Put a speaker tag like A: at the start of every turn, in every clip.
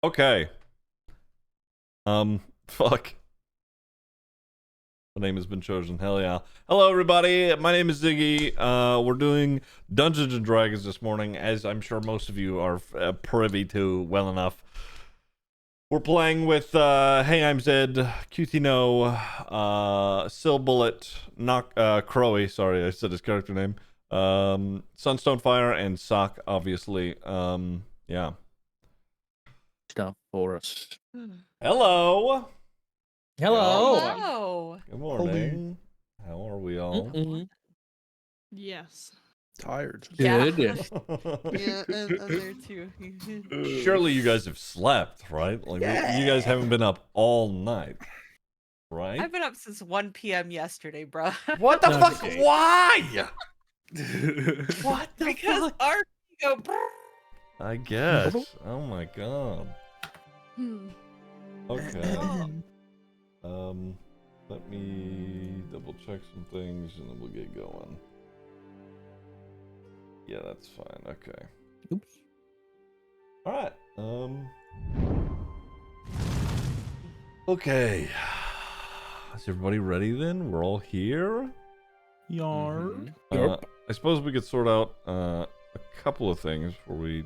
A: Okay. Fuck. The name has been chosen. Hell yeah. Hello, everybody. My name is Ziggy. We're doing Dungeons and Dragons this morning, as I'm sure most of you are privy to well enough. We're playing with Hey, I'm Zed, Cutino, Silbullet, Crowy. Sorry, I said his character name. Sunstonefire and Sock, obviously. Yeah.
B: Stuff for us.
A: Hello.
C: Hello.
D: Hello.
A: Good morning. How are we all?
D: Yes.
C: Tired.
B: Good.
D: Yeah, I'm there too.
A: Surely you guys have slept, right? Like you guys haven't been up all night, right?
D: I've been up since 1 p.m. yesterday, bro.
A: What the
B: No,
A: fuck?
B: okay.
A: Why? What the
D: Because
A: fuck?
D: our go.
A: I guess. Oh my god. Okay. Let me double check some things and then we'll get going. Yeah, that's fine. Okay.
B: Oops.
A: All right. Okay. Is everybody ready then? We're all here.
B: Yar.
A: I suppose we could sort out a couple of things before we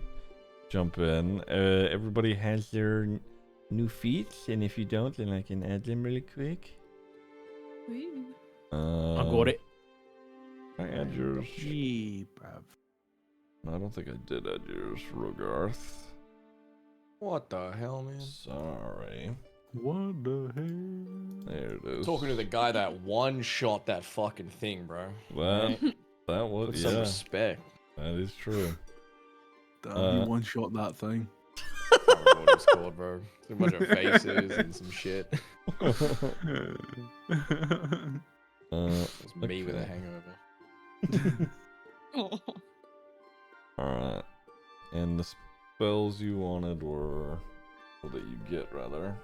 A: jump in. Everybody has their new feats, and if you don't, then I can add them really quick.
B: I got it.
A: Can I add yours?
C: Gee, bruv.
A: No, I don't think I did add yours, Rogarth.
C: What the hell, man?
A: Sorry.
B: What the hell?
A: There it is.
C: Talking to the guy that one-shot that fucking thing, bro.
A: That was,
C: Put some
A: yeah,
C: respect.
A: that is true.
E: Damn, you one-shot that thing.
C: I don't know what it's called, bro. It's a bunch of faces and some shit. It's me with a hangover.
A: Alright. And the spells you wanted were... or that you get, rather.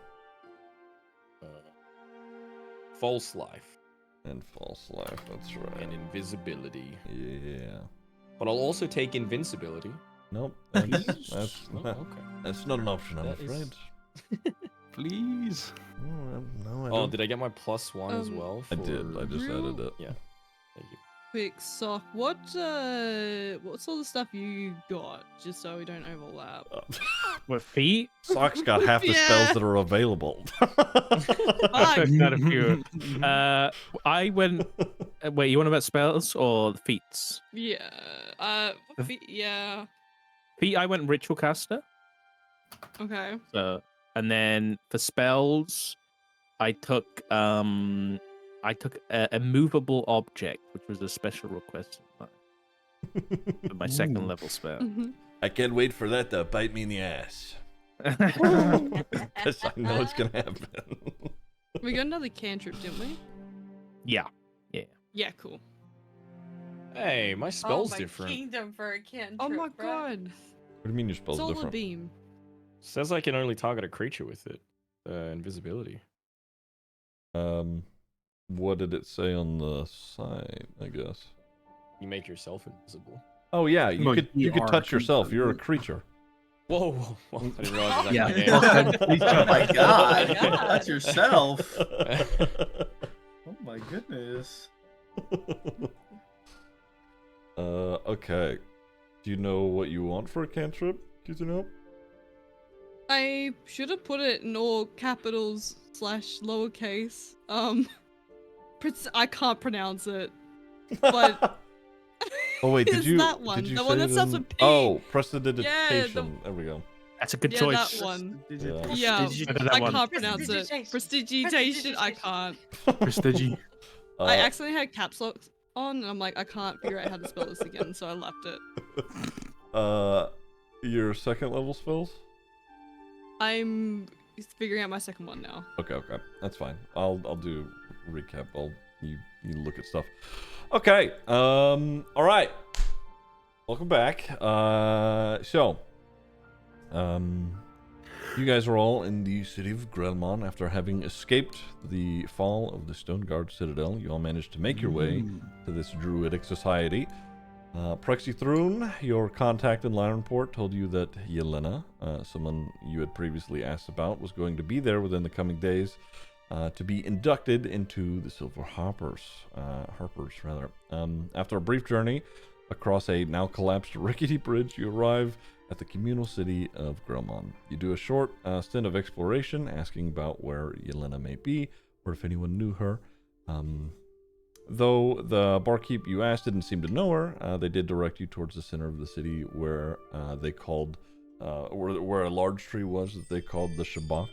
C: False life
A: And false life, that's right.
C: and invisibility.
A: Yeah.
C: But I'll also take invincibility.
A: Nope, that's,
C: Oh,
A: not,
C: okay.
A: that's not an option, I'm
C: That is-
A: afraid.
E: Please.
A: No, I
C: Oh,
A: don't.
C: did I get my +1 as well?
A: I did, I just added it.
C: Yeah. Thank you.
F: Quick, Sock, what's all the stuff you got, just so we don't overlap?
B: With feet?
A: Sock's got half the spells that are available.
F: Fuck.
B: Got a few. I went. Wait, you want about spells or feats?
F: Yeah, yeah,
B: Feet, I went ritual caster.
F: okay.
B: And then for spells, I took a movable object, which was a special request of mine for my second level spell.
A: I can't wait for that to bite me in the ass. Because I know it's gonna happen.
F: We got another cantrip, didn't we?
B: Yeah.
F: Yeah, cool.
C: Hey, my spell's
D: oh, my
C: different.
D: Kingdom for a cantrip.
F: Oh my
D: bro.
F: god.
A: What do you mean your spell's
F: Solar
A: different?
F: beam.
C: Says I can only target a creature with it. Invisibility.
A: What did it say on the side, I guess?
C: You make yourself invisible.
A: Oh yeah, you
E: No,
A: could
E: you
A: you could
E: are a
A: touch yourself.
E: creature.
A: You're a creature.
C: Whoa, whoa, whoa. I didn't realize that.
E: Yeah.
C: Yeah.
E: Oh my god.
D: Oh my God.
E: That's yourself. Oh my goodness.
A: Okay. Do you know what you want for a cantrip? Do you know?
F: I should have put it in all capitals / lowercase. I can't pronounce it, but
A: Oh wait, did
F: it's
A: you?
F: that one,
A: Did you
F: the
A: say
F: one
A: it
F: that starts
A: in-
F: with P.
A: Oh, prestidigitation. There we go.
B: That's a good
F: Yeah,
B: choice.
F: that one.
A: Yeah.
F: Yeah,
B: That
F: I
B: one.
F: can't pronounce it. Prestidigitation, I can't.
E: Prestigi.
F: I accidentally had caps lock on, and I'm like, I can't figure out how to spell this again, so I left it.
A: Your second level spells?
F: I'm figuring out my second one now.
A: Okay, that's fine. I'll do recap. You look at stuff. Okay. All right. Welcome back. You guys are all in the city of Grelmon after having escaped the fall of the Stone Guard Citadel. You all managed to make your way to this druidic society. Prexy Thrune, your contact in Lyronport, told you that Yelena, someone you had previously asked about, was going to be there within the coming days to be inducted into the Silver Harpers. After a brief journey across a now collapsed rickety bridge, you arrive at the communal city of Grelmon. You do a short stint of exploration, asking about where Yelena may be, or if anyone knew her. Though the barkeep you asked didn't seem to know her, they did direct you towards the center of the city where they called, where a large tree was that they called the Shabak.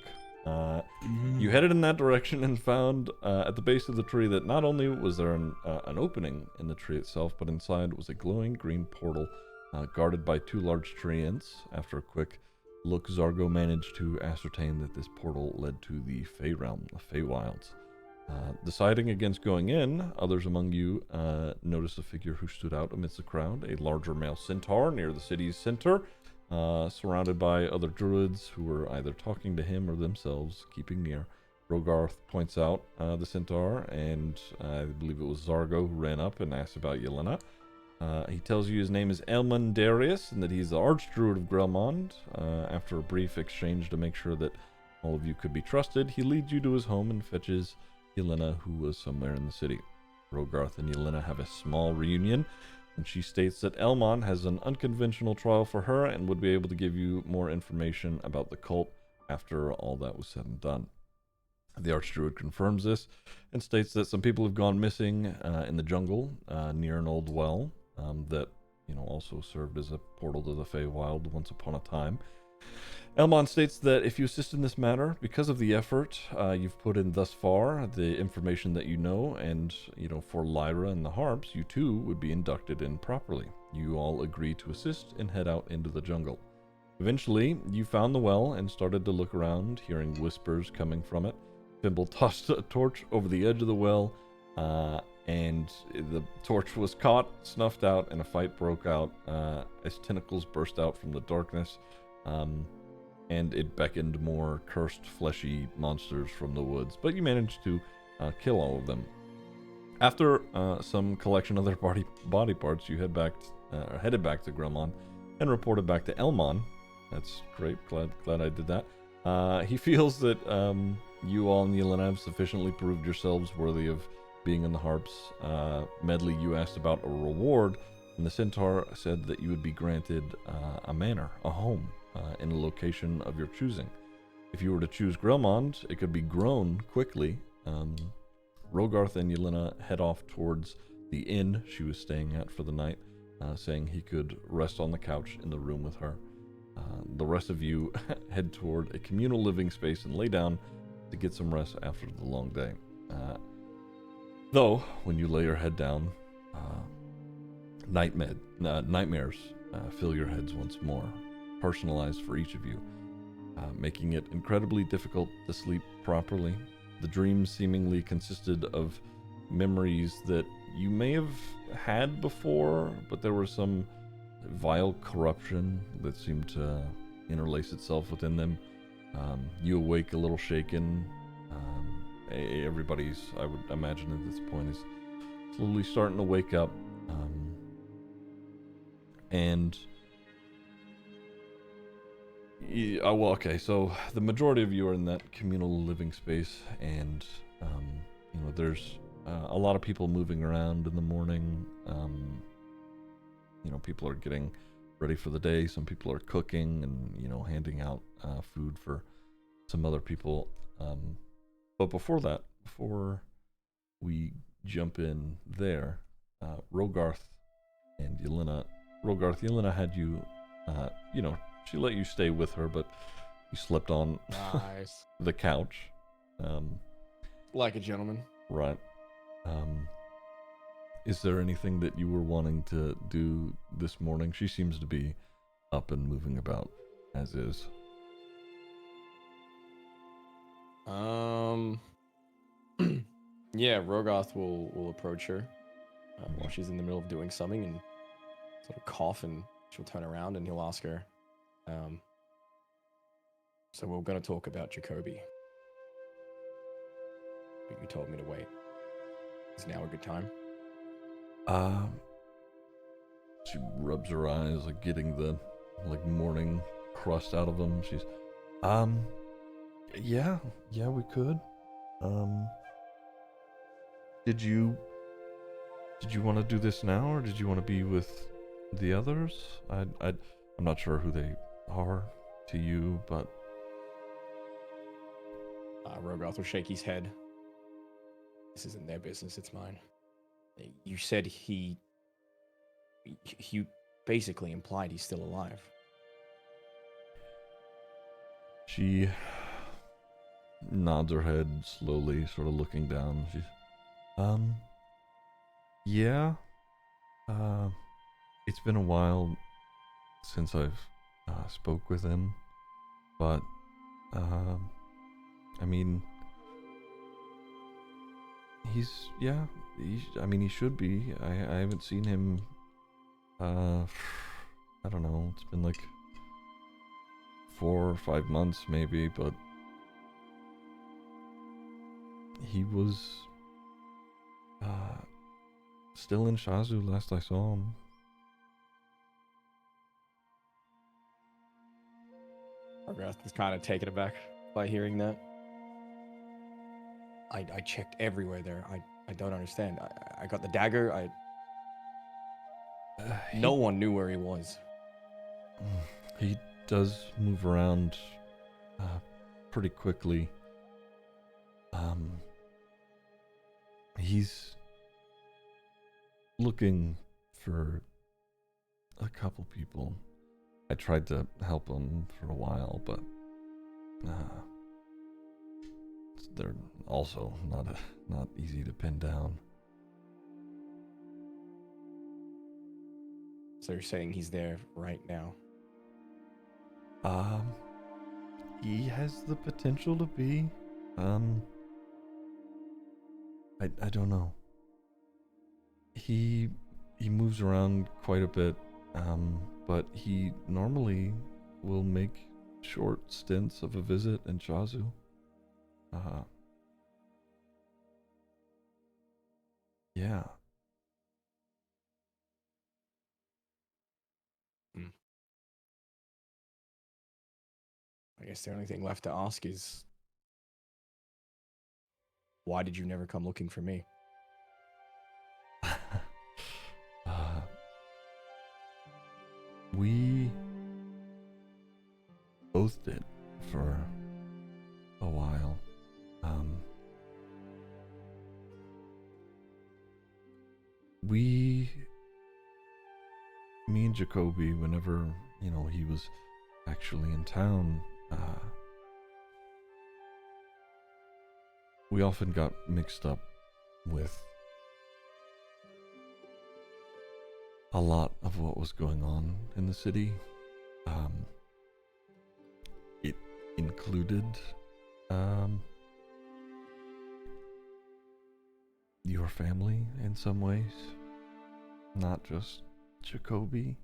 A: You headed in that direction and found at the base of the tree that not only was there an opening in the tree itself, but inside was a glowing green portal guarded by 2 large treants. After a quick look, Zargo managed to ascertain that this portal led to the Fey realm, the Feywilds. Deciding against going in, others among you noticed a figure who stood out amidst the crowd, a larger male centaur near the city's center, surrounded by other druids who were either talking to him or themselves keeping near. Rogarth points out the centaur, and I believe it was Zargo who ran up and asked about Yelena. He tells you his name is Elman Darius and that he's the archdruid of Grelmond. After a brief exchange to make sure that all of you could be trusted, he leads you to his home and fetches Yelena, who was somewhere in the city. Rogarth and Yelena have a small reunion, and she states that Elmon has an unconventional trial for her and would be able to give you more information about the cult after all that was said and done. The Archdruid confirms this and states that some people have gone missing in the jungle near an old well that also served as a portal to the Feywild once upon a time. Elmon states that if you assist in this matter, because of the effort you've put in thus far, the information that you know, and for Lyra and the Harps, you too would be inducted in properly. You all agree to assist and head out into the jungle. Eventually, you found the well and started to look around, hearing whispers coming from it. Fimble tossed a torch over the edge of the well, and the torch was caught, snuffed out, and a fight broke out as tentacles burst out from the darkness. And it beckoned more cursed, fleshy monsters from the woods, but you managed to kill all of them. After some collection of their body parts, you headed back to Grelmon and reported back to Elmon. That's great. Glad I did that. He feels that you all and Yelena have sufficiently proved yourselves worthy of being in the Harps. Medley, you asked about a reward, and the Centaur said that you would be granted a manor, a home, in a location of your choosing. If you were to choose Grelmond, it could be grown quickly. Rogarth and Yelena head off towards the inn she was staying at for the night, saying he could rest on the couch in the room with her. The rest of you head toward a communal living space and lay down to get some rest after the long day. Though, when you lay your head down, nightmares fill your heads once more, personalized for each of you, making it incredibly difficult to sleep properly. The dreams seemingly consisted of memories that you may have had before, but there was some vile corruption that seemed to interlace itself within them. You awake a little shaken. Everybody's, I would imagine at this point, is slowly starting to wake up. So the majority of you are in that communal living space, and there's a lot of people moving around in the morning. People are getting ready for the day. Some people are cooking and handing out food for some other people. But before we jump in there, Rogarth and Yelena. Yelena had you, she let you stay with her, but you slept on
C: Nice.
A: the couch.
C: Like a gentleman.
A: Right. Is there anything that you were wanting to do this morning? She seems to be up and moving about, as is.
C: Yeah, Rogoth will approach her while she's in the middle of doing something and sort of cough, and she'll turn around and he'll ask her, so we're going to talk about Jacoby. But you told me to wait. Is now a good time?
A: She rubs her eyes, like getting the like morning crust out of them. She's, yeah, we could. Did you want to do this now, or did you want to be with the others? I'm not sure who they are to you, but
C: Rogoth will shake his head. This isn't their business, it's mine. You said you basically implied he's still alive.
A: she nods her head slowly, sort of looking down. She's, yeah. It's been a while since I've spoke with him, but I mean, he should be. I haven't seen him. I don't know. It's been like 4 or 5 months, maybe, but he was still in Shazu last I saw him.
C: Rogoth is kind of taken aback by hearing that. I checked everywhere there. I don't understand. I got the dagger. No one knew where he was.
A: He does move around pretty quickly. He's looking for a couple people. I tried to help him for a while, but they're also not easy to pin down.
C: So you're saying he's there right now?
A: He has the potential to be. I don't know. He moves around quite a bit, but he normally will make short stints of a visit in Shazu. Yeah.
C: I guess the only thing left to ask is, why did you never come looking for me?
A: We both did for a while. Me and Jacoby, whenever, he was actually in town, we often got mixed up with a lot of what was going on in the city. It included your family in some ways, not just Jacoby.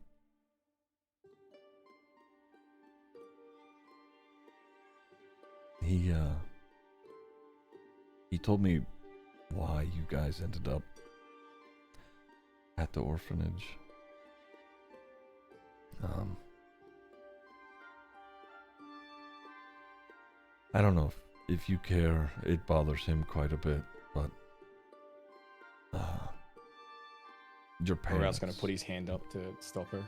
A: He told me why you guys ended up at the orphanage. I don't know if you care. It bothers him quite a bit, but your parents.
C: Rogoth's gonna put his hand up to stop her.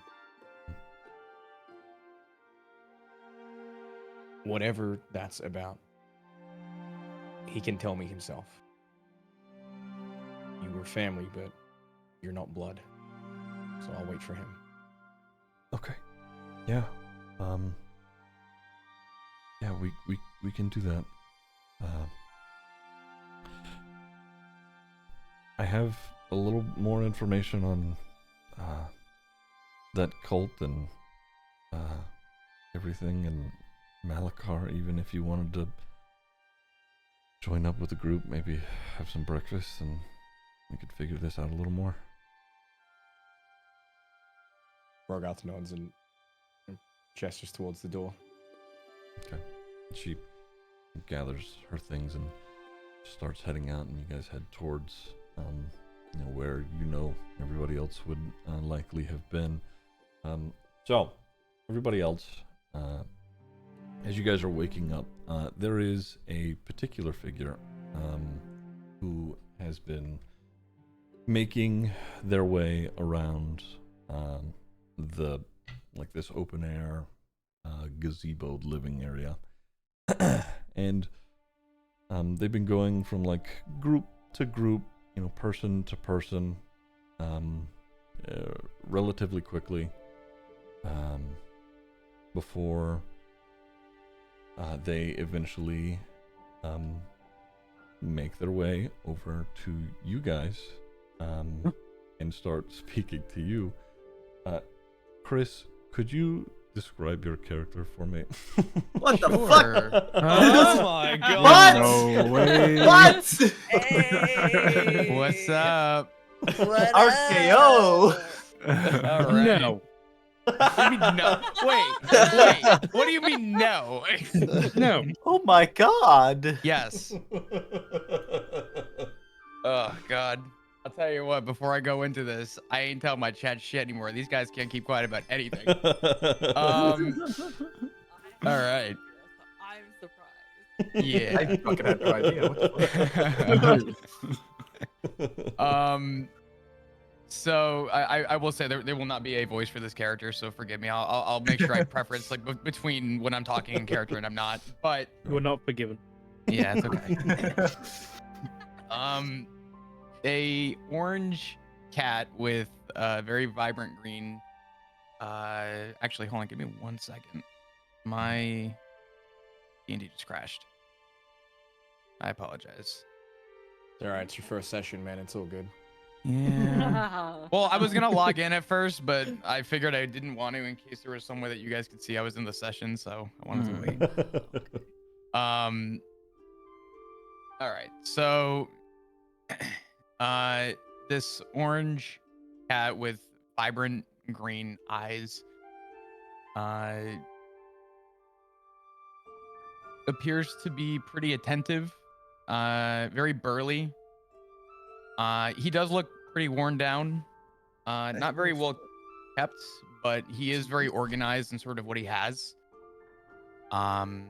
C: Whatever that's about, he can tell me himself. You were family, but you're not blood. So I'll wait for him.
A: Okay. Yeah. Yeah, we can do that. I have a little more information on that cult and everything, and Malachar, even if you wanted to join up with the group, maybe have some breakfast and we could figure this out a little more.
C: Rogoth nods and gestures towards the door.
A: Okay. She gathers her things and starts heading out, and you guys head towards where everybody else would likely have been. So, everybody else, as you guys are waking up, there is a particular figure who has been making their way around this open air gazebo living area. And they've been going from group to group, person to person, relatively quickly, before they eventually make their way over to you guys and start speaking to you. Chris, could you describe your character for me?
E: What the
B: Sure.
E: fuck?
B: Oh
C: my
E: What? No way. What?
D: Hey.
C: What's up?
D: What
E: RKO.
D: up?
C: All right.
B: No.
C: What do you mean no? Wait. What do you mean no?
B: No.
E: Oh my god.
C: Yes. Oh god. I'll tell you what. Before I go into this, I ain't telling my chat shit anymore. These guys can't keep quiet about anything. All right.
D: I'm surprised.
C: Yeah.
E: I fucking had no idea. What the fuck?
C: So I will say there will not be a voice for this character, so forgive me. I'll make sure I preference between when I'm talking in character and I'm not. But
B: You're not forgiven.
C: yeah, it's okay. A orange cat with very vibrant green. Actually, hold on, give me 1 second. My D&D just crashed. I apologize. All right, it's your first session, man. It's all good.
D: Yeah.
C: Well, I was gonna log in at first, but I figured I didn't want to in case there was some way that you guys could see I was in the session, so I wanted to wait. All right, so this orange cat with vibrant green eyes appears to be pretty attentive, very burly. He does look pretty worn down, not very well kept, but he is very organized in sort of what he has.
D: Meowdy.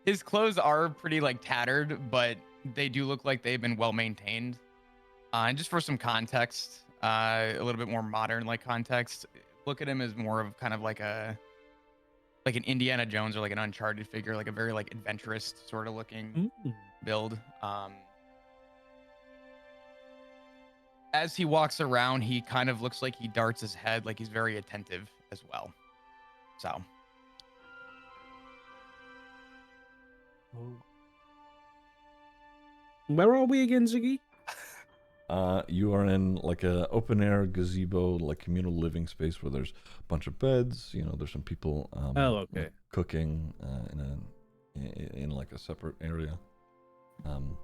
C: His clothes are pretty tattered, but they do look like they've been well maintained. And just for some context, a little bit more modern context, look at him as more of kind of like an Indiana Jones or an Uncharted figure, a very adventurous sort of looking build. As he walks around, he kind of looks like he darts his head, he's very attentive as well. So.
B: Where are we again, Ziggy?
A: You are in a open air gazebo, communal living space where there's a bunch of beds. There's some people cooking in a separate area. So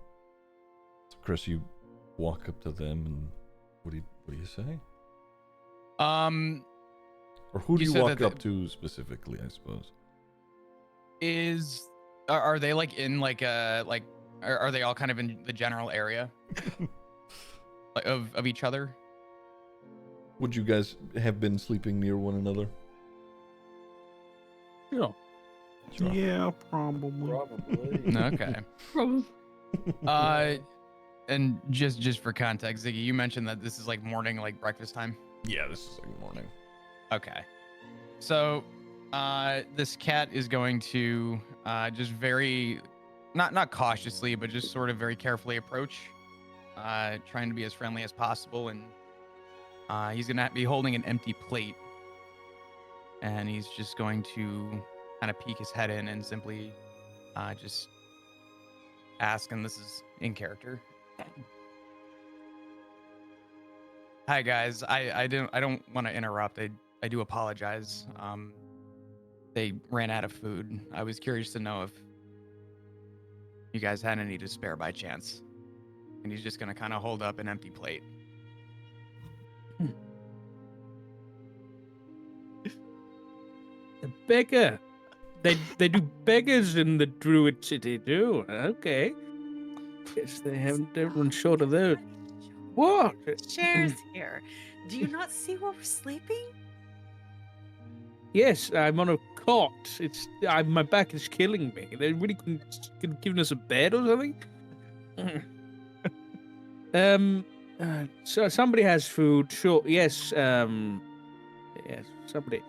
A: Chris, you walk up to them and what do you say? Or who do you walk up to specifically, I suppose?
C: Are they in are they all kind of in the general area of each other?
A: Would you guys have been sleeping near one another?
B: Yeah.
A: Sure.
E: Yeah, probably.
C: Okay.
F: Probably.
C: And just for context, Ziggy, you mentioned that this is morning, breakfast time.
A: Yeah, this is morning.
C: Okay. So, this cat is going to just very, not cautiously, but just sort of very carefully approach, trying to be as friendly as possible, and he's gonna be holding an empty plate, and he's just going to kind of peek his head in and simply just ask, and this is in character. Hi guys, I don't want to interrupt. I do apologize. They ran out of food. I was curious to know if you guys had any to spare by chance. And he's just gonna kind of hold up an empty plate.
B: A beggar. They do beggars in the Druid City too. Okay. Yes, they haven't. Don't run short of those. What?
D: Chairs here. Do you not see where we're sleeping?
B: Yes, I'm on a cot. My back is killing me. They really couldn't given us a bed or something. So somebody has food. Sure. Yes. Yes. Somebody.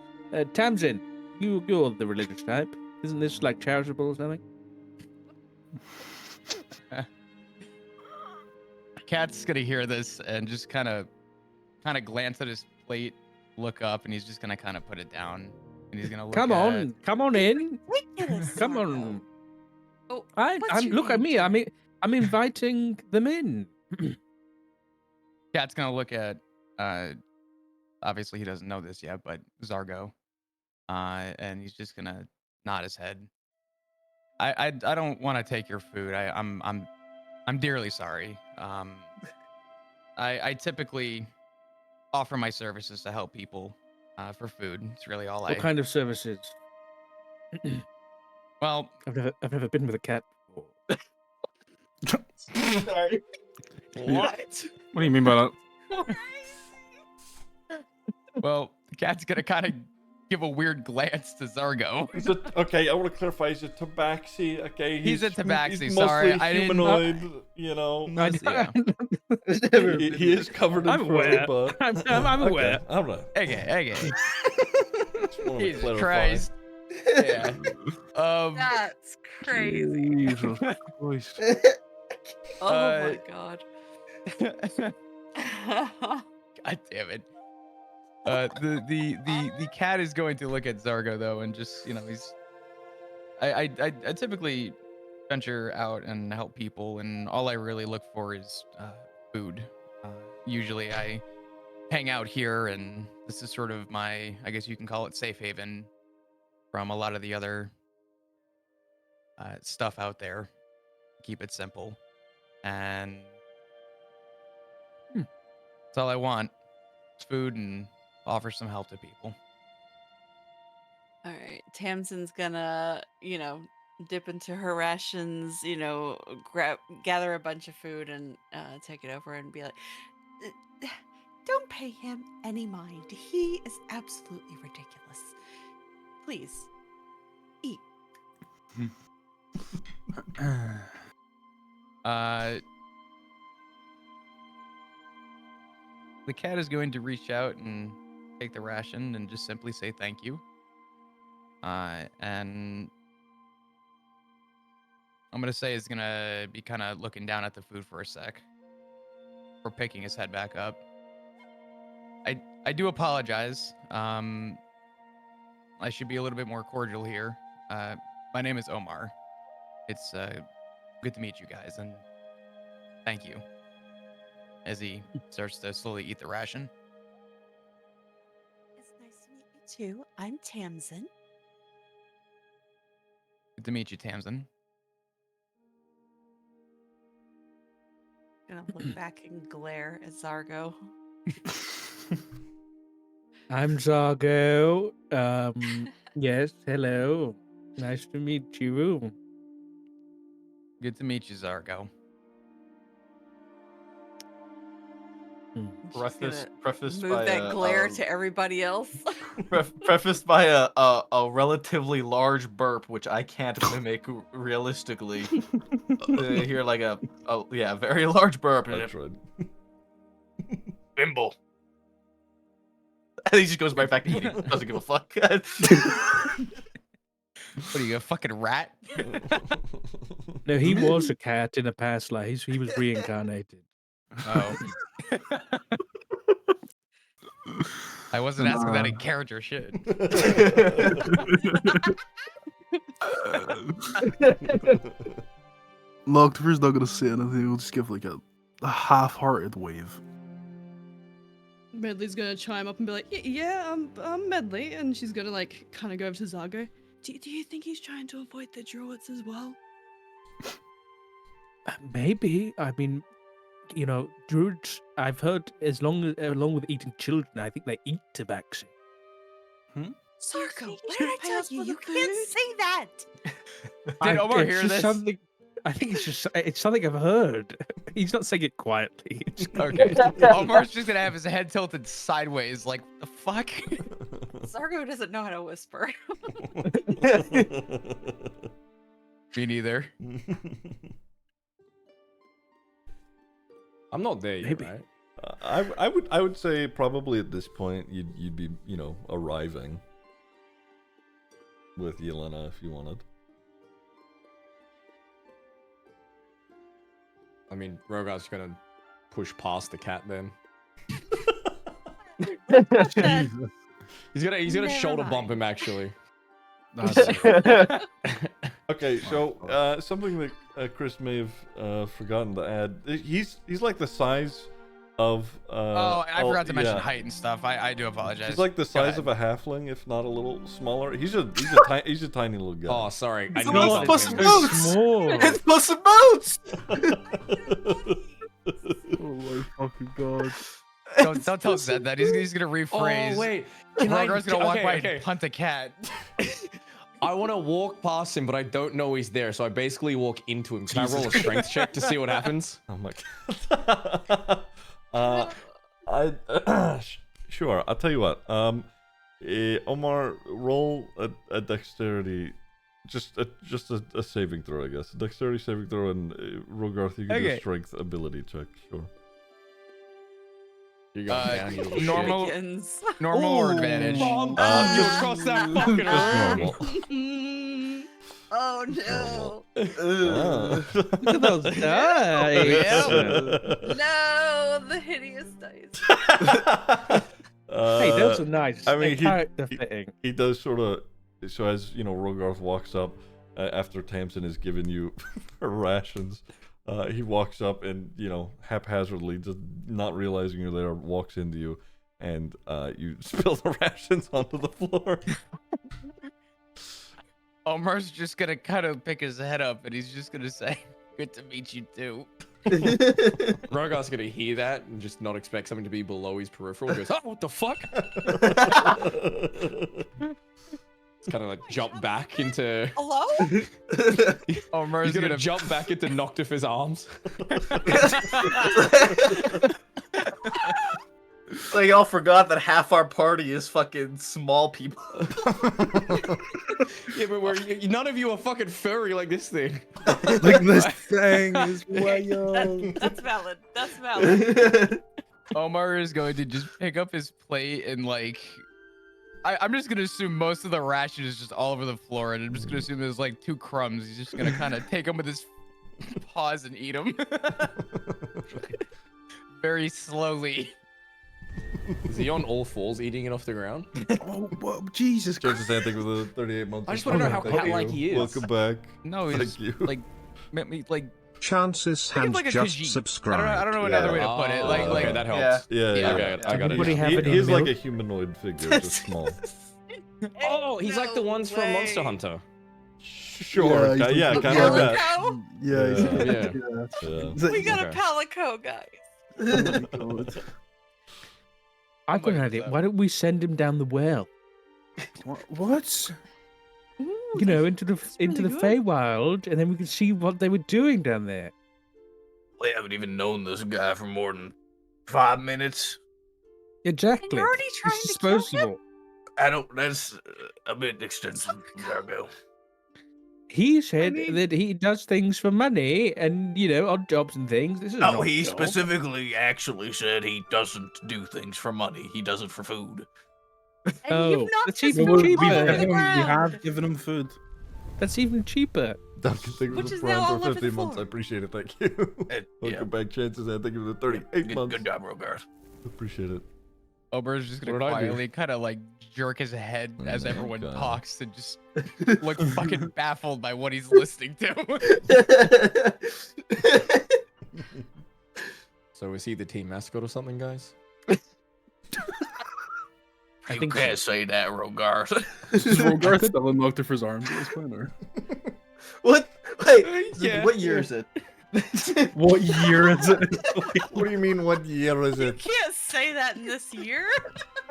B: Tamsin, you're the religious type. Isn't this like charitable or something?
C: Cat's gonna hear this and just kind of glance at his plate, look up, and he's just gonna kind of put it down, and he's gonna look.
B: Come on in.
D: Ridiculous.
B: Come
D: Zargo.
B: on.
D: Oh,
B: I'm
D: what's your
B: look at
D: name,
B: me.
D: Jack?
B: I'm inviting them in.
C: Cat's gonna look at. Obviously he doesn't know this yet, but Zargo, and he's just gonna nod his head. I don't want to take your food. I'm dearly sorry. I typically offer my services to help people for food. It's really all
B: What kind of services?
C: Well,
B: I've never been with a cat before.
E: Sorry.
C: what?
E: What do you mean by that?
C: Well, the cat's gonna kind of give a weird glance to Zargo.
A: Is it okay? I want to clarify. Is it Tabaxi? Okay,
C: He's a Tabaxi,
A: He's
C: sorry,
A: mostly
C: I didn't-
A: humanoid. You know,
C: Yeah.
A: he is covered in
B: I'm
A: fur,
B: aware.
A: but
B: I'm aware.
A: Okay, all right.
C: Okay.
A: Just wanted to
C: Jesus
A: clarify.
C: Christ. Yeah.
D: That's crazy.
E: Jesus Christ.
D: Oh my god.
C: God damn it. The cat is going to look at Zargo though, and just he's. I typically venture out and help people, and all I really look for is food. Usually I hang out here, and this is sort of my, I guess you can call it, safe haven from a lot of the other stuff out there. Keep it simple, and that's all I want. It's food and offer some help to people.
D: All right, Tamsin's gonna, dip into her rations, gather a bunch of food and take it over and be like, don't pay him any mind. He is absolutely ridiculous. Please, eat.
C: The cat is going to reach out and take the ration and just simply say thank you. And I'm gonna say is gonna be kind of looking down at the food for a sec, for picking his head back up. I do apologize. I should be a little bit more cordial here. My name is Omar. It's good to meet you guys, and thank you. As he starts to slowly eat the ration.
D: It's nice to meet you too. I'm Tamsin.
C: Good to meet you, Tamsin.
D: Gonna look back and glare at Zargo.
B: I'm Zargo. Yes, hello. Nice to meet you.
C: Good to meet you, Zargo.
E: Prefaced
D: Move
E: by
D: that glare to everybody else.
E: prefaced by a relatively large burp, which I can't mimic realistically. You hear like a very large burp.
A: That's right.
E: Bimble. And he just goes right back to eating. Doesn't give a fuck.
C: What are you, a fucking rat?
B: No, he was a cat in a past life. He was reincarnated.
C: Oh. I wasn't asking that in character shit.
G: Look, Christopher's not gonna say anything. He'll just give like a half-hearted wave.
F: Medley's gonna chime up and be like, yeah, I'm Medley, and she's gonna kind of go over to Zargo. Do you think he's trying to avoid the druids as well?
B: Maybe. I mean, druids. I've heard along with eating children, I think they eat tabaxi.
D: Zargo, what did I tell you? You can't say that.
C: Did Omar
B: It's
C: hear
B: just
C: this?
B: something I think it's something I've heard. He's not saying it quietly.
C: Okay. Omar's just gonna have his head tilted sideways, like the fuck.
D: Zargo doesn't know how to whisper.
C: Me neither.
H: I'm not there yet,
B: Maybe.
H: right?
A: I would say probably at this point you'd be arriving with Yelena if you wanted.
H: I mean, Rogar's gonna push past the cat then.
G: Jesus.
H: He's gonna
D: Never
H: shoulder bump
D: mind.
H: him actually.
A: Okay, so something that Chris may have forgotten to add. He's like the size of.
C: Oh, I forgot to mention
A: yeah.
C: height and stuff. I do apologize.
A: He's like the
C: Go
A: size
C: ahead.
A: of a halfling, if not a little smaller. He's a tiny little guy.
H: Oh, sorry. I
E: It's
H: knew
E: a little
H: that
E: Puss
H: was
E: in
H: him.
E: Boots!
B: Small.
E: It's Puss in Boots!
G: Oh my fucking god.
C: Don't tell Zed that. He's gonna rephrase.
H: Oh wait,
C: Rogar's gonna walk by
H: okay.
C: and punt a cat.
H: I want to walk past him, but I don't know he's there, so I basically walk into him. Can I roll a strength check to see what happens?
A: Oh my god. Sure. I'll tell you what. Omar, roll a dexterity, just a saving throw, I guess. A dexterity saving throw, and Rogarth, you can do a
B: Okay.
A: strength ability check. Sure.
H: You go down, you little
C: Normal-
D: Chickens.
C: Normal or advantage?
H: Mom,
A: just-
H: you across that fucking
A: Just
H: room.
A: normal.
D: Oh no.
B: Look at those dice.
D: No, the hideous dice.
B: Hey, those are nice.
A: I mean,
B: character fitting.
A: he does sort of. So as Rogarth walks up after Tamsin has given you her rations, he walks up and haphazardly, just not realizing you're there, walks into you, and you spill the rations onto the floor.
C: Omar's just gonna kind of pick his head up and he's just gonna say, "Good to meet you too."
H: Rogar's gonna hear that and just not expect something to be below his peripheral. He goes, "Oh, what the fuck?" It's kind of like jump back into.
D: Hello?
C: Omar's
H: He's gonna
C: gonna
H: jump back into Noctifer's arms.
E: Like y'all forgot that half our party is fucking small people.
H: Yeah, but none of you are fucking furry like this thing.
G: Like this thing is wild.
D: That's valid. That's valid.
C: Omar is going to just pick up his plate and like. I'm just gonna assume most of the ration is just all over the floor, and I'm just gonna assume there's like 2 crumbs. He's just gonna kind of take them with his paws and eat them. Very slowly.
H: Is he on all fours eating it off the ground?
G: Oh, Jesus
A: George is Antic with the 38 months.
H: I just wanna know how
A: Thank you.
H: cat-like he is.
A: Welcome back.
C: No, he's
A: Thank you.
C: like, like
I: Chances
C: think of
I: has
C: like a
I: just
C: Khajiit.
I: subscribed.
C: I don't know another way to put it. Like,
H: okay, that helps.
E: Yeah.
A: Yeah,
C: Yeah.
H: Okay, I got it.
B: Everybody have any
A: He's like
B: milk?
A: a humanoid figure, just small.
H: Oh, he's like the
D: No
H: ones from Monster
D: way.
H: Hunter.
A: Sure.
G: Yeah,
A: Yeah,
G: he's
A: kind of like that.
D: Palico?
G: Yeah, he's
A: Yeah.
H: Yeah.
A: Yeah.
D: We got a
H: Okay.
D: palico, guys.
B: I've got an idea. Why don't we send him down the well?
G: What?
B: You know, into the Feywild, and then we can see what they were doing down there.
E: We haven't even known this guy for more than 5 minutes.
B: Exactly.
D: You're already trying
B: It's
D: to kill him?
B: disposable.
E: I don't. That's a bit extensive, Zargo.
B: He said
D: mean-
B: that he does things for money and, odd jobs and things. This is
E: No,
B: not
E: he
B: a job.
E: specifically actually said he doesn't do things for money. He does it for food.
D: And
B: Oh,
D: you've knocked
B: that's
D: his
B: even
D: food
B: cheaper.
D: all over
B: We
D: the
G: We
D: ground.
G: have given him food.
B: That's even cheaper.
A: Duncan, thank you
D: Which
A: for
D: is
A: the
D: now
A: prime
D: all
A: for
D: over the
A: 15 months. I
D: floor.
A: appreciate it. Thank you.
E: Yeah.
A: Welcome back, Chances. And thank you for the 38 months.
E: Good job, Rogarth.
A: Appreciate it.
C: Omar's just gonna
H: What did I do?
C: quietly kind of like jerk his head
A: Oh
C: as
A: my
C: everyone
A: God.
C: talks and just look fucking baffled by what he's listening to.
H: So is he the team mascot or something, guys?
B: I
E: You
B: think so.
E: can't say that, Rogarth.
G: Is Rogarth still in Noctifer's arms at this point, or?
E: What? Wait,
H: Yeah.
E: what year is it?
G: What year is it?
A: What do you mean, what year is
D: You
A: it?
D: can't say that in this year.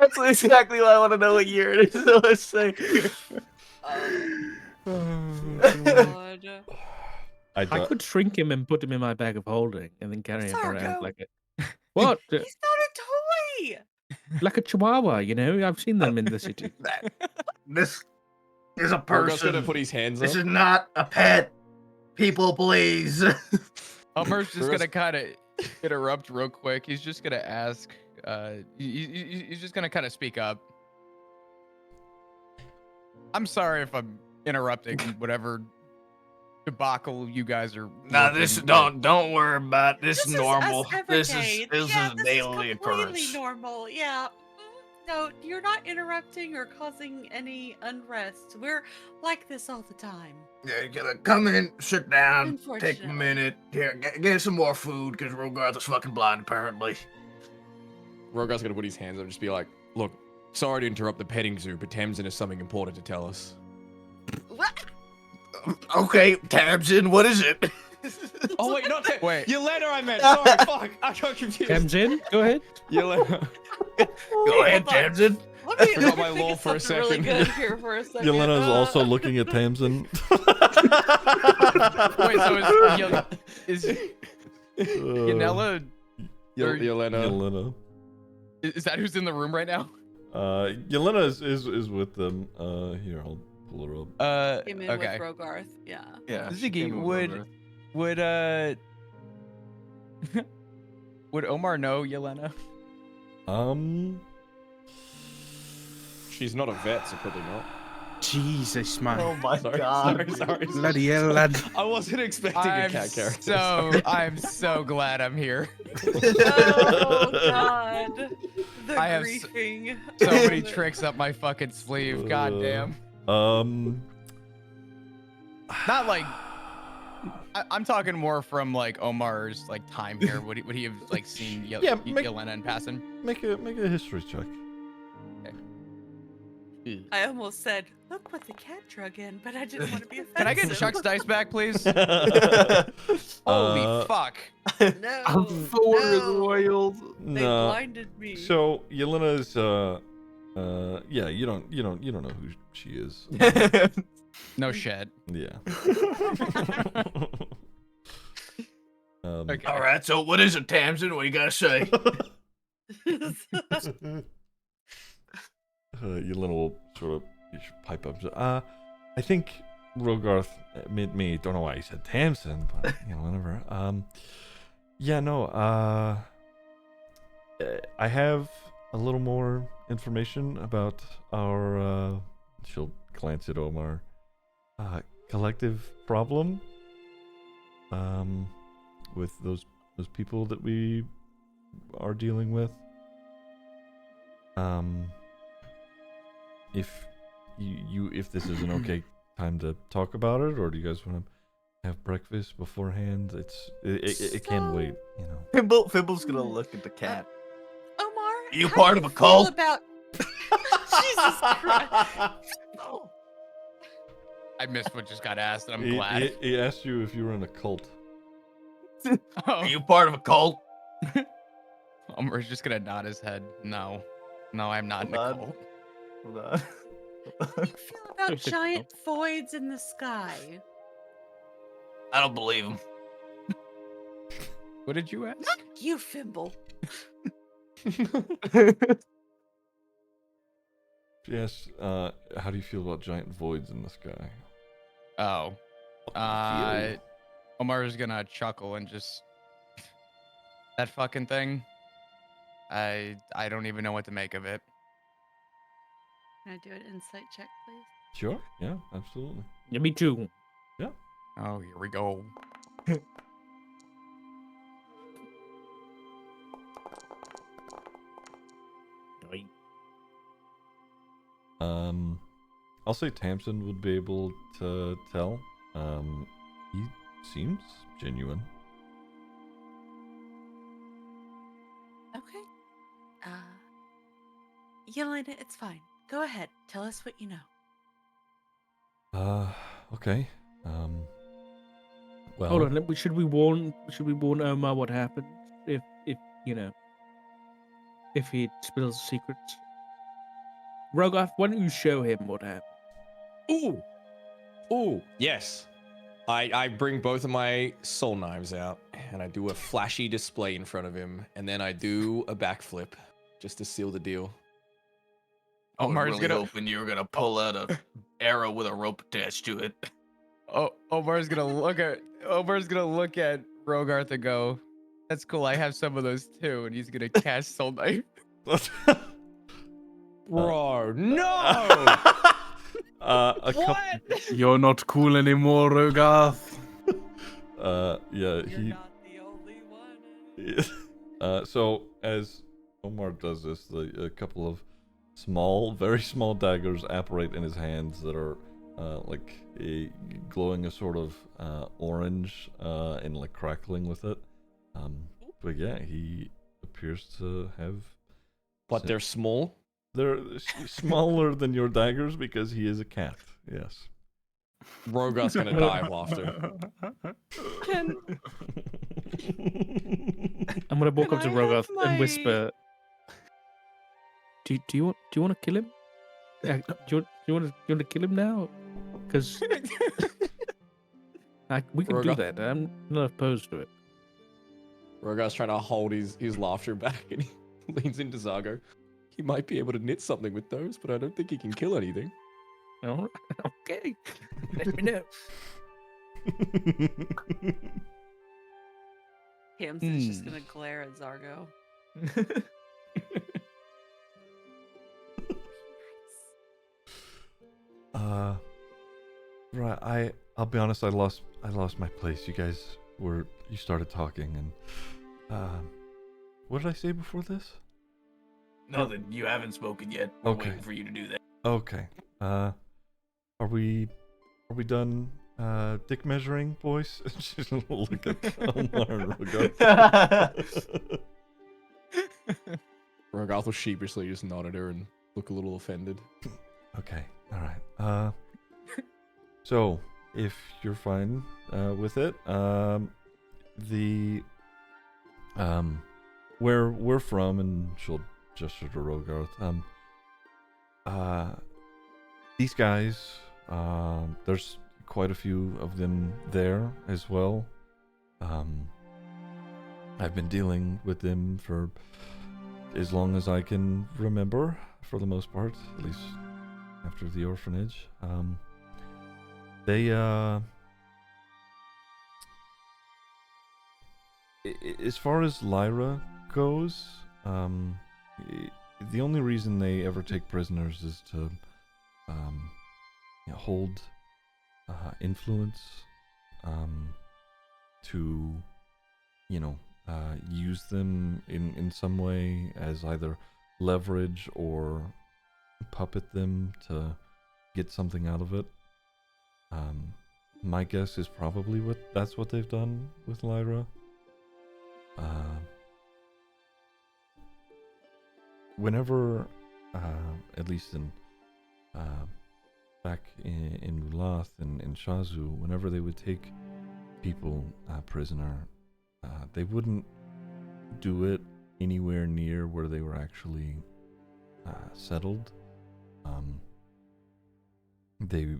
E: That's exactly why I want to know what year it is. So let's say.
D: God.
B: I
A: don't.
B: could shrink him and put him in my bag of holding, and then carry him around
D: Sargo!
B: like a what?
D: He's not a toy.
B: Like a chihuahua, you know? I've seen them in the city.
E: This is a
H: Rogar's
E: person.
H: gonna put his hands
E: This
H: up.
E: is not a pet. People, please.
C: Homer's just
H: Rogar's-
C: gonna kind of interrupt real quick. He's just gonna ask. He's just gonna kind of speak up. I'm sorry if I'm interrupting whatever debacle you guys are.
E: Nah,
C: working
E: this
C: with.
E: don't worry about it. This is normal.
D: Us every
E: This
D: day.
E: is this
D: Yeah,
E: is a
D: this
E: daily
D: completely
E: occurrence.
D: normal. Yeah. No, you're not interrupting or causing any unrest. We're like this all the time.
E: Yeah, you gotta come in, sit down, take a
D: Unfortunately.
E: minute. Here, get some more food, because Rogarth is fucking blind, apparently.
H: Rogar's gonna put his hands up and just be like, look, sorry to interrupt the petting zoo, but Tamsin has something important to tell us.
D: What?
E: Okay, Tamsin, what is it?
H: Oh wait, not Tamsin.
C: Wait.
H: Yelena, I meant. Sorry, fuck. I got confused.
B: Tamsin, go ahead.
H: Yelena.
E: Go ahead,
D: Hold on.
E: Tamsin.
D: Let me
H: Forgot my
D: think
H: lol
D: of
H: for a
D: something really
H: second.
D: good here for a second.
A: Yelena's also looking at Tamsin.
C: Wait, so is Yanela? Or-
H: Yelena.
A: Yelena.
C: Is that who's in the room right now?
A: Yelena is with them. Here, I'll pull her up.
D: Came in
C: Okay.
D: with Rogarth. Yeah.
E: Yeah.
C: Ziggy, would would Omar know Yelena?
H: She's not a vet, so probably not.
B: Jesus, man.
E: Oh my
H: Sorry,
E: god.
H: sorry.
B: Bloody hell, lad.
H: I wasn't expecting a cat character.
C: I'm so glad I'm here.
D: Oh God. The
C: I have
D: griefing.
C: So many tricks up my fucking sleeve. Goddamn. Not like. I'm talking more from like Omar's like time here. Would he have like seen Yelena in passing?
A: Make a history check.
D: I almost said, look what the cat drug in, but I didn't want to be offensive.
C: Can I get Chuck's dice back, please?
A: Uh,
C: Holy fuck!
D: No.
G: I'm
D: no.
G: royal.
D: They
A: No.
D: blinded me.
A: So Yelena's yeah, you don't know who she is.
C: No shit.
A: Yeah.
C: Okay.
E: All right, so what is it, Tamsin? What you gotta say?
A: Yelena will sort of pipe up. I think Rogarth made me. Don't know why he said Tamsin, but whatever. Yeah, no. I have a little more information about our. She'll glance at Omar. Collective problem. With those people that we are dealing with. If if this is an okay time to talk about it, or do you guys want to have breakfast beforehand? It can wait,
E: Fibble's gonna look at the cat.
D: Omar,
E: You
D: how
E: part
D: do
E: of a
D: feel
E: cult?
D: About... Jesus Christ.
C: I missed what just got asked, and I'm glad.
A: He asked you if you were in a cult.
C: Oh,
E: Are you part of a cult?
C: Omar's just gonna nod his head. No, I'm not in a
E: Hold on.
C: cult.
E: Hold on.
D: How do you feel about giant voids in the sky?
E: I don't believe him.
C: What did you ask?
D: Not you, Fimble.
A: Yes. How do you feel about giant voids in the sky?
C: Oh,
A: How do you feel?
C: Omar's gonna chuckle and just that fucking thing. I don't even know what to make of it.
D: Can I do an insight check, please?
A: Sure. Yeah. Absolutely.
B: Yeah, me too.
C: Oh, here we go.
A: I'll say Tamsin would be able to tell. He seems genuine.
D: Okay. Yelena, it's fine. Go ahead. Tell us what you know.
A: Okay. Well.
B: Hold on. Should we warn Omar what happened if if he spills secrets? Rogarth, why don't you show him what happened?
H: Ooh, yes. I bring both of my soul knives out and I do a flashy display in front of him, and then I do a backflip just to seal the deal.
E: I was
C: Omar's
E: really
C: gonna-
E: hoping you were gonna pull out a arrow with a rope attached to it.
C: Oh, Omar's gonna look at Rogarth and go, "That's cool. I have some of those too." And he's gonna cast Soul Knife.
H: Bro, no!
A: A couple.
G: You're not cool anymore, Rogarth.
A: Yeah,
D: You're
A: he.
D: not the only one.
A: So as Omar does this, a couple of very small daggers apparate in his hands that are like glowing a sort of orange and like crackling with it. But yeah, he appears to have.
H: But they're small.
A: They're smaller than your daggers because he is a cat. Yes.
H: Rogarth's gonna die of laughter.
F: Can
B: I'm gonna walk
F: Can
B: up to
F: I
B: Rogarth
F: have my-
B: and whisper. Do you want to kill him? Do you want to kill him now? Because we can do
H: Rogarth.
B: that. I'm not opposed to it.
H: Rogarth's trying to hold his laughter back, and he leans into Zargo. He might be able to knit something with those, but I don't think he can kill anything.
B: All right. Okay. Let me know.
D: Tamsin's just gonna glare at Zargo.
A: Right. I'll be honest. I lost my place. You started talking, and what did I say before this?
E: Nothing. You haven't spoken yet. We're
A: Okay.
E: waiting for you to do that.
A: Okay. Are we done? Dick measuring, boys. Just look at Omar and Rogarth.
H: Rogarth will sheepishly just nod at her and look a little offended.
A: Okay. All right. So if you're fine with it, where we're from, and she'll gesture to Rogarth. These guys, there's quite a few of them there as well. I've been dealing with them for as long as I can remember, for the most part, at least after the orphanage. They as far as Lyra goes, the only reason they ever take prisoners is to hold influence, to use them in some way as either leverage or puppet them to get something out of it. My guess is probably that's what they've done with Lyra. Whenever, at least in back in Lulath and in Shazu, whenever they would take people prisoner, they wouldn't do it anywhere near where they were actually settled. They,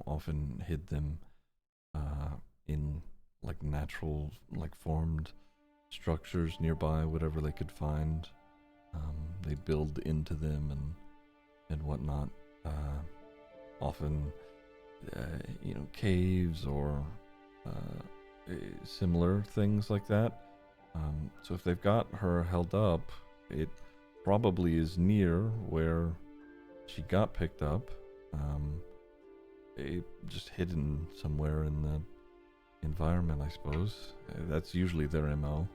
A: often hid them in like natural, like formed structures nearby, whatever they could find. They'd build into them and whatnot. Often, caves or similar things like that. So if they've got her held up, it probably is near where she got picked up. Just hidden somewhere in the environment, I suppose. That's usually their MO.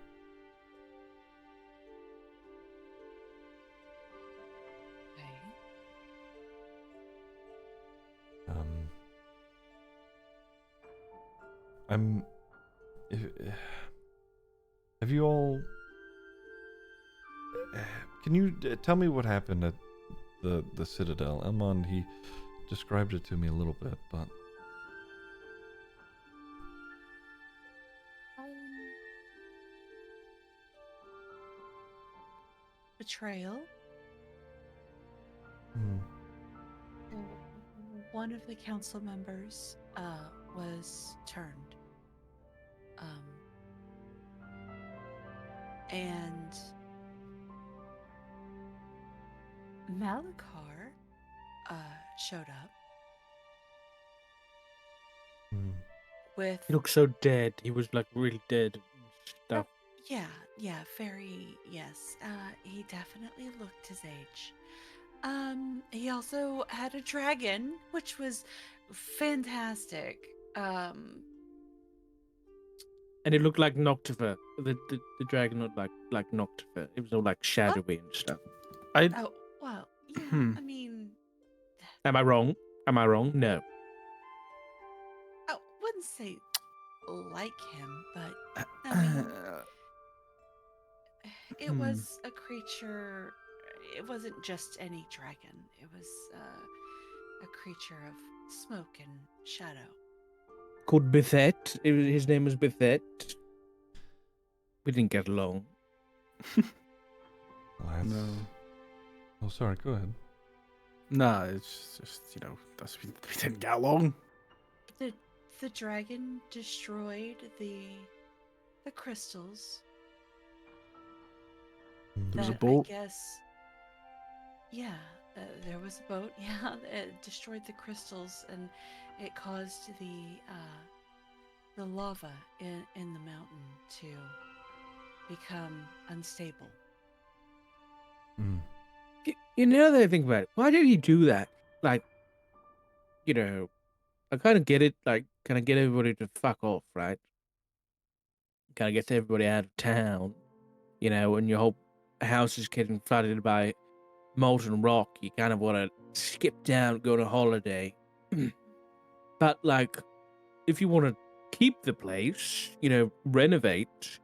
A: Have you all? Can you tell me what happened at the Citadel? Elmond, he described it to me a little bit, but
D: Betrayal. One of the council members was turned. And Malachar showed up
A: Hmm.
D: with
B: He looked so dead. He was like really dead and stuff.
D: yeah, very yes. He definitely looked his age. He also had a dragon, which was fantastic.
B: And it looked like Noctifer. The dragon looked like Noctifer. It was all like shadowy and stuff.
D: Oh well, yeah. I mean,
B: Am I wrong? Am I wrong? No.
D: I wouldn't say like him, but I mean, it was a creature. It wasn't just any dragon. It was a creature of smoke and shadow.
B: Called Bethet. His name was Bethet. We didn't get along.
A: Well, that's...
G: No.
A: Oh, sorry. Go ahead.
G: Nah, it's just, we didn't get along.
D: The dragon destroyed the crystals.
G: There was a
D: that
G: boat.
D: I guess. Yeah, there was a boat. Yeah, it destroyed the crystals, and it caused the lava in the mountain to become unstable.
A: Mm.
B: You know that I think about it. Why did he do that? Like, I kind of get it. Like, kind of get everybody to fuck off, right? Kind of get everybody out of town. When your whole house is getting flooded by molten rock, you kind of want to skip down, go on a holiday. But like, if you want to keep the place, renovate,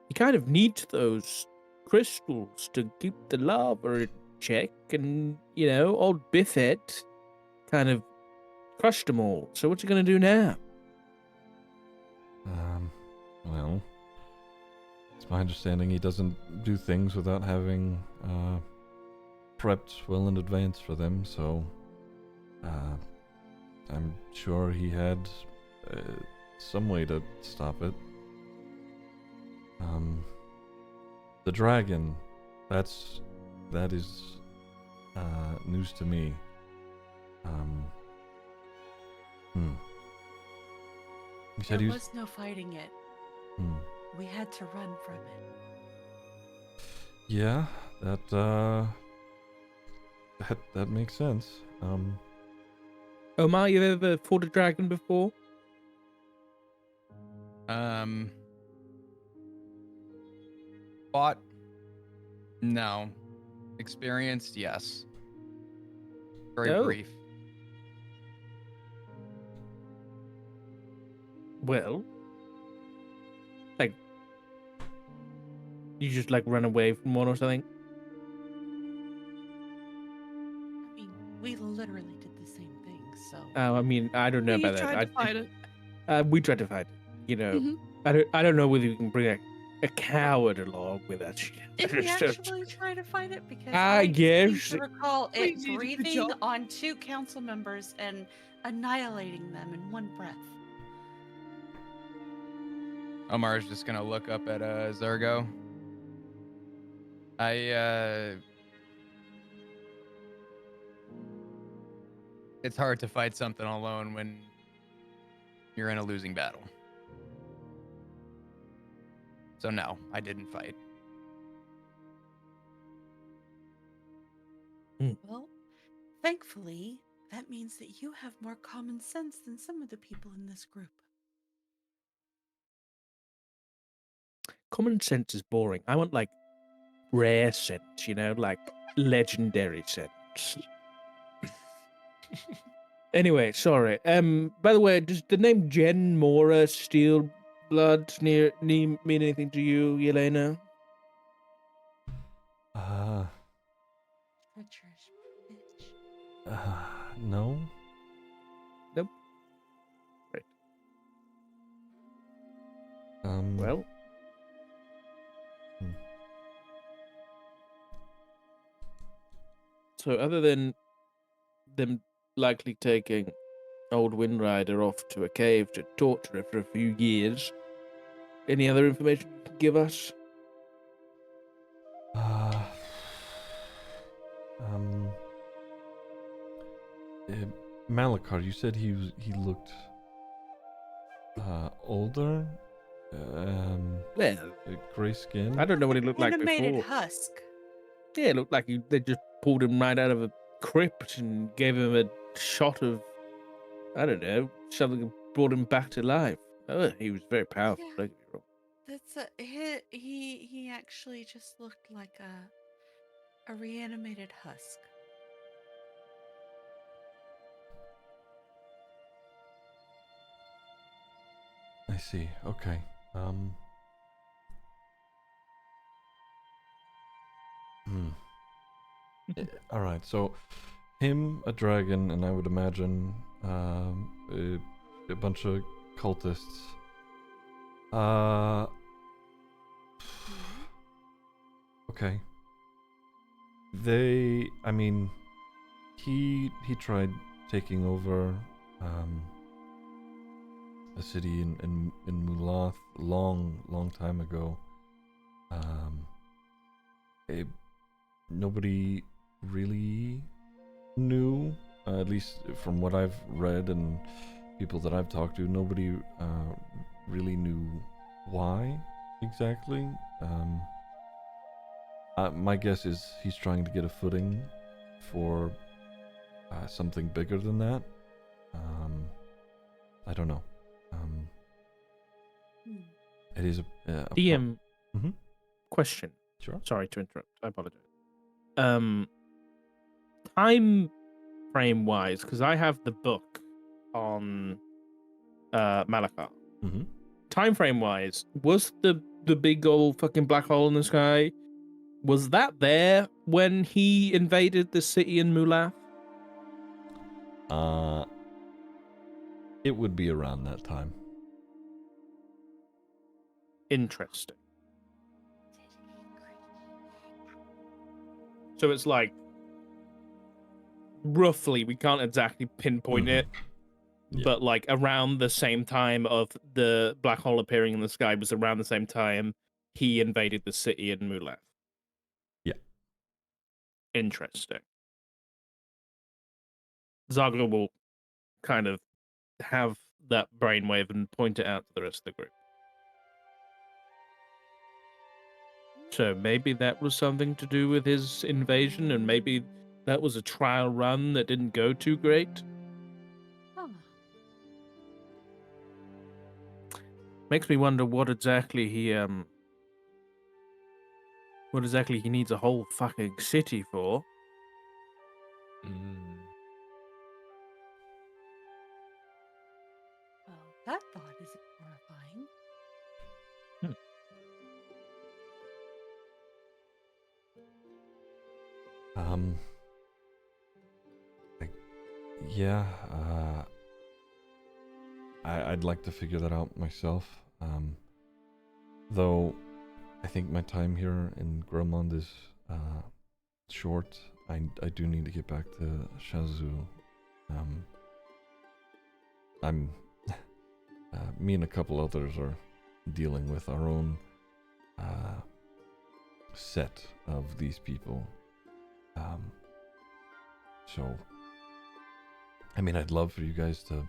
B: you kind of need those crystals to keep the lava in check. And old Biffet kind of crushed them all. So what's he gonna do now?
A: Well, it's my understanding he doesn't do things without having prepped well in advance for them, so I'm sure he had some way to stop it. The dragon, that is news to me. You said
D: There
A: he was...
D: was no fighting it. We had to run from it.
A: Yeah, that makes sense.
B: Omar, you ever fought a dragon before?
C: Fought? No. Experienced? Yes. Very
B: Oh.
C: brief.
B: Well, like, you just like run away from one or something?
D: I mean, we literally did the same thing. So.
B: I mean, I don't know
F: You
B: about that.
F: tried to fight it.
B: We tried to fight it.
F: Mhm.
B: I don't know whether we can bring a coward along with us.
D: Did we actually try to fight it? Because
B: I
D: seem
B: guess.
D: to recall
F: We
D: it
F: did a good
D: breathing
F: job.
D: on 2 council members and annihilating them in one breath.
C: Omar's just gonna look up at Zergo. It's hard to fight something alone when you're in a losing battle. So no, I didn't fight.
D: Well, thankfully, that means that you have more common sense than some of the people in this group.
B: Common sense is boring. I want like rare sense, like legendary sense. Anyway, sorry. By the way, does the name Jen Mora Steel Blood mean anything to you, Yelena?
D: Treacherous bitch.
A: No.
B: Nope. Right. Well. So other than them likely taking old Wind Rider off to a cave to torture her for a few years. Any other information you can give us?
A: Uh, um, Malakar, you said he looked older,
B: Well,
A: gray skin.
B: I don't know what he looked like
D: Animated
B: before.
D: husk.
B: Yeah, it looked like they just pulled him right out of a crypt and gave him a shot of, I don't know, something and brought him back to life. Oh, he was very powerful.
D: Yeah.
B: Don't get me wrong.
D: That's he actually just looked like a reanimated husk.
A: I see. Okay. All right. So, him, a dragon, and I would imagine a bunch of cultists. Okay. I mean, he tried taking over a city in Mulath long time ago. Nobody really knew, at least from what I've read and people that I've talked to, nobody really knew why exactly. My guess is he's trying to get a footing for something bigger than that. I don't know. It is a
B: DM
A: Mhm.
B: question.
A: Sure.
B: Sorry to interrupt. I apologize. Time frame wise, because I have the book on Malakar.
A: Mm-hmm.
B: Time frame wise, was the big old fucking black hole in the sky, was that there when he invaded the city in Mulath?
A: It would be around that time.
B: Interesting. So it's like roughly, we can't exactly pinpoint
A: Mhm.
B: it,
A: Yeah.
B: but like around the same time of the black hole appearing in the sky was around the same time he invaded the city in Mulath.
A: Yeah.
B: Interesting. Zaga will kind of have that brainwave and point it out to the rest of the group. So maybe that was something to do with his invasion, and maybe that was a trial run that didn't go too great.
D: Huh.
B: Makes me wonder what exactly he needs a whole fucking city for.
D: Well, that thought is horrifying.
A: Yeah, I'd like to figure that out myself. Though I think my time here in Gromond is short. I do need to get back to Shazu. I'm me and a couple others are dealing with our own set of these people. So, I mean, I'd love for you guys to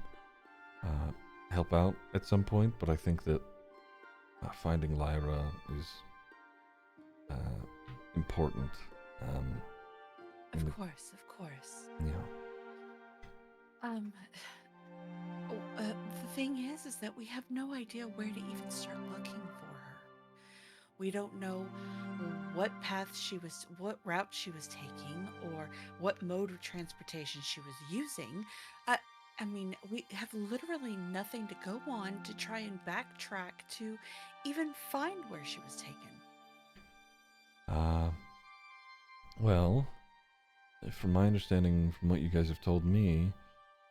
A: help out at some point, but I think that finding Lyra is important.
D: Of course, of course.
A: Yeah.
D: The thing is that we have no idea where to even start looking for her. We don't know what route she was taking, or what mode of transportation she was using. I mean, we have literally nothing to go on to try and backtrack to even find where she was taken.
A: Well, from my understanding, from what you guys have told me,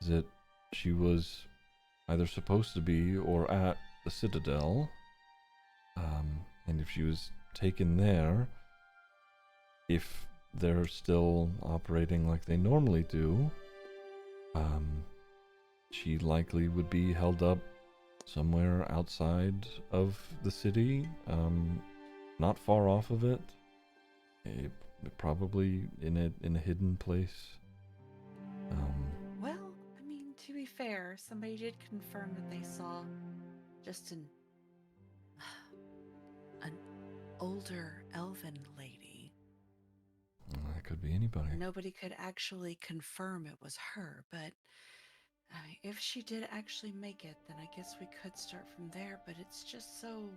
A: is that she was either supposed to be or at the Citadel. And if she was taken there, if they're still operating like they normally do, she likely would be held up somewhere outside of the city, not far off of it. Probably in a hidden place.
D: Well, I mean, to be fair, somebody did confirm that they saw just an older elven lady.
A: That could be anybody.
D: Nobody could actually confirm it was her, but if she did actually make it, then I guess we could start from there. But it's just so.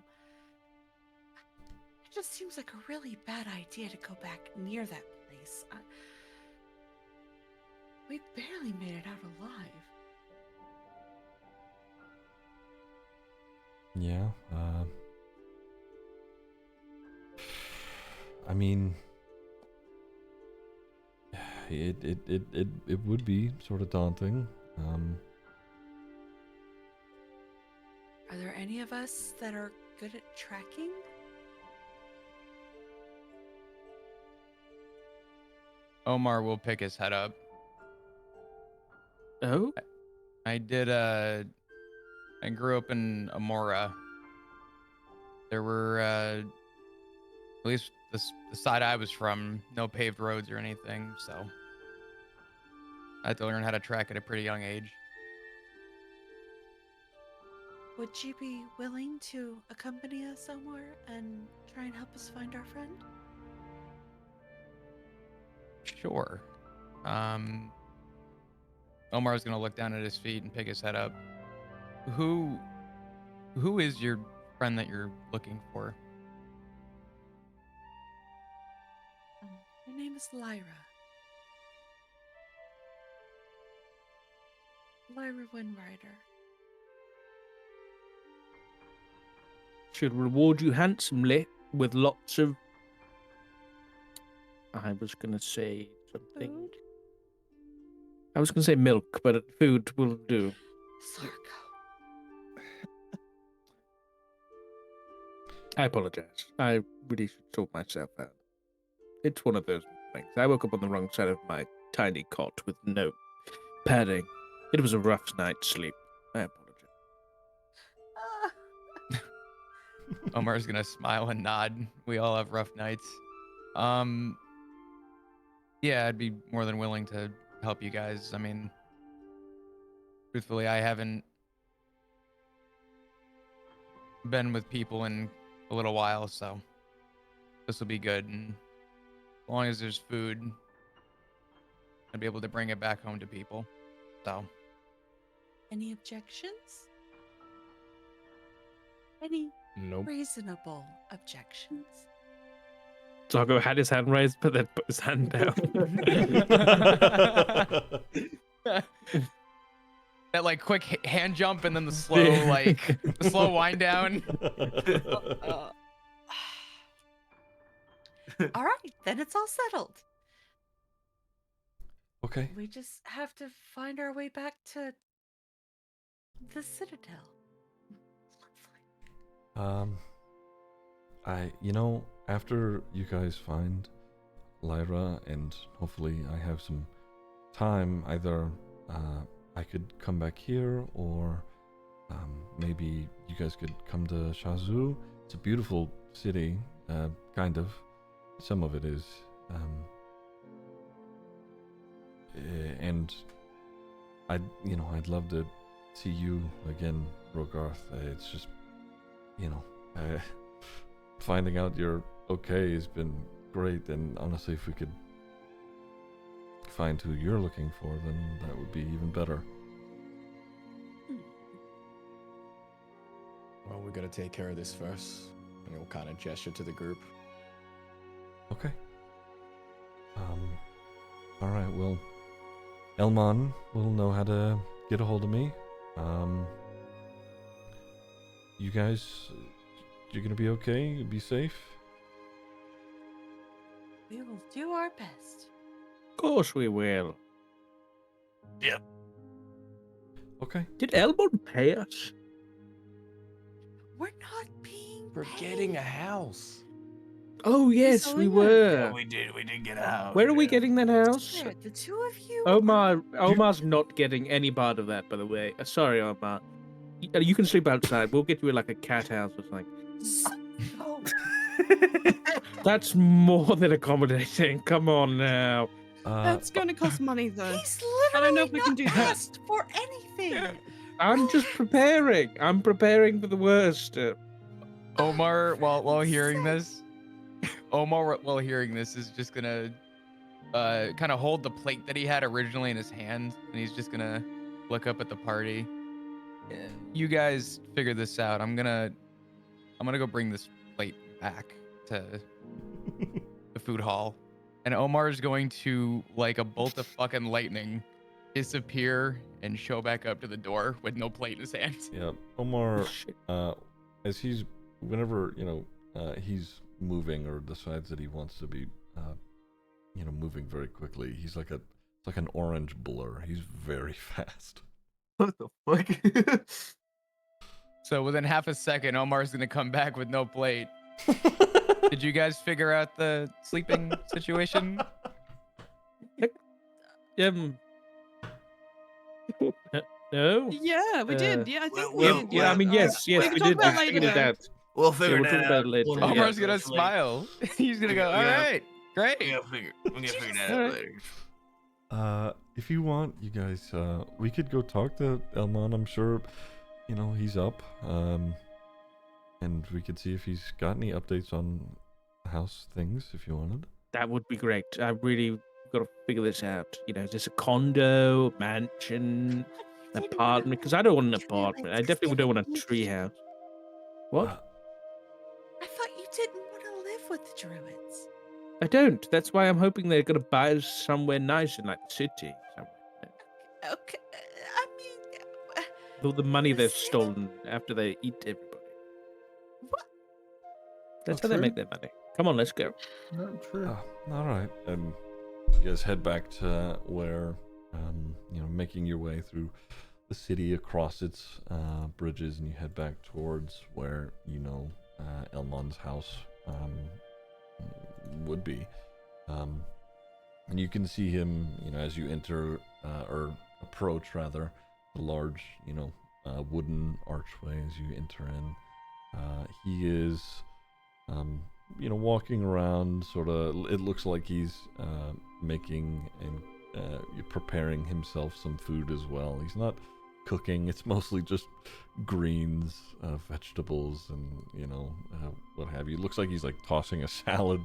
D: It just seems like a really bad idea to go back near that place. We barely made it out alive.
A: Yeah. I mean, it would be sort of daunting.
D: Are there any of us that are good at tracking?
C: Omar will pick his head up.
B: Oh,
C: I grew up in Amora. There were, at least the side I was from, no paved roads or anything, so I had to learn how to track at a pretty young age.
D: Would you be willing to accompany us somewhere and try and help us find our friend?
C: Sure. Omar's gonna look down at his feet and pick his head up. Who is your friend that you're looking for?
D: Her name is Lyra. Lyra Windrider.
B: should reward you handsomely with lots of. I was gonna say something.
D: Food?
B: I was gonna say milk, but food will do.
D: Sarko.
B: I apologize. I really should sort myself out. It's one of those things. I woke up on the wrong side of my tiny cot with no padding. It was a rough night's sleep. I apologize.
C: Omar's gonna smile and nod. We all have rough nights. Yeah, I'd be more than willing to help you guys. I mean, truthfully, I haven't been with people in a little while, so this will be good. And as long as there's food, I'd be able to bring it back home to people. So,
D: Any objections? Any
H: Nope.
D: reasonable objections?
B: Zago had his hand raised, but then put his hand down.
C: that like quick hand jump and then the slow the slow wind down.
D: All right, then it's all settled.
A: Okay.
D: We just have to find our way back to the Citadel.
A: After you guys find Lyra and hopefully I have some time, either I could come back here or maybe you guys could come to Shazoo. It's a beautiful city, kind of. Some of it is. And I'd love to see you again, Rogarth. It's just, finding out you're okay has been great, and honestly, if we could find who you're looking for, then that would be even better.
H: Well, we gotta take care of this first. And he'll kind of gesture to the group.
A: Okay. All right. Well, Elmon will know how to get a hold of me. You guys, you're gonna be okay. You'll be safe.
D: We will do our best.
B: Of course we will.
A: Okay.
B: Did Elmon pay us?
D: We're not being
H: We're
D: paid.
H: getting a house.
B: Oh yes,
D: so
B: we
D: yeah.
B: were.
E: we did. We did get a house.
B: Where are we getting that house?
D: There, the two of you.
B: Omar's not getting any part of that, by the way. Sorry, Omar. You can sleep outside. We'll get you like a cat house or something.
D: Oh,
B: That's more than accommodating. Come on now.
F: That's going to cost money, though.
D: he's
F: I don't know
D: literally
F: if we
D: not
F: can do that.
D: asked for anything.
B: I'm just preparing. I'm preparing for the worst.
C: Omar, while
D: God's
C: hearing
D: sake.
C: this, Omar, while hearing this, is just gonna kind of hold the plate that he had originally in his hand, and he's just gonna look up at the party. You guys figure this out. I'm gonna go bring this plate back to the food hall, and Omar is going to, like a bolt of fucking lightning, disappear and show back up to the door with no plate in his hand.
A: Yeah, Omar,
B: Shit.
A: as whenever, he's moving or decides that he wants to be, moving very quickly, he's like it's like an orange blur. He's very fast.
E: What the fuck?
C: So within half a second, Omar's gonna come back with no plate. Did you guys figure out the sleeping situation?
B: No.
F: Yeah, we did. Yeah, I think we
E: well,
F: did.
B: Yeah, I mean, yes,
F: We
B: yes,
F: can
B: we
F: talk
B: did.
F: about
B: We
F: later,
B: figured it
F: though.
B: out.
E: We'll
B: figure
E: figure
B: we'll talk
E: that
B: about
E: out.
B: it later.
E: when we
B: Yeah.
E: get
C: Omar's
E: to
C: gonna
E: the sleep.
C: smile. He's gonna go, all
E: Yeah.
C: right, great.
E: We gotta figure that
B: Alright.
E: out later.
A: If you want, you guys, we could go talk to Elmon. I'm sure, he's up. And we could see if he's got any updates on house things, if you wanted.
B: That would be great. I really got to figure this out. Is this a condo, mansion, apartment? Because I don't want an apartment. I definitely don't want a tree house. What?
A: Uh,
D: I thought you didn't want to live with the druids.
B: I don't. That's why I'm hoping they're going to buy us somewhere nice in like the city. Somewhere.
D: Okay, I mean,
B: With all the money
D: The
B: they've
D: city?
B: stolen after they eat everybody.
D: what?
B: That's
G: Not
B: how they
G: true.
B: make their money. Come on, let's go.
G: Not true.
A: all right. And you guys head back to where, making your way through the city across its bridges, and you head back towards where Elmon's house would be. And you can see him, as you enter or approach rather the large, wooden archway as you enter in. He is, walking around. Sort of, it looks like he's making and preparing himself some food as well. He's not cooking. It's mostly just greens, vegetables, and what have you. It looks like he's like tossing a salad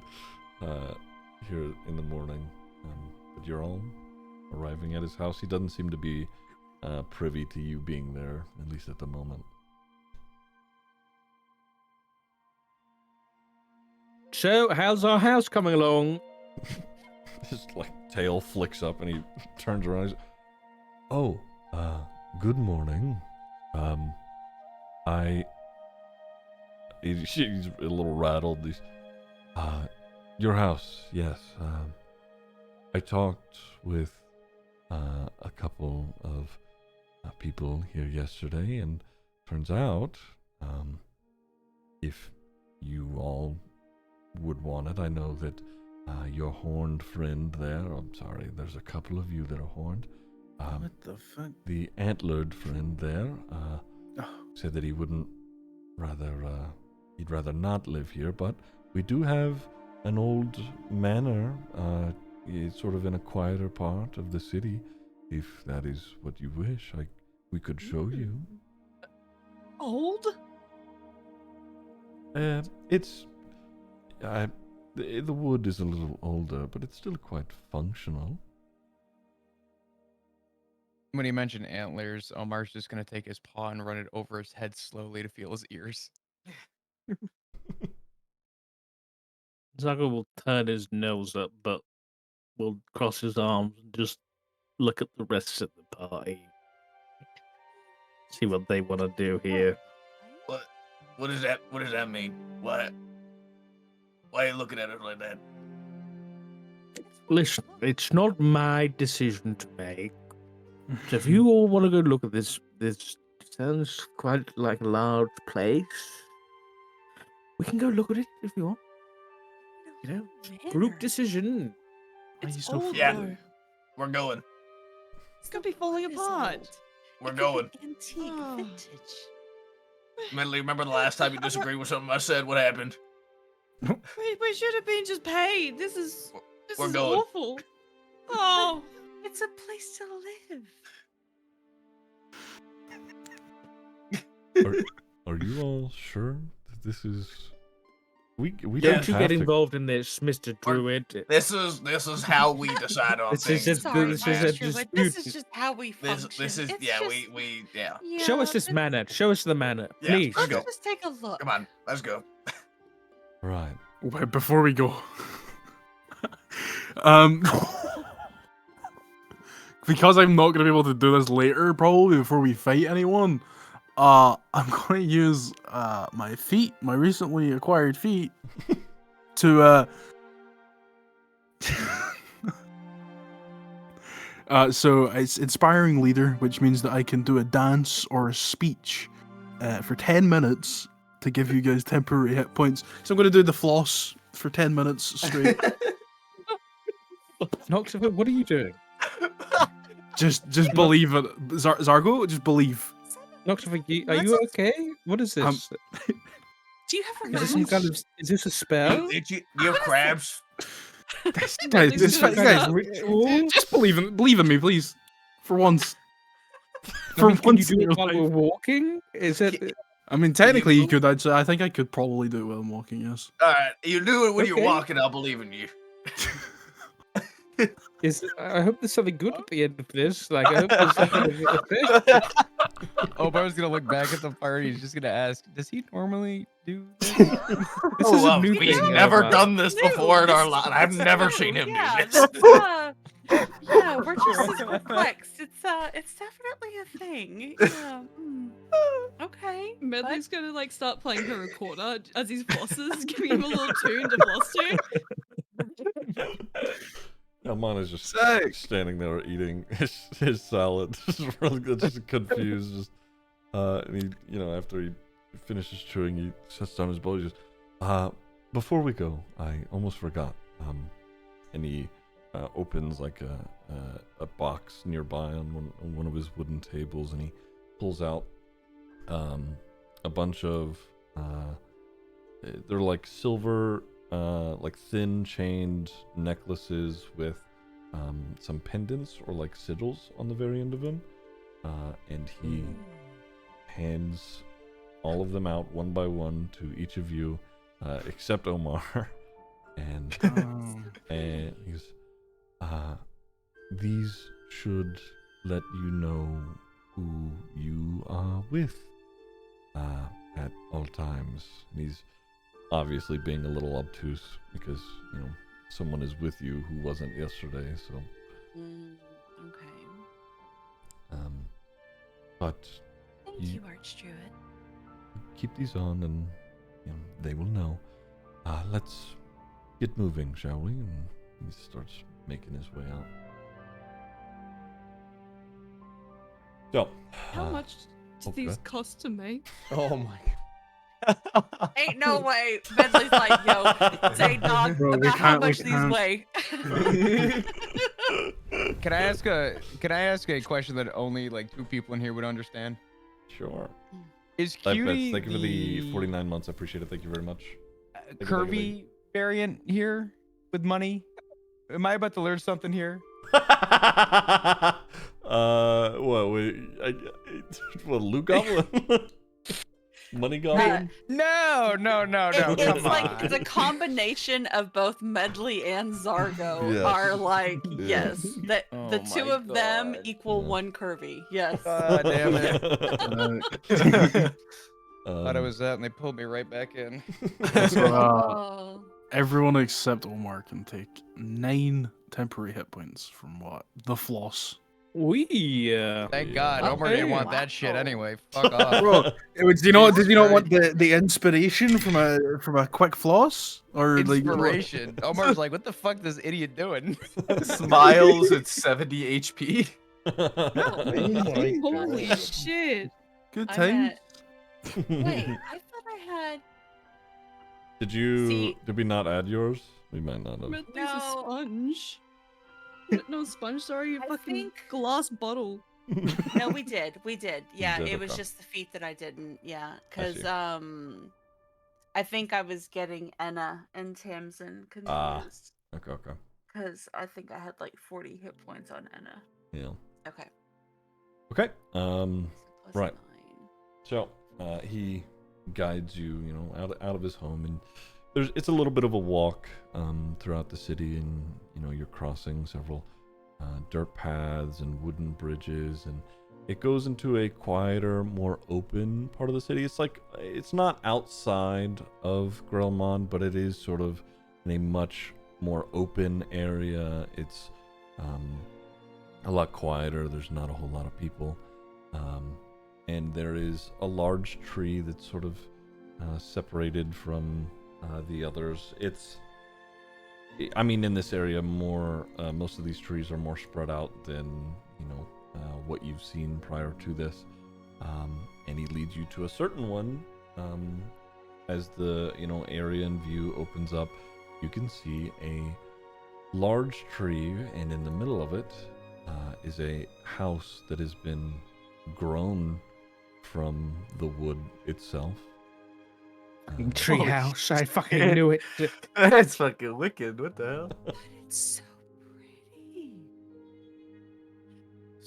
A: here in the morning. But you're all arriving at his house. He doesn't seem to be privy to you being there, at least at the moment.
B: So, how's our house coming along?
A: His tail flicks up and he turns around. He's, oh, good morning. He's a little rattled. He's, your house, yes. I talked with a couple of people here yesterday, and turns out, if you all would want it, I know that your horned friend there, I'm sorry, there's a couple of you that are horned.
G: What the fuck?
A: The antlered friend there
G: Oh,
A: said that he wouldn't he'd rather not live here, but we do have an old manor, it's sort of in a quieter part of the city. If that is what you wish, we could show you.
F: Old?
A: It's the wood is a little older, but it's still quite functional.
C: When he mentioned antlers, Omar's just gonna take his paw and run it over his head slowly to feel his ears.
B: Zago will turn his nose up, but will cross his arms and just look at the rest of the party. See what they want to do here.
E: What does that mean? Why are you looking at it like that?
B: Listen, it's not my decision to make. So if you all want to go look at this sounds quite like a large place. We can go look at it if you want. group
D: Manner.
B: decision.
G: Why are you
D: It's
G: so
D: old,
E: Yeah.
D: though.
E: We're going.
F: It's gonna be falling
D: What is
F: apart.
D: old?
E: We're
D: It could
E: going.
D: be antique,
F: Oh.
D: vintage.
E: Medley, remember the last time you disagreed with something I said? What happened?
F: We should have been just paid. This is
E: We're going.
F: awful. Oh.
D: It's a place to live.
A: Are you all sure that this is? We
E: Yeah.
A: don't
B: Don't you
A: have
B: get
A: to.
B: involved in this, Mr. Druid.
E: This is how we decide on
B: This is
E: things.
B: a-
D: Sorry,
B: this is a
D: Master, but this
B: dispute.
D: is just how we function.
E: This is
D: It's
E: yeah.
D: just,
E: We yeah.
B: Show us
D: yeah,
B: this
D: it's-
B: manner. Show us the manner,
E: Yeah,
B: please.
E: let's go.
D: Let's just take a look.
E: Come on, let's go.
A: Right.
G: Wait, before we go, um, because I'm not gonna be able to do this later, probably before we fight anyone. I'm gonna use my feet, my recently acquired feet, to so it's inspiring leader, which means that I can do a dance or a speech for 10 minutes to give you guys temporary hit points. So I'm gonna do the floss for 10 minutes straight.
B: Noxifer, what are you doing?
G: just believe it, Zargo. Just believe.
B: Noxifer, are you okay? What is
G: Um,
B: this?
D: Do you have a
B: Is this some
D: match?
B: kind of? Is this a spell?
E: Do you have crabs?
G: Guys,
F: Medley's
G: this,
F: gonna
G: guys,
F: stop.
B: Ritual?
G: just believe in me, please. For once.
B: I
G: For
B: mean, can you
G: once
B: do
G: in
B: it
G: your
B: while we're
G: life.
B: walking? Is it?
G: I mean, technically, you
E: You-
G: could. I'd say. I think I could probably do it while I'm walking. Yes.
E: All right, you do it when you're
B: Okay.
E: walking. I'll believe in you.
B: I hope there's something good at the end of this. Like, I hope there's something effect.
C: Omar's gonna look back at the fire and he's just gonna ask, does he normally do this?
B: This is a
E: Well,
B: new
E: we've
B: thing.
E: never
B: Omar.
E: done this
D: New,
E: before in our
D: this
E: life.
D: is-
E: I've
D: this is
E: never
D: new,
E: seen him
D: yeah,
E: do this.
D: Yeah, we're just as perplexed. It's definitely a thing. Yeah. Okay.
F: Medley's gonna like start playing her recorder as he's flosses, giving him a little tune to floss to.
A: Elmon is just
G: Sick.
A: standing there eating his salad, just really just confused. Just and he, after he finishes chewing, he sets down his bowl. He just, before we go, I almost forgot. And he opens like a box nearby on one of his wooden tables, and he pulls out a bunch of they're like silver, like thin chained necklaces with some pendants or like sigils on the very end of them, and he hands all of them out one by one to each of you, except Omar, and and he goes, these should let you know who you are with at all times. And he's obviously being a little obtuse because, someone is with you who wasn't yesterday, so.
D: Okay.
A: But
D: Thank
A: You-
D: you, Archdruid.
A: keep these on and they will know. Let's get moving, shall we? And he starts making his way out. So,
F: How much do
A: okay.
F: these cost to make?
H: Oh my.
D: Ain't no way. Medley's like, yo, say dog
G: Bro, we
D: about how
G: can't- we
D: much these
G: can't.
D: weigh.
C: Can I ask a question that only like 2 people in here would understand?
A: Sure.
C: Is
A: Life
C: Cutie
A: Bets, thank you for the 49 months. I appreciate it. Thank you very much. you, thank you, thank
C: curvy variant here with money? Am I about to learn something here?
A: What? Wait, what? Luke Goblin? Money Goblin?
C: No,
D: It's
C: come
D: like
C: on.
D: the combination of both Medley and Zargo
A: Yes.
D: are like,
A: Yeah.
D: yes, that
C: Oh
D: the two
C: my
D: of them
C: God.
D: equal
A: Yeah.
D: one curvy. Yes.
C: God damn it. Thought I
A: Um,
C: was that and they pulled me right back in.
D: Oh.
G: Everyone except Omar can take 9 temporary hit points from what? The floss.
B: We
C: Thank
A: Yeah.
C: God. Omar didn't want that shit
D: Wow.
C: anyway. Fuck off.
G: Bro, did you not want the inspiration from a quick floss? Or
C: Inspiration. Omar's like, what the fuck is this idiot doing?
E: Smiles at 70 HP.
F: Holy shit!
G: good
D: I'm
G: time?
D: at- Wait, I thought I had.
A: Did
D: See-
A: we not add yours? We might not have.
F: Medley's a
D: No.
F: sponge. No sponge, sorry, you
D: I
F: fucking
D: think-
F: glass bottle.
D: No, we did. We did. Yeah,
A: did,
D: it was
A: okay.
D: just the feat that I didn't. Yeah,
A: I
D: because
A: see.
D: I think I was getting Enna and Tamsin
A: Ah.
D: confused.
A: Okay, okay.
D: Because I think I had like 40 hit points on Enna.
A: Yeah.
D: Okay.
A: Okay.
D: Plus
A: Right.
D: 9.
A: So he guides you, out of his home, and it's a little bit of a walk throughout the city, and you're crossing several dirt paths and wooden bridges, and it goes into a quieter, more open part of the city. It's not outside of Grelmond, but it is sort of in a much more open area. It's a lot quieter. There's not a whole lot of people. And there is a large tree that's sort of separated from the others. In this area, most of these trees are more spread out than, what you've seen prior to this. And he leads you to a certain one. As the, area and view opens up, you can see a large tree, and in the middle of it is a house that has been grown from the wood itself.
B: Tree
E: Holy
B: house. I fucking knew it.
E: That's fucking wicked. What the hell?
D: But it's so pretty.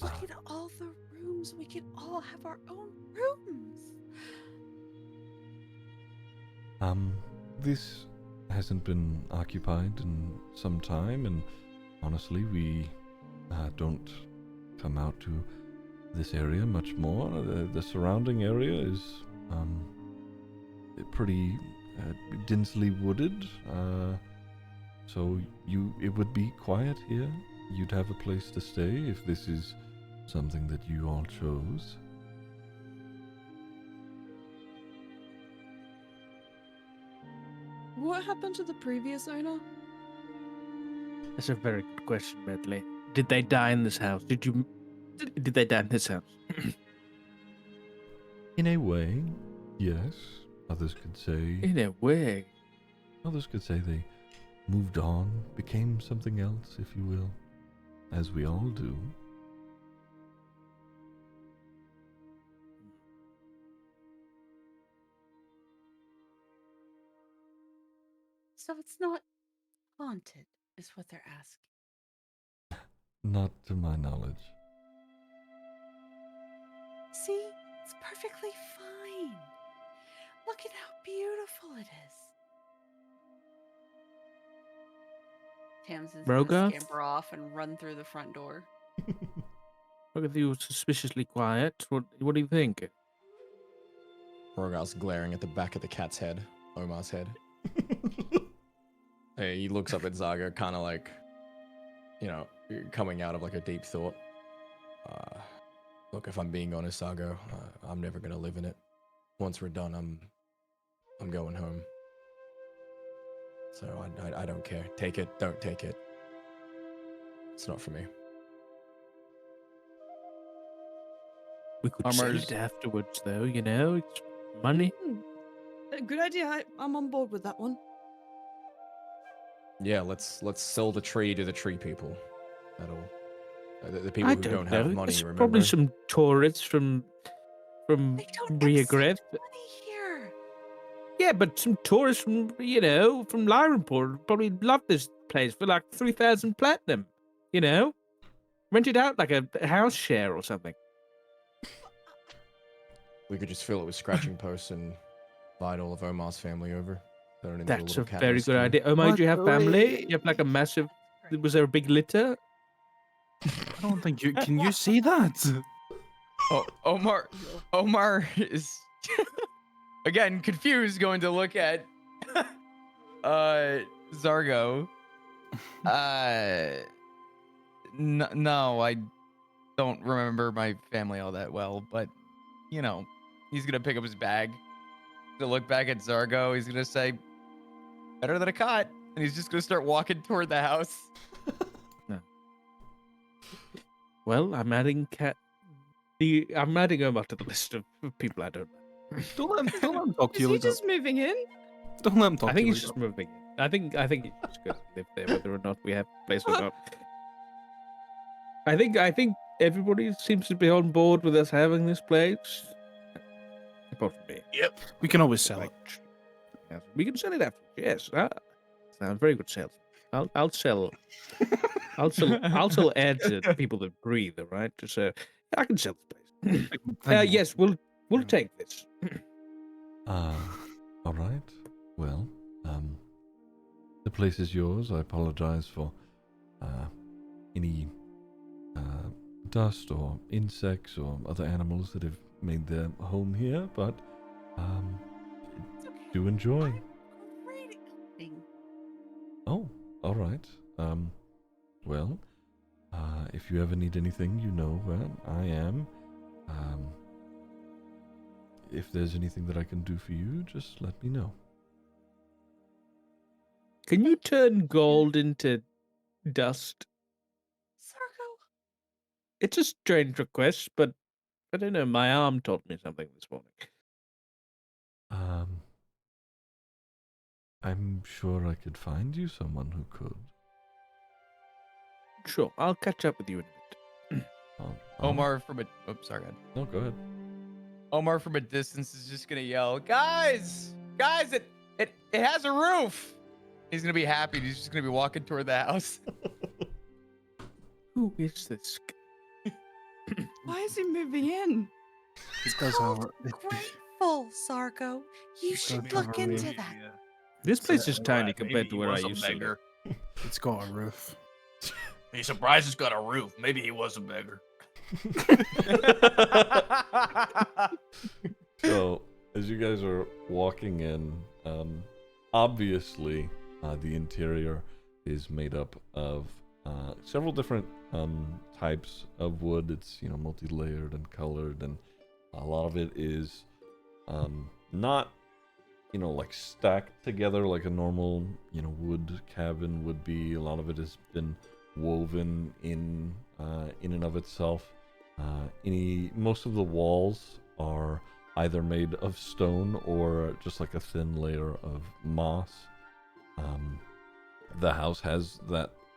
D: Look at all the rooms. We can all have our own rooms.
A: This hasn't been occupied in some time, and honestly, we don't come out to this area much more. The surrounding area is pretty densely wooded, so it would be quiet here. You'd have a place to stay if this is something that you all chose.
F: What happened to the previous owner?
B: That's a very good question, Medley. Did they die in this house? Did they die in this house?
A: In a way, yes. Others could say
B: In a way.
A: Others could say they moved on, became something else, if you will, as we all do.
D: So it's not haunted, is what they're asking.
A: Not to my knowledge.
D: See? It's perfectly fine. Look at how beautiful it is. Tamsin's gonna
B: Broga?
D: scamper off and run through the front door.
B: Look at you, suspiciously quiet. What do you think?
H: Rogar's glaring at the back of the cat's head, Omar's head. Hey, he looks up at Zaga, kind of like, coming out of like a deep thought. Look, if I'm being honest, Zago, I'm never gonna live in it. Once we're done, I'm going home. So I don't care. Take it, don't take it. It's not for me.
B: We could sell
C: Armor's-
B: it afterwards, though. It's money.
F: Good idea. I'm on board with that one.
H: Yeah, let's sell the tree to the tree people. That'll the people
B: I
H: who
B: don't
H: don't have
B: know.
H: money.
B: There's
H: Remember?
B: probably some tourists from
D: They don't
B: Rio
D: accept
B: Grande.
D: money here.
B: Yeah, but some tourists from from Lyrenport probably love this place for like 3,000 platinum. Rent it out like a house share or something.
H: We could just fill it with scratching posts and invite all of Omar's family over. Turn it into
B: That's a
H: little cat
B: very
H: rescue.
B: good idea. Omar, do you have
G: What?
B: family? You have like a massive. Was there a big litter?
G: I don't think you can. You see that?
C: Oh, Omar is again confused, going to look at Zargo. No, I don't remember my family all that well, but he's gonna pick up his bag to look back at Zargo. He's gonna say, "Better than a cot," and he's just gonna start walking toward the house.
B: Well, I'm adding I'm adding Omar to the list of people I don't know.
G: Don't let him talk to
F: Is
G: you
F: he
G: like that.
F: just moving in?
G: Don't let him talk
B: I
G: to
B: think
G: you
B: he's
G: like
B: just moving. I think it's good to live there, whether or not we have a place or not. I think everybody seems to be on board with us having this place. Apart from me.
G: Yep. We can always sell it.
B: Yes, we can sell it after. Yes. Sounds very good sales. I'll sell air to people that breathe. All right. So I can sell this place. Yes, we'll take this.
A: All right. Well, the place is yours. I apologize for any dust or insects or other animals that have made their home here, but do enjoy.
D: Great acting.
A: Oh, all right. Well, if you ever need anything, you know where I am. If there's anything that I can do for you, just let me know.
B: Can you turn gold into dust?
D: Sarko.
B: It's a strange request, but I don't know. My arm told me something this morning.
A: I'm sure I could find you someone who could.
B: Sure, I'll catch up with you in a bit.
C: Omar from a sorry, go ahead.
A: No, go ahead.
C: Omar from a distance is just gonna yell, guys, it has a roof. He's gonna be happy. He's just gonna be walking toward the house.
B: Who is this?
F: Why is he moving in?
G: It does have
D: Grateful, Sarko. You should look into that.
B: This place is tiny compared to where I used to live.
G: It's got a roof.
E: He's surprised it's got a roof. Maybe he was a beggar.
A: So, as you guys are walking in, obviously, the interior is made up of several different types of wood. It's, multi-layered and colored, and a lot of it is not, like stacked together like a normal, wood cabin would be. A lot of it has been woven in and of itself. Most of the walls are either made of stone or just like a thin layer of moss. The house has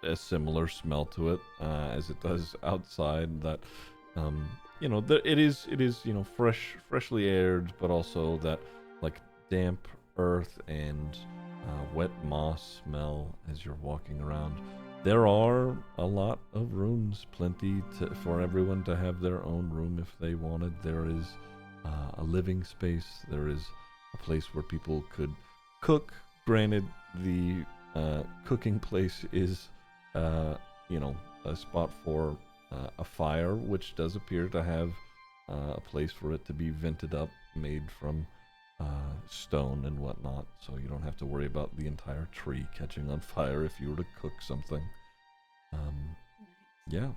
A: a similar smell to it as it does outside. That it is freshly aired, but also that like damp earth and wet moss smell as you're walking around. There are a lot of rooms, plenty for everyone to have their own room if they wanted. There is a living space. There is a place where people could cook. Granted, the cooking place is, a spot for a fire, which does appear to have a place for it to be vented up, made from stone and whatnot, so you don't have to worry about the entire tree catching on fire if you were to cook something. Yeah.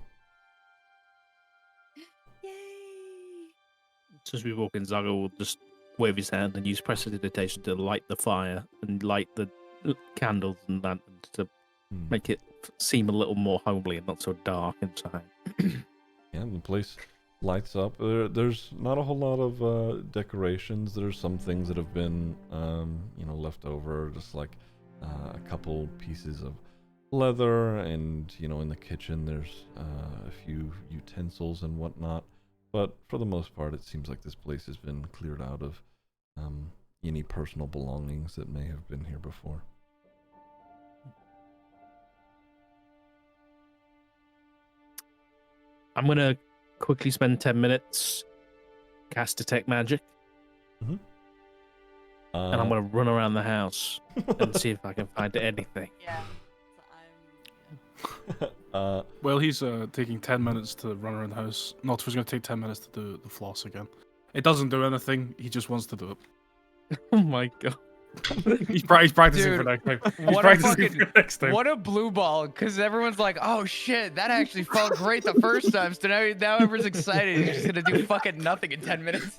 D: Yay!
B: So as we walk in, Zago will just wave his hand and use prestidigitation to light the fire and light the candles and lanterns to make it seem a little more homely and not so dark inside.
A: Yeah, the place lights up. There's not a whole lot of decorations. There's some things that have been, left over, just like a couple pieces of leather, and in the kitchen there's a few utensils and whatnot. But for the most part, it seems like this place has been cleared out of any personal belongings that may have been here before.
B: I'm gonna quickly spend 10 minutes, cast detect magic, and I'm gonna run around the house and see if I can find anything.
D: Yeah.
G: Well, he's taking 10 minutes to run around the house. Notford's going to take 10 minutes to do the floss again. It doesn't do anything. He just wants to do it.
B: Oh my god.
G: He's practicing
C: Dude,
G: for next time.
C: What a blue ball, because everyone's like, oh shit, that actually felt great the first time. So now everyone's excited. He's just gonna do fucking nothing in 10 minutes.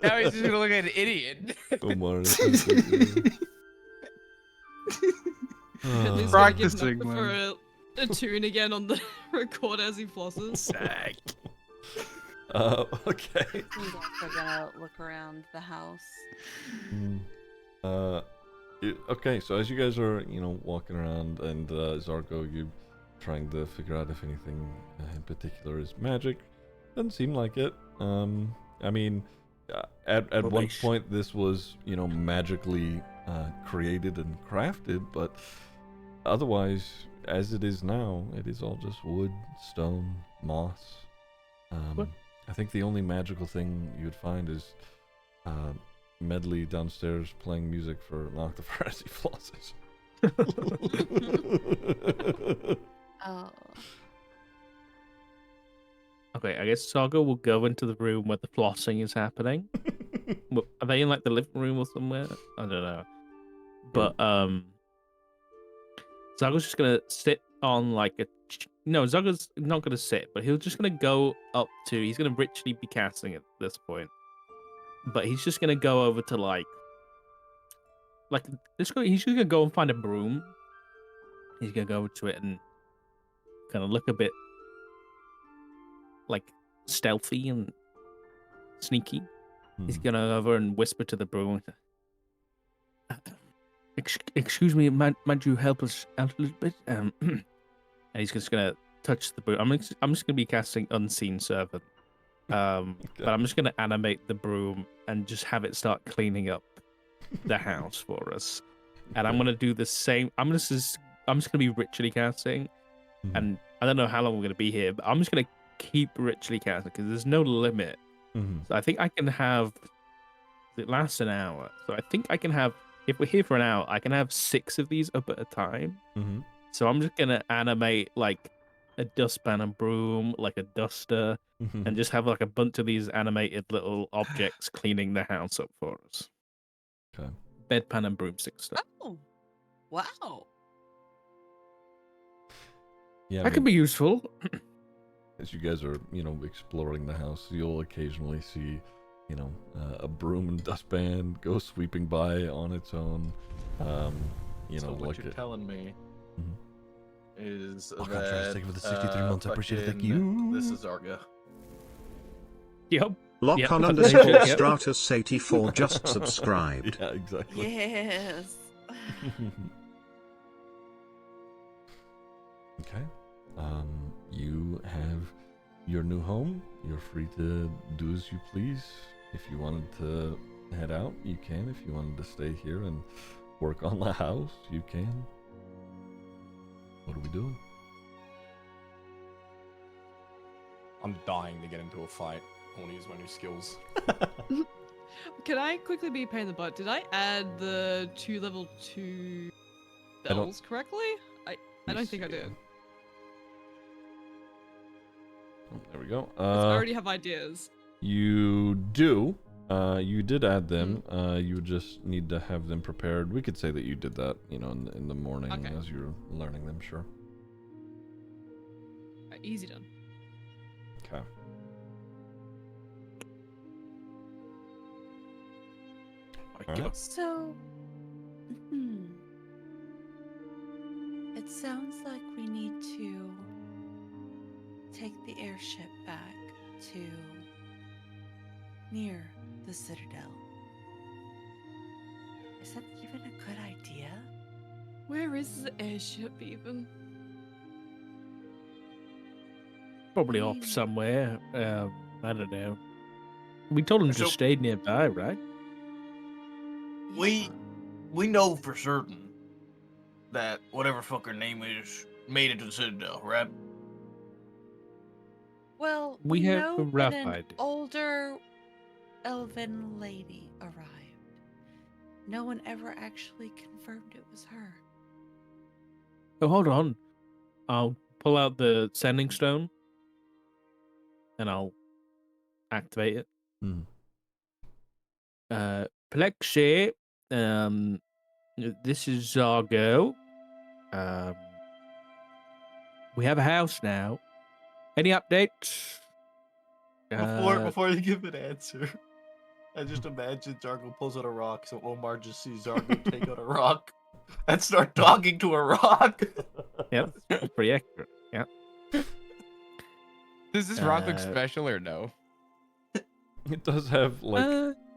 C: Now he's just gonna look like an idiot.
F: He's
G: Practicing,
F: gonna
G: man.
F: for a tune again on the record as he flosses.
G: Sack.
A: Okay.
D: He's also gonna look around the house.
A: Okay, so as you guys are, walking around, and Zarko, you trying to figure out if anything in particular is magic. Doesn't seem like it. I mean, at one
B: Rubbish.
A: point this was, magically created and crafted, but otherwise, as it is now, it is all just wood, stone, moss.
B: What?
A: I think the only magical thing you'd find is Medley downstairs playing music for Noctifer as he flosses.
D: Oh.
B: Okay, I guess Saga will go into the room where the flossing is happening. Are they in like the living room or somewhere? I don't know. But Zaga's just gonna sit on like no, Zaga's not gonna sit, but he's just gonna go up to. He's gonna ritually be casting at this point, but he's just gonna go over to like he's just gonna go and find a broom. He's gonna go over to it and kind of look a bit like stealthy and sneaky. He's gonna go over and whisper to the broom. Excuse me, might you help us out a little bit? And he's just gonna touch the broom. I'm just gonna be casting Unseen Servant. But I'm just gonna animate the broom and just have it start cleaning up the house for us. And I'm gonna do the same. I'm just gonna be ritually casting, and I don't know how long we're gonna be here, but I'm just gonna keep ritually casting because there's no limit. So I think I can have. It lasts an hour, so I think I can have. If we're here for an hour, I can have 6 of these up at a time. So I'm just gonna animate like a dustpan and broom, like a duster, and just have like a bunch of these animated little objects cleaning the house up for us.
A: Okay.
B: Bedpan and broomstick stuff.
D: Oh. Wow.
A: Yeah,
B: That could be useful.
A: as you guys are, exploring the house, you'll occasionally see, a broom and dustpan go sweeping by on its own.
E: So what
A: like
E: you're telling me is
A: Oh, God,
E: that
A: Travis, thank you for the 63 months. I appreciate it. Thank
E: fucking-
A: you.
E: This is Arga.
B: Yep.
I: Locon
B: Yep.
I: underscore
B: Yep.
I: Stratus 84 just subscribed.
A: Yeah, exactly.
D: Yes.
A: Okay. You have your new home. You're free to do as you please. If you wanted to head out, you can. If you wanted to stay here and work on the house, you can. What are we doing?
H: I'm dying to get into a fight. I want to use my new skills.
F: Can I quickly be a pain in the butt? Did I add the 2 level 2
A: I don't-
F: spells correctly? I don't think I did.
A: Oh, there we go.
F: 'Cause I already have ideas.
A: You do. You did add them. You would just need to have them prepared. We could say that you did that, in the morning
F: Okay.
A: as you're learning them. Sure.
F: Easy done.
A: Okay. Alright.
D: So, it sounds like we need to take the airship back to near the Citadel. Is that even a good idea?
F: Where is the airship even?
B: Probably off somewhere. I don't know. We told him to
E: So-
B: stay nearby, right?
E: We know for certain that whatever fuck her name is made it to the Citadel, right?
D: Well,
B: We have
D: know
B: a rough
D: that an
B: idea.
D: older elven lady arrived. No one ever actually confirmed it was her.
B: Oh, hold on. I'll pull out the sending stone and I'll activate it.
A: Hmm.
B: Plexi, this is Zargo. We have a house now. Any updates?
E: Before you give an answer, I just imagine Zargo pulls out a rock, so Omar just sees Zargo take out a rock and start talking to a rock.
B: Yep, pretty accurate. Yeah.
C: Does this rock look
B: Uh,
C: special or no?
A: It does have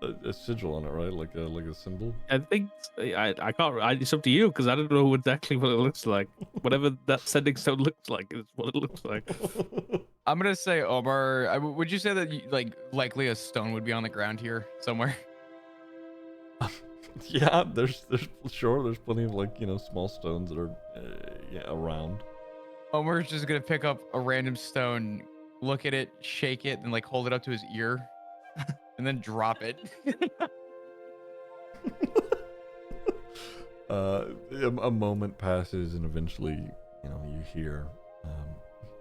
A: a sigil on it, right? Like a symbol.
B: I think I can't. It's up to you because I don't know exactly what it looks like. Whatever that sending stone looks like is what it looks like.
C: I'm gonna say, Omar, would you say that like likely a stone would be on the ground here somewhere?
A: Yeah, there's plenty of like small stones that are yeah, around.
C: Omar's just gonna pick up a random stone, look at it, shake it, and like hold it up to his ear, and then drop it.
A: A moment passes, and eventually, you hear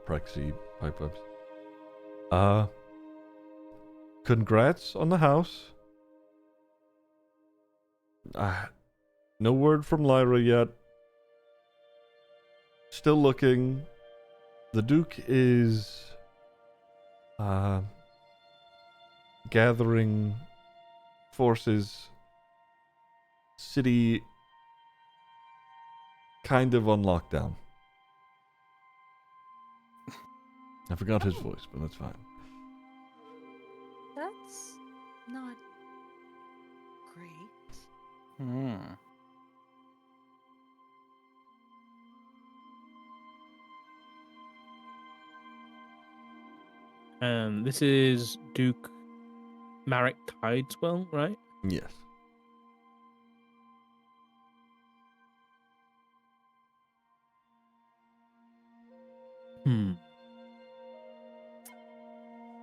A: Prexy pipe ups. Congrats on the house. No word from Lyra yet. Still looking. The Duke is gathering forces. City kind of on lockdown. I forgot his voice, but that's fine.
D: That's not great.
G: Hmm.
B: This is Duke Marek Tideswell, right?
A: Yes.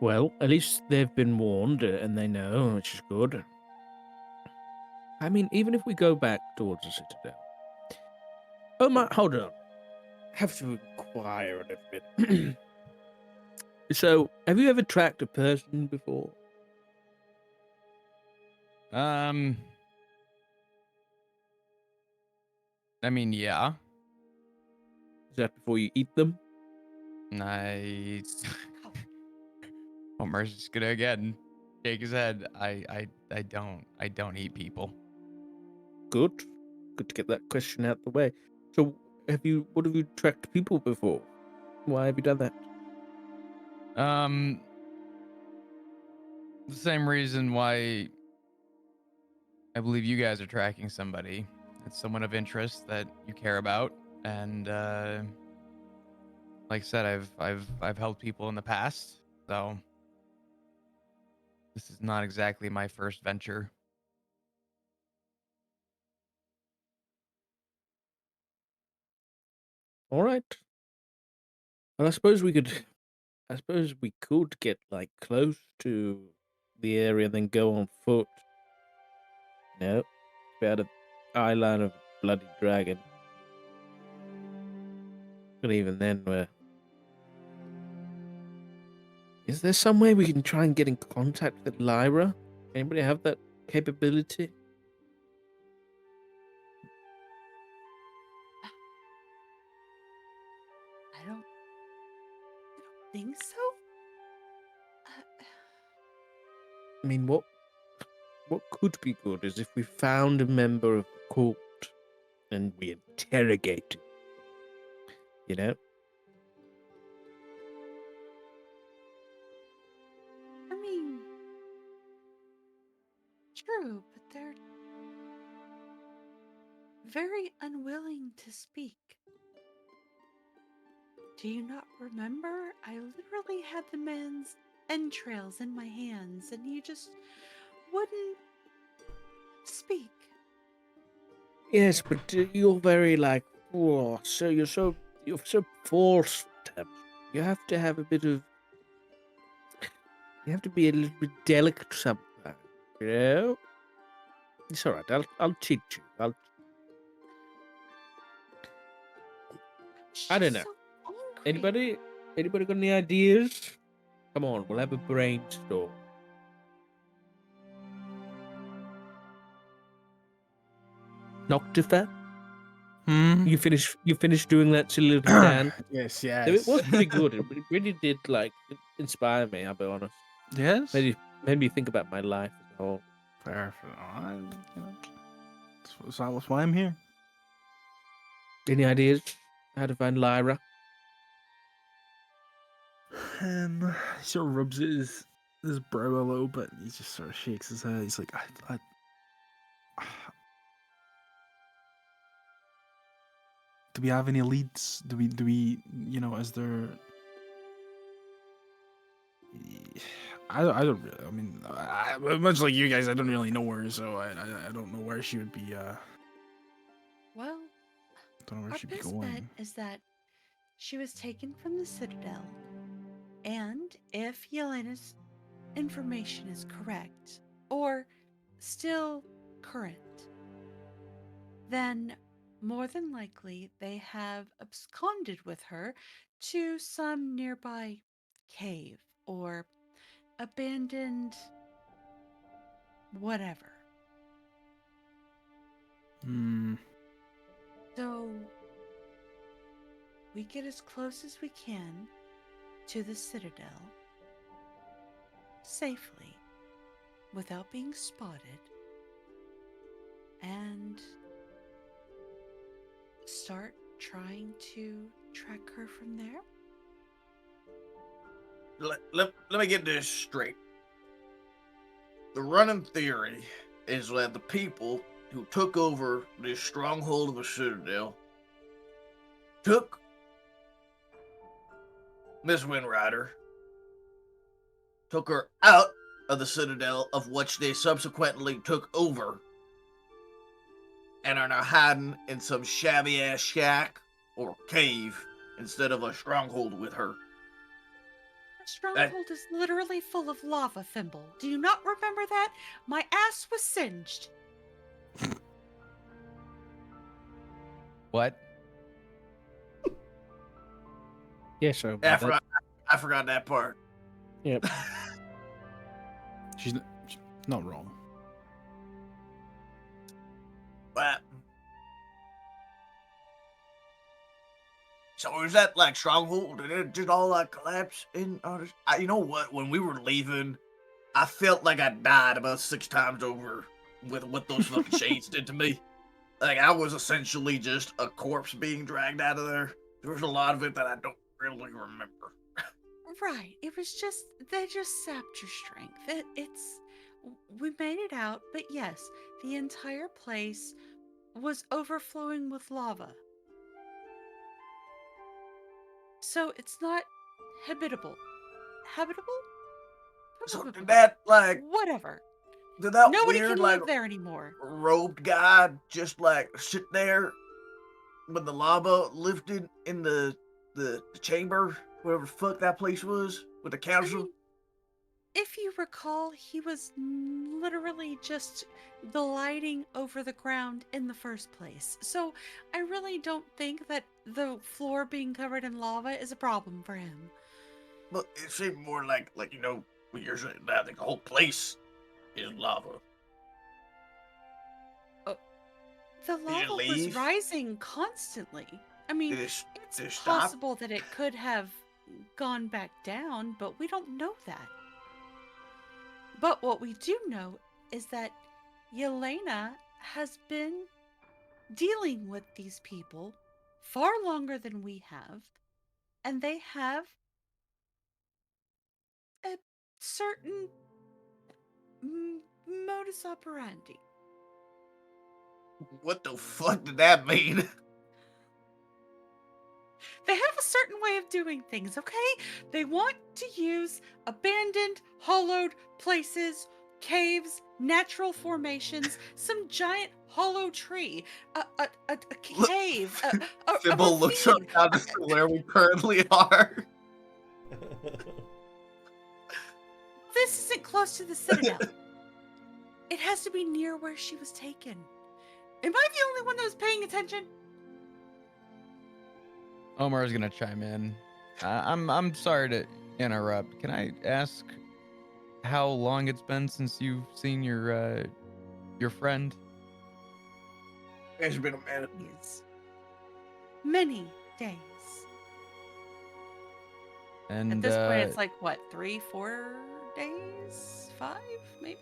B: Well, at least they've been warned and they know, which is good. I mean, even if we go back towards the Citadel. Oh my, hold on. I have to inquire a little bit. So, have you ever tracked a person before?
C: I mean, yeah.
B: Is that before you eat them?
C: Nice. Homer's just gonna again shake his head. I don't eat people.
B: Good. Good to get that question out the way. So, what have you tracked people before? Why have you done that?
C: The same reason why I believe you guys are tracking somebody. It's someone of interest that you care about, and like I said, I've helped people in the past, so this is not exactly my first venture.
B: All right. Well, I suppose we could get like close to the area and then go on foot. No, it's about an eye line of bloody dragon. But even then, is there some way we can try and get in contact with Lyra? Anybody have that capability?
D: I don't think so.
B: I mean, what could be good is if we found a member of the cult and we interrogated. You know?
D: I mean, true, but they're very unwilling to speak. Do you not remember? I literally had the man's entrails in my hands, and he just wouldn't speak.
B: Yes, but you're very like, oh, you're so forceful. Tim. You have to have a bit of. You have to be a little bit delicate sometimes. You know. It's all right. I'll teach you. I don't know.
D: So angry.
B: Anybody got any ideas? Come on, we'll have a brainstorm. Noctifer? You finished doing that silly little dance.
G: Yes,
B: It
G: yes.
B: was pretty good. It really did inspire me, I'll be honest.
G: Yes.
B: Made me think about my life as a whole.
G: Fair. That's why I'm here.
B: Any ideas how to find Lyra?
G: He sort of rubs his his brow a little bit. He just sort of shakes his head. He's like, do we have any leads? Do we, you know, is there... I don't really, I mean, much like you guys, I don't really know her, so I don't know where she would be,
D: Well,
G: don't know where
D: our
G: she'd be
D: best bet
G: going.
D: is that she was taken from the Citadel. And if Yelena's information is correct, or still current, then more than likely they have absconded with her to some nearby cave or abandoned whatever. So we get as close as we can to the Citadel safely without being spotted and start trying to track her from there.
E: Let me get this straight. The running theory is that the people who took over this stronghold of a citadel took Miss Windrider, took her out of the citadel, of which they subsequently took over, and are now hiding in some shabby ass shack or cave instead of a stronghold with her.
D: The stronghold is literally full of lava, Thimble. Do you not remember that? My ass was singed.
C: What?
B: Yeah, sure.
E: I forgot that part.
B: Yep.
G: She's not wrong.
E: But so is that like stronghold? Did it just all like collapse in? You know what? When we were leaving, I felt like I died about 6 times over with what those fucking shades did to me. Like I was essentially just a corpse being dragged out of there. There was a lot of it that I don't really remember.
D: Right. It was just, they just sapped your strength. We made it out, but yes, the entire place was overflowing with lava. So it's not habitable. Habitable?
E: So did that like
D: whatever.
E: did that
D: Nobody
E: weird
D: can
E: like
D: live there anymore.
E: robed guy just like sit there when the lava lifted in the chamber, whatever the fuck that place was, with the council?
D: I mean, if you recall, he was literally just gliding over the ground in the first place. So I really don't think that the floor being covered in lava is a problem for him.
E: But it seemed more like you know, when you're saying that, like the whole place is lava.
D: The
E: Did it
D: lava was
E: leave?
D: rising constantly. I mean,
E: Did it
D: it's
E: stop?
D: possible that it could have gone back down, but we don't know that. But what we do know is that Yelena has been dealing with these people far longer than we have, and they have a certain modus operandi.
E: What the fuck did that mean?
D: They have a certain way of doing things, okay? They want to use abandoned, hollowed places, caves, natural formations, some giant hollow tree, a cave, a
E: Sybil looks up
D: ravine.
E: down to where we currently are.
D: This isn't close to the Citadel. It has to be near where she was taken. Am I the only one that was paying attention?
C: Omar's gonna chime in. I'm sorry to interrupt. Can I ask how long it's been since you've seen your friend?
E: It's been a minute.
D: Yes. Many days.
C: And
D: At this point, it's like, what, 3, 4 days? 5, maybe?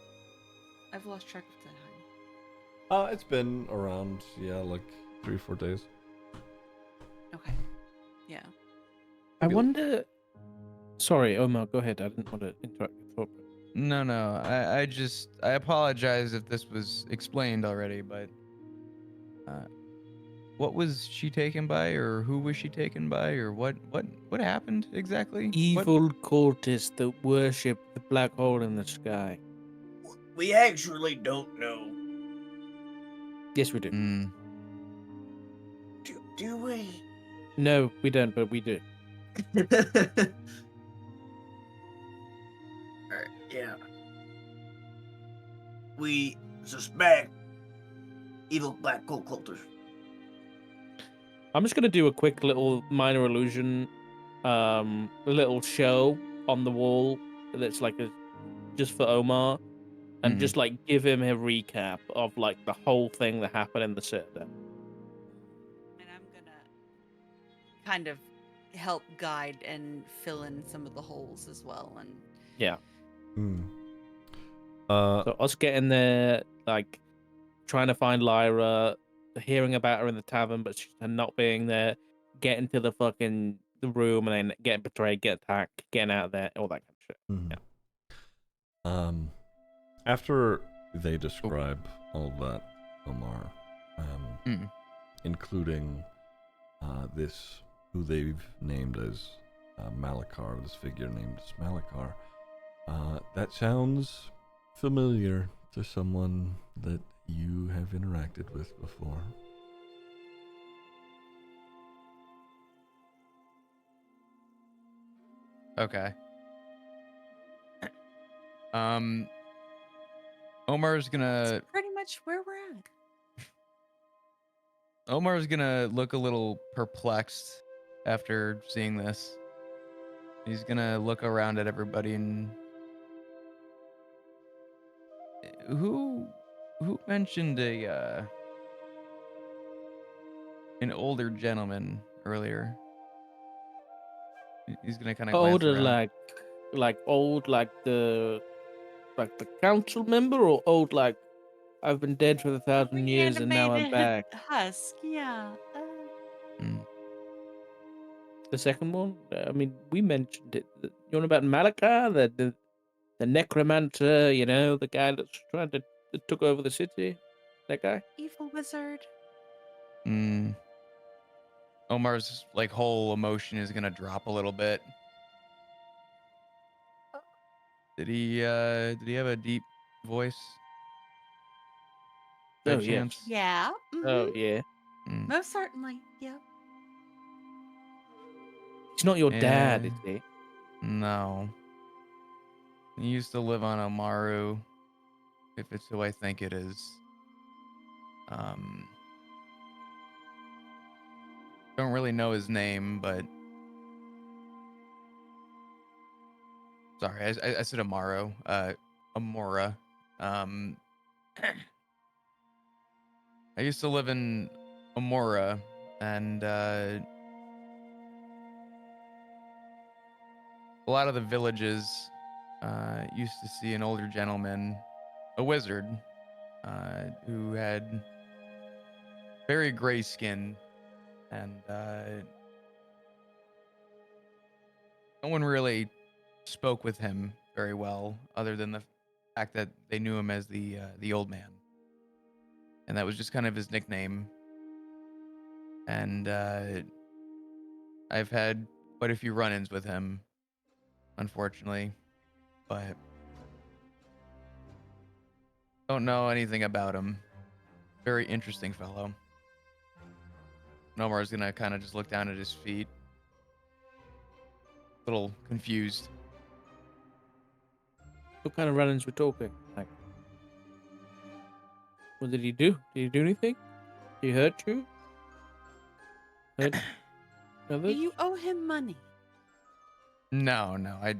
D: I've lost track of the time.
A: It's been around, like 3 or 4 days.
D: Okay. Yeah.
B: I wonder. Sorry, Omar, go ahead. I didn't want to interrupt your thought.
C: No. I apologize if this was explained already, but what was she taken by, or who was she taken by, or what happened exactly? What?
B: Evil cultists that worship the black hole in the sky.
E: We actually don't know.
B: Yes, we do.
C: Mm,
E: Do we?
B: No, we don't, but we do.
E: Alright, yeah. We suspect evil black cult culters.
B: I'm just gonna do a quick little minor illusion, a little show on the wall that's like just for Omar, and
C: Mhm.
B: just like give him a recap of like the whole thing that happened in the Citadel.
D: And I'm gonna kind of help guide and fill in some of the holes as well. And
B: Yeah.
A: Hmm.
B: So us getting there, like trying to find Lyra, hearing about her in the tavern, but her not being there, getting to the fucking the room, and then getting betrayed, get attacked, getting out of there, all that kind of shit.
A: Mhm.
B: Yeah.
A: After they describe all of that, Omar,
C: Mm.
A: including this, who they've named as Malakar, this figure named as Malakar, that sounds familiar to someone that you have interacted with before.
C: Okay. Omar's gonna
D: that's pretty much where we're at.
C: look a little perplexed after seeing this. He's gonna look around at everybody and who mentioned an older gentleman earlier. He's gonna kind of glance
B: Older,
C: around.
B: like old, like the council member, or old like I've been dead for 1,000 years and now I'm
D: Reanimated
B: back.
D: husk, yeah.
C: Mm.
B: The second one, I mean, we mentioned it. You know about Malakar, the necromancer, you know, the guy that's trying to that took over the city. That guy.
D: Evil wizard.
C: Mm. Omar's like whole emotion is gonna drop a little bit. Did he have a deep voice? By
B: Oh yes.
C: chance?
D: Yeah.
B: Oh
D: mhm,
B: yeah.
C: Mm.
D: Most certainly. Yep.
B: He's not your dad,
C: Eh,
B: is he?
C: no. He used to live on Omaru, if it's who I think it is. Um, don't really know his name, but sorry, I said Amaro. Amora. Um, I used to live in Amora, and a lot of the villages used to see an older gentleman, a wizard, who had very gray skin, and no one really spoke with him very well, other than the fact that they knew him as the old man, and that was just kind of his nickname. And I've had quite a few run-ins with him, unfortunately, but don't know anything about him. Very interesting fellow. Nomar's gonna kind of just look down at his feet, a little confused.
B: What kind of run-ins we're talking? Like, what did he do? Did he do anything? Did he hurt you? Hurt
D: Do
B: others?
D: you owe him money?
C: No, I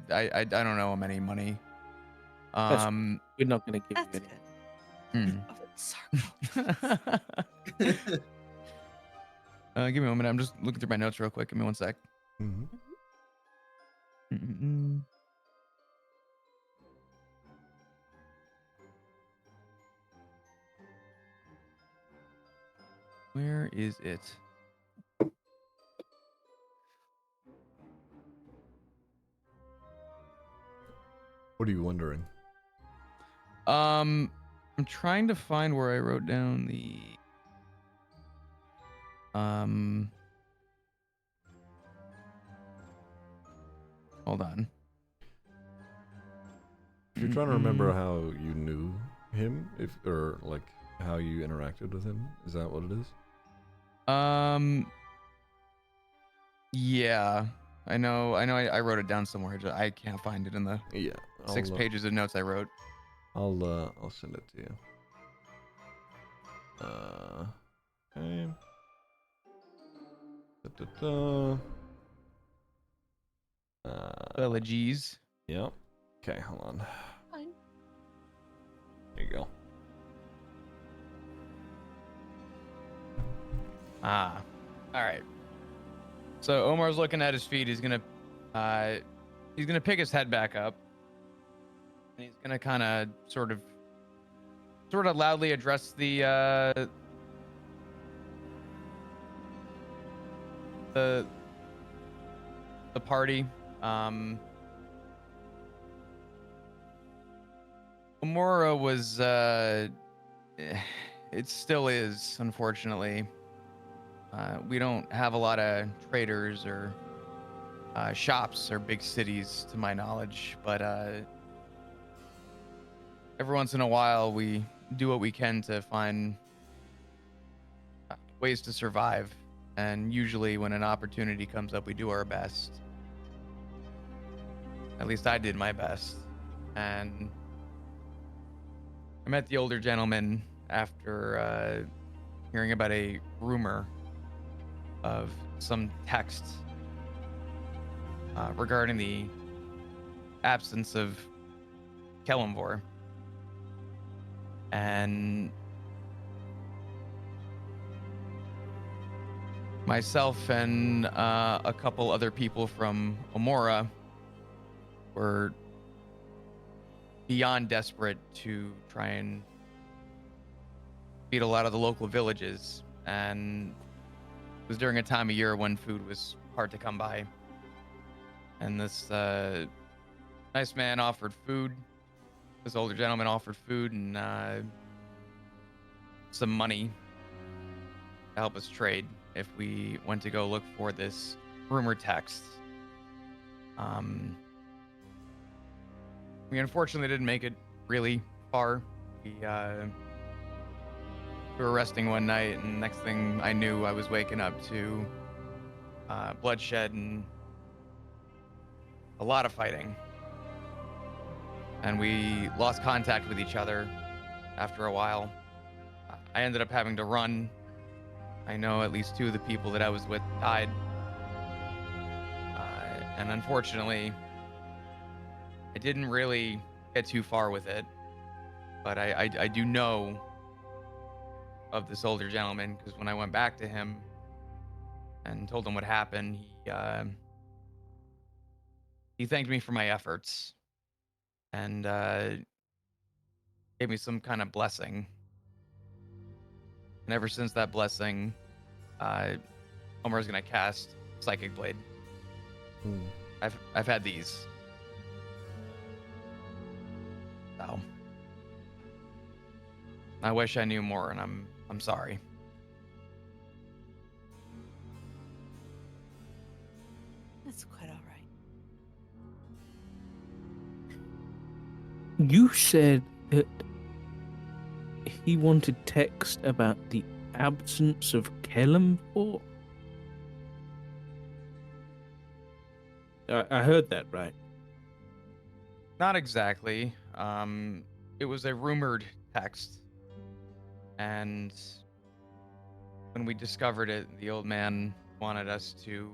C: don't owe him any money.
B: That's we're not gonna give
D: That's
B: you any.
D: good.
C: hmm.
D: Oh, circle.
C: Give me a moment. I'm just looking through my notes real quick. Give me one sec.
A: Mhm.
C: Mm-mm-mm. Where is it?
A: What are you wondering?
C: I'm trying to find where I wrote down the hold on.
A: If you're trying to remember how you knew him, or like how you interacted with him, is that what it is?
C: Yeah. I know I wrote it down somewhere. I can't find it in the
A: Yeah.
C: 6 pages of notes I wrote.
A: I'll send it to you. Okay. Da-da-da.
C: Elegies.
A: Yep. Okay, hold on.
D: Fine.
A: There you go.
C: All right. So Omar's looking at his feet. He's gonna pick his head back up, and he's gonna kind of sort of loudly address the party. Omora was it still is, unfortunately. We don't have a lot of traders or shops or big cities, to my knowledge, but every once in a while we do what we can to find ways to survive, and usually when an opportunity comes up, we do our best. At least I did my best, and I met the older gentleman after hearing about a rumor of some text regarding the absence of Kellamvor. And myself and a couple other people from Omora were beyond desperate to try and feed a lot of the local villages. And it was during a time of year when food was hard to come by. And this nice man offered food. This older gentleman offered food and some money to help us trade if we went to go look for this rumor text. We unfortunately didn't make it really far. We were resting one night, and next thing I knew, I was waking up to bloodshed and a lot of fighting. And we lost contact with each other after a while. I ended up having to run. I know at least 2 of the people that I was with died. And unfortunately, I didn't really get too far with it. But I do know of this older gentleman, because when I went back to him and told him what happened, he thanked me for my efforts and gave me some kind of blessing. And ever since that blessing, Omar's gonna cast Psychic Blade. I've had these. So I wish I knew more, and I'm sorry.
D: That's quite all right.
B: You said that he wanted text about the absence of Kellamvor? I heard that right.
C: Not exactly. It was a rumored text, and when we discovered it, the old man wanted us to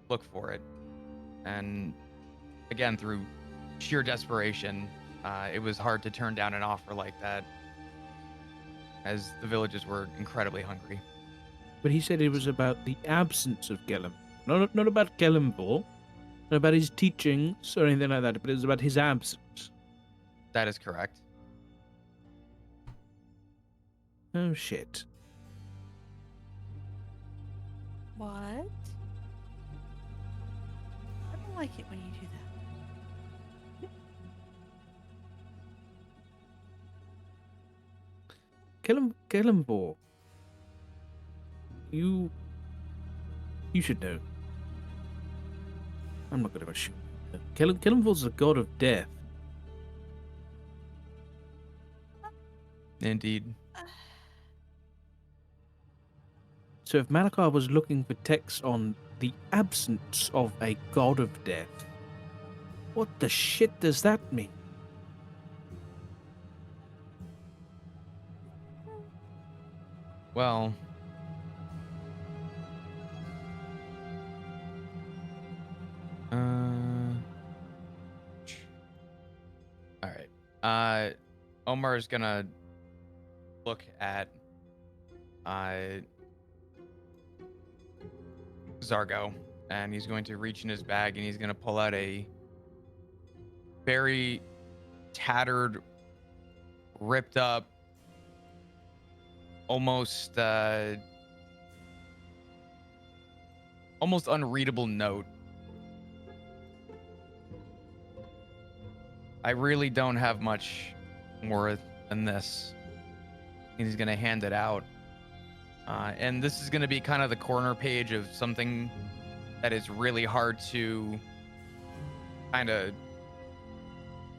C: look for it. And again, through sheer desperation, it was hard to turn down an offer like that, as the villages were incredibly hungry.
B: But he said it was about the absence of Kellam. Not about Kellamvor, not about his teachings or anything like that, but it was about his absence.
C: That is correct.
B: Oh, shit.
D: What? I don't like it when you do that.
B: Kelemvor. You should know. I'm not gonna shoot. Kelemvor's the god of death.
C: Indeed.
B: So if Malakar was looking for texts on the absence of a god of death, what the shit does that mean?
C: Well, all right. Omar is gonna look at Zargo, and he's going to reach in his bag and he's going to pull out a very tattered, ripped up, almost unreadable note. I really don't have much more than this. He's going to hand it out. And this is going to be kind of the corner page of something that is really hard to kind of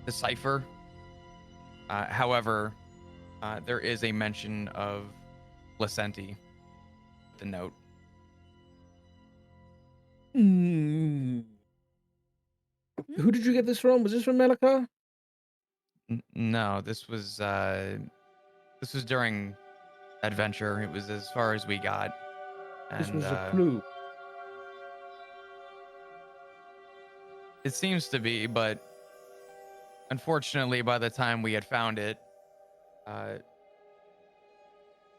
C: decipher. However, there is a mention of Licenti, the note.
B: Who did you get this from? Was this from Malakar?
C: No, this was during adventure. It was as far as we got. And,
B: This was a clue.
C: It seems to be, but unfortunately, by the time we had found it,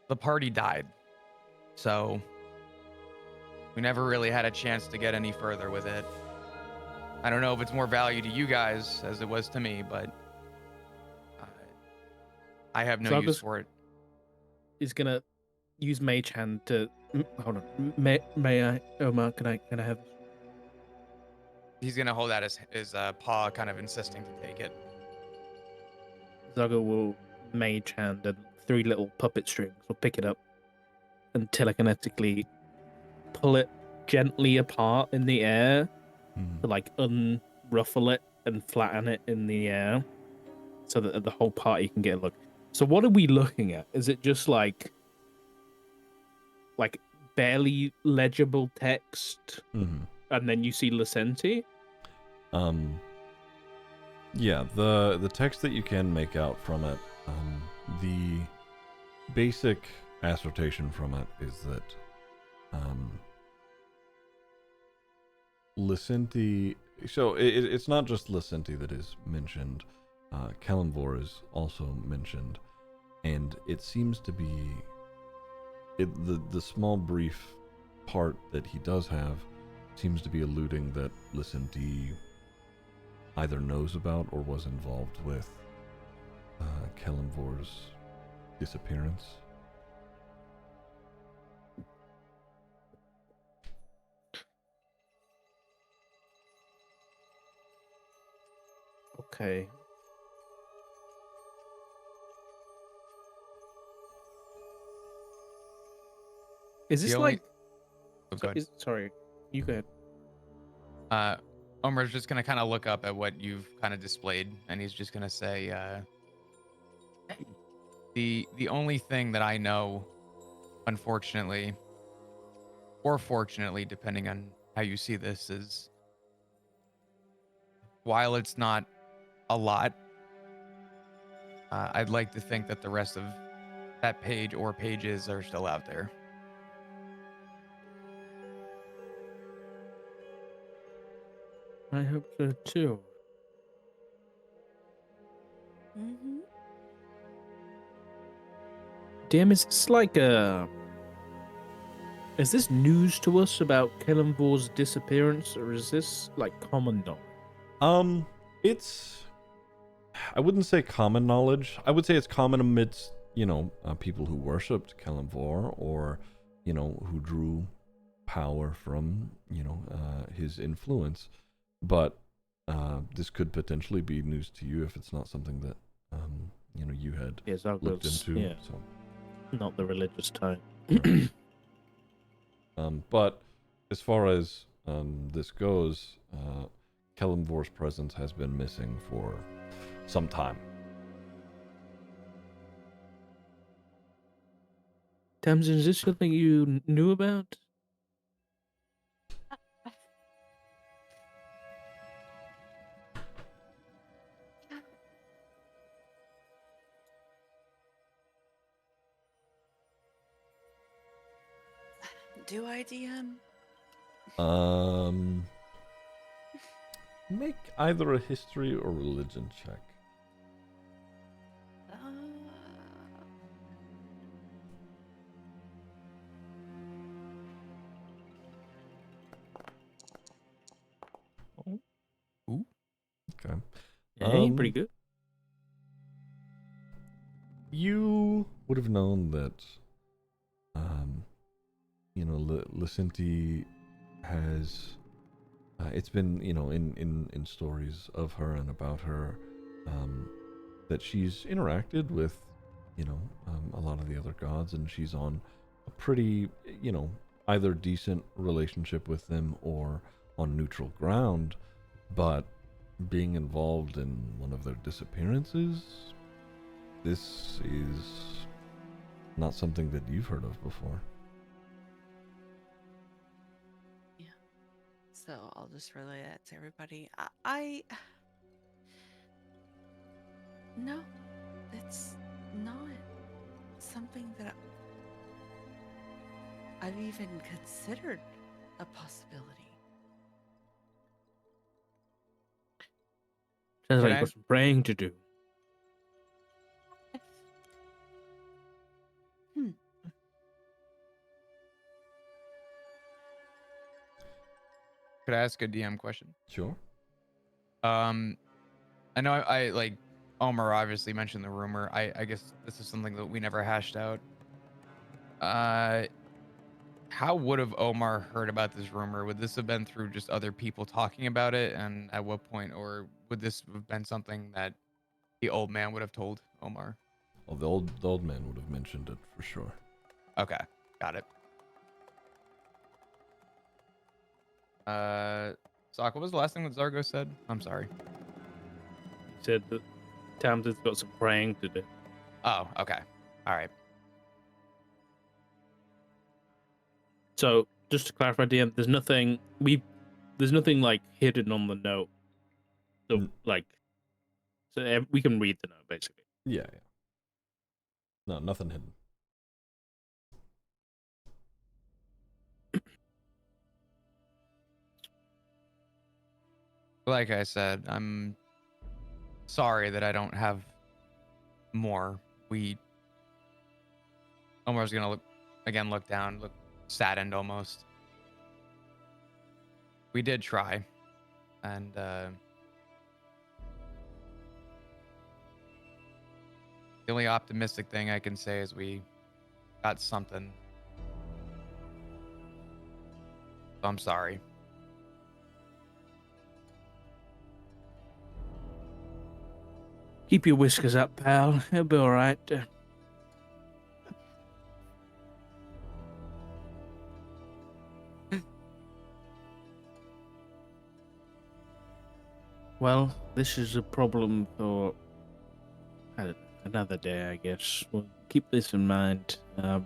C: the party died. So we never really had a chance to get any further with it. I don't know if it's more value to you guys as it was to me, but I have no use for it.
B: Is gonna use Mage Hand to hold on. May I, Omar? Can I have?
C: He's gonna hold out his paw, kind of insisting to take it.
B: Zago will Mage Hand, and 3 little puppet strings will pick it up and telekinetically pull it gently apart in the air to like unruffle it and flatten it in the air so that the whole party can get a look. So what are we looking at? Is it just like barely legible text and then you see Licenti?
A: Yeah, the text that you can make out from it, the basic assertion from it is that Licenti, so it's not just Licenti that is mentioned, Kelemvor is also mentioned, and it seems to be the small brief part that he does have seems to be alluding that Licenti either knows about or was involved with Kelemvor's disappearance.
B: Okay. Is this like? Sorry, you go ahead.
C: Omar's just gonna kind of look up at what you've kind of displayed, and he's just gonna say, the only thing that I know, unfortunately, or fortunately, depending on how you see this, is while it's not a lot, I'd like to think that the rest of that page or pages are still out there.
B: I hope so too. Damn, is this like is this news to us about Kelemvor's disappearance, or is this like common knowledge?
A: It's, I wouldn't say common knowledge. I would say it's common amidst, people who worshipped Kelemvor, or, who drew power from, his influence. But this could potentially be news to you if it's not something that you had looked into.
B: Yeah.
A: So
B: Not the religious type.
A: But as far as this goes, Kellamvor's presence has been missing for some time.
B: Tamsin, is this something you knew about?
D: Do I, DM?
A: Make either a history or religion check.
D: Uh,
A: Okay.
B: Hey, pretty good.
A: You would have known that, Lucinti has. It's been, in stories of her and about her, that she's interacted with, a lot of the other gods, and she's on a pretty, either decent relationship with them or on neutral ground, but being involved in one of their disappearances, this is not something that you've heard of before.
D: so I'll just relay that to everybody. No, it's not something that I've even considered a possibility.
B: Sounds
C: Can
B: like
C: I-
B: you've got some praying to do.
C: Could I ask a DM question?
A: Sure.
C: I know I like Omar obviously mentioned the rumor. I guess this is something that we never hashed out. How would have Omar heard about this rumor? Would this have been through just other people talking about it? And at what point, or would this have been something that the old man would have told Omar?
A: Well, the old man would have mentioned it for sure.
C: Okay, got it. Sock, what was the last thing that Zargo said? I'm sorry.
B: He said that Tamsin's got some praying to do.
C: Oh, okay. All right.
B: So, just to clarify, DM, there's nothing like hidden on the note. So, we can read the note basically.
A: Yeah. No, nothing hidden.
C: Like I said, I'm sorry that I don't have more. Omar's gonna look down, look saddened almost. We did try, and the only optimistic thing I can say is we got something. So I'm sorry.
B: Keep your whiskers up, pal. It'll be all right. Well, this is a problem for another day, I guess. We'll keep this in mind.
D: Right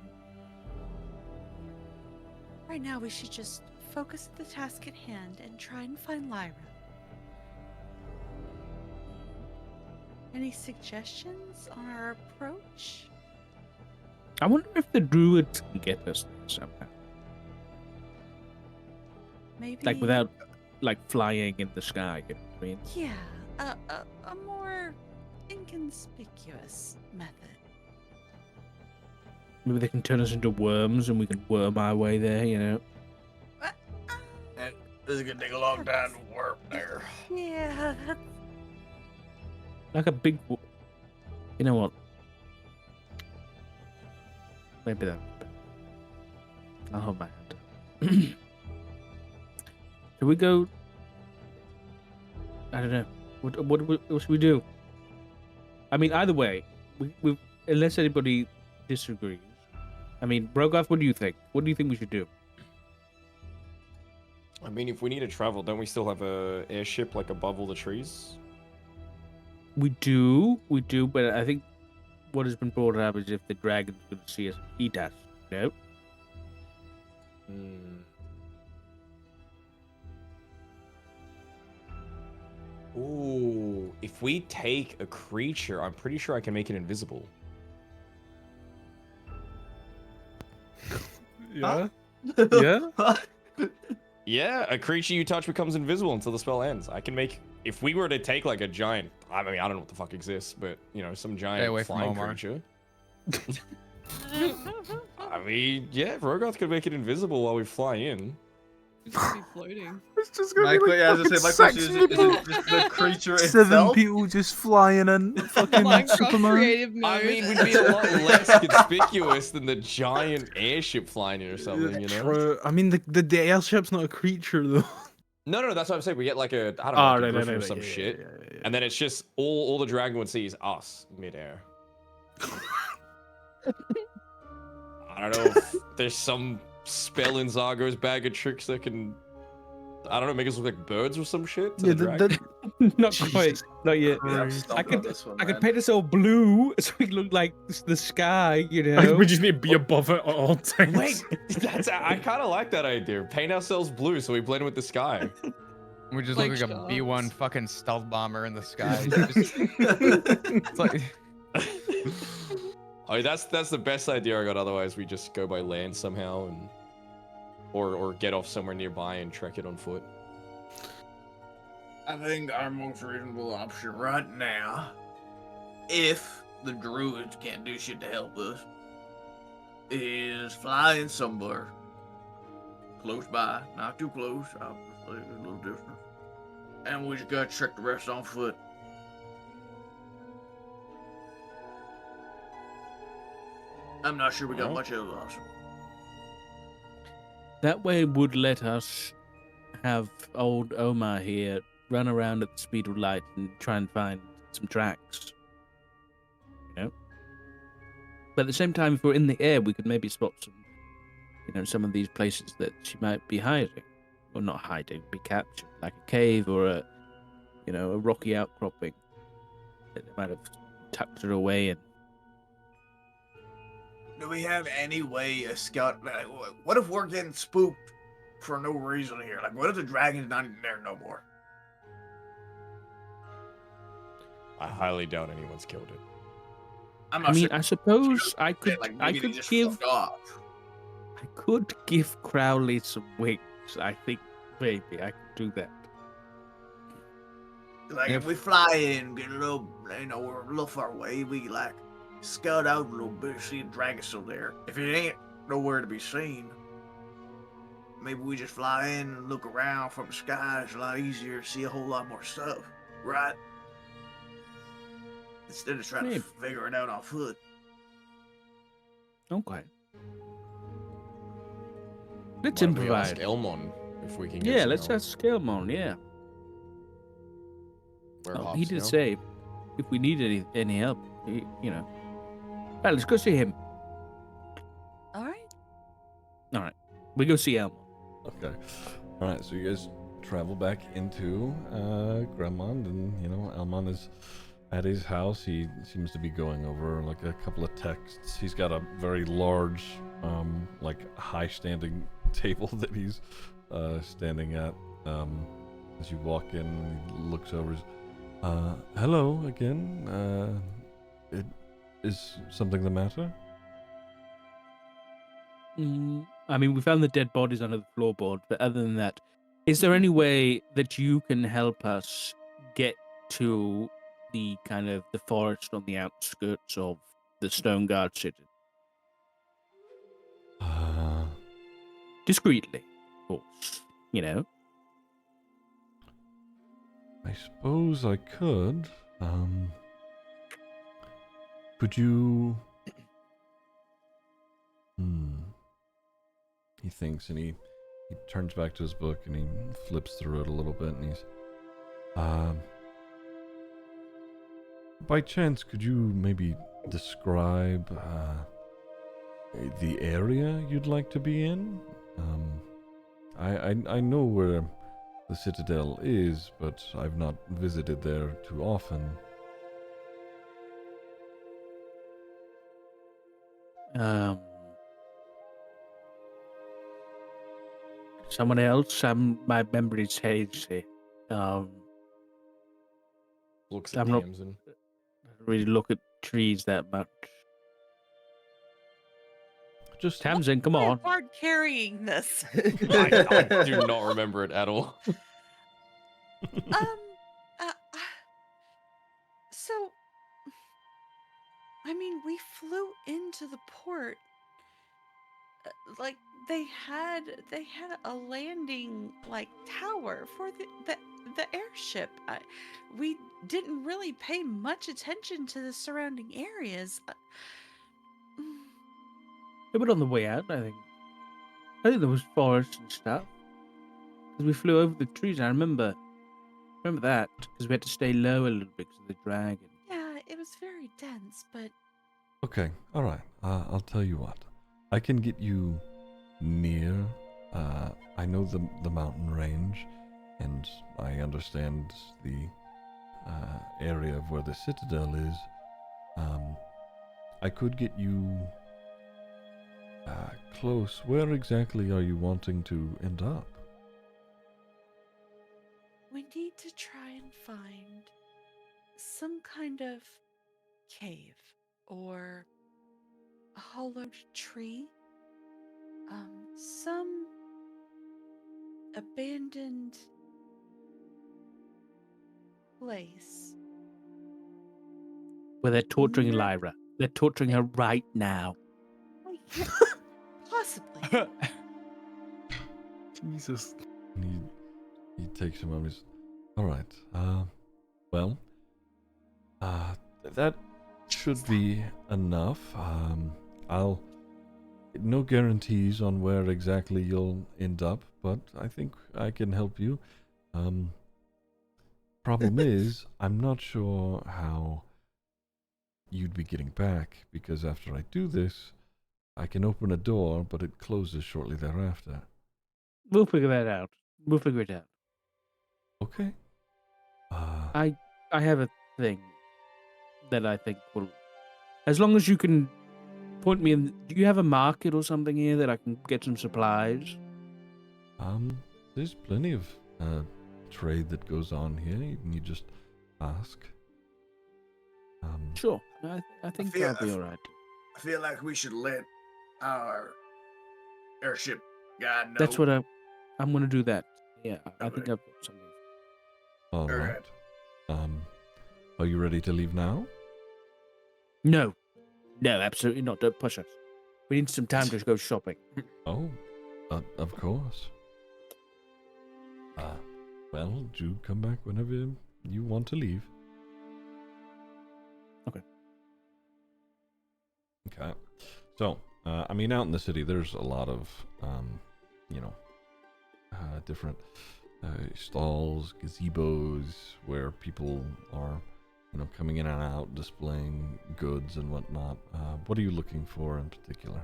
D: now, we should just focus on the task at hand and try and find Lyra. Any suggestions on our approach?
B: I wonder if the druids can get us there somehow.
D: Maybe
B: Like without, flying in the sky. You know what I mean?
D: Yeah, a more inconspicuous method.
B: Maybe they can turn us into worms and we can worm our way there. You know?
E: This is gonna take a long time to work there.
D: Yeah, that's
B: Like a big. You know what? Maybe that. I'll hold my hand. Should we go? I don't know. What should we do? I mean, either way, we unless anybody disagrees, I mean, Rogoth, what do you think? What do you think we should do?
H: I mean, if we need to travel, don't we still have a airship like above all the trees?
B: We do, but I think what has been brought up is if the dragon's going to see us eat us. No?
H: Hmm. Ooh, if we take a creature, I'm pretty sure I can make it invisible.
G: Yeah. Yeah.
H: Yeah, a creature you touch becomes invisible until the spell ends. I can make, if we were to take like a giant, I mean, I don't know what the fuck exists, but you know, some
C: away
H: giant
C: from
H: flying
C: Omar.
H: creature. I mean, yeah, Rogoth could make it invisible while we fly in.
F: It's just be floating.
G: It's just gonna
E: My,
G: be like
E: yeah, I was
G: fucking
E: gonna say, my question
G: six
E: is it
G: people.
E: just the creature
G: 7
E: itself?
G: people just flying in. Fucking
F: Minecraft
G: Superman.
F: creative mode.
H: I mean, we'd be a lot less conspicuous than the giant airship flying in or something, you know?
G: True. I mean, the airship's not a creature though.
H: No, that's what I'm saying. We get like a, I don't know,
G: Oh,
H: like a
G: right,
H: griffin
G: right,
H: or
G: right,
H: some
G: yeah,
H: shit.
G: yeah.
H: And then it's just all the dragon would see is us midair. I don't know if there's some spell in Zargo's bag of tricks that can, I don't know, make us look like birds or some shit to
G: Yeah,
H: the dragon.
B: Not quite. Not yet.
E: Yeah, I'm
G: Christ.
E: stumped
B: I could-
E: on this one,
B: I could
E: man.
B: paint us all blue so we look like the sky, you
J: Like,
B: know?
J: we just need to be above it at all times.
H: Wait, I kind of like that idea. Paint ourselves blue so we blend in with the sky.
C: We just
F: Like
C: look like a
F: sharks.
C: B-1 fucking stealth bomber in the sky. It's like,
H: Oh, that's the best idea I got. Otherwise, we just go by land somehow, and or get off somewhere nearby and trek it on foot.
E: I think our most reasonable option right now, if the druids can't do shit to help us, is flying somewhere close by, not too close, obviously a little distance, and we just gotta trek the rest on foot. I'm not sure we got much of us.
B: That way would let us have old Omar here run around at the speed of light and try and find some tracks. You know? But at the same time, if we're in the air, we could maybe spot some of these places that she might be hiding. Or not hiding, be captured. Like a cave or a rocky outcropping. That they might have tucked her away in.
E: Do we have any way of scout? Like, what if we're getting spooked for no reason here? Like, what if the dragon's not in there no more?
H: I highly doubt anyone's killed it.
E: I'm not
B: I mean,
E: sure.
B: I suppose I could
E: Like,
B: I
E: maybe they
B: could
E: just
B: give
E: fucked off.
B: I could give Crowley some wings. I think maybe I could do that.
E: Like, if we fly in, get a little, we're a little far away, we like scout out a little bit, see a dragon still there. If it ain't nowhere to be seen, maybe we just fly in and look around from the sky. It's a lot easier to see a whole lot more stuff, right? Instead of trying
B: Maybe.
E: to figure it out on foot.
B: Okay. Let's
H: Why don't we
B: improvise.
H: ask Elmon if we can get
B: Yeah,
H: some
B: let's
H: help?
B: ask Scalmon, yeah.
H: Where
B: Oh,
H: Hops
B: he did
H: now?
B: say if we need any help, Right, let's go see him.
D: All right.
B: We go see Elmo.
A: Okay. All right. So you guys travel back into Gremond, and Elmon is at his house. He seems to be going over like a couple of texts. He's got a very large, like high-standing table that he's standing at. As you walk in, he looks over. Hello again. Is something the matter?
B: I mean, we found the dead bodies under the floorboard, but other than that, is there any way that you can help us get to the kind of the forest on the outskirts of the Stone Guard city? Discreetly, of course,
A: I suppose I could. Could you? He thinks, and he turns back to his book and he flips through it a little bit, and he's, by chance, could you maybe describe the area you'd like to be in? I know where the Citadel is, but I've not visited there too often.
B: Someone else? My memory's hazy.
H: Looks
B: I'm
H: at
B: not-
H: Tamsin.
B: I don't really look at trees that much.
A: Just
B: Tamsin, come
D: Really
B: on.
D: hard carrying this.
K: I do not remember it at all.
D: Uh, so, I mean, we flew into the port. Like they had a landing like tower for the airship. We didn't really pay much attention to the surrounding areas. Mm,
B: It went on the way out, I think. I think there was forest and stuff. Because we flew over the trees. I remember that. Because we had to stay low a little bit because of the dragon.
D: yeah, it was very dense, but
A: okay. All right. I'll tell you what. I can get you near. I know the mountain range, and I understand the area of where the Citadel is. I could get you close. Where exactly are you wanting to end up?
D: we need to try and find some kind of cave or a hollowed tree. Some abandoned place.
B: Where they're torturing
D: Near-
B: Lyra. They're torturing her right now.
D: Yeah, possibly.
G: Jesus.
A: He takes him on his. All right. Well. That should be enough. I'll. No guarantees on where exactly you'll end up, but I think I can help you. Problem is, I'm not sure how you'd be getting back, because after I do this, I can open a door, but it closes shortly thereafter.
B: We'll figure that out. We'll figure it out.
A: Okay.
B: I have a thing that I think will, as long as you can point me in. Do you have a market or something here that I can get some supplies?
A: There's plenty of trade that goes on here. You just ask.
B: Sure. I think
E: feel-
B: I'll be all right.
E: I feel like we should let our airship guy know.
B: That's what I'm gonna do that. Yeah, I think
E: Okay.
B: I've got something.
A: All
E: All
A: right.
E: right.
A: Are you ready to leave now?
B: No, absolutely not. Don't push us. We need some time to go shopping.
A: Oh, of course. Well, do come back whenever you want to leave.
B: Okay.
A: Okay. So, I mean, out in the city, there's a lot of, different stalls, gazebos, where people are, coming in and out, displaying goods and whatnot. What are you looking for in particular?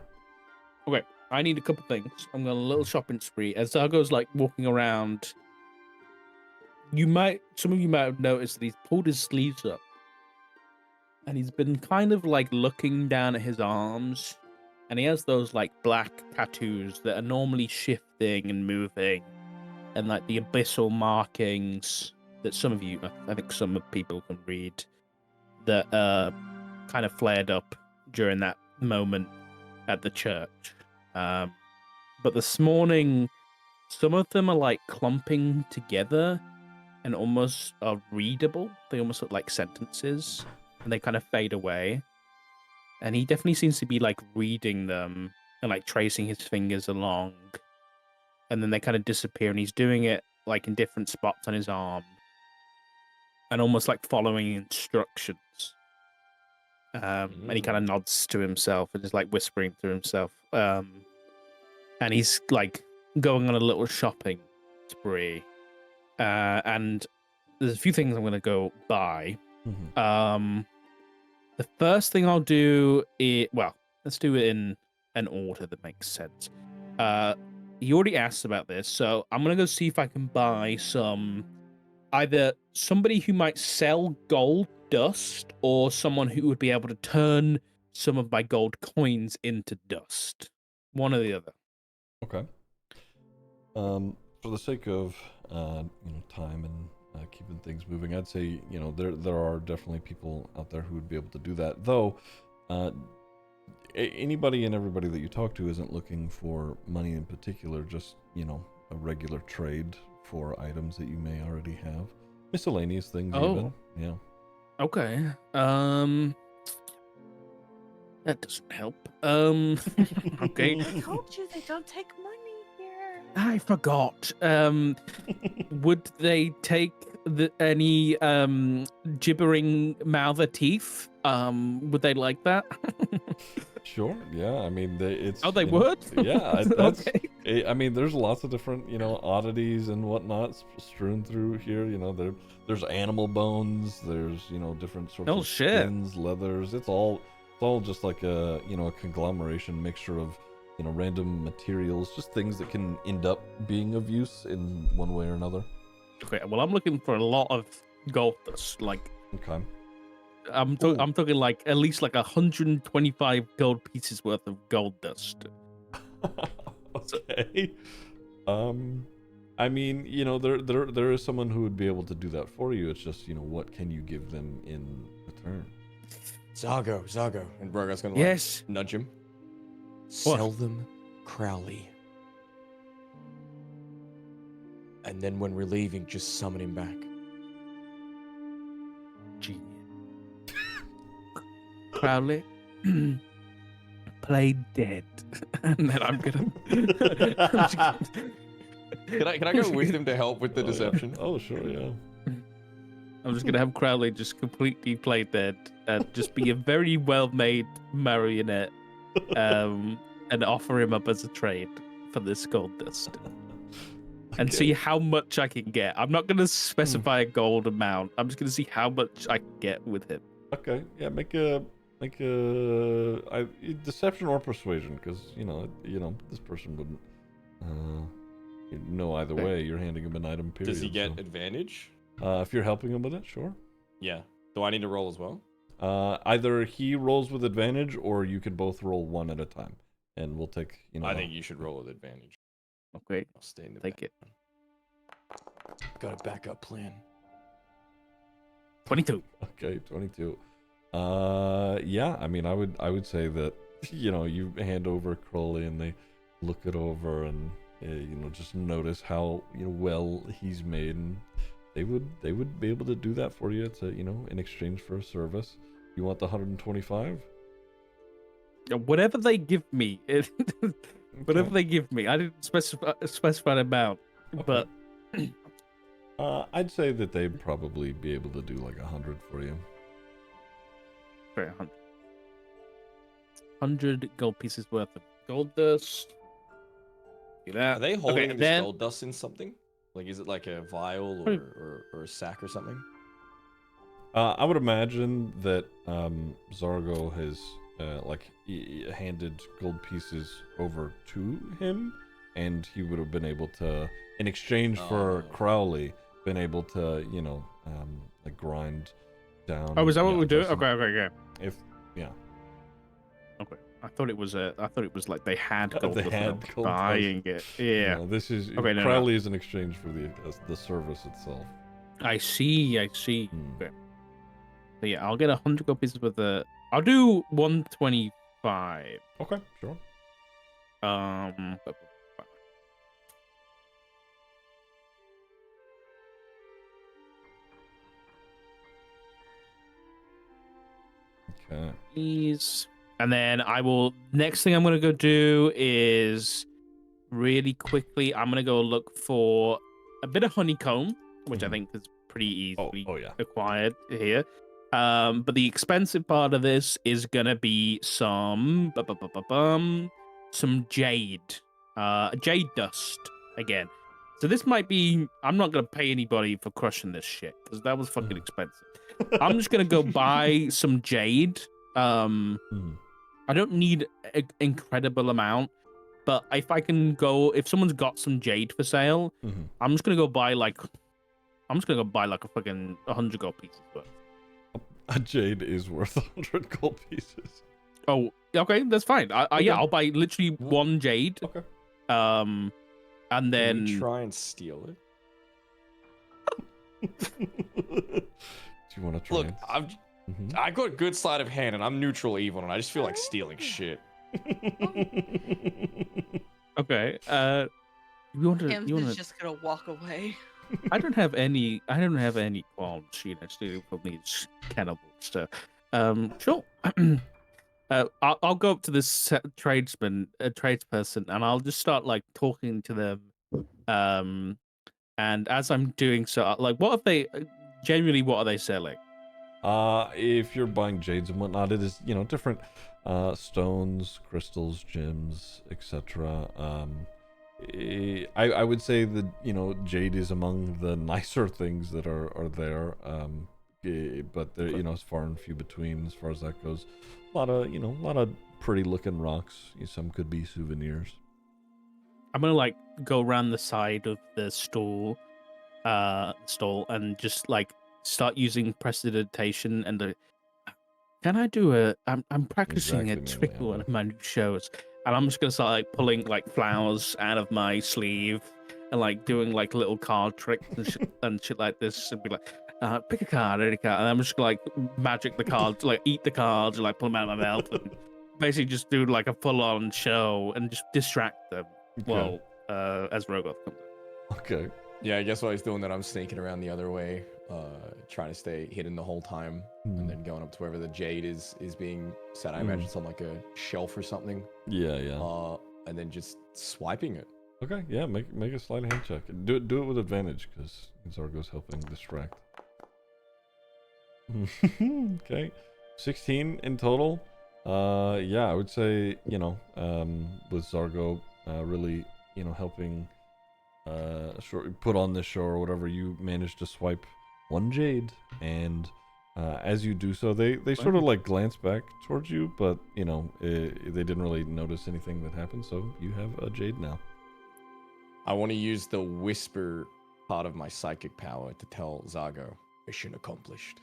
B: Okay, I need a couple things. I'm going on a little shopping spree. As Zargo's like walking around, some of you might have noticed that he's pulled his sleeves up. And he's been kind of like looking down at his arms. And he has those like black tattoos that are normally shifting and moving. And like the abyssal markings that some of you, I think some of people can read, that kind of flared up during that moment at the church. But this morning, some of them are like clumping together and almost are readable. They almost look like sentences, and they kind of fade away. And he definitely seems to be like reading them and like tracing his fingers along. And then they kind of disappear, and he's doing it like in different spots on his arm and almost like following instructions. And he kind of nods to himself and is like whispering to himself. And he's like going on a little shopping spree. And there's a few things I'm going to go buy.
A: Mm-hmm.
B: The first thing I'll do is, well, let's do it in an order that makes sense. He already asked about this, so I'm gonna go see if I can buy some, either somebody who might sell gold dust or someone who would be able to turn some of my gold coins into dust. One or the other.
A: Okay. For the sake of time and keeping things moving, I'd say there are definitely people out there who would be able to do that. Though, anybody and everybody that you talk to isn't looking for money in particular. Just a regular trade for items that you may already have, miscellaneous things. Even. Yeah.
B: Okay. That doesn't help. Okay.
D: I told you they don't take money here.
B: I forgot. Would they take any gibbering mouther teeth? Would they like that?
A: Sure. Yeah. I mean, it's.
B: Oh, they would.
A: Yeah. That's.
B: Okay.
A: I mean, there's lots of different oddities and whatnot strewn through here. There's animal bones. There's different sorts of skins, leathers. It's all just like a a conglomeration mixture of random materials, just things that can end up being of use in one way or another.
B: Okay. Well, I'm looking for a lot of gold dust. Like.
A: Okay.
B: I'm talking like at least like 125 gold pieces worth of gold dust.
A: Okay. I mean, there is someone who would be able to do that for you. It's just, what can you give them in return?
H: Zago, and Brogar's gonna
B: yes
H: nudge him.
B: What?
H: Sell them Crowley, and then when we're leaving, just summon him back.
B: Genius. Crowley, play dead, and then I'm gonna.
K: Can I go with him to help with the deception?
A: Yeah. Oh sure, yeah.
B: I'm just gonna have Crowley just completely play dead and just be a very well-made marionette, and offer him up as a trade for this gold dust, and see how much I can get. I'm not gonna specify a gold amount. I'm just gonna see how much I can get with him.
A: Okay, yeah, make a deception or persuasion, because this person wouldn't know either way. You're handing him an item. Period.
K: Does he get advantage?
A: If you're helping him with it, sure.
K: Yeah. Do I need to roll as well?
A: Either he rolls with advantage, or you can both roll one at a time, and we'll take.
K: I think you should roll with advantage.
B: Okay.
K: I'll stay in the
B: Take it.
H: Got a backup plan.
B: 22.
A: Okay, 22. Yeah. I mean, I would say that you hand over Crowley and they look it over and just notice how well he's made, and they would be able to do that for you. It's in exchange for a service. You want the 125?
B: Whatever they give me, whatever they give me. I didn't specify an amount, but
A: I'd say that they'd probably be able to do like 100 for you.
B: Very 100 gold pieces worth of gold dust. Do that.
K: Are they holding
B: Okay,
K: this
B: then-
K: gold dust in something? Like, is it like a vial or a sack or something?
A: I would imagine that Zargo has handed gold pieces over to him, and he would have been able to, in exchange for Crowley, been able to like grind down.
B: Oh, is that what we're doing? Okay.
A: If
B: Okay. I thought it was like they had gold
A: They
B: dust
A: had
B: and
A: gold
B: buying it. Yeah.
A: no, this is
B: Okay, no.
A: Crowley is in exchange for the service itself.
B: I see.
A: Hmm.
B: Okay. So yeah, I'll get 100 gold pieces with the. I'll do 125.
A: Okay, sure. Okay.
B: Please. And then I will. Next thing I'm gonna go do is really quickly. I'm gonna go look for a bit of honeycomb, which I think is pretty easily
A: Oh yeah.
B: acquired here. But the expensive part of this is gonna be some jade, jade dust again. So this might be. I'm not gonna pay anybody for crushing this shit because that was fucking expensive. I'm just gonna go buy some jade. I don't need an incredible amount, but if someone's got some jade for sale,
A: Mhm.
B: I'm just gonna go buy like a fucking 100 gold pieces. But
A: A jade is worth 100 gold pieces.
B: oh, okay, that's fine.
A: Okay.
B: Yeah, I'll buy literally one jade.
A: Okay.
B: And
H: Can
B: then
H: we try and steal it?
A: Do you want to try?
H: Look,
A: it? Mhm.
H: I got good sleight of hand, and I'm neutral evil, and I just feel like stealing shit.
B: okay. You want to?
D: Tamsin's just gonna walk away.
B: I don't have any qualms, stealing from these cannibals. So, sure. I'll go up to this tradesperson, and I'll just start like talking to them. And as I'm doing so, like, what are they? Genuinely, what are they selling?
A: If you're buying jades and whatnot, it is different stones, crystals, gems, etc. I would say that jade is among the nicer things that are there. But they're as far and few between as far as that goes. A lot of pretty looking rocks. Some could be souvenirs.
B: I'm gonna like go around the side of the stall and just like start using prestidigitation and can I do I'm practicing
A: Exactly,
B: a
A: Neil,
B: trick
A: yeah.
B: one of my new shows, and I'm just gonna start like pulling like flowers out of my sleeve and like doing like little card tricks and shit like this, and be like, pick a card, any card, and I'm just gonna like magic the cards, like eat the cards, and like pull them out of my mouth, and basically just do like a full-on show and just distract them.
A: Okay.
B: Well, as Rogoth comes in.
A: Okay.
H: Yeah, I guess while he's doing that, I'm sneaking around the other way, trying to stay hidden the whole time, and then going up to wherever the jade is being set. I imagine it's on like a shelf or something.
A: Yeah, yeah.
H: And then just swiping it.
A: Okay, yeah. Make a sleight of hand check. Do it with advantage because Zargo's helping distract. Okay, 16 in total. Yeah, I would say with Zargo really helping put on this show or whatever, you managed to swipe one jade, and as you do so, they sort of like glance back towards you, but they didn't really notice anything that happened, so you have a jade now.
H: I want to use the whisper part of my psychic power to tell Zargo, mission accomplished.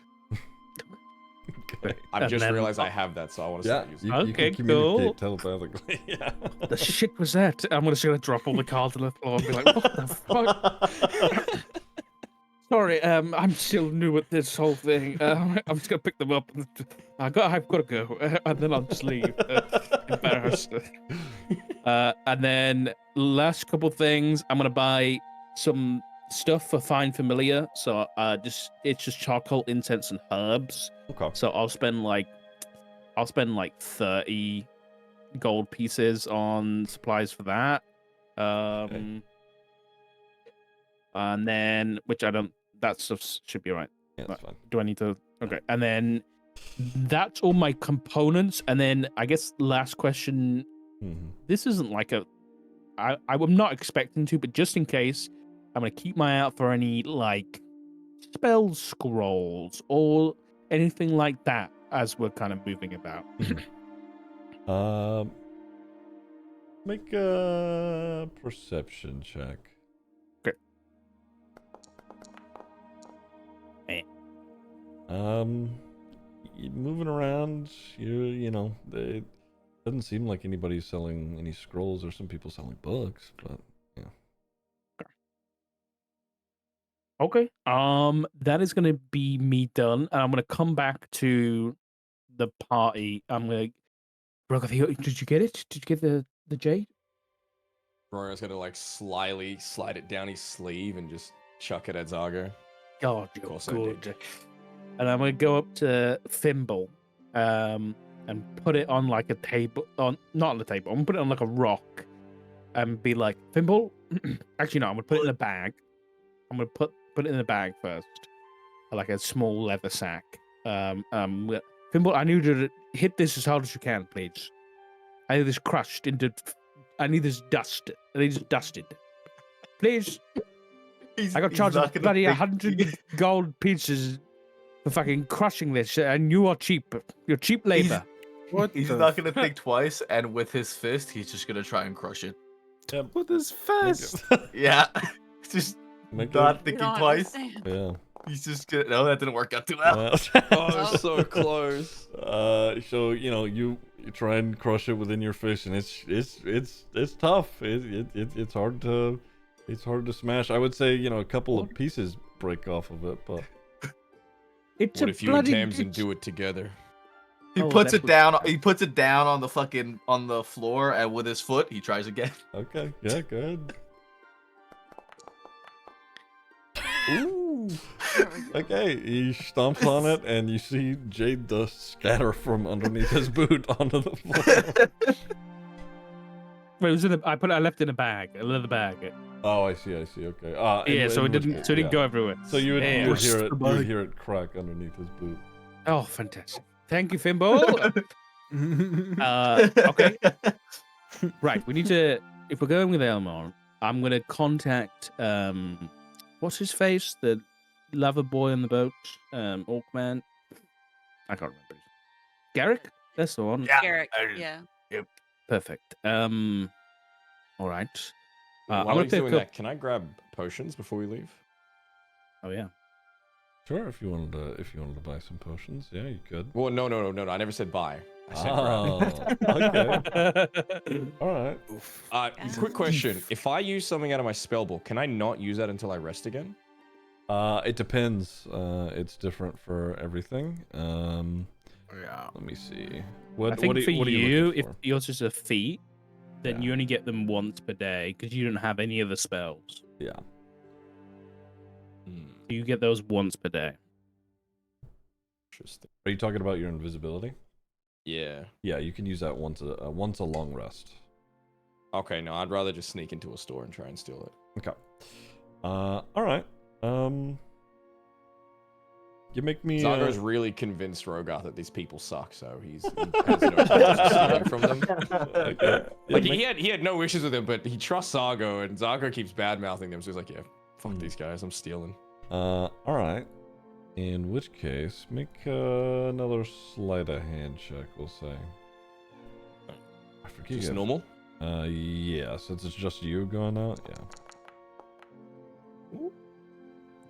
A: Okay.
H: I've just realized I have that, so I want to start using it.
A: You can communicate telepathically. Yeah.
B: The shit was that? I'm just gonna drop all the cards on the floor and be like, what the fuck? Sorry, I'm still new at this whole thing. I'm just gonna pick them up. I've got to go, and then I'll just leave. Embarrassed. And then last couple things, I'm gonna buy some stuff for Fine Familiar. So it's just charcoal, incense, and herbs.
A: Okay.
B: So I'll spend like 30 gold pieces on supplies for that.
A: Okay.
B: And then that stuff should be right.
A: Yeah, that's fine.
B: Do I need to? Okay. And then that's all my components. And then I guess last question.
A: Mm-hmm.
B: This isn't like I'm not expecting to, but just in case, I'm gonna keep my eye out for any like spell scrolls or anything like that as we're kind of moving about.
A: Make a perception check.
B: Okay.
A: Moving around, it doesn't seem like anybody's selling any scrolls, or some people selling books, but yeah.
B: Okay. That is gonna be me done, and I'm gonna come back to the party. I'm gonna. Rogoth, did you get it? Did you get the jade?
H: Rorio's gonna like slyly slide it down his sleeve and just chuck it at Zargo.
B: God, you're
H: course I did.
B: good. And I'm gonna go up to Thimble, and put it on like a table. Not on the table. I'm gonna put it on like a rock, and be like, Thimble. Actually, no. I'm gonna put it in a bag. I'm gonna put it in a bag first, like a small leather sack. Thimble, I need you to hit this as hard as you can, please. I need this crushed into. I need this dust. I need this dusted. Please. I got charged bloody 100 gold pieces for fucking crushing this, and you are cheap. You're cheap labor.
G: What
E: He's
G: the
E: not gonna
G: fuck?
E: think twice, and with his fist, he's just gonna try and crush it.
G: What is fast?
E: Yeah, just
A: Make
E: not
A: it-
E: thinking
D: don't
E: twice.
D: understand.
A: Yeah.
E: He's just gonna. No, that didn't work out too well.
C: Oh, so close.
A: So you try and crush it within your fist, and it's tough. It's hard to smash. I would say a couple of pieces break off of it, but
B: It's
H: What
B: a
H: if you and
B: bloody
H: Tamsin
B: bitch.
H: do it together?
E: He
B: Oh,
E: puts
B: that
E: it
B: was-
E: down. He puts it down on the floor, and with his foot, he tries again.
A: okay, yeah, good.
H: Ooh.
A: Okay, he stomps on it, and you see jade dust scatter from underneath his boot onto the floor.
B: Wait, it was in the, I left it in a bag, a leather bag.
A: Oh, I see. Okay.
B: Yeah, so it
A: in which
B: didn't
A: case,
B: go
A: yeah.
B: everywhere.
A: So you would
B: Yeah.
A: hear it crack underneath his boot.
B: Oh, fantastic! Thank you, Fimbo. Okay. Right, we need to. If we're going with Elmore, I'm gonna contact what's his face, the lover boy on the boat, Orkman. I can't remember. Garrick, that's the one.
E: Yeah.
D: Garrick, yeah.
B: Perfect. All right. I'm
H: While
B: gonna
H: he's
B: pick
H: doing
B: up.
H: that, can I grab potions before we leave?
B: Oh yeah.
A: Sure, if you wanted to buy some potions, yeah, you could.
H: Well, no. I never said buy. I said
A: Oh, okay. All right.
H: grab. Quick question: if I use something out of my spell book, can I not use that until I rest again?
A: It depends. It's different for everything.
G: Yeah.
A: Let me see.
B: I
A: What
B: think
A: what
B: for
A: are you
B: you,
A: looking
B: if
A: for?
B: yours is a feat, then
A: Yeah.
B: you only get them once per day because you don't have any other spells.
A: Yeah.
B: You get those once per day.
H: Interesting.
A: Are you talking about your invisibility?
H: Yeah.
A: Yeah, you can use that once a long rest.
H: Okay. No, I'd rather just sneak into a store and try and steal it.
A: Okay. All right. You make me.
H: Zago's really convinced Rogarth that these people suck, so he has no intentions of stealing from them.
A: Okay.
H: Like
A: Yeah,
H: he had no issues with them, but he trusts Zago, and Zago keeps bad mouthing them. So he's like, "Yeah, fuck these guys. I'm stealing."
A: all right. In which case, make another sleight of hand check. We'll say. I forget.
H: Just normal.
A: Yeah. Since it's just you going out, yeah.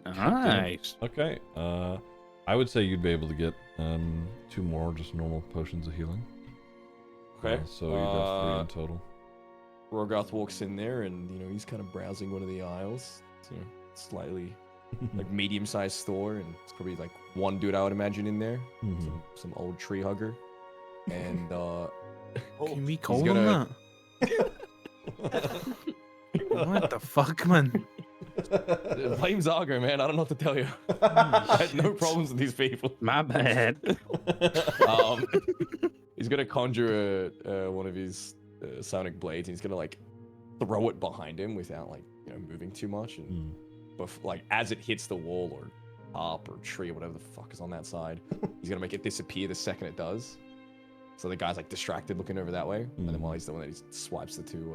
B: Nice.
A: Okay. I would say you'd be able to get 2 more just normal potions of healing.
H: Okay.
A: So you'd have 3 in total.
H: Rogarth walks in there, and he's kind of browsing one of the aisles. It's, slightly like medium-sized store, and it's probably like one dude I would imagine in there,
A: Mhm.
H: some old tree hugger, and
G: Can we call
H: gonna-
G: them that? What the fuck, man?
H: blame Zago, man. I don't know what to tell you. I had no problems with these people.
B: My bad.
H: He's gonna conjure one of his sonic blades, and he's gonna like throw it behind him without like moving too much, and like as it hits the wall or up or tree or whatever the fuck is on that side, he's gonna make it disappear the second it does. So the guy's like distracted looking over that way, and then while he's doing that, he swipes the 2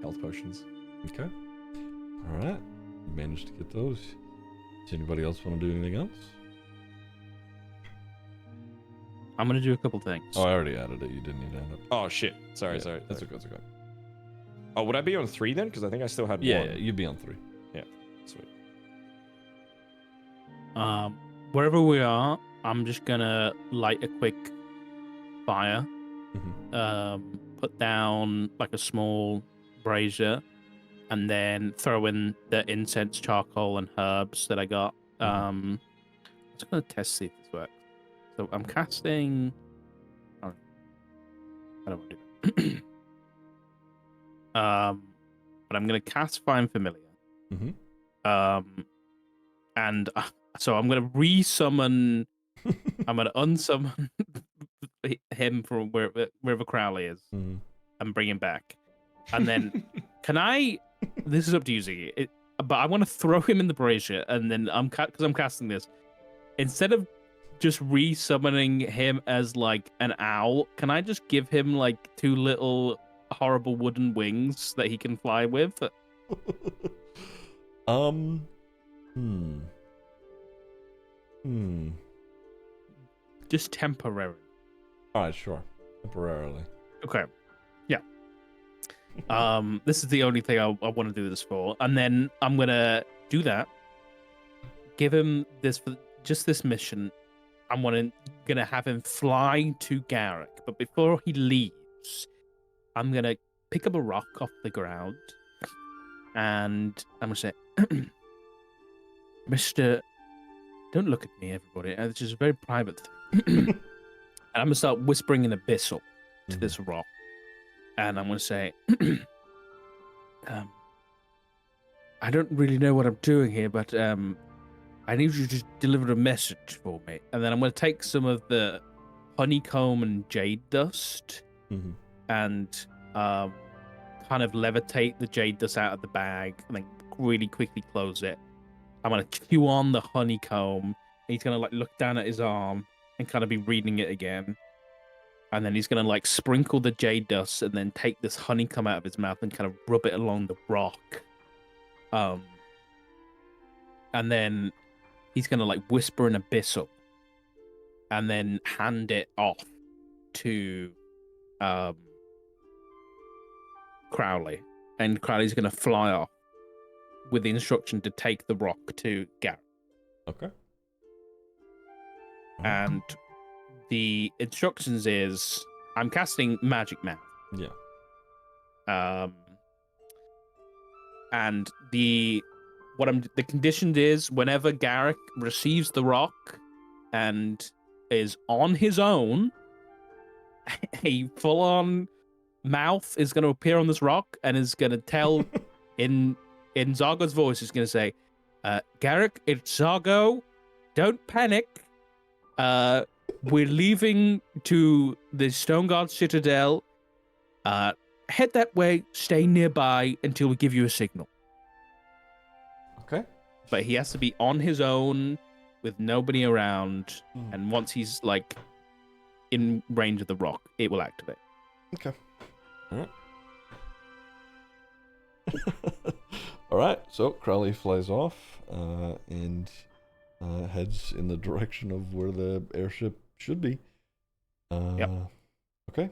H: health potions.
A: Okay. All right. You managed to get those. Does anybody else want to do anything else?
B: I'm gonna do a couple things.
A: Oh, I already added it. You didn't need to add it.
H: Oh shit! Sorry.
A: That's okay. That's okay.
H: Oh, would I be on 3 then? Because I think I still had
A: Yeah,
H: 1.
A: yeah, you'd be on 3.
H: Sweet.
B: Wherever we are, I'm just gonna light a quick fire. Put down like a small brazier, and then throw in the incense, charcoal, and herbs that I got. I'm just gonna test see if this works. So I'm casting. Oh, I don't want to do that. But I'm gonna cast Find Familiar. And so I'm gonna resummon. I'm gonna unsummon him from wherever Crowley is, and bring him back. And then, can I? This is up to you, Ziggy. But I want to throw him in the brazier, and then because I'm casting this, instead of just resummoning him as like an owl, can I just give him like 2 little horrible wooden wings that he can fly with?
A: Hmm.
B: Just temporary.
A: All right, sure. Temporarily.
B: Okay. Yeah. This is the only thing I want to do this for, and then I'm gonna do that. Give him this for just this mission. I'm gonna have him fly to Garrick, but before he leaves, I'm gonna pick up a rock off the ground, and I'm gonna say, Mister, don't look at me, everybody. This is a very private thing. And I'm gonna start whispering in abyssal to this rock, and I'm gonna say, I don't really know what I'm doing here, but I need you to deliver a message for me. And then I'm gonna take some of the honeycomb and jade dust and kind of levitate the jade dust out of the bag and then really quickly close it. I'm gonna chew on the honeycomb. He's gonna like look down at his arm and kind of be reading it again. And then he's gonna like sprinkle the jade dust and then take this honeycomb out of his mouth and kind of rub it along the rock. And then he's gonna like whisper an abyssal and then hand it off to Crowley. And Crowley's gonna fly off with the instruction to take the rock to Garrett.
A: Okay.
B: And the instructions is I'm casting Magic Mouth.
A: Yeah.
B: And the condition is whenever Garrick receives the rock and is on his own, a full-on mouth is going to appear on this rock and is going to tell in Zargo's voice, is going to say, Garrick, it's Zargo. Don't panic. We're leaving to the Stone Guard Citadel. Head that way, stay nearby until we give you a signal.
A: Okay.
B: But he has to be on his own with nobody around, and once he's like in range of the rock, it will activate.
A: Okay. All right. All right. So Crowley flies off and heads in the direction of where the airship should be.
B: Yep.
A: Okay.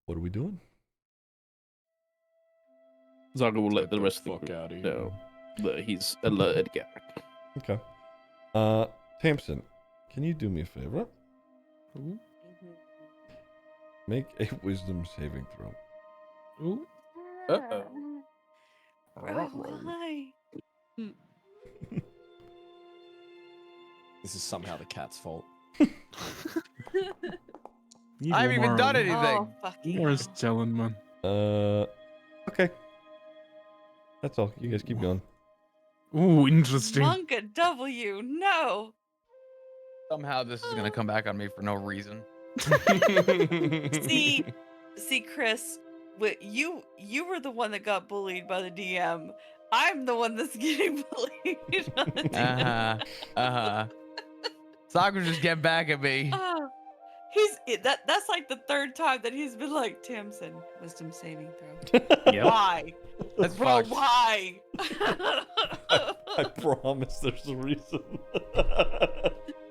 A: What are we doing?
B: Zargo will let the rest of the
H: fuck
B: group
H: out of here.
B: know that he's alerted Garrick.
A: Okay. Tamsin, can you do me a favor? Make a wisdom saving throw.
B: Ooh.
D: Bro, why?
H: This is somehow the cat's fault.
C: I haven't even done anything.
D: Oh, fucking
G: Where's chilling, man?
A: Okay. That's all. You guys keep going.
G: Ooh, interesting.
D: Monk at W, no.
C: Somehow this is gonna come back on me for no reason.
D: See, Chris, you were the one that got bullied by the DM. I'm the one that's getting bullied by the DM.
C: Soccer just get back at me.
D: That's like the third time that he's been like, Tamsin, wisdom saving throw.
B: Yep.
D: Why?
C: That's
D: Bro,
C: fucked.
D: why?
A: I promise there's a reason.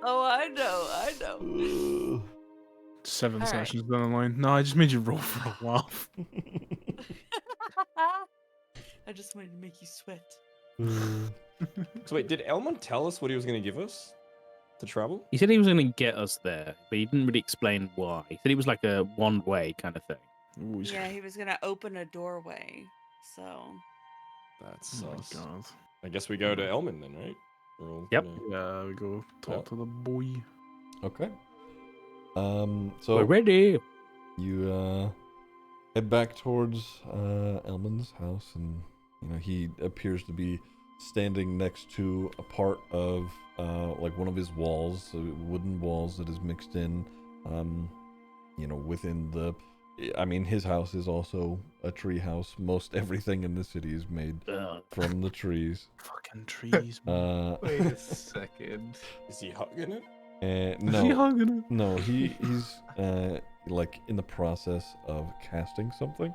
D: Oh, I know.
G: 7
D: All right.
G: sessions down the line. No, I just made you roll for a laugh.
D: I just wanted to make you sweat.
H: So wait, did Elmon tell us what he was going to give us to travel?
B: He said he was going to get us there, but he didn't really explain why. He said it was like a one-way kind of thing.
G: Ooh, he's-
D: Yeah, he was gonna open a doorway. So
H: That's
G: Oh my
H: sus.
G: god.
H: I guess we go to Elmon then, right? We're all
B: Yep.
H: gonna-
G: Yeah, we go talk
H: Yeah.
G: to the boy.
A: Okay. So
B: We're ready.
A: you head back towards Elman's house, and he appears to be standing next to a part of like one of his walls, so wooden walls that is mixed in within the his house is also a tree house. Most everything in the city is made from the trees.
G: Fucking trees, man.
L: Wait a second.
H: Is he hugging it?
A: No,
G: He hugging it.
A: no, he's like in the process of casting something,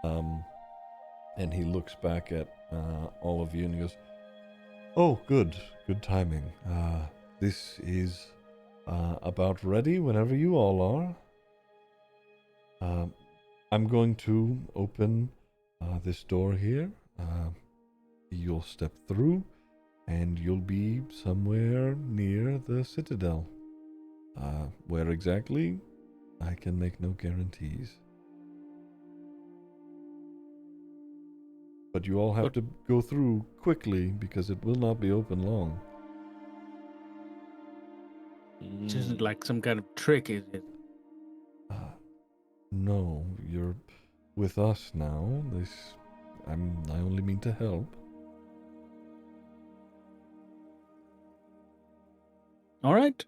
A: and he looks back at all of you and he goes, "Oh, good timing. This is about ready whenever you all are." I'm going to open this door here. You'll step through, and you'll be somewhere near the Citadel. Where exactly, I can make no guarantees. But you all have to go through quickly because it will not be open long.
B: This isn't like some kind of trick, is it?
A: No, you're with us now. I only mean to help.
B: All right.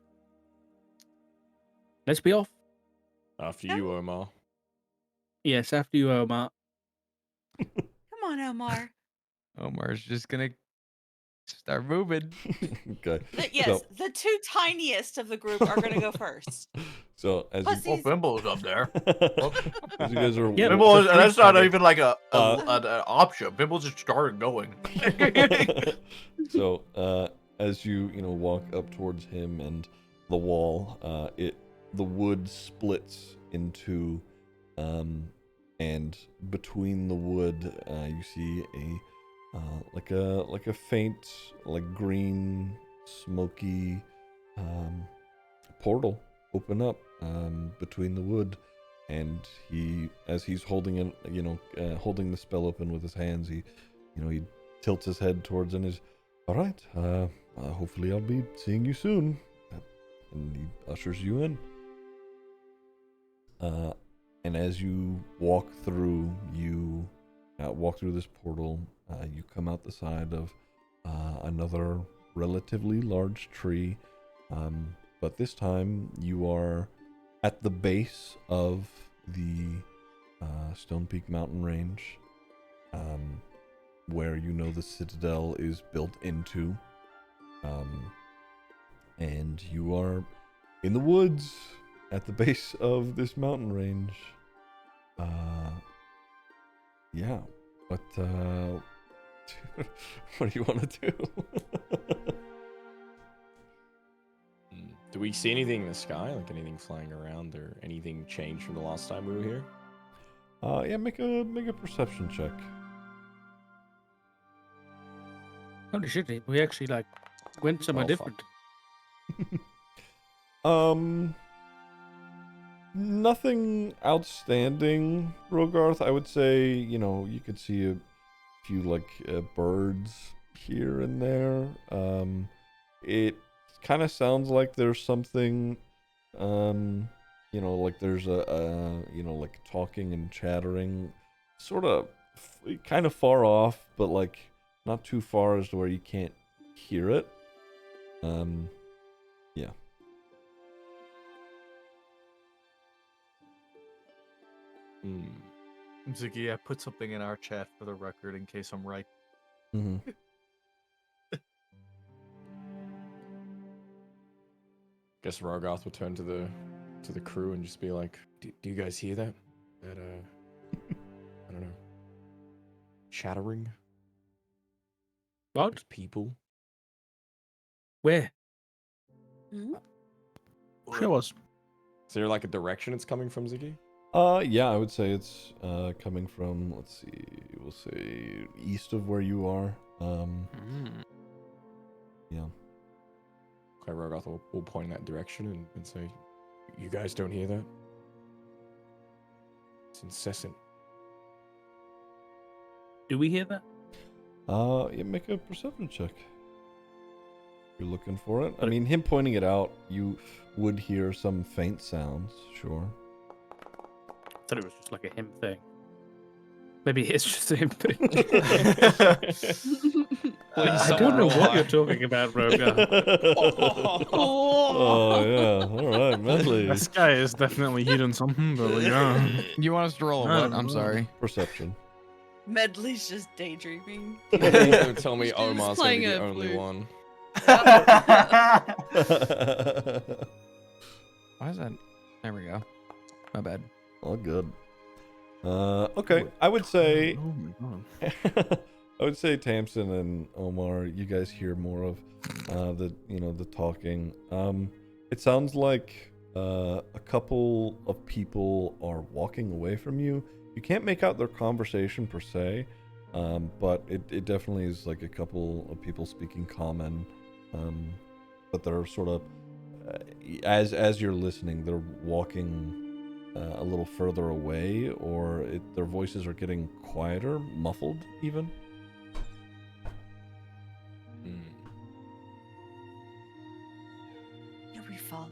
B: Let's be off.
H: After you, Omar.
B: Yes, after you, Omar.
D: Come on, Omar.
C: Omar's just gonna start moving.
A: Okay.
D: Yes, the two tiniest of the group are going to go first.
A: So as
E: Oh,
D: Pussies.
E: Bimble's up there.
A: as you guys are
B: Yeah,
E: Bimble is, that's not
B: Street
E: even like an
A: Uh,
E: option. Bimble just started going.
A: So as you walk up towards him and the wall, the wood splits into, and between the wood, you see like a faint, like green, smoky portal open up between the wood, and as he's holding it, holding the spell open with his hands, he tilts his head towards and is, all right, hopefully I'll be seeing you soon, and he ushers you in. And as you walk through this portal, you come out the side of another relatively large tree, but this time you are at the base of the Stone Peak mountain range, where the Citadel is built into, and you are in the woods at the base of this mountain range. Yeah, but what do you want to do?
H: Do we see anything in the sky, like anything flying around, or anything changed from the last time we were here?
A: Yeah, make a perception check.
B: Holy shit, we actually went somewhere different.
A: Nothing outstanding, Rogarth. I would say, you could see a few birds here and there. It kind of sounds like there's something, like there's like talking and chattering, sort of, kind of far off, but not too far as to where you can't hear it. Yeah.
E: Ziggy, I put something in our chat for the record in case I'm right.
A: Mm-hmm.
H: Guess Rogoth will turn to the crew and just be like, "Do you guys hear that? That I don't know, chattering?
B: What?
H: There's people."
B: Where?
G: Show us.
H: Is there like a direction it's coming from, Ziggy?
A: Yeah, I would say it's coming from, let's see, we'll say east of where you are. Yeah.
H: Okay, Rogoth will point in that direction and say, "You guys don't hear that? It's incessant."
B: Do we hear that?
A: Yeah, make a perception check. You're looking for it. I mean, him pointing it out, you would hear some faint sounds, sure.
B: I thought it was just like a him thing. Maybe it's just a him thing. I don't know what you're talking about, Rogar.
A: Oh, yeah. All right, Medley.
G: This guy is definitely hearing something, but
C: You want us to roll a what? I'm sorry.
A: Perception.
D: Medley's just daydreaming.
H: Don't tell me
F: She's
H: Omar's gonna be
F: playing
H: the
F: a
H: only
F: flute.
H: one.
C: Why is that? There we go. My bad.
A: All good. Okay. I would say
G: oh my god.
A: I would say Tamsin and Omar, you guys hear more of the talking. It sounds like a couple of people are walking away from you. You can't make out their conversation per se, but it definitely is like a couple of people speaking common, but they're sort of as you're listening, they're walking a little further away, or their voices are getting quieter, muffled even.
D: Do we follow?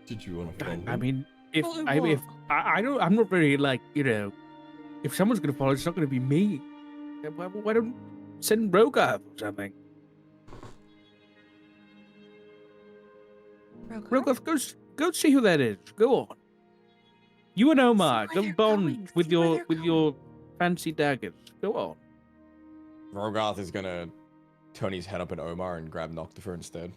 A: Did you want to follow?
B: I mean, if
F: Follow
B: I if
F: what?
B: I don't, I'm not very like if someone's gonna follow, it's not gonna be me. Why don't send Rogarth or something? Rogarth, go see who that is. Go on. You and Omar,
D: where
B: go
D: they're
B: bond
D: going,
B: with
D: see where
B: your
D: they're going.
B: fancy daggers. Go on.
H: Rogarth is gonna turn his head up at Omar and grab Noctifer instead.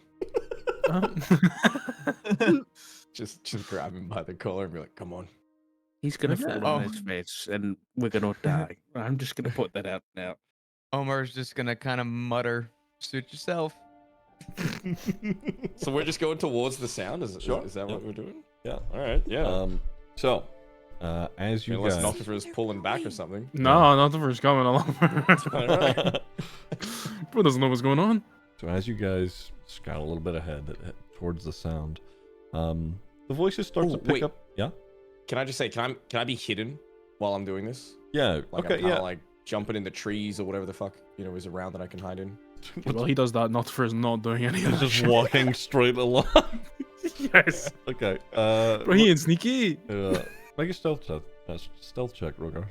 H: Just grab him by the collar and be like, "Come on."
B: He's gonna fall on
C: Oh.
B: his face, and we're gonna die. I'm just gonna put that out now.
C: Omar's just gonna kind of mutter, "Suit yourself."
H: So we're just going towards the sound. Is
A: Sure.
H: Is that
A: Yep.
H: what we're doing?
A: Yeah.
H: All right. Yeah.
A: So, as you
H: Unless
A: guys,
H: Noctifer is pulling back or something.
J: No, not the first coming along.
H: Alright.
J: Bro doesn't know what's going on.
A: so as you guys scout a little bit ahead towards the sound, the voices start to pick
H: wait.
A: up. Yeah.
H: Can I just say, can I be hidden while I'm doing this?
A: Yeah.
H: Like
A: okay.
H: I'm kinda
A: Yeah.
H: like jumping in the trees or whatever the fuck is around that I can hide in.
J: Well, he does that. Not first, not doing any of that.
A: Just
J: shit.
A: walking straight along.
J: Yes.
A: Okay.
J: Bro, he ain't sneaky.
A: Make a stealth check. Stealth check, Rogar.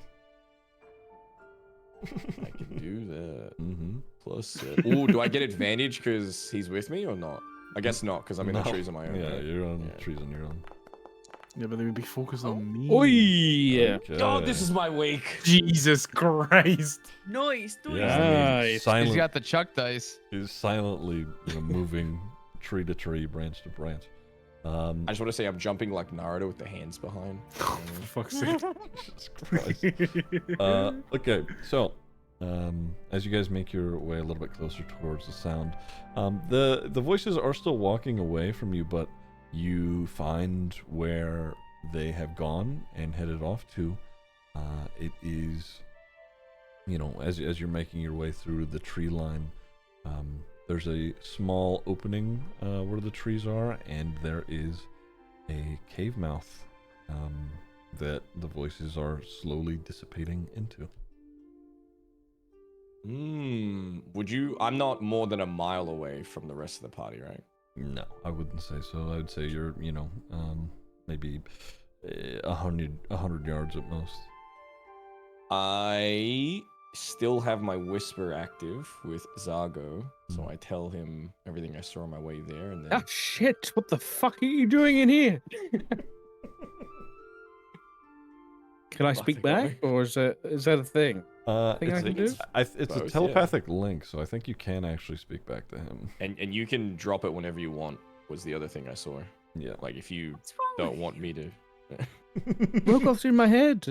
H: I can do that.
A: Mm-hmm.
H: Plus, ooh, do I get advantage because he's with me or not? I guess not, because I'm in the trees on my own.
A: Yeah,
H: right?
A: you're on
H: Yeah.
A: trees on your own.
J: Yeah, but they would be focused on me.
B: Oi! Yeah.
A: Okay.
H: Oh, this is my wake.
J: Jesus Christ.
D: Nice, nice.
A: Yeah,
B: Nice.
A: silent,
C: He's got the Chuck dice.
A: he's silently moving tree to tree, branch to branch.
H: I just want to say I'm jumping like Naruto with the hands behind.
J: For fuck's sake.
A: Jesus Christ. Okay, so as you guys make your way a little bit closer towards the sound, the voices are still walking away from you, but you find where they have gone and headed off to. It is, as you're making your way through the tree line, there's a small opening where the trees are, and there is a cave mouth that the voices are slowly dissipating into.
H: Would you? I'm not more than a mile away from the rest of the party, right?
A: No, I wouldn't say so. I would say you're, maybe 100 yards at most.
H: I still have my whisper active with Zago, so I tell him everything I saw on my way there, and then
B: Ah, shit! What the fuck are you doing in here? Can I speak back, or is that a thing? Thing I can do?
A: It's a
H: both,
A: telepathic link, so I think you can actually speak back to him.
H: and you can drop it whenever you want. Was the other thing I saw.
A: Yeah.
H: Like if you
D: What's wrong
H: don't
D: with
H: want
D: you?
H: me to.
B: Rogarth's in my head,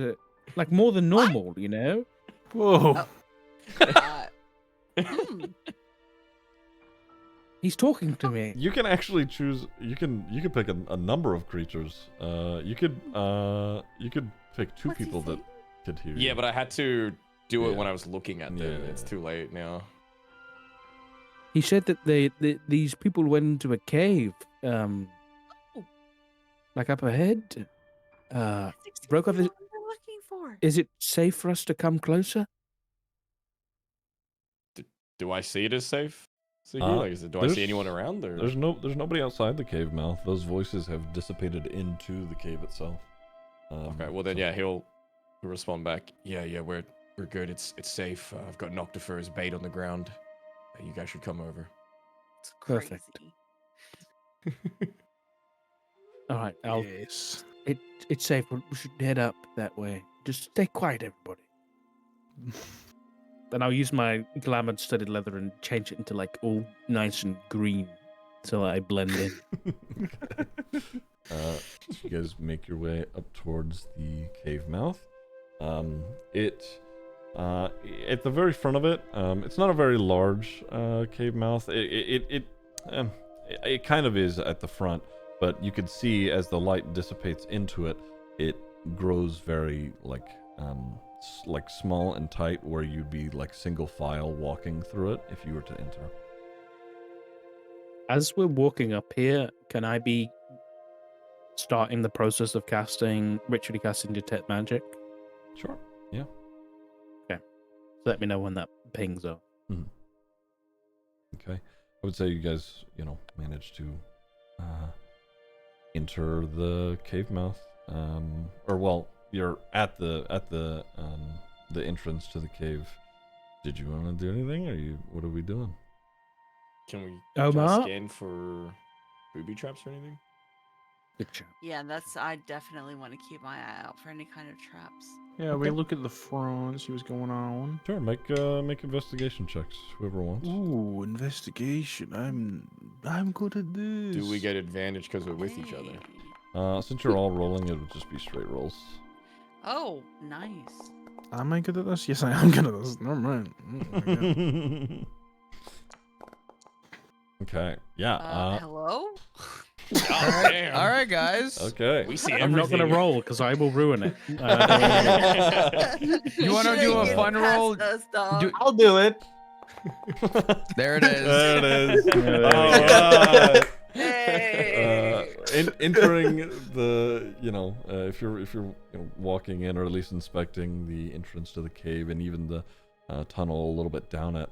B: like more than normal,
J: Whoa.
D: Hmm.
B: He's talking to me.
A: You can actually choose. You can pick a number of creatures. You could pick two
D: What's he
A: people that
D: saying?
A: could hear.
H: Yeah,
A: you.
H: but I had to do it
A: Yeah.
H: when I was looking at them.
A: Yeah.
H: It's too late now.
B: He said that these people went into a cave, like up ahead.
D: That's exactly
B: Broke off
D: what
B: his-
D: we're looking for.
B: Is it safe for us to come closer?
H: Do I see it as safe? Ziggy? Do I
A: there's-
H: see anyone around? Or?
A: There's nobody outside the cave mouth. Those voices have dissipated into the cave itself.
H: Okay, well then
A: so-
H: yeah, he'll respond back. Yeah, we're good. It's safe. I've got Noctifer as bait on the ground. You guys should come over.
D: It's
B: Perfect.
D: crazy.
B: All right,
J: Yes.
B: it's safe. We should head up that way. Just stay quiet, everybody. Then I'll use my glamour studded leather and change it into like all nice and green, so I blend in.
A: You guys make your way up towards the cave mouth. It At the very front of it, it's not a very large cave mouth. It kind of is at the front, but you can see as the light dissipates into it, it grows very like small and tight, where you'd be like single file walking through it if you were to enter.
B: As we're walking up here, can I be starting the process of ritually casting detect magic?
A: Sure. Yeah.
B: Okay. So let me know when that pings up.
A: Okay. I would say you guys, managed to enter the cave mouth. You're at the entrance to the cave. Did you want to do anything, or what are we doing?
K: Can we
B: Omar?
K: scan for booby traps or anything?
D: Yeah, I definitely want to keep my eye out for any kind of traps.
J: Yeah, we look at the front, see what's going on.
A: Sure, make investigation checks, whoever wants.
G: Ooh, investigation. I'm good at this.
K: Do we get advantage because we're with each other?
A: Since you're all rolling, it would just be straight rolls.
D: Oh, nice.
G: Am I good at this? Yes, I am good at this. Never mind.
A: Okay. Yeah.
D: Hello?
C: All right, guys.
A: Okay.
K: We see
B: I'm not going to roll because I will ruin it.
C: You want to do a fun roll?
E: I'll do it.
C: There it is.
A: There it is. Alright.
D: Hey.
A: Entering the, if you're walking in, or at least inspecting the entrance to the cave and even the tunnel a little bit down it,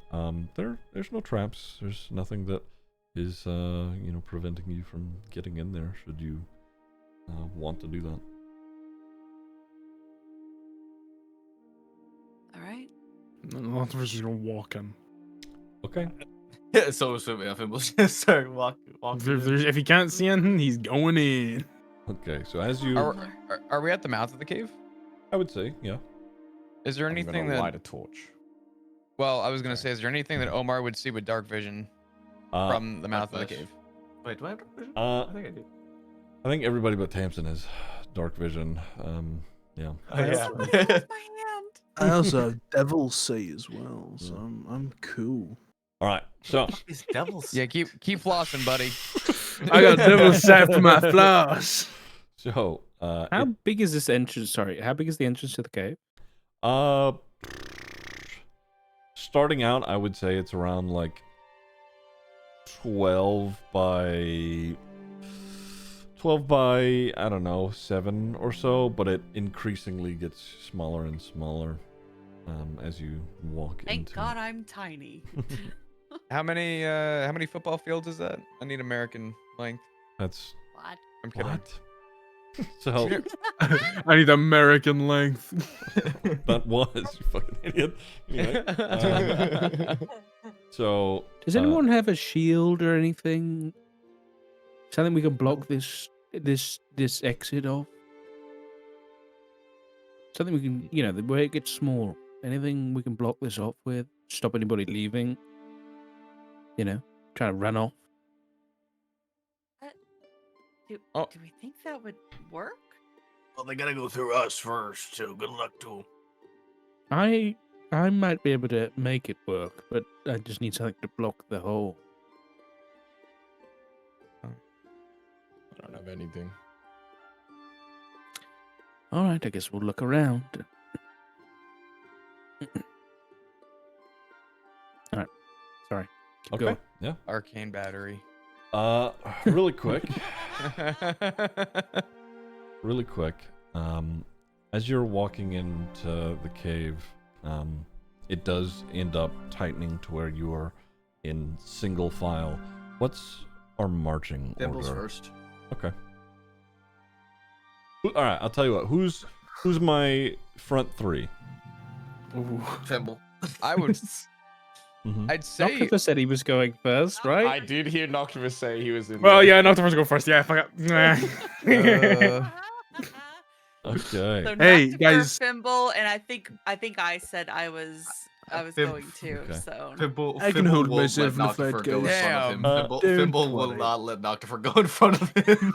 A: there's no traps. There's nothing that is preventing you from getting in there should you want to do that.
D: All right.
G: Lots of us just gonna walk in.
A: Okay.
E: So I think we'll just start walking.
J: If he can't see anything, he's going in.
A: Okay. So as you,
C: Are we at the mouth of the cave?
A: I would say, yeah.
C: Is there
K: I'm
C: anything
K: gonna
C: that?
K: light a torch.
C: Well, I was gonna say, is there anything that Omar would see with dark vision from the mouth of the cave?
E: Wait, do I have dark vision?
A: I
E: think I do.
A: I think everybody but Tamsin has dark vision. Yeah.
E: Oh, yeah.
D: Somebody hold my hand.
G: I also have devil's sight as well, so I'm cool.
A: All right. So
E: These devils.
C: Yeah, keep flossing, buddy.
G: I got devil's sight for my floss.
A: So
B: How big is this entrance? Sorry, how big is the entrance to the cave?
A: Starting out, I would say it's around like 12 by I don't know, 7 or so, but it increasingly gets smaller and smaller as you walk
D: Thank
A: into
D: God I'm tiny.
C: How many football fields is that? I need American length.
A: That's
D: What?
C: I'm kidding.
A: what? So
G: I need American length.
A: that was, you fucking idiot. Anyway, so
B: Does anyone have a shield or anything? Something we can block this exit off? Something we can, the way it gets small. Anything we can block this off with? Stop anybody leaving? Trying to run off.
D: Do we think that would work?
E: Well, they gotta go through us first, so good luck to them.
B: I might be able to make it work, but I just need something to block the hole.
K: I don't have anything.
B: All right, I guess we'll look around. All right, sorry. Keep
A: okay,
B: going.
A: yeah.
C: Arcane battery.
A: Really quick. Really quick. As you're walking into the cave, it does end up tightening to where you are in single file. What's our marching
E: Devils
A: order?
E: first.
A: Okay. All right, I'll tell you what. Who's my front three?
E: Tremble.
C: I would.
A: Mhm.
C: I'd say.
B: Noctifer said he was going first, right?
K: I did hear Noctimus say he was in.
J: Well, yeah, Noctifer's go first. Yeah, fuck it.
A: Okay.
D: So
G: Hey,
D: Noctifer,
G: guys.
D: Fimble, and I think I said I was going to.
A: Okay.
D: So
E: Fimble,
G: I can
E: Fimble
G: hold
E: will
G: myself
E: let
G: in the
E: Noctifer
G: fight,
E: go in
G: guys.
E: front of him.
C: Damn.
E: Fimble,
G: Don't
E: Fimble will
G: worry.
E: not let Noctifer go in front of him.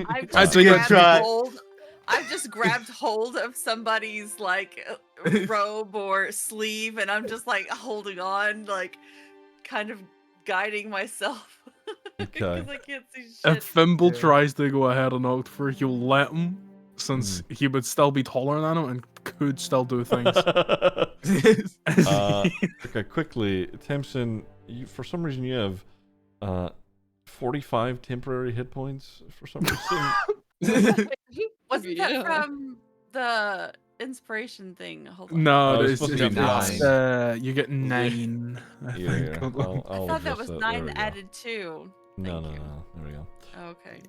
D: I've
G: That's
D: just
G: a good
D: grabbed
G: try.
D: hold. I've just grabbed hold of somebody's robe or sleeve, and I'm just like holding on, like kind of guiding myself
A: Okay.
D: because I can't see shit.
G: If Thimble
E: Yeah.
G: tries to go ahead and October, you'll let him, since
A: Hmm.
G: he would still be taller than him and could still do things.
A: Okay, quickly, Tamsin, you, for some reason you have 45 temporary hit points for some reason.
D: Wasn't
F: Yeah.
D: that from the inspiration thing? Hold on.
G: No,
A: Oh, it's
G: it's,
A: supposed to
G: it's,
A: be
G: it's,
A: 9.
G: you get 9, I
A: Yeah,
G: think.
A: yeah.
G: Hold on.
D: I
A: I'll
D: thought that
A: adjust
D: was
A: There
D: 9
A: we go.
D: added 2.
A: No,
D: Thank
A: no,
D: you.
A: no. There we go.
D: Okay.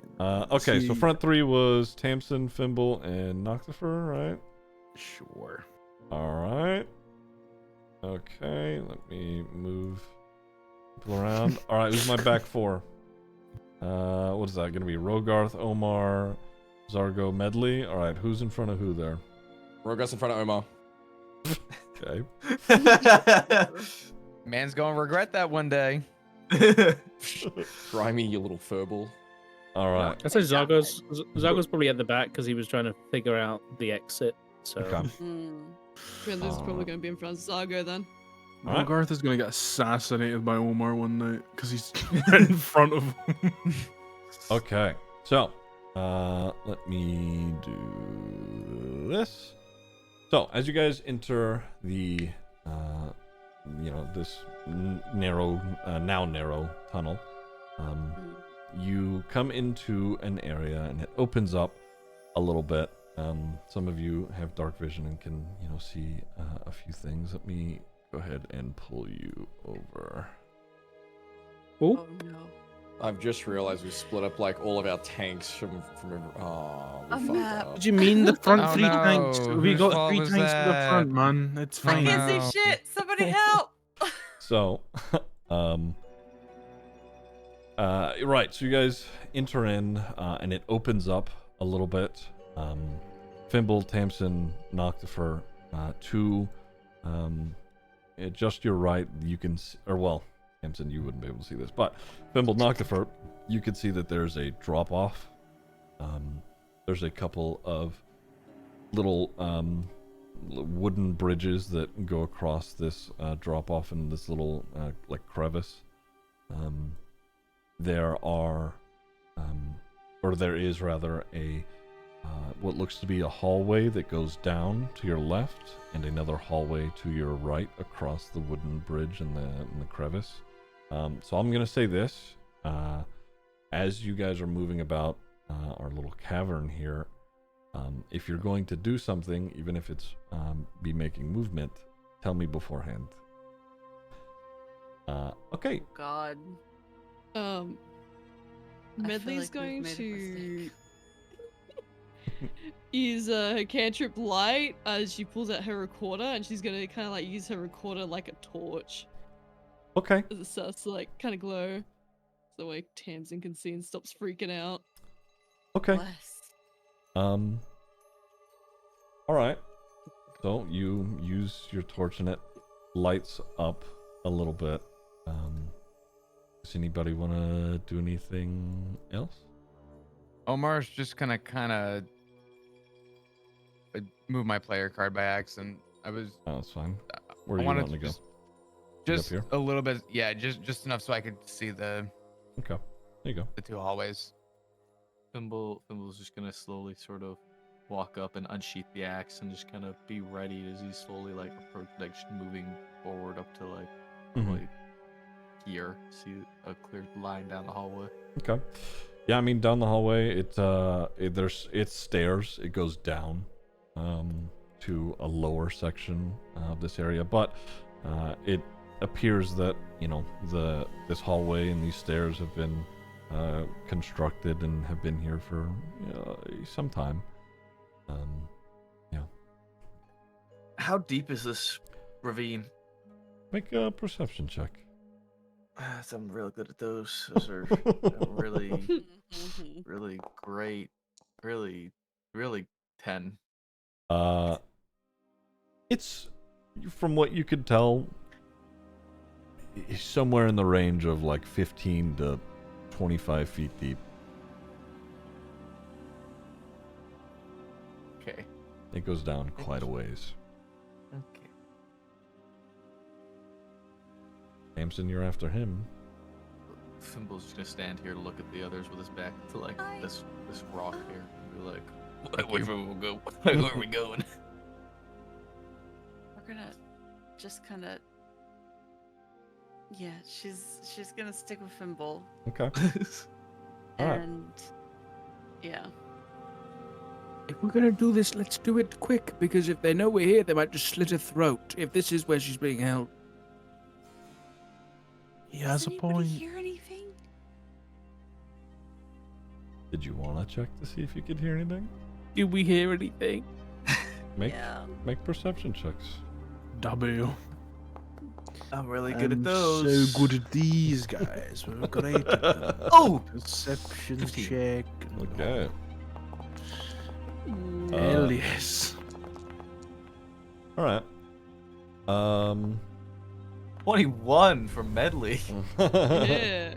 A: Okay, so
G: See.
A: front 3 was Tamsin, Fimble, and Noctifer, right?
G: Sure.
A: All right. Okay, let me move people around. All right, who's my back 4? What is that going to be? Rogarth, Omar, Zargo, Medley. All right, who's in front of who there?
H: Rogas in front of Omar.
A: Okay.
C: Man's gonna regret that one day.
H: Try me, you little furball.
A: All right.
B: I say Zargo's probably at the back because he was trying to figure out the exit. So
A: Okay.
F: Grenda's probably going to be in front of Zargo then.
A: All right.
G: Rogarth is gonna get assassinated by Omar one night because he's right in front of him.
A: Okay. So, let me do this. So, as you guys enter the, this narrow, now narrow tunnel, you come into an area and it opens up a little bit. Some of you have dark vision and can, see a few things. Let me go ahead and pull you over.
D: Oh no.
H: I've just realized we split up like all of our tanks from oh, we
D: A
H: fucked
D: map.
H: up.
G: What do you mean the front
C: Oh
G: 3 tanks?
C: no,
G: We
C: whose
G: got
C: fault
G: 3
C: was
G: tanks for the
C: that?
G: front, man. It's
D: I
G: fine.
D: can't
C: no.
D: see shit. Somebody help.
A: So, right. So you guys enter in, and it opens up a little bit. Fimble, Tamsin, Noctifer, to just your right, you can, Tamsin, you wouldn't be able to see this, but Fimble, Noctifer, you can see that there's a drop off. There's a couple of little wooden bridges that go across this drop off in this little like crevice. There is rather a what looks to be a hallway that goes down to your left and another hallway to your right across the wooden bridge in the crevice. So I'm gonna say this, as you guys are moving about our little cavern here, if you're going to do something, even if it's be making movement, tell me beforehand. Okay.
D: God.
F: Medley's
D: like we've
F: going
D: made a
F: to
D: mistake.
F: use her cantrip light as she pulls out her recorder, and she's gonna kind of like use her recorder like a torch
A: Okay.
F: as it starts to like kind of glow, so the way Tamsin can see and stops freaking out.
A: Okay.
D: Bless.
A: All right. So you use your torch and it lights up a little bit. Does anybody want to do anything else?
C: Omar's just gonna kind of move my player card by accident.
A: Oh, that's fine. Where
C: I
A: are you
C: wanted
A: wanting to go?
C: just
A: here?
C: a little bit, yeah, just enough so I could see the
A: Okay. There you go.
C: 2 hallways.
J: Fimble's just gonna slowly sort of walk up and unsheath the axe and just kind of be ready as he slowly like approach, like moving forward up to like
A: Mhm.
J: here, see a clear line down the hallway.
A: Okay. Yeah, I mean down the hallway, it's stairs. It goes down to a lower section of this area, but it appears that this hallway and these stairs have been constructed and have been here for some time. Yeah.
E: How deep is this ravine?
A: Make a perception check.
E: I'm really good at those. Those are really, really great. Really, really 10.
A: It's, from what you could tell, somewhere in the range of like 15 to 25 feet deep.
E: Okay.
A: It goes down quite a ways.
J: Okay.
A: Tamsin, you're after him.
J: Fimble's just gonna stand here to look at the others with his back to like this rock here and be like, where will we go? Where are we going?
D: We're gonna just kind of. Yeah, she's gonna stick with Fimble.
A: Okay. All right.
D: And yeah.
B: If we're gonna do this, let's do it quick, because if they know we're here, they might just slit her throat. If this is where she's being held.
G: He has a
D: Does anybody
G: point.
D: hear anything?
A: Did you want to check to see if you could hear anything?
B: Did we hear anything?
A: Make
D: Yeah.
A: make perception checks.
G: W.
E: I'm really good at
G: I'm
E: those.
G: so good at these guys. We're great at them.
J: Oh!
G: Perception
J: 15.
G: check.
A: Okay.
G: Hell yes.
A: All right.
J: 21 from Medley.
F: Yeah.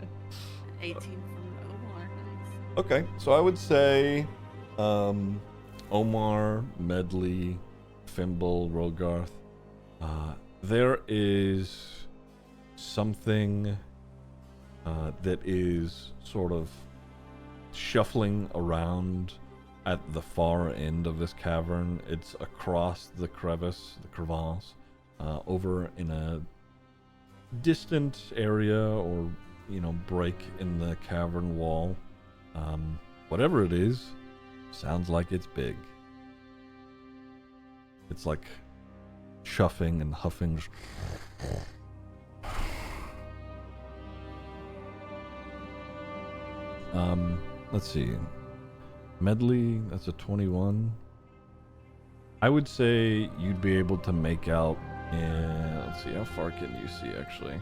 D: 18 from Omar. Nice.
A: Okay, so I would say Omar, Medley, Fimble, Rogarth. There is something that is sort of shuffling around at the far end of this cavern. It's across the crevice, the crevasse, over in a distant area or, break in the cavern wall. Whatever it is, sounds like it's big. It's like chuffing and huffing. Let's see. Medley, that's a 21. I would say you'd be able to make out. Let's see, how far can you see actually?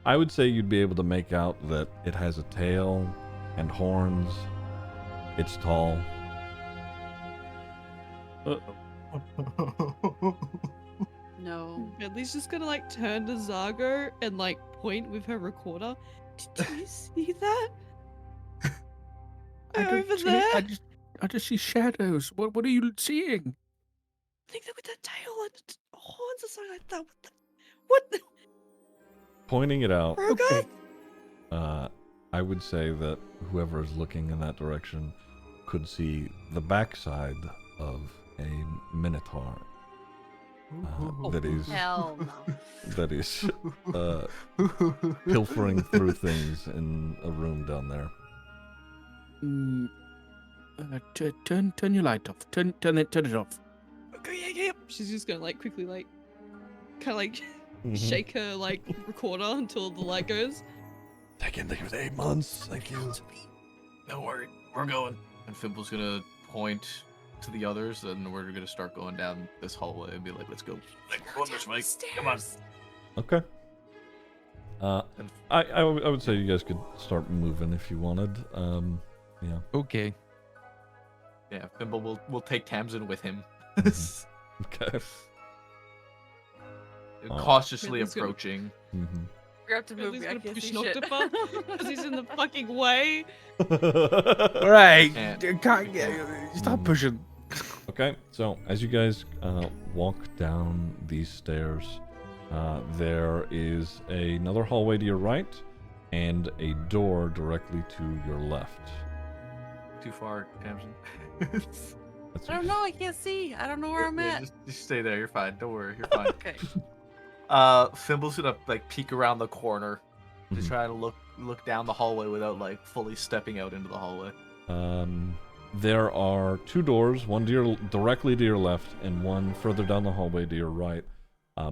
A: I would say you'd be able to make out that it has a tail and horns. It's tall.
D: No.
F: Medley's just gonna like turn to Zargo and like point with her recorder. Do you see that?
B: I
F: They're
B: don't
F: over
B: see-
F: there.
B: I just see shadows. What are you seeing?
F: I think they're with their tail and horns or something like that. What the?
A: Pointing it out,
F: Rogarth?
A: I would say that whoever is looking in that direction could see the backside of a minotaur. That is
D: Hell no.
A: that is pilfering through things in a room down there.
B: Turn your light off. Turn it off.
F: Okay, yeah. She's just gonna like quickly like, kind of like
A: Mhm.
F: shake her like recorder until the light goes.
A: Thank you for 8 months. Thank you.
J: No worry, we're going. And Fimble's gonna point to the others, and we're gonna start going down this hallway and be like, let's go. Go this way. Come on.
A: Okay. I would say you guys could start moving if you wanted. Yeah.
C: Okay.
J: Yeah, Fimble will take Tamsin with him.
A: Okay.
J: Cautiously
F: Medley's gonna-
J: approaching.
A: Mm-hmm.
D: We're up to move.
F: Medley's
D: I
F: gonna
D: can't
F: push
D: see shit.
F: Noctifer because he's in the fucking way.
B: Right.
J: And-
B: Stop pushing.
A: Okay, so as you guys walk down these stairs, there is another hallway to your right and a door directly to your left.
J: Too far, Tamsin.
A: That's
D: I don't know. I can't see. I don't know where I'm
J: Yeah,
D: at.
J: just stay there. You're fine. Don't worry. You're fine.
D: Okay.
J: Fimble's gonna like peek around the corner to
A: Mhm.
J: try to look down the hallway without like fully stepping out into the hallway.
A: There are 2 doors, one directly to your left and one further down the hallway to your right.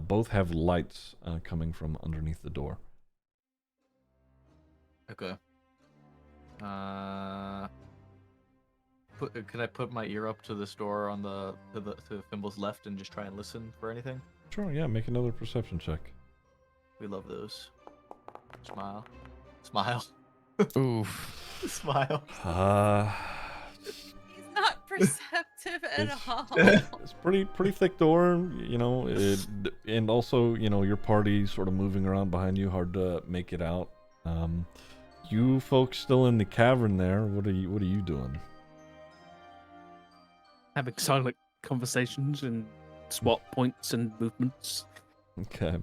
A: Both have lights coming from underneath the door.
J: Okay. Can I put my ear up to this door on to Fimble's left and just try and listen for anything?
A: Sure, yeah, make another perception check.
J: We love those. Smile.
C: Oof.
J: Smile.
D: He's not perceptive at
A: It's-
D: all.
A: It's pretty thick door, and also, your party sort of moving around behind you, hard to make it out. You folks still in the cavern there, what are you doing?
B: Having silent conversations and swap points and movements.
A: Okay.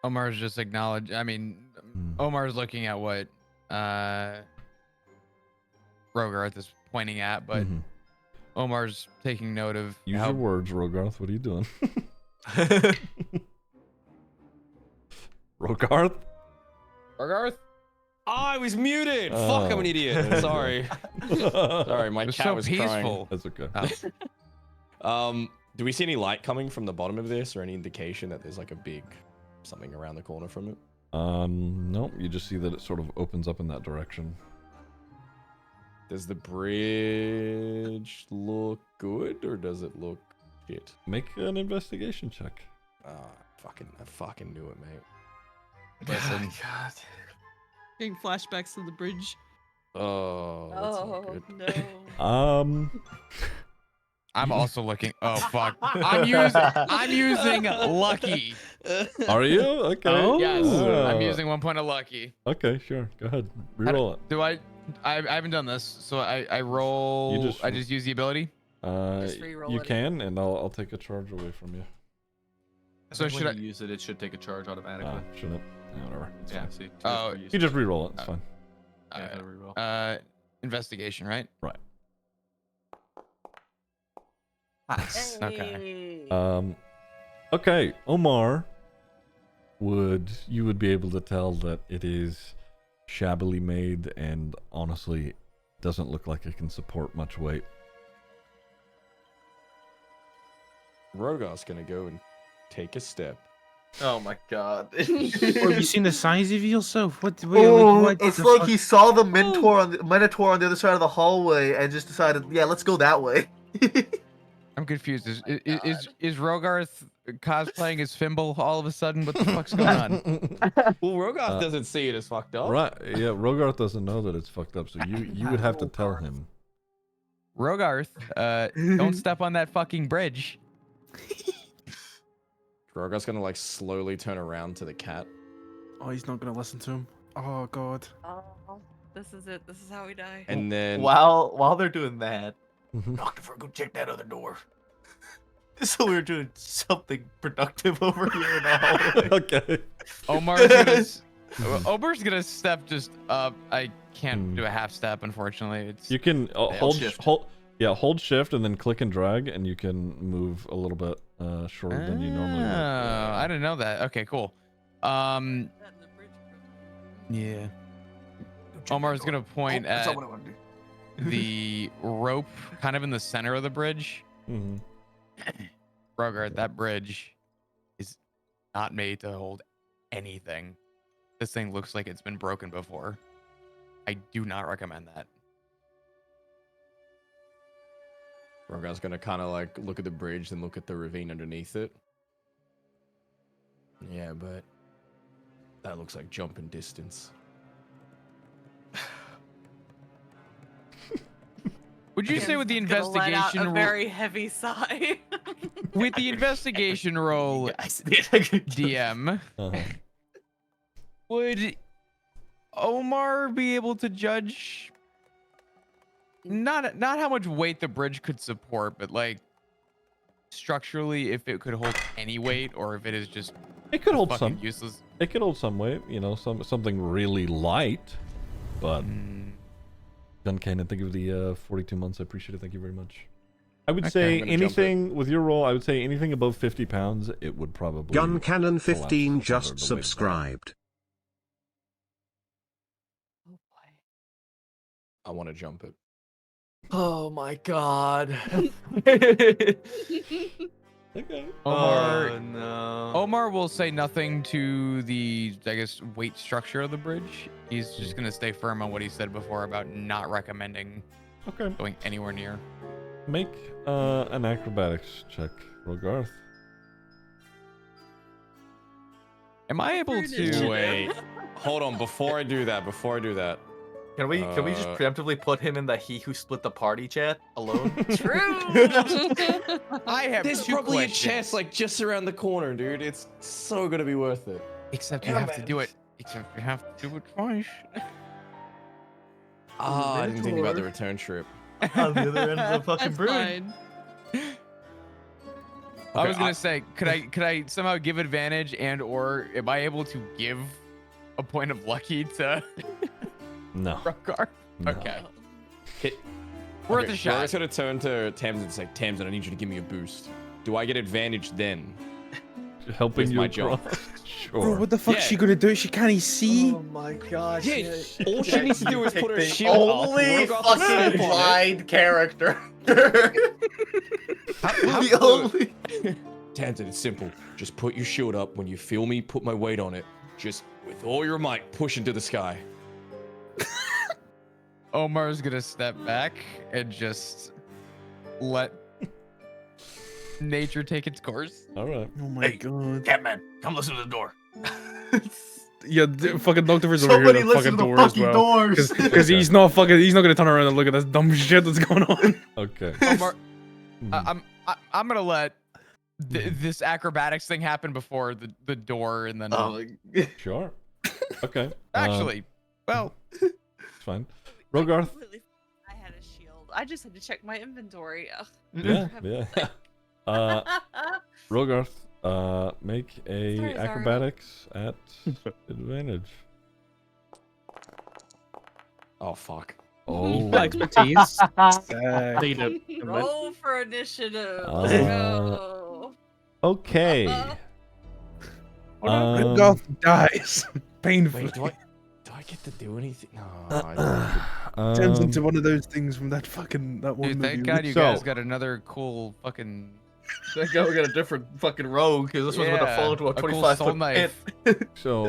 C: Omar's just acknowledged. I mean, Omar's looking at what Rogarth is pointing at, but Omar's taking note of
A: Use
C: how
A: your words, Rogarth. What are you doing? Rogarth?
C: Rogarth?
H: Oh, I was muted. Fuck, I'm an idiot. Sorry. Sorry, my
C: It was
H: cat
C: so
H: was
C: peaceful.
A: That's okay.
H: Do we see any light coming from the bottom of this, or any indication that there's like a big something around the corner from it?
A: No, you just see that it sort of opens up in that direction.
H: Does the bridge look good, or does it look shit?
A: Make an investigation check.
H: I fucking knew it, mate.
C: Listen,
E: God.
F: Getting flashbacks to the bridge.
H: Oh, that's not
D: Oh
H: good.
D: no.
C: I'm also looking. Oh fuck! I'm using lucky.
A: Are you? Okay.
B: Oh.
C: Yes,
A: Oh.
C: I'm using 1 point of lucky.
A: Okay, sure. Go ahead. Reroll it.
C: Do I haven't done this, so I roll. I just use the ability.
D: Just re-roll
A: You
D: it.
A: can, and I'll take a charge away from you.
C: So
J: When
C: should
J: you use it, it should take a charge automatically.
A: Shouldn't. Yeah, whatever. It's
J: Yeah,
A: fine.
J: see.
C: Oh,
A: You just re-roll it. It's fine.
J: Yeah, gotta reroll.
C: Investigation, right?
A: Right.
E: Nice.
C: Okay.
A: Okay, Omar you would be able to tell that it is shabbily made and honestly doesn't look like it can support much weight.
H: Rogar's gonna go and take a step.
K: Oh my god.
G: Have you seen the size of yourself? What
E: It's
G: the
E: like
G: fuck?
E: he saw the Minotaur on the other side of the hallway and just decided, yeah, let's go that way.
C: I'm confused. Is Rogarth cosplaying as Fimble all of a sudden? What the fuck's going on?
H: Well, Rogarth doesn't see it as fucked up.
A: Right, yeah, Rogarth doesn't know that it's fucked up, so you would have to tell him.
C: Rogarth, don't step on that fucking bridge.
H: Rogar's gonna like slowly turn around to the cat.
G: Oh, he's not gonna listen to him. Oh god.
D: Oh, this is it. This is how we die.
H: And then
K: While they're doing that,
E: Dr. Virgo, check that other door.
K: so we're doing something productive over here in the hallway.
A: Okay.
C: Omar's gonna step just up. I can't do a half step, unfortunately. It's
A: You can
K: hold
A: hold shift and then click and drag, and you can move a little bit shorter than you normally would.
C: I didn't know that. Okay, cool. Yeah. Omar's gonna point
E: that's
C: at
E: not what I want to do.
C: the rope kind of in the center of the bridge.
A: Mhm.
C: Rogar, that bridge is not made to hold anything. This thing looks like it's been broken before. I do not recommend that.
H: Rogar's gonna kind of like look at the bridge and look at the ravine underneath it. Yeah, but that looks like jumping distance.
C: Would you say with the
D: Tim's gonna let out
C: investigation
D: a very heavy sigh.
C: with the investigation roll, DM,
A: Uh-huh.
C: would Omar be able to judge not how much weight the bridge could support, but like structurally if it could hold any weight or if it is just
A: It could hold
C: fucking
A: some.
C: useless?
A: It could hold some weight, something really light, but Gun Cannon, thank you for the 42 months. I appreciate it. Thank you very much. I would
H: Okay,
A: say
H: I'm gonna jump
A: anything with your roll. I would say anything above 50 pounds. It would probably.
I: Gun Cannon
A: collapse
I: 15
A: under
I: just
A: the weight of that.
I: subscribed.
D: Oh boy.
H: I want to jump it.
K: Oh my god.
A: Okay.
C: Omar,
K: Oh no.
C: Omar will say nothing to the, I guess, weight structure of the bridge. He's just gonna stay firm on what he said before about not recommending
A: Okay.
C: going anywhere near.
A: Make an acrobatics check, Rogarth.
C: Am I able
D: Pretty
C: to?
D: good.
H: Wait, hold on. Before I do that,
K: Can we just preemptively put him in the he who split the party chat alone?
D: True.
C: I have
H: there's
C: two
H: probably
C: questions.
H: a chest like just around the corner, dude. It's so gonna be worth it.
C: Except you
E: Yeah,
C: have to
E: man.
C: do it. Except you have to do it twice.
H: Ah, I didn't think about the return trip.
E: On the other end of the fucking
F: That's
E: bridge.
F: fine.
C: I was gonna say, could I somehow give advantage and or am I able to give a point of lucky to
A: No.
C: Rogar?
A: No.
C: Okay.
H: Hit.
C: Worth
H: Okay,
C: a shot.
H: Rogar's gonna turn to Tamsin and say, Tamsin, I need you to give me a boost. Do I get advantage then?
A: Helping
H: With
A: you
H: my jump.
A: across?
G: Bro,
A: Sure.
G: what the fuck's
H: Yeah.
G: she gonna do? She can't see.
K: Oh my god.
H: Yeah, all she needs to do is put her
E: The
H: shield up.
E: only
H: Rogarth will
E: fucking
H: step on it.
E: blind character.
H: How
E: The only.
H: Tamsin, it's simple. Just put your shield up. When you feel me, put my weight on it. Just with all your might, push into the sky.
C: Omar's gonna step back and just let nature take its course.
A: All right.
G: Oh my
E: Hey,
G: god.
E: Catman, come listen to the door.
G: Yeah, fucking Noctiver's over here
E: Somebody
G: at the
E: listen
G: fucking
E: to the
G: door as
E: fucking
G: well.
E: doors.
G: Because he's not gonna turn around and look at this dumb shit that's going on.
A: Okay.
C: Omar,
A: Mhm.
C: I'm gonna let this acrobatics thing happen before the door, and then
A: Sure. Okay.
C: actually, well,
A: It's fine. Rogarth.
D: I had a shield. I just had to check my inventory. Ugh.
A: Yeah, yeah. Rogarth, make a
D: Sorry, Zara.
A: acrobatics at advantage.
H: Oh, fuck.
A: Oh.
B: Expertise.
G: Uh,
B: Data.
D: Roll for initiative.
A: Uh,
D: Let's go.
A: Okay.
G: Goth dies painfully.
H: Wait, do I get to do anything? No, I
G: Turns into one of those things from that one
C: dude,
G: movie.
C: thank God you
A: So-
C: guys got another cool fucking
K: Thank God we got a different fucking rogue because this one's gonna fall into a
C: cool
K: 25
C: soul
K: foot
C: knife.
K: pit.
A: So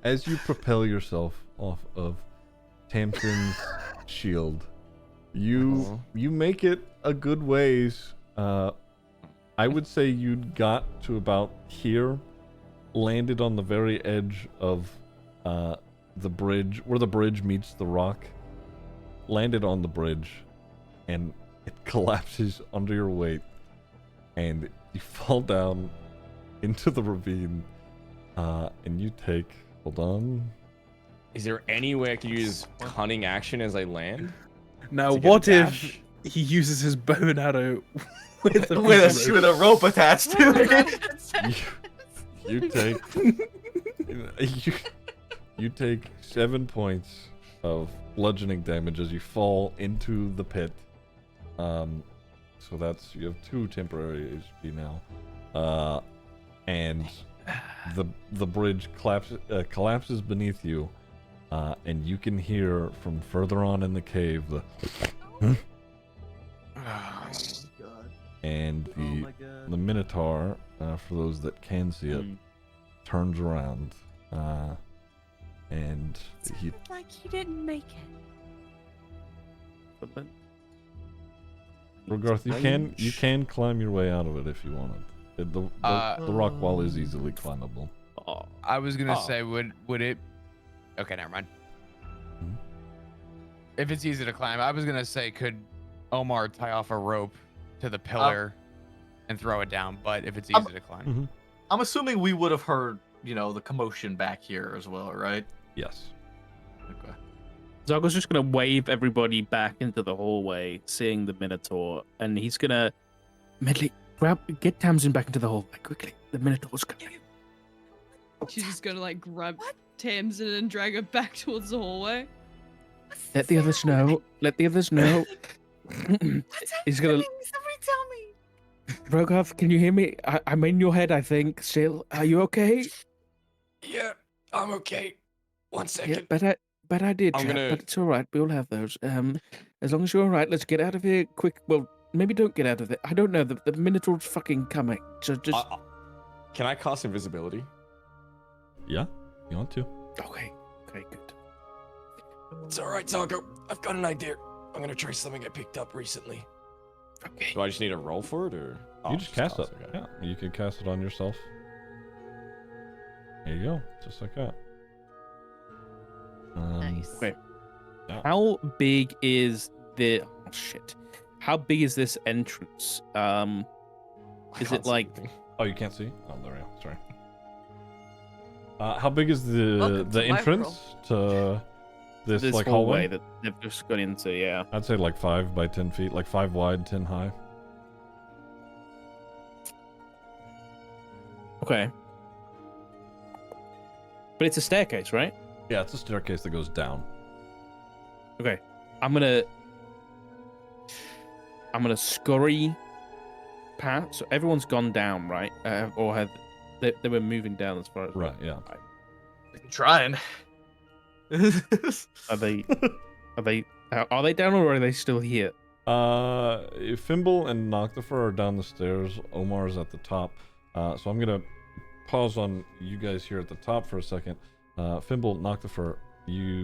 A: as you propel yourself off of Tamsin's shield, you make it a good ways. I would say you'd got to about here, landed on the very edge of the bridge, where the bridge meets the rock, landed on the bridge, and it collapses under your weight, and you fall down into the ravine, and you take, hold on.
H: Is there any way I could use cunning action as I land?
G: Now,
H: To get a
G: what if
H: dash?
G: he uses his bow and arrow with a,
K: with a rope attached to it.
A: You take you take 7 points of bludgeoning damage as you fall into the pit. So that's, you have 2 temporary HP now, and the bridge collapses beneath you, and you can hear from further on in the cave the and the Minotaur, for those that can see it, turns around, and he
D: Like he didn't make it.
A: Rogarth, you can climb your way out of it if you wanted. The rock wall is easily climbable.
C: I was gonna say, would it? Okay, never mind.
A: Hmm?
C: If it's easy to climb, I was gonna say, could Omar tie off a rope to the pillar and throw it down? But if it's easy to climb,
K: I'm assuming we would have heard, the commotion back here as well, right?
A: Yes.
K: Okay.
B: Zargo's just gonna wave everybody back into the hallway, seeing the Minotaur, and he's gonna medley get Tamsin back into the hallway quickly. The Minotaur's coming.
F: She's just gonna like grab Tamsin and drag her back towards the hallway.
B: Let the others know. Let the others know. He's gonna.
D: Somebody tell me.
B: Rogarth, can you hear me? I'm in your head, I think. Still, are you okay?
H: Yeah, I'm okay. 1
B: Yeah,
H: second.
B: bad idea,
H: I'm
B: chap,
H: gonna-
B: but it's all right. We all have those. As long as you're all right, let's get out of here quick. Well, maybe don't get out of it. I don't know. The Minotaur's fucking coming. So just
H: Can I cast invisibility?
A: Yeah, you want to?
B: okay. Okay, good.
H: It's all right, Zargo. I've got an idea. I'm gonna try something I picked up recently.
B: Okay.
H: Do I just need to roll for it, or
A: You just cast it.
H: okay.
A: Yeah, you can cast it on yourself. There you go, just like that.
D: Nice.
B: Wait.
A: Yeah.
B: How big is the? Oh shit. How big is this entrance?
H: I
B: Is
H: can't
B: it
H: see
B: like?
H: anything.
A: Oh, you can't see? Oh, there we go. Sorry. How big is
D: Welcome
A: the
D: to my
A: entrance to this like
B: hallway
A: hallway?
B: that they've just gone into? Yeah.
A: I'd say like 5 by 10 feet, like 5 wide, 10 high.
B: Okay. But it's a staircase, right?
A: Yeah, it's a staircase that goes down.
B: Okay. I'm gonna scurry past. So everyone's gone down, right? Or have they were moving down as far as
A: Right, yeah.
K: I'm trying.
B: Are they down or are they still here?
A: Fimble and Noctifer are down the stairs. Omar's at the top. So I'm gonna pause on you guys here at the top for a second. Fimble, Noctifer,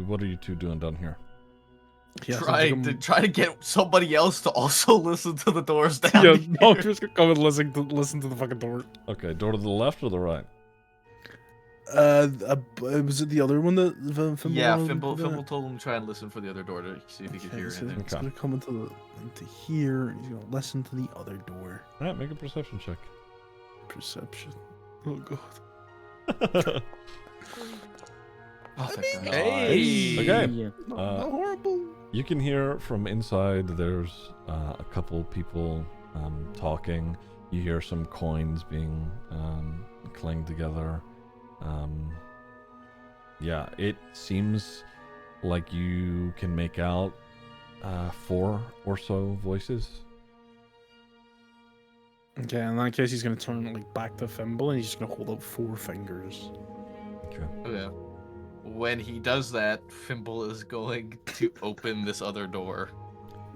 A: what are you two doing down here?
G: Yeah,
K: Try to get somebody else to also listen to the doors down.
G: Yeah,
K: here.
G: Doctor's gonna come and listen to the fucking door.
A: Okay, door to the left or the right?
G: Was it the other one that Fimble?
K: Yeah,
G: wanted to
K: Fimble
G: do that?
K: told him to try and listen for the other door to see if he could hear
G: so
K: anything.
G: he's gonna come into here, and he's gonna listen to the other door.
A: Alright, make a perception check.
G: Perception. Oh god.
K: Oh, thank God.
B: Hey.
A: Okay.
G: Not horrible.
A: You can hear from inside there's a couple people talking. You hear some coins being clanged together. Yeah, it seems like you can make out 4 or so voices.
G: Okay, in that case, he's gonna turn like back to Fimble, and he's just gonna hold up 4 fingers.
A: Okay.
K: Yeah. When he does that, Fimble is going to open this other door.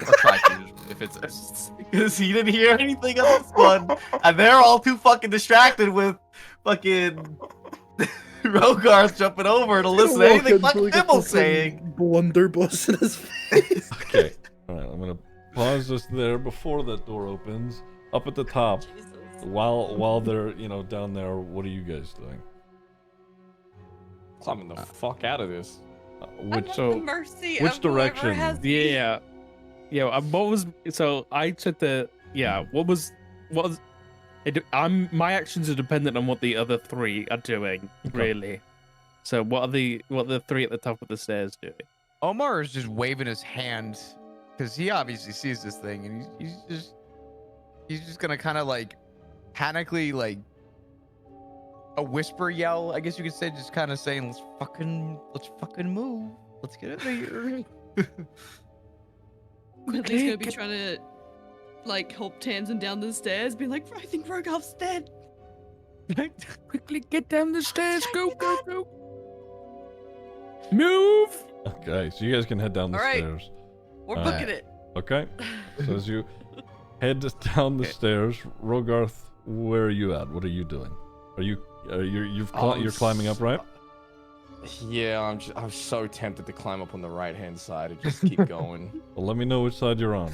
K: Or try to, if it's because he didn't hear anything on this one, and they're all too fucking distracted with fucking Rogarth jumping over to listen to anything fucking Fimble's saying.
G: Blunderbuss in his face.
A: Okay. Alright, I'm gonna pause this there before that door opens. Up at the top,
D: Jesus.
A: while they're, down there, what are you guys doing?
H: Climbing the fuck out of this.
A: Which
D: At
B: so-
D: the mercy
A: which
D: of whoever
A: direction?
D: has the-
B: Yeah. Yeah, what was so I said my actions are dependent on what the other 3 are doing,
A: Okay.
B: really. So what are the 3 at the top of the stairs doing?
C: Omar is just waving his hand because he obviously sees this thing, and he's just gonna kind of like panically like a whisper yell, I guess you could say, just kind of saying, let's fucking move, let's get out of here.
F: Quickly's gonna be trying to like help Tamsin down the stairs, being like, I think Rogarth's dead.
B: Quickly get down the stairs, go. Move!
A: Okay, so you guys can head down the
D: All right.
A: stairs.
D: We're
A: Uh,
D: booking it.
A: Okay. So as you head down the stairs, Rogarth, where are you at? What are you doing? You're climbing up, right?
H: Yeah, I'm so tempted to climb up on the right hand side and just keep going.
A: Well, let me know which side you're on.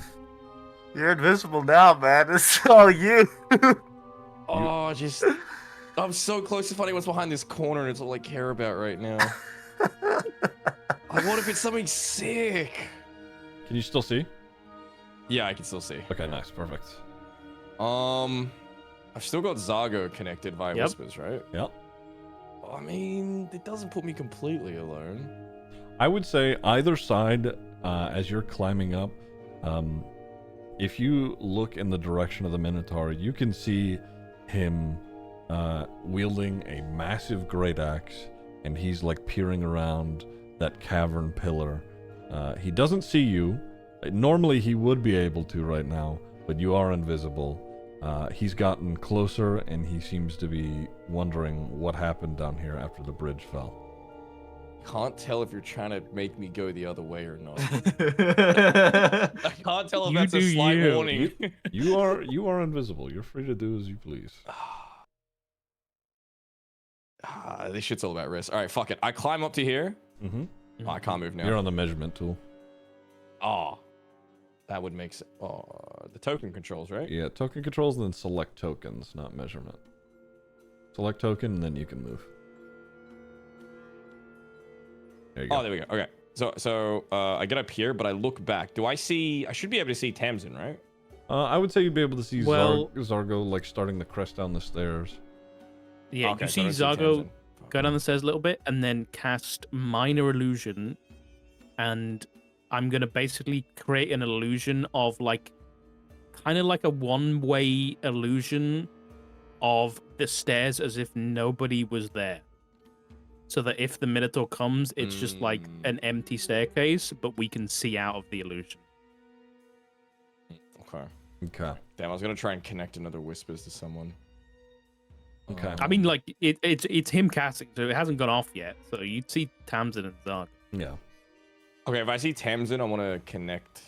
K: You're invisible now, man. It's all you.
H: Oh, I'm so close to finding what's behind this corner, and it's all I care about right now. Like, what if it's something sick?
A: Can you still see?
H: Yeah, I can still see.
A: Okay, nice, perfect.
H: I've still got Zargo connected via
B: Yep.
H: whispers, right?
A: Yep.
H: I mean, it doesn't put me completely alone.
A: I would say either side, as you're climbing up, if you look in the direction of the Minotaur, you can see him wielding a massive great axe, and he's like peering around that cavern pillar. He doesn't see you. Normally he would be able to right now, but you are invisible. He's gotten closer, and he seems to be wondering what happened down here after the bridge fell.
H: Can't tell if you're trying to make me go the other way or not.
K: I
H: I can't tell if
B: You
H: that's a
B: do
H: slight
B: you.
H: warning.
A: You are invisible. You're free to do as you please.
H: This shit's all about risk. All right, fuck it. I climb up to here.
A: Mm-hmm.
H: Oh, I can't move now.
A: You're on the measurement tool.
H: Oh, that would make sense. Oh, the token controls, right?
A: Yeah, token controls and then select tokens, not measurement. Select token and then you can move. There you go.
H: Oh, there we go. Okay. So I get up here, but I look back. I should be able to see Tamsin, right?
A: I would say you'd be able to see
B: Well-
A: Zargo like starting the crest down the stairs.
B: Yeah,
H: Okay,
B: you
H: so
B: see
H: I don't see
B: Zargo
H: Tamsin.
B: go down the stairs a little bit and then cast minor illusion, and I'm gonna basically create an illusion of like kind of like a one-way illusion of the stairs as if nobody was there. So that if the Minotaur comes, it's just like an empty staircase, but we can see out of the illusion.
H: Okay.
A: Okay.
H: Damn, I was gonna try and connect another whispers to someone.
A: Okay.
B: I mean, like it's him casting, so it hasn't gone off yet. So you'd see Tamsin in the dark.
A: Yeah.
H: Okay, if I see Tamsin, I want to connect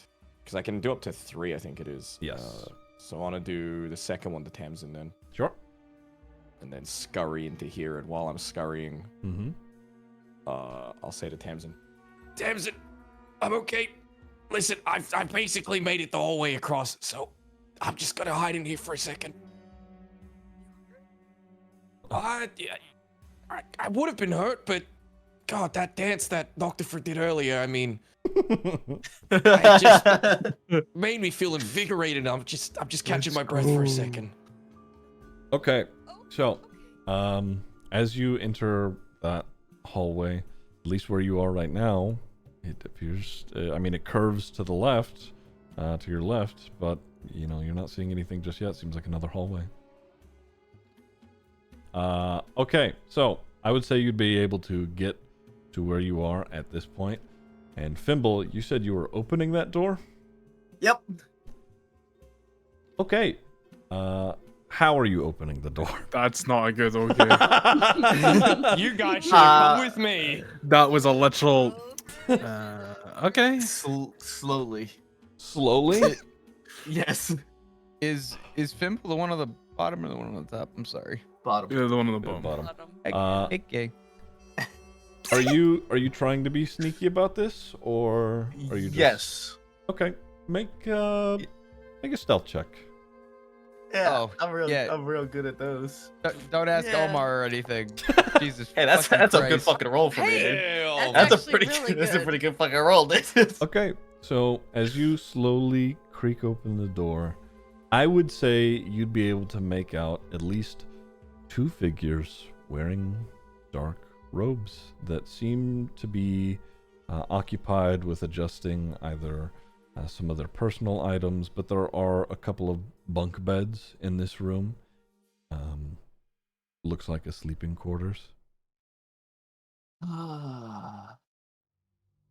H: because I can do up to 3. I think it is.
A: Yes.
H: So I want to do the second one to Tamsin then,
A: Sure.
H: and then scurry into here. And while I'm scurrying,
A: Mm-hmm.
H: I'll say to Tamsin, Tamsin, I'm okay. Listen, I've basically made it the whole way across, so I'm just gonna hide in here for a second. Yeah, I would have been hurt, but God, that dance that Noctifer did earlier, I mean, it just made me feel invigorated. I'm just catching my breath for a second.
A: Okay. So, as you enter that hallway, at least where you are right now, it appears. I mean, it curves to the left, to your left, but you know you're not seeing anything just yet. Seems like another hallway. Okay, so I would say you'd be able to get to where you are at this point. And Fimble, you said you were opening that door?
E: Yep.
A: Okay. How are you opening the door?
G: That's not a good okay.
H: You guys should come with me.
G: That was a literal. Okay.
K: Slowly.
A: Slowly?
K: Yes.
C: Is Fimble the one on the bottom or the one on the top? I'm sorry.
K: Bottom.
G: Yeah, the one on the
A: At the
G: bottom.
A: bottom.
C: Okay.
A: Are you trying to be sneaky about this, or are you just...
K: Yes.
A: Okay. Make a stealth check.
E: Yeah,
C: Oh,
E: I'm
C: yeah.
E: real good at those.
C: Don't ask
D: Yeah.
C: Omar or anything. Jesus.
K: Hey, that's
C: fucking
K: a good
C: Christ.
K: fucking roll for me, dude.
H: Hell,
D: That's
K: That's a
D: actually
K: pretty
D: really
K: that's a
D: good.
K: pretty good fucking roll, dude.
A: Okay. So as you slowly creak open the door, I would say you'd be able to make out at least 2 figures wearing dark robes that seem to be occupied with adjusting either some of their personal items, but there are a couple of bunk beds in this room. Looks like a sleeping quarters.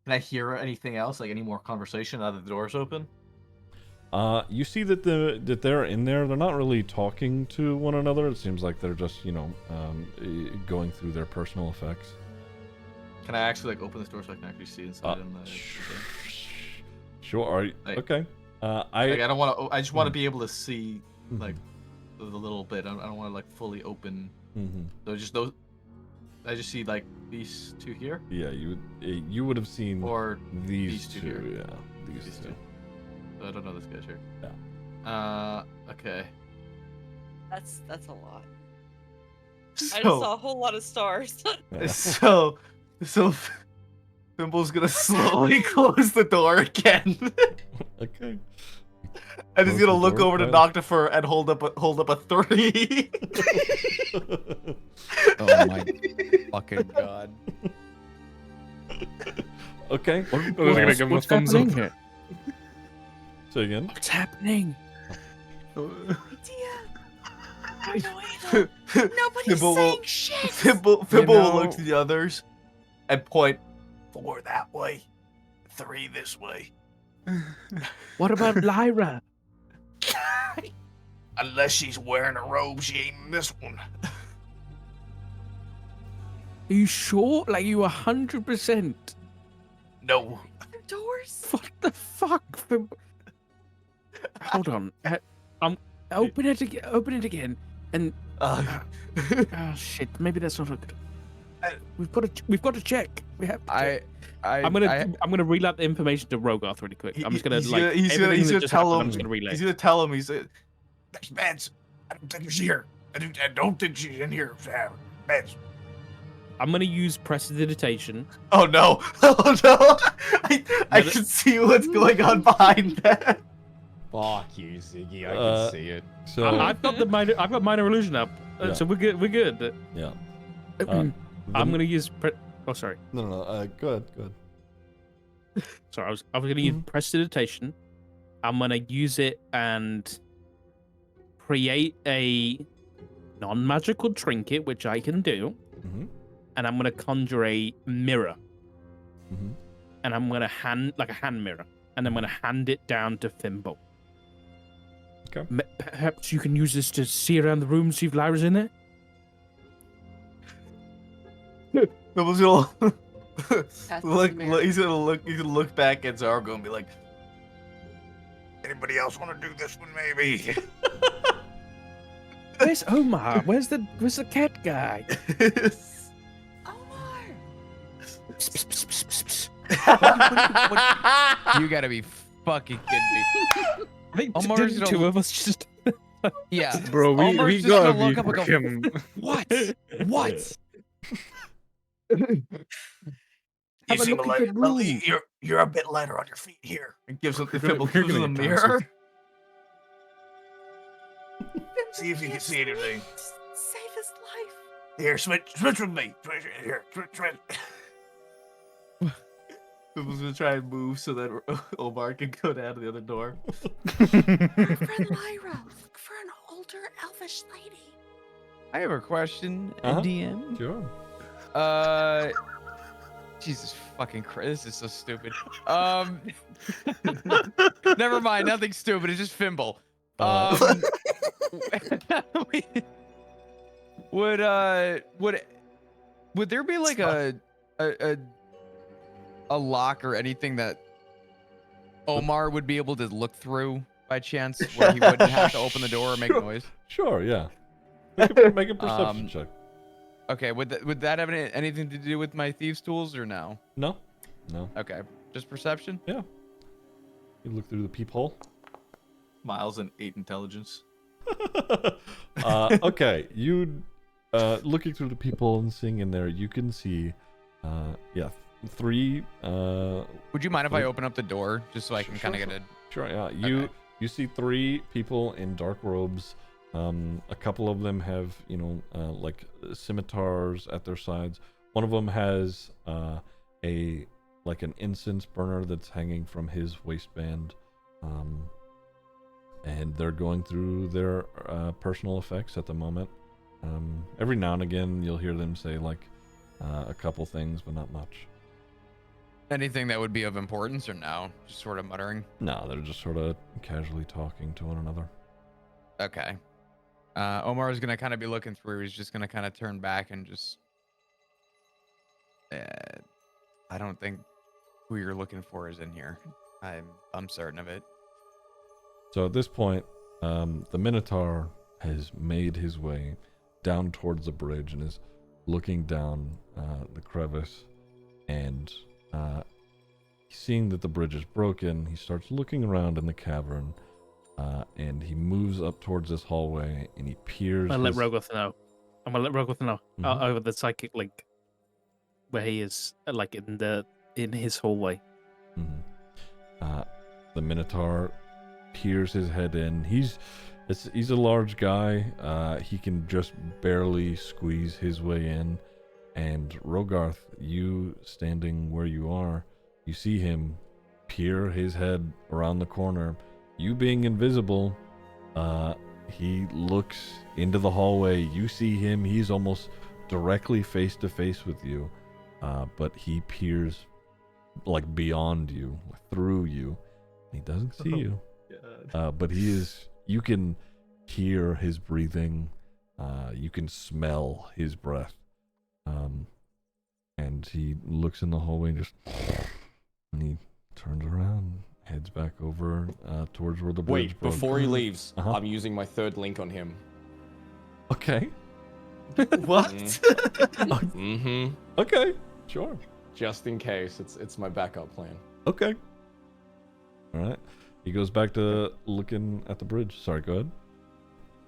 K: Can I hear anything else? Like any more conversation now that the door's open?
A: You see that that they're in there. They're not really talking to one another. It seems like they're just, going through their personal effects.
K: Can I actually like open this door so I can actually see inside?
A: Sure. Are you,
K: Like-
A: okay.
K: I don't want to. I just want to be able to see
A: Mhm.
K: like the little bit. I don't want to like fully open.
A: Mhm.
K: So just those. I just see like these 2 here,
A: Yeah, you would have seen
K: or
A: these
K: these two
A: two.
K: here.
A: Yeah, these
K: these
A: two.
K: two. I don't know this guy's here.
A: Yeah.
K: Okay.
D: That's a lot. I
K: So,
D: just saw a whole lot of stars.
A: Yeah.
K: so Fimble's gonna slowly close the door again.
A: Okay.
K: And he's
A: Close
K: gonna
A: the
K: look
A: door,
K: over to
A: fine.
K: Noctifer and hold up a 3.
C: Oh my fucking god.
A: Okay.
G: I was gonna give him a
B: What's
G: thumbs
B: happening
G: up.
B: here?
A: Say again.
B: What's happening?
D: Idea. I know either. Nobody's
K: Fimble
D: saying
K: will-
D: shit.
K: Fimble
B: You
K: will look
B: know-
K: to the others and point 4 that way, 3 this way.
B: What about Lyra?
E: Unless she's wearing a robe, she ain't in this one.
B: Are you sure? Like you 100%?
E: No.
D: Doors.
B: What the fuck? Hold on. Open it again. Open it again. And
K: Uh,
B: oh shit, maybe that's not a good. We've got to check. We have. To check. I'm gonna relay the information to Rogarth really quick. I'm just gonna
K: he's
B: like
K: gonna- he's
B: everything
K: gonna
B: that just
K: tell
B: happened, I'm
K: him.
B: just gonna relay.
K: He's gonna tell him. He's
E: There's beds. I don't think she's here. I don't think she's in here. Beds.
B: I'm gonna use prestidigitation.
K: Oh no! Oh no! I can see what's going on behind that.
H: Fuck you, Ziggy. I
A: Uh,
H: can see it.
A: So
B: I've got minor illusion up,
A: Yeah.
B: so we're good. We're good.
A: yeah.
B: I'm gonna use. Oh, sorry.
A: No. Good.
B: Sorry, I was gonna use prestidigitation. I'm gonna use it and create a non-magical trinket, which I can do, and I'm gonna conjure a mirror, and I'm gonna hand a hand mirror, and I'm gonna hand it down to Thimble.
A: Okay.
B: Perhaps you can use this to see around the room, see if Lyra's in there.
K: Thimble's gonna
D: That's
K: look.
D: the mirror.
K: He's gonna look. He's gonna look back at Zargo and be like,
E: Anybody else want to do this one, maybe?
B: Where's Omar? Where's the cat guy?
D: Omar!
B: Psst, psst, psst, psst, psst.
C: You gotta be fucking kidding me.
B: I think
C: Omar's
B: didn't
C: gonna
B: two
C: look-
B: of us just.
C: Yeah.
L: Bro,
C: Omar's
L: we
C: just
L: gotta
C: gonna look
L: be
C: up and go,
L: fucking.
C: What? What?
E: You
B: Have a
E: seem
B: look
E: a
B: at
E: light,
B: your room.
E: you're a bit lighter on your feet here.
K: and gives him the
L: You're
K: Thimble
L: gonna-
K: gives him the
L: you're gonna
K: mirror.
E: See if you can see anything.
D: Save his life.
E: Here, switch with me. Here, switch.
K: Thimble's gonna try and move so that Omar can go down to the other door.
D: Our friend Lyra. Look for an older elvish lady.
C: I have a question,
A: Uh-huh.
C: DM.
A: Sure.
C: Jesus fucking Christ, this is so stupid. Never mind, nothing stupid. It's just Fimble. Would there be like a lock or anything that Omar would be able to look through by chance, where he wouldn't have to open the door or make noise?
A: Sure, yeah. Make a perception check.
C: Okay, would that have anything to do with my thieves' tools or no?
A: No.
C: Okay, just perception.
A: Yeah. You look through the peephole.
J: Miles and 8 intelligence.
A: Okay, you looking through the peephole and seeing in there, you can see, three.
C: Would you mind if I open up the door just so I can kind of get a?
A: Sure, yeah.
C: Okay.
A: You see three people in dark robes. A couple of them have, like scimitars at their sides. One of them has an incense burner that's hanging from his waistband. And they're going through their personal effects at the moment. Every now and again, you'll hear them say a couple things, but not much.
C: Anything that would be of importance or no? Just sort of muttering.
A: No, they're just sort of casually talking to one another.
C: Okay. Omar is gonna kind of be looking through. He's just gonna kind of turn back and just. I don't think who you're looking for is in here. I'm certain of it.
A: So at this point, the Minotaur has made his way down towards the bridge and is looking down the crevice, and seeing that the bridge is broken, he starts looking around in the cavern, and he moves up towards this hallway, and he peers.
B: I'm gonna let Rogoth know. I'm gonna let Rogoth know
A: Mhm.
B: over the psychic link where he is, in his hallway.
A: The Minotaur peers his head in. He's a large guy. He can just barely squeeze his way in. And Rogarth, you standing where you are, you see him peer his head around the corner. You being invisible, he looks into the hallway. You see him. He's almost directly face to face with you, but he peers beyond you, through you. He doesn't see you. But he is. You can hear his breathing. You can smell his breath. And he looks in the hallway and he turns around, heads back over towards where the bridge
H: Wait,
A: broke.
H: before he leaves,
A: Uh-huh.
H: I'm using my third link on him.
A: Okay.
K: What?
H: Mm-hmm.
A: Okay. Sure.
H: Just in case, it's my backup plan.
A: Okay. All right. He goes back to looking at the bridge. Sorry, go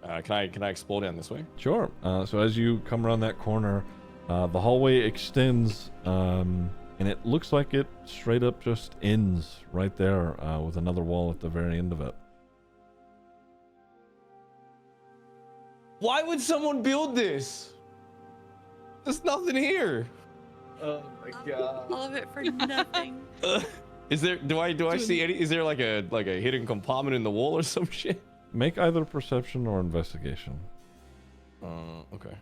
A: ahead.
H: Can I explore down this way?
A: Sure. So as you come around that corner, the hallway extends, and it looks like it straight up just ends right there with another wall at the very end of it.
H: Why would someone build this? There's nothing here.
K: Oh my god.
D: All of it for nothing.
H: Is there? Do I see any? Is there like a hidden compartment in the wall or some shit?
A: Make either perception or investigation.
H: Okay.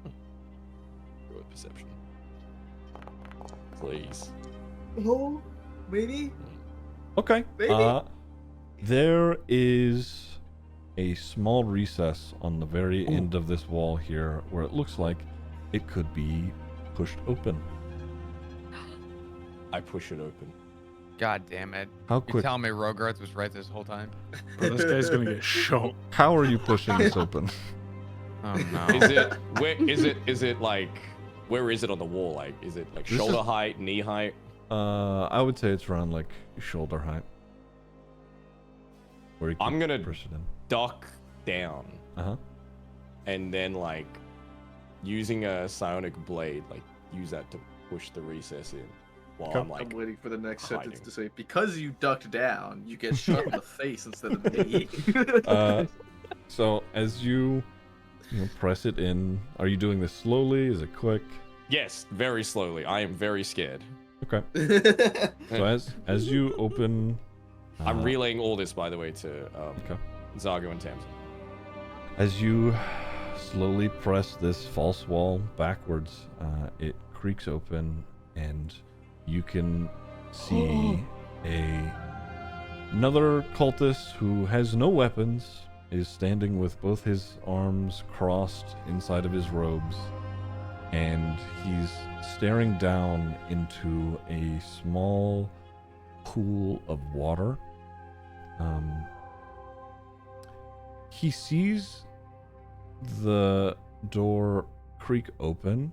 H: Go with perception. Please.
E: Oh, maybe.
A: Okay.
E: Maybe.
A: There is a small recess on the very end of this wall here where it looks like it could be pushed open.
H: I push it open.
C: God damn it.
A: How
C: You're
A: quick?
C: telling me Rogarth was right this whole time?
G: Bro, this guy's gonna get shot.
A: How are you pushing this open?
C: Oh no.
H: Is it where is it like where is it on the wall? Like is it like
A: This
H: shoulder
A: is-
H: height, knee height?
A: I would say it's around like shoulder height. Where you
H: I'm
A: can
H: gonna
A: push it in.
H: Duck down
A: Uh-huh.
H: and then like using a psionic blade, like use that to push the recess in while
A: Okay.
H: I'm like
E: I'm waiting for the next
H: hiding.
E: sentence to say, because you ducked down, you get shot in the face instead of me.
A: So as you press it in, are you doing this slowly? Is it quick?
H: yes, very slowly. I am very scared.
A: Okay. So as you open,
H: I'm relaying all this by the way to
A: Okay.
H: Zago and Tamsin.
A: As you slowly press this false wall backwards, it creaks open, and you can see another cultist who has no weapons, is standing with both his arms crossed inside of his robes, and he's staring down into a small pool of water. He sees the door creak open,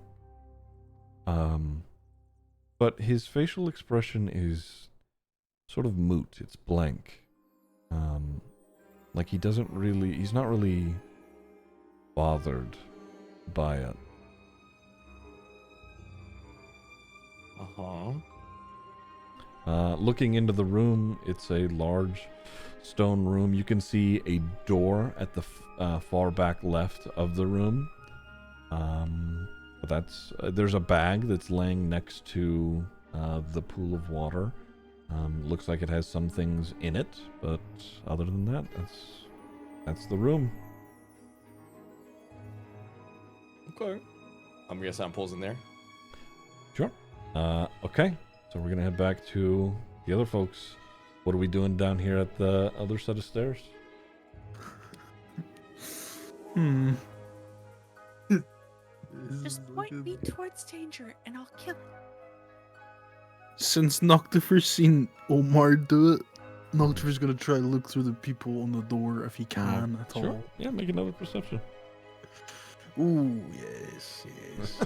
A: but his facial expression is sort of moot. It's blank. Like he's not really bothered by it. Looking into the room, it's a large stone room. You can see a door at the far back left of the room. But that's there's a bag that's laying next to the pool of water. Looks like it has some things in it, but other than that, that's the room.
H: Okay. I'm gonna sound pulls in there.
A: Sure. Okay. So we're gonna head back to the other folks. What are we doing down here at the other set of stairs?
D: Just point me towards danger and I'll kill it.
G: Since Noctifer's seen Omar do it, Noctifer's gonna try to look through the people on the door if he can at
A: Sure.
G: all.
A: Yeah, make another perception.
G: Ooh, yes. Yes.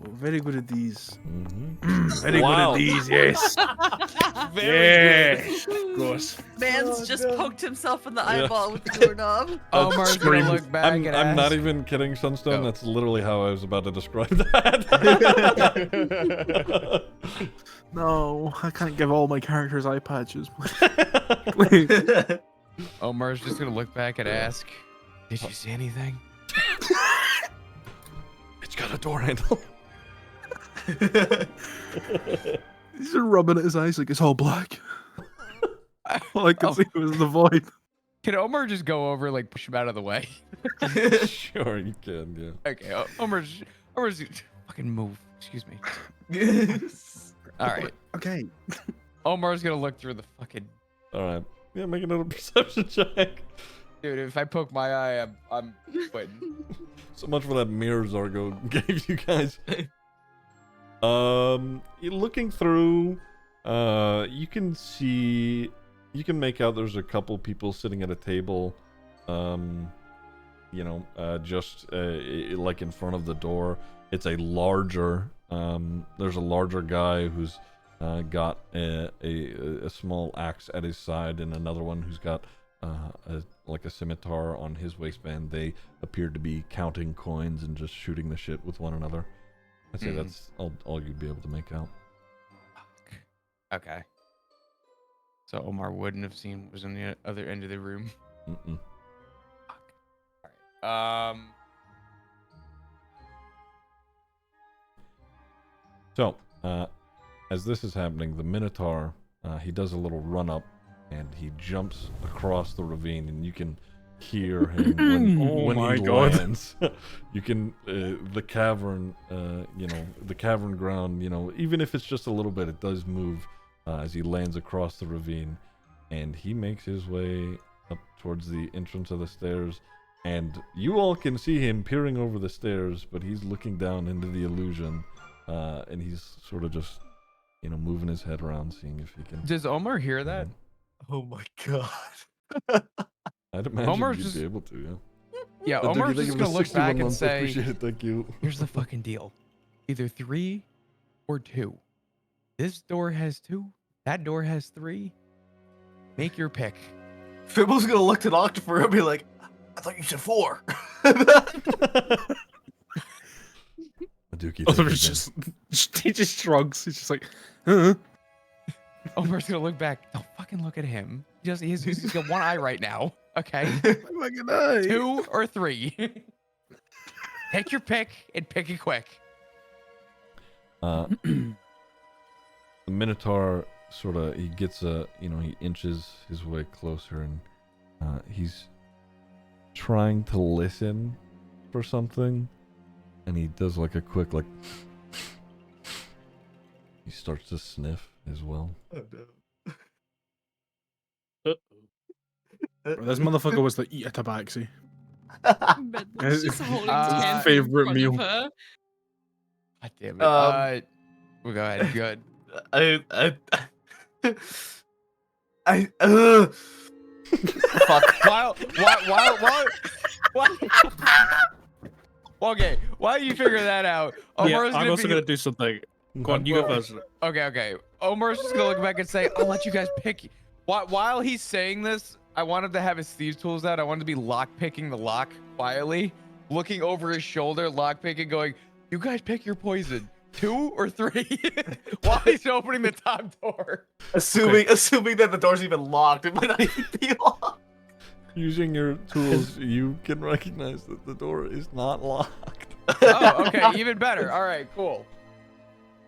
G: Oh, very good at these. Very good at these, yes. Yes. Of course.
D: Man's just
E: no.
D: poked himself in the
A: Yeah.
D: eyeball with the doorknob.
C: Omar's gonna look back
A: I'm
C: and
A: not
C: ask,
A: even kidding, Sunstone.
C: Oh.
A: That's literally how I was about to describe that.
G: No, I can't give all my characters eye patches. Please.
C: Omar's just gonna look back and ask, "Did you see anything?"
A: It's got a door handle.
G: He's just rubbing at his eyes like it's all black. All I could see was the void.
C: Can Omar just go over, like, push him out of the way?
A: Sure, you can, yeah.
C: Okay, Omar's fucking move. Excuse me. All right,
G: Okay.
C: Omar's gonna look through the fucking
A: Alright. Yeah, make another perception check.
C: dude. If I poke my eye, I'm quitting.
A: So much for that mirror Zargo gave you guys. You're looking through, you can make out there's a couple people sitting at a table, just like in front of the door. It's a larger, there's a larger guy who's got a small axe at his side, and another one who's got a scimitar on his waistband. They appear to be counting coins and just shooting the shit with one another. I'd say that's all you'd be able to make out.
C: Okay. So Omar wouldn't have seen what was on the other end of the room.
A: Mm-mm.
C: All right.
A: So, as this is happening, the Minotaur, he does a little run up and he jumps across the ravine, and you can hear him when
G: my
A: he
G: God.
A: lands. You can the cavern, the cavern ground, even if it's just a little bit, it does move as he lands across the ravine, and he makes his way up towards the entrance of the stairs. And you all can see him peering over the stairs, but he's looking down into the illusion, and he's sort of just, moving his head around, seeing if he can.
C: Does Omar hear that?
K: Oh my god.
A: I'd imagine
C: Omar's
A: you'd
C: just-
A: be able to, yeah.
C: Yeah,
A: Thank you,
C: Omar's
A: thank you
C: just
A: for the
C: gonna look
A: 61
C: back and
A: months. I
C: say,
A: appreciate it, thank you.
C: here's the fucking deal. Either 3 or 2. This door has 2. That door has 3. Make your pick.
E: Fibble's gonna look at Octofer and be like, I thought you said 4.
A: Dookie,
G: Oliver's he just shrugs. He's just like, huh?
C: Omar's gonna look back. Don't fucking look at him. He's got one eye right now. Okay.
G: Fucking eye.
C: 2 or 3. Take your pick and pick it quick.
A: The Minotaur sort of, he gets he inches his way closer, and he's trying to listen for something, and he does like a quick he starts to sniff as well.
E: Oh, no.
G: This motherfucker was like, eat a tabaxi.
F: Medlic's just holding
C: His
F: his hand
G: favorite
F: in front
G: meal.
F: of her.
C: God damn it.
E: Um,
C: Well, go ahead. Good.
K: Fuck.
C: While okay, while you figure that out, Omar's
B: I'm also
C: be...
B: gonna do something. Go on, you go first.
C: Okay. Omar's just gonna look back and say, I'll let you guys pick. While he's saying this, I want him to have his thieves tools out. I want him to be lock picking the lock quietly, looking over his shoulder, lock picking, going, you guys pick your poison. 2 or 3 while he's opening the top door.
E: Assuming that the door's even locked, it might not even be locked.
A: Using your tools, you can recognize that the door is not locked.
C: Oh, okay, even better. All right, cool.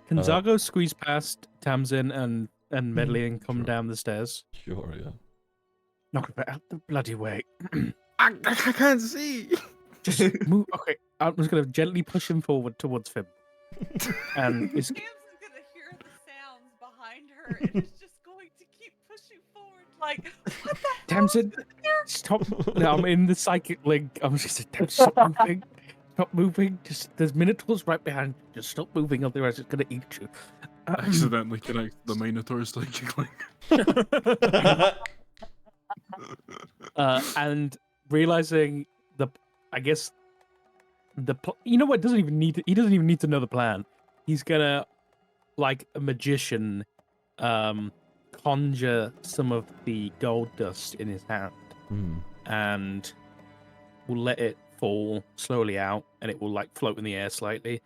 B: Can Zago squeeze past Tamsin and Medley and come
A: Sure.
B: down the stairs?
A: Sure, yeah.
B: Knock it out the bloody way.
G: I can't see.
B: Just move. Okay, I'm just gonna gently push him forward towards Fib. And it's
D: Tamsin's gonna hear the sounds behind her and it's just going to keep pushing forward like, what the hell?
B: Tamsin, stop. No, I'm in the psychic link. I'm just saying, Tamsin, stop moving. Stop moving. Just there's minotaurs right behind. Just stop moving, otherwise it's gonna eat you.
G: Accidentally connect the Minotaur's like.
B: And realizing you know what? He doesn't even need to know the plan. He's gonna, like a magician, conjure some of the gold dust in his hand, and will let it fall slowly out, and it will like float in the air slightly,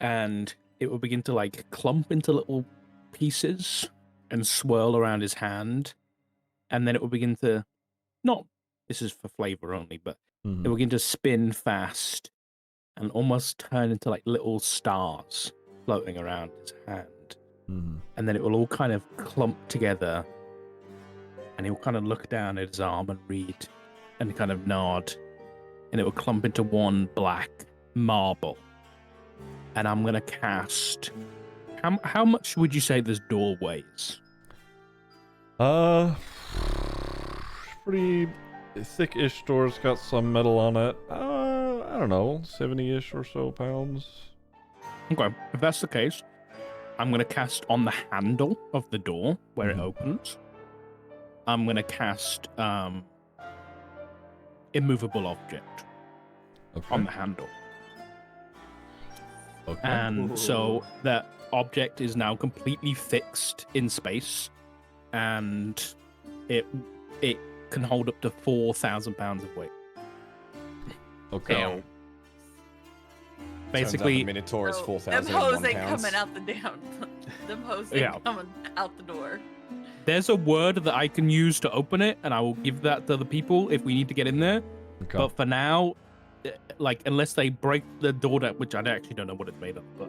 B: and it will begin to like clump into little pieces and swirl around his hand, and then it will begin to, this is for flavor only, but it will begin to spin fast and almost turn into like little stars floating around his hand. And then it will all kind of clump together, and he'll kind of look down at his arm and read and kind of nod, and it will clump into one black marble. And I'm going to cast... How much would you say this door weighs?
A: Pretty thick-ish door. It's got some metal on it. I don't know, 70-ish or so pounds.
B: Okay, if that's the case, I'm going to cast on the handle of the door where it opens. I'm going to cast immovable object on the handle.
A: Okay.
B: And so that object is now completely fixed in space, and it can hold up to 4,000 pounds of weight.
A: Okay.
B: So, basically,
H: the Minotaur is
D: So,
H: 4,001
D: them hoes ain't
H: pounds.
D: coming out the damn. Them hoes ain't
B: Yeah.
D: coming out the door.
B: there's a word that I can use to open it, and I will give that to the people if we need to get in there.
A: Okay.
B: But for now, like, unless they break the door down, which I actually don't know what it's made of, but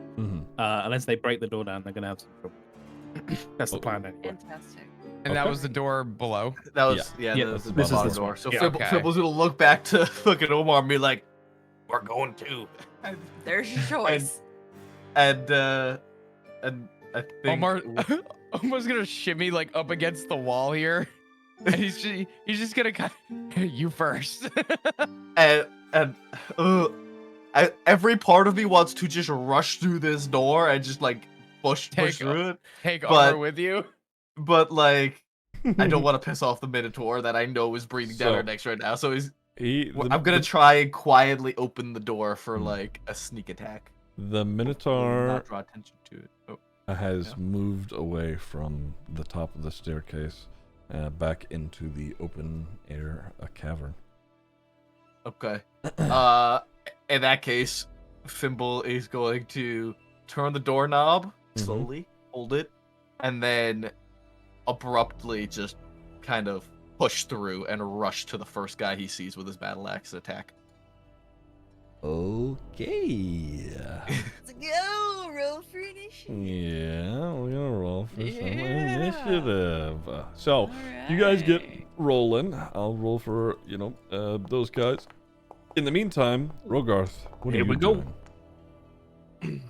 B: unless they break the door down, they're gonna have some trouble. That's the plan anyway.
D: Fantastic.
C: And that
A: Okay.
C: was the door below.
K: That was
G: Yeah,
K: the
G: this is
K: bottom
G: this
K: door.
G: one.
K: So
G: Yeah.
K: Fimble's
C: Okay.
K: gonna look back to fucking Omar and be like, "We're going too."
D: There's your choice.
K: And I think
C: Omar, Omar's gonna shimmy like up against the wall here, and he's just gonna kind of, you first.
K: and every part of me wants to just rush through this door and just like push through it,
C: Take
K: But-
C: Omar with you.
K: but like I don't want to piss off the Minotaur that I know is breathing down
A: So-
K: our necks right now. So
A: The
K: I'm gonna try and quietly open the door for
A: Hmm.
K: like a sneak attack.
A: the
J: Will
A: Minotaur
J: not draw attention to it. Oh,
A: has
J: Yeah.
A: moved away from the top of the staircase, back into the open air cavern.
K: Okay. In that case, Fimble is going to turn the doorknob slowly, hold it, and then abruptly just kind of push through and rush to the first guy he sees with his battle axe attack.
A: Okay.
D: Let's go. Roll for initiative.
A: Yeah, we're gonna roll for some
D: Yeah.
A: initiative. So, you guys get rolling. I'll roll for, those guys. In the meantime, Rogarth, what
G: Here
A: are you
G: we go.
A: doing?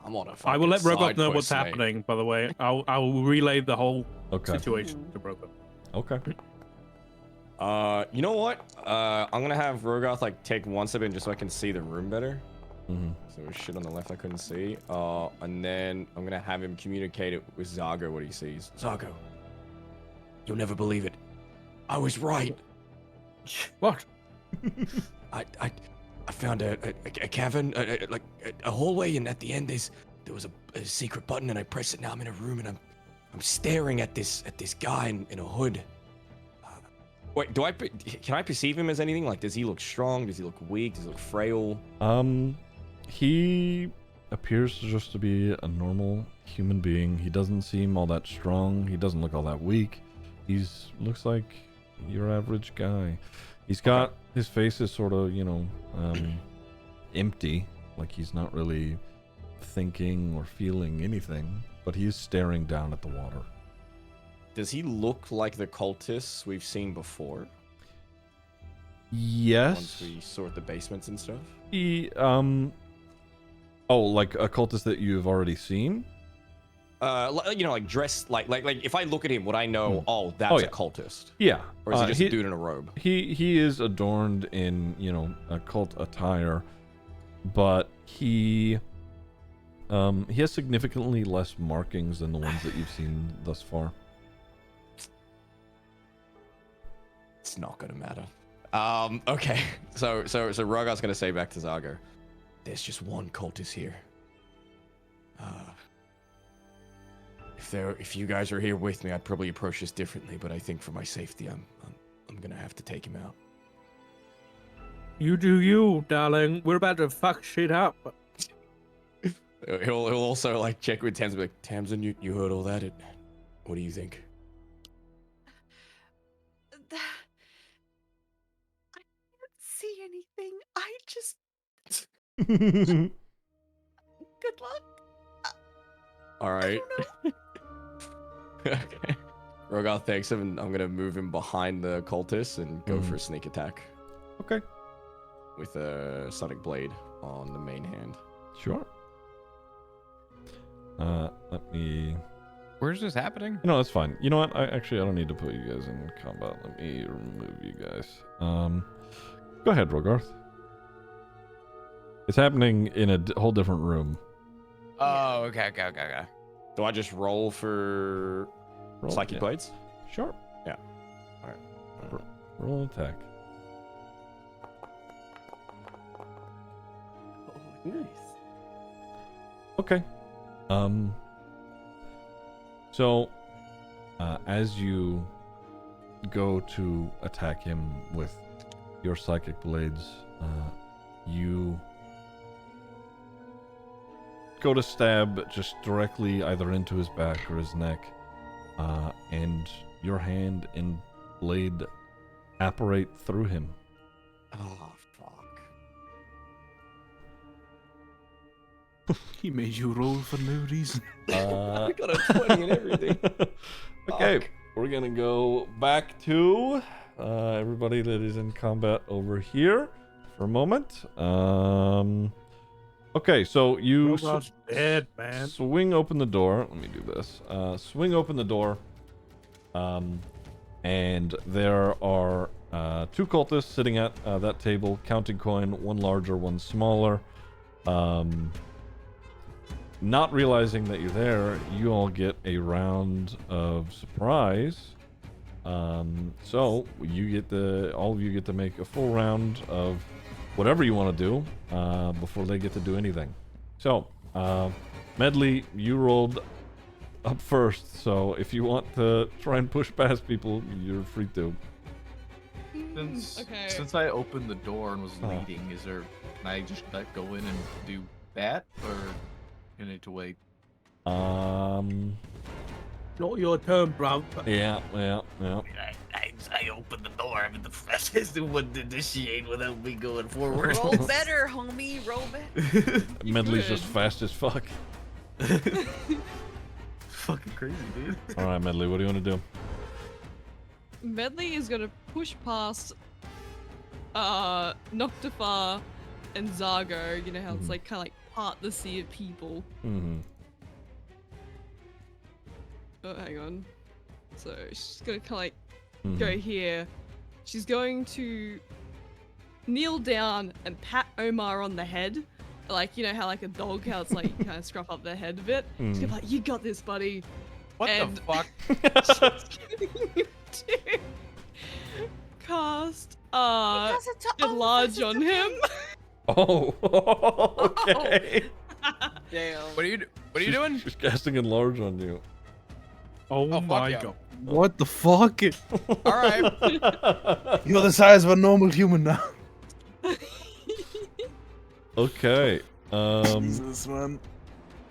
H: I'm on a
G: I will let
H: fucking
G: Rogoth
H: side
G: know what's
H: quest, mate.
G: happening, by the way. I will relay the whole
A: Okay.
G: situation to Rogoth.
A: Okay.
H: You know what? I'm gonna have Rogoth like take one step in just so I can see the room better.
A: Mm-hmm.
H: So there's shit on the left I couldn't see. And then I'm gonna have him communicate it with Zago what he sees. Zago, you'll never believe it. I was right.
G: What?
H: I found a cavern, like a hallway, and at the end there was a secret button, and I pressed it. Now I'm in a room, and I'm staring at this guy in a hood. Wait, can I perceive him as anything? Like, does he look strong? Does he look weak? Does he look frail?
A: He appears just to be a normal human being. He doesn't seem all that strong. He doesn't look all that weak. Looks like your average guy. He's got his face is sort of, empty, like he's not really thinking or feeling anything, but he's staring down at the water.
H: Does he look like the cultists we've seen before?
A: Yes.
H: Once we sort the basements and stuff?
A: He, like a cultist that you've already seen?
H: Like dressed like if I look at him, would I know? Oh, that's
A: Oh, yeah.
H: a cultist.
A: Yeah.
H: Or is he just a dude in a robe?
A: He is adorned in, a cult attire, but he has significantly less markings than the ones that you've seen thus far.
H: It's not gonna matter. Okay. So Rogoth's gonna say back to Zago, there's just one cultist here. If you guys are here with me, I'd probably approach this differently, but I think for my safety, I'm gonna have to take him out.
G: You do you, darling. We're about to fuck shit up.
H: He'll also like check with Tamsin, like, Tamsin, you heard all that? What do you think?
D: I can't see anything. I just. Good luck.
H: All right. Okay. Rogoth thanks him, and I'm gonna move him behind the cultist and go for a sneak attack.
A: Okay.
H: With a sonic blade on the main hand.
A: Sure. Let me.
C: Where's this happening?
A: No, that's fine. You know what? I don't need to put you guys in combat. Let me remove you guys. Go ahead, Rogarth. It's happening in a whole different room.
C: Oh, okay.
H: Do I just roll for
A: Roll,
H: psychic
A: yeah.
H: blades?
A: Sure.
H: Yeah. All right.
A: Roll attack. Okay. So, as you go to attack him with your psychic blades, you go to stab just directly either into his back or his neck, and your hand and blade apparate through him.
H: Oh, fuck.
G: He made you roll for no reason.
H: I got a 20 and everything.
A: Okay.
H: Fuck.
A: we're gonna go back to everybody that is in combat over here for a moment. Okay, so you
L: Robot's dead, man.
A: swing open the door. Let me do this. Swing open the door. And there are 2 cultists sitting at that table, counting coin, one larger, one smaller. Not realizing that you're there, you all get a round of surprise. So you get all of you get to make a full round of whatever you want to do before they get to do anything. So, Medley, you rolled up first, so if you want to try and push past people, you're free to.
F: Okay.
J: Since I opened the door and was leading, can I just go in and do that, or you need to wait?
L: Not your turn, bruv.
A: Yeah.
E: I opened the door. I'm the fastest one to initiate without me going forward.
D: Roll better, homie. Roll better.
A: Medley's just fast as fuck.
K: Fucking crazy, dude.
A: All right, Medley, what do you want to do?
F: Medley is gonna push past Noctifar and Zargo. You know how it's like kind of like part the sea of people.
A: Mm-hmm.
F: Oh, hang on. So she's gonna kind of like go here. She's going to kneel down and pat Omar on the head. Like, you know how like a dog, how it's like you kind of scruff up their head a bit. She's gonna be like, you got this, buddy.
C: What
F: And-
C: the fuck?
F: She's going to cast enlarge on him.
A: Oh, okay.
D: Damn.
C: What are you doing?
A: She's casting enlarge on you.
L: Oh,
C: fuck
L: my
C: yeah.
L: god.
G: What the fuck?
C: All right.
G: You're the size of a normal human now.
A: Okay.
G: Jesus, man.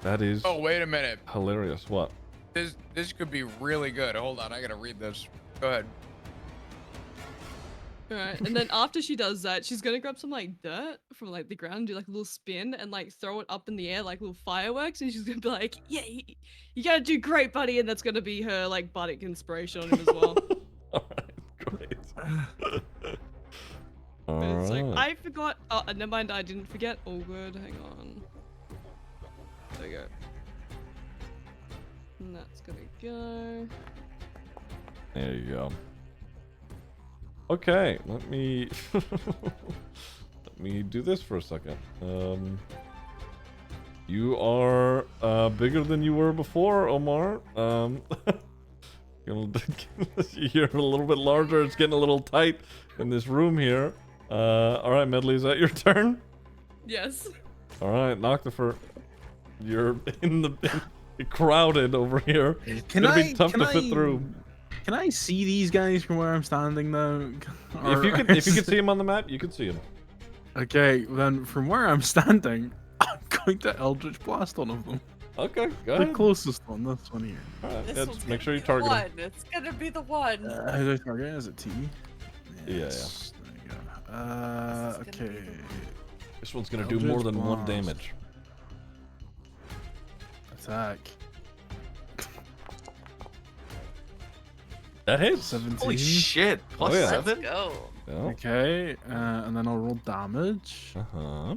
A: That is
C: Oh, wait a minute.
A: hilarious. What?
C: This could be really good. Hold on, I gotta read this. Go ahead.
F: Alright, and then after she does that, she's gonna grab some like dirt from like the ground, do like a little spin, and like throw it up in the air like little fireworks, and she's gonna be like, "Yeah, you gotta do great, buddy," and that's gonna be her like bardic inspiration on him as well.
A: Alright, great.
F: But it's like,
A: Alright.
F: I forgot. Oh, never mind, I didn't forget. All good. Hang on. There you go. And that's gonna go.
A: There you go. Okay, let me let me do this for a second. You are bigger than you were before, Omar. You're a little bit larger. It's getting a little tight in this room here. All right, Medley, is that your turn?
F: Yes.
A: All right, Noctifer, you're in the crowded over here. It's gonna be tough to fit through.
G: Can I see these guys from where I'm standing now?
A: If you can see him on the map, you can see him.
G: Okay, then from where I'm standing, I'm going to Eldritch Blast one of them.
A: Okay, go
G: The
A: ahead.
G: closest one, this one here.
A: All right,
D: This
A: yeah,
D: one's
A: just make
D: gonna
A: sure you
D: be the
A: target him.
D: one. It's gonna be the one.
G: How do I target? Is it T?
A: Yeah.
G: Yes, there you go.
D: This is gonna
G: Okay.
D: be
A: This one's gonna do
G: Eldritch
A: more than one
G: Blast.
A: damage.
G: Attack.
A: That hits.
G: 17.
K: Holy shit! Plus
A: Oh, yeah.
D: Let's
K: 7.
D: go.
A: Yeah.
G: Okay, and then I'll roll damage.
A: Uh-huh.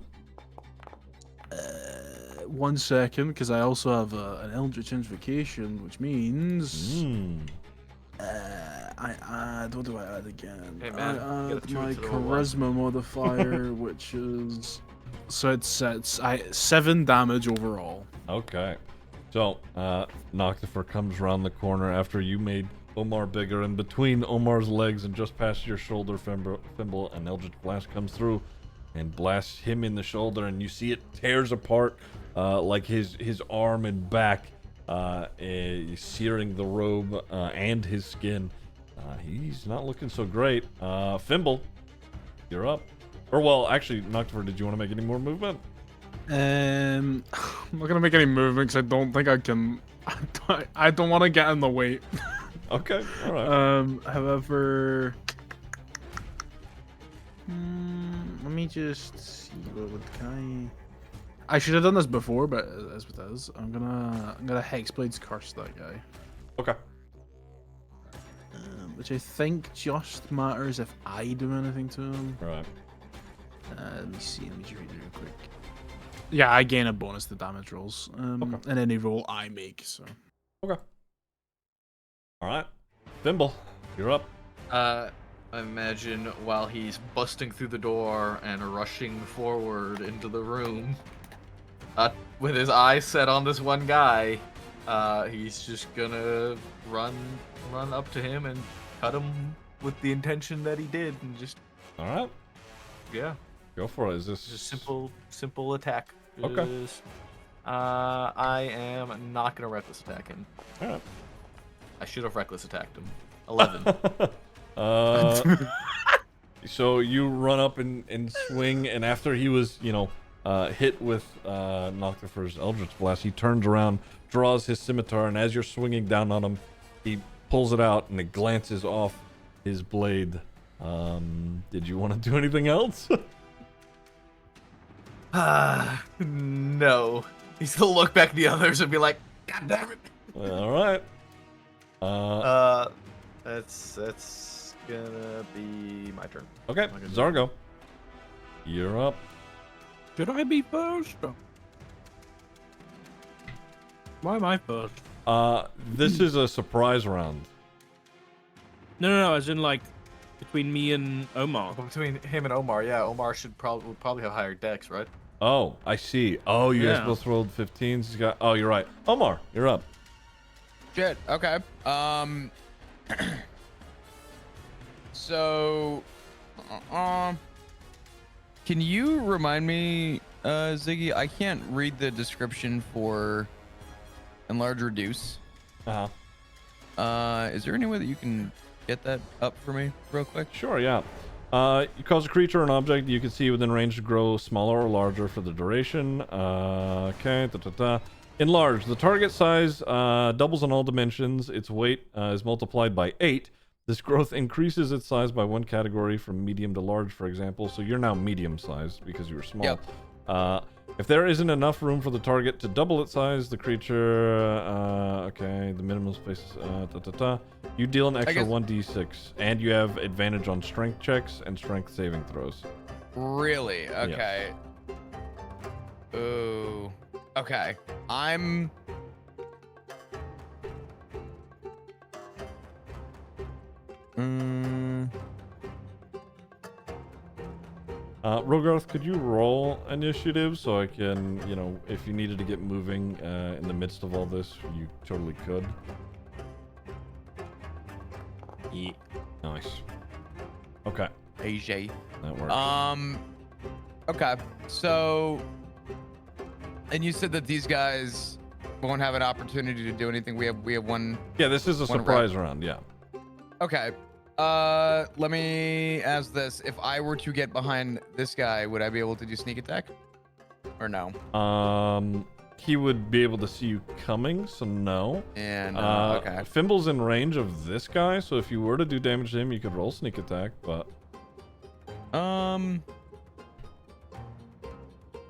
G: 1 second, because I also have an Eldritch Invocation, which means I add. What do I add again?
K: Hey, man,
G: I
K: get a
G: add
K: two
G: my
K: to the roll.
G: charisma modifier, which is so it's 7 damage overall.
A: Okay. So, Noctifer comes around the corner after you made Omar bigger, and between Omar's legs and just past your shoulder, Fimble, an Eldritch Blast comes through and blasts him in the shoulder, and you see it tears apart like his arm and back, searing the robe and his skin. He's not looking so great. Fimble, you're up. Or, well, actually, Noctifer, did you want to make any more movement?
G: I'm not gonna make any movement because I don't think I can. I don't want to get in the way.
A: Okay, all right.
G: However, let me just see what can I should have done this before, but as it is, I'm gonna Hexblade's curse that guy.
A: Okay.
G: which I think just matters if I do anything to him.
A: Right.
G: Let me see. Let me just read it real quick. Yeah, I gain a bonus to damage rolls in any roll I make. So.
A: Okay. All right. Thimble, you're up.
K: I imagine while he's busting through the door and rushing forward into the room, with his eyes set on this one guy, he's just gonna run up to him and cut him with the intention that he did, and just.
A: All right.
K: Yeah.
A: Go for it. Is this
K: just simple attack?
A: Okay.
K: Just, I am not gonna reckless attack him.
A: All right.
K: I should have reckless attacked him. 11.
A: So you run up and swing, and after he was, hit with Noctifer's Eldritch Blast, he turns around, draws his scimitar, and as you're swinging down on him, he pulls it out, and it glances off his blade. Did you want to do anything else?
K: No. He's gonna look back at the others and be like, God damn it.
A: All right.
K: That's gonna be my turn.
A: Okay, Zargo, you're up.
L: Should I be first? Why am I first?
A: This is a surprise round.
L: No, as in like between me and Omar.
K: Well, between him and Omar, yeah, Omar would probably have higher decks, right?
A: Oh, I see. Oh, you guys both rolled 15s. He's got. Oh, you're right. Omar, you're up.
C: Shit. Okay. So, can you remind me, Ziggy? I can't read the description for enlarge reduce. Is there any way that you can get that up for me real quick?
A: Sure. Yeah. You cause a creature or an object you can see within range to grow smaller or larger for the duration. Okay. Enlarge. The target size doubles in all dimensions. Its weight is multiplied by 8. This growth increases its size by 1 category from medium to large, for example. So you're now medium-sized because you were small.
C: Yep.
A: If there isn't enough room for the target to double its size, the creature... okay, the minimum space... You deal an extra 1d6, and you have advantage on strength checks and strength saving throws.
C: Really? Okay.
A: Yes.
C: Ooh. Okay. I'm...
A: Rogarth, could you roll initiative so I can, if you needed to get moving in the midst of all this, you totally could.
C: Yeah.
A: Nice. Okay.
C: AJ.
A: That works.
C: Okay. So, and you said that these guys won't have an opportunity to do anything. We have one.
A: Yeah, this is a surprise round. Yeah.
C: Okay. Let me ask this: if I were to get behind this guy, would I be able to do sneak attack, or no?
A: He would be able to see you coming, so no.
C: And okay.
A: Fimble's in range of this guy, so if you were to do damage to him, you could roll sneak attack, but.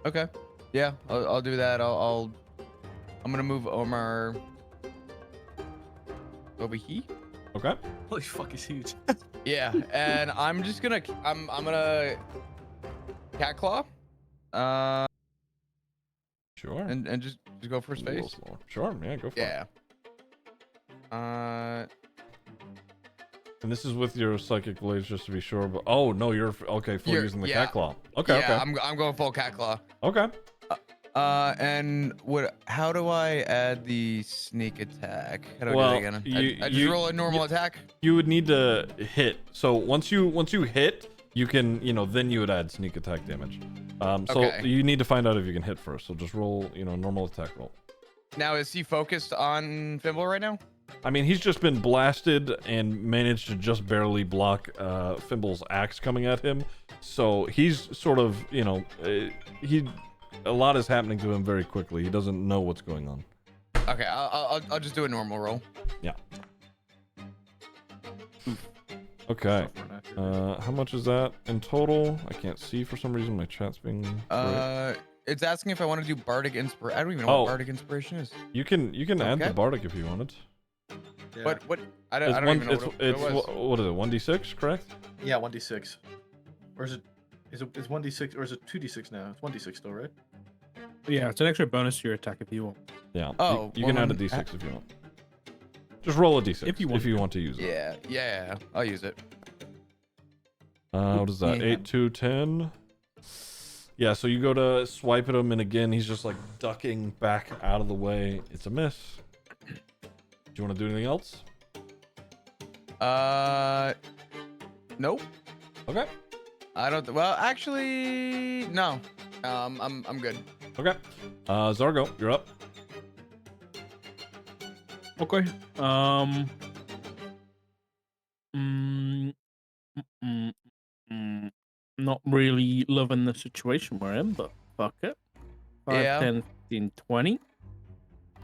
C: Okay. Yeah, I'll do that. I'm gonna move Omar over here.
A: Okay.
K: Holy fuck, he's huge.
C: Yeah, and I'm just gonna I'm gonna cat claw.
A: Sure.
C: And just go for his face.
A: Sure, yeah, go for it.
C: Yeah.
A: And this is with your psychic blades, just to be sure. But oh no, you're okay for using the cat claw. Okay,
C: yeah,
A: okay.
C: I'm going full cat claw.
A: Okay.
C: And how do I add the sneak attack? How do I do it again? I just roll a normal attack?
A: You would need to hit. So once you hit, you can, then you would add sneak attack damage. So
C: Okay.
A: you need to find out if you can hit first. So just roll, normal attack roll.
C: Now, is he focused on Fimble right now?
A: I mean, he's just been blasted and managed to just barely block Fimble's axe coming at him. So he's sort of, a lot is happening to him very quickly. He doesn't know what's going on.
C: Okay, I'll just do a normal roll.
A: Yeah. Okay. How much is that in total? I can't see for some reason. My chat's being.
C: It's asking if I want to do Bardic Inspiration. I don't even know what Bardic Inspiration is.
A: You can add the Bardic if you wanted.
K: Yeah.
C: What? I don't even know what it was.
A: What is it? 1d6, correct?
K: Yeah, 1d6. Or is it? It's 1d6 or is it 2d6 now? It's 1d6 still, right?
L: Yeah, it's an extra bonus to your attack if you want.
A: Yeah.
C: Oh,
A: you
C: well,
A: can add a
C: then-
A: d6 if you want. Just roll a d6 if you want to use it.
C: Yeah, I'll use it.
A: What is that?
B: Yeah.
A: 8, 2, 10. Yeah, so you go to swipe at him, and again, he's just like ducking back out of the way. It's a miss. Do you want to do anything else?
C: Nope.
A: Okay.
C: I don't. Well, actually, no. I'm good.
A: Okay. Zargo, you're up.
L: Okay. Not really loving the situation we're in, but fuck it. 5,
C: Yeah.
L: 10, 15, 20.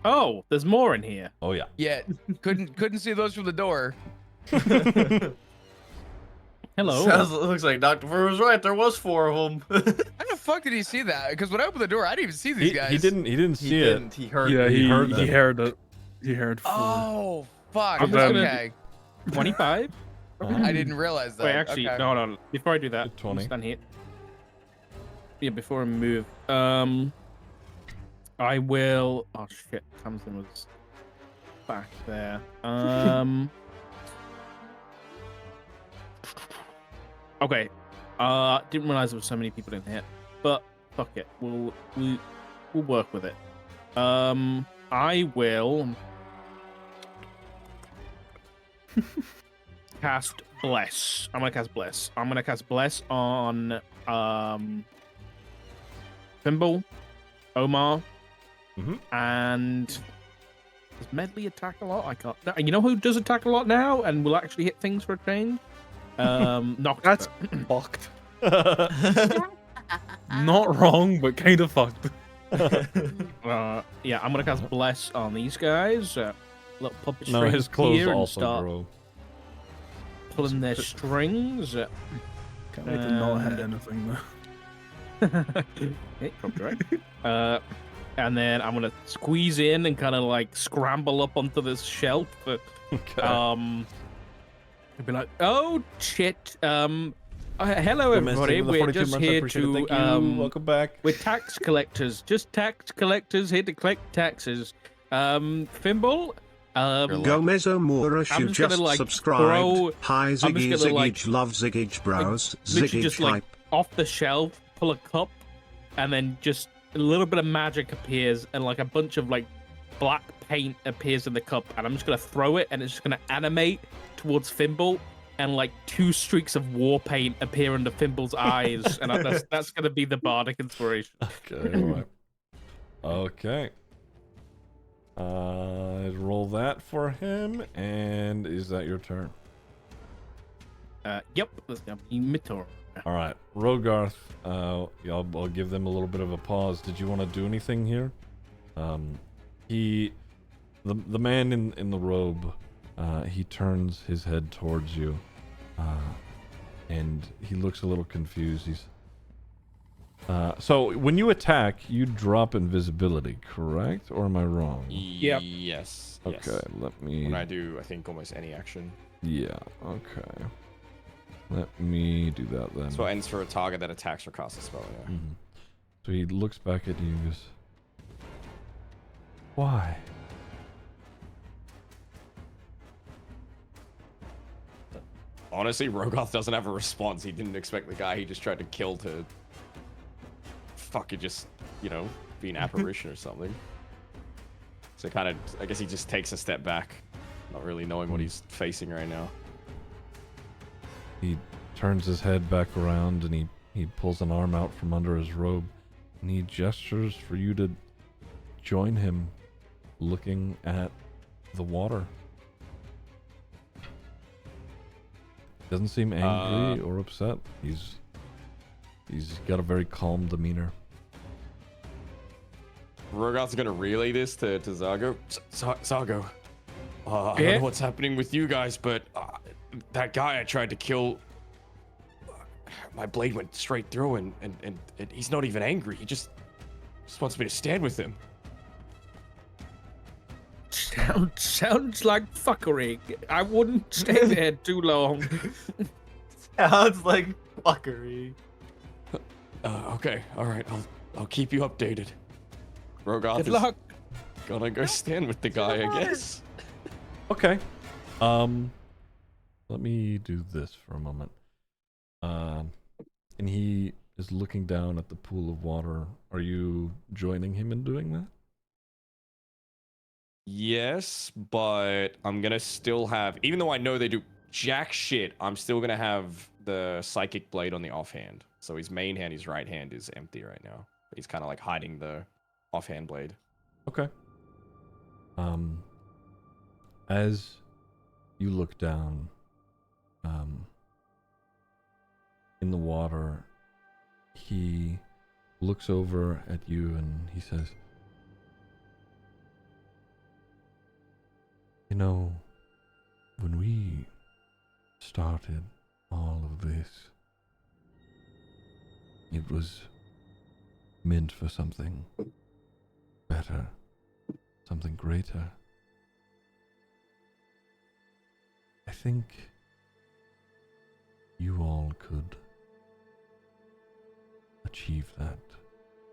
L: Oh, there's more in here.
A: Oh yeah.
C: Yeah, couldn't see those from the door.
L: Hello.
K: Looks like Dr. Fur was right. There was 4 of them.
C: How the fuck did he see that? Because when I opened the door, I didn't even see these guys.
A: He didn't see it.
K: He heard.
G: Yeah,
A: he heard
G: he
A: them.
G: heard it. He heard 4.
C: Oh fuck.
L: I'm just gonna-
C: Okay.
L: 25?
C: I didn't realize that.
L: Wait, actually,
C: okay.
L: no. Before I do that,
A: 20.
L: stand here. Yeah, before I move. I will. Oh shit, Tamsin was back there. Okay. Didn't realize there were so many people in here, but fuck it. We'll work with it. I will cast Bless. I'm gonna cast Bless. I'm gonna cast Bless on Thimble, Omar, and does Medley attack a lot? I can't. You know who does attack a lot now and will actually hit things for a change? Knocked.
G: That's fucked. Not wrong, but kind of fucked.
L: Yeah, I'm gonna cast Bless on these guys. Little puppet
A: No,
L: strings
A: his clothes
L: here and
A: also
L: start
A: grow.
L: pulling their strings.
G: Can't wait to not hit anything though.
L: Hey, drop direct. And then I'm gonna squeeze in and kind of like scramble up onto this shelf.
A: Okay.
L: I'd be like, oh shit. Hello
A: Domestic
L: everybody.
A: with the
L: We're
A: 42
L: just
A: months, I
L: here
A: appreciate it.
L: to
A: Thank you. Welcome back.
L: we're tax collectors. Just tax collectors here to collect taxes. Fimble.
I: Gomez O'Moorish,
L: I'm
I: you
L: just gonna,
I: just
L: like,
I: subscribed.
L: throw-
I: Hi
L: I'm
I: Ziggy,
L: just gonna, like,
I: Ziggy, love Ziggy bros.
L: Literally
I: Ziggy
L: just like
I: hype.
L: off the shelf, pull a cup, and then just a little bit of magic appears, and like a bunch of like black paint appears in the cup, and I'm just gonna throw it, and it's just gonna animate towards Fimble, and like 2 streaks of war paint appear under Fimble's eyes, and that's gonna be the bardic inspiration.
A: Okay. All right. Okay. Roll that for him, and is that your turn?
L: Yep, that's gonna be my turn.
A: All right, Rogarth. Yeah, I'll give them a little bit of a pause. Did you want to do anything here? The man in the robe, he turns his head towards you, and he looks a little confused. He's so when you attack, you drop invisibility, correct? Or am I wrong?
L: Yep.
H: Yes.
A: Okay,
H: yes.
A: let me.
H: When I do, I think almost any action.
A: Yeah. Okay. Let me do that then.
H: So it ends for a target that attacks or casts a spell. Yeah.
A: Mhm. So he looks back at you and goes, "Why?"
H: Honestly, Rogoth doesn't have a response. He didn't expect the guy he just tried to kill to fucking just, you know, be an apparition or something. So kind of, I guess he just takes a step back, not really knowing what he's facing right now.
A: He turns his head back around and he pulls an arm out from under his robe and he gestures for you to join him looking at the water. Doesn't seem angry or upset. He's got a very calm demeanor.
H: Rogoth's gonna relay this to Zargo. Zargo, I don't
L: Yeah?
H: know what's happening with you guys, but that guy I tried to kill, my blade went straight through, and he's not even angry. He just wants me to stand with him.
L: Sounds like fuckery. I wouldn't stay there too long.
K: Sounds like fuckery.
H: Okay, all right. I'll keep you updated. Rogoth
L: Good
H: is
L: luck.
H: gonna go stand with the guy, I guess.
A: Okay. Let me do this for a moment. And he is looking down at the pool of water. Are you joining him in doing that?
H: Yes, but I'm gonna still have, even though I know they do jack shit, I'm still gonna have the psychic blade on the offhand. So his main hand, his right hand, is empty right now. He's kind of like hiding the offhand blade.
A: Okay. As you look down, in the water, he looks over at you and he says, "You know, when we started all of this, it was meant for something better, something greater. I think you all could achieve that.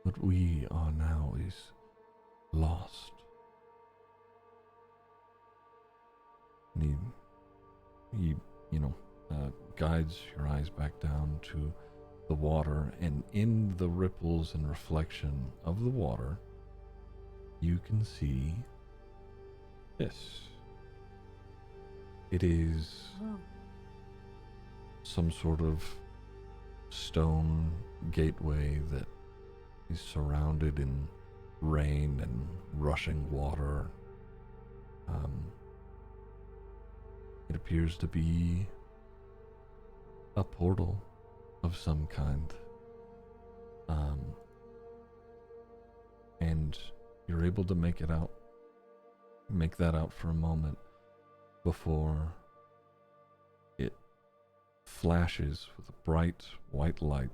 A: What we are now is lost." And he guides your eyes back down to the water, and in the ripples and reflection of the water, you can see this. It is some sort of stone gateway that is surrounded in rain and rushing water. It appears to be a portal of some kind. And you're able to make that out for a moment before it flashes with a bright white light,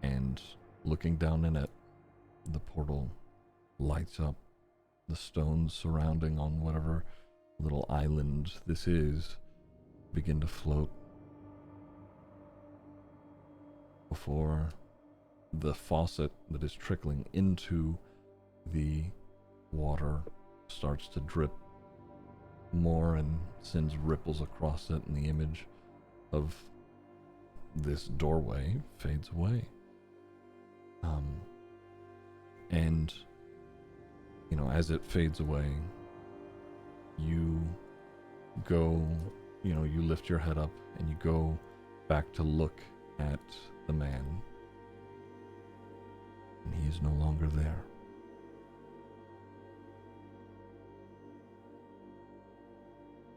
A: and looking down in it, the portal lights up. The stones surrounding on whatever little island this is begin to float before the faucet that is trickling into the water starts to drip more and sends ripples across it, and the image of this doorway fades away. And as it fades away, you lift your head up and you go back to look at the man, and he is no longer there.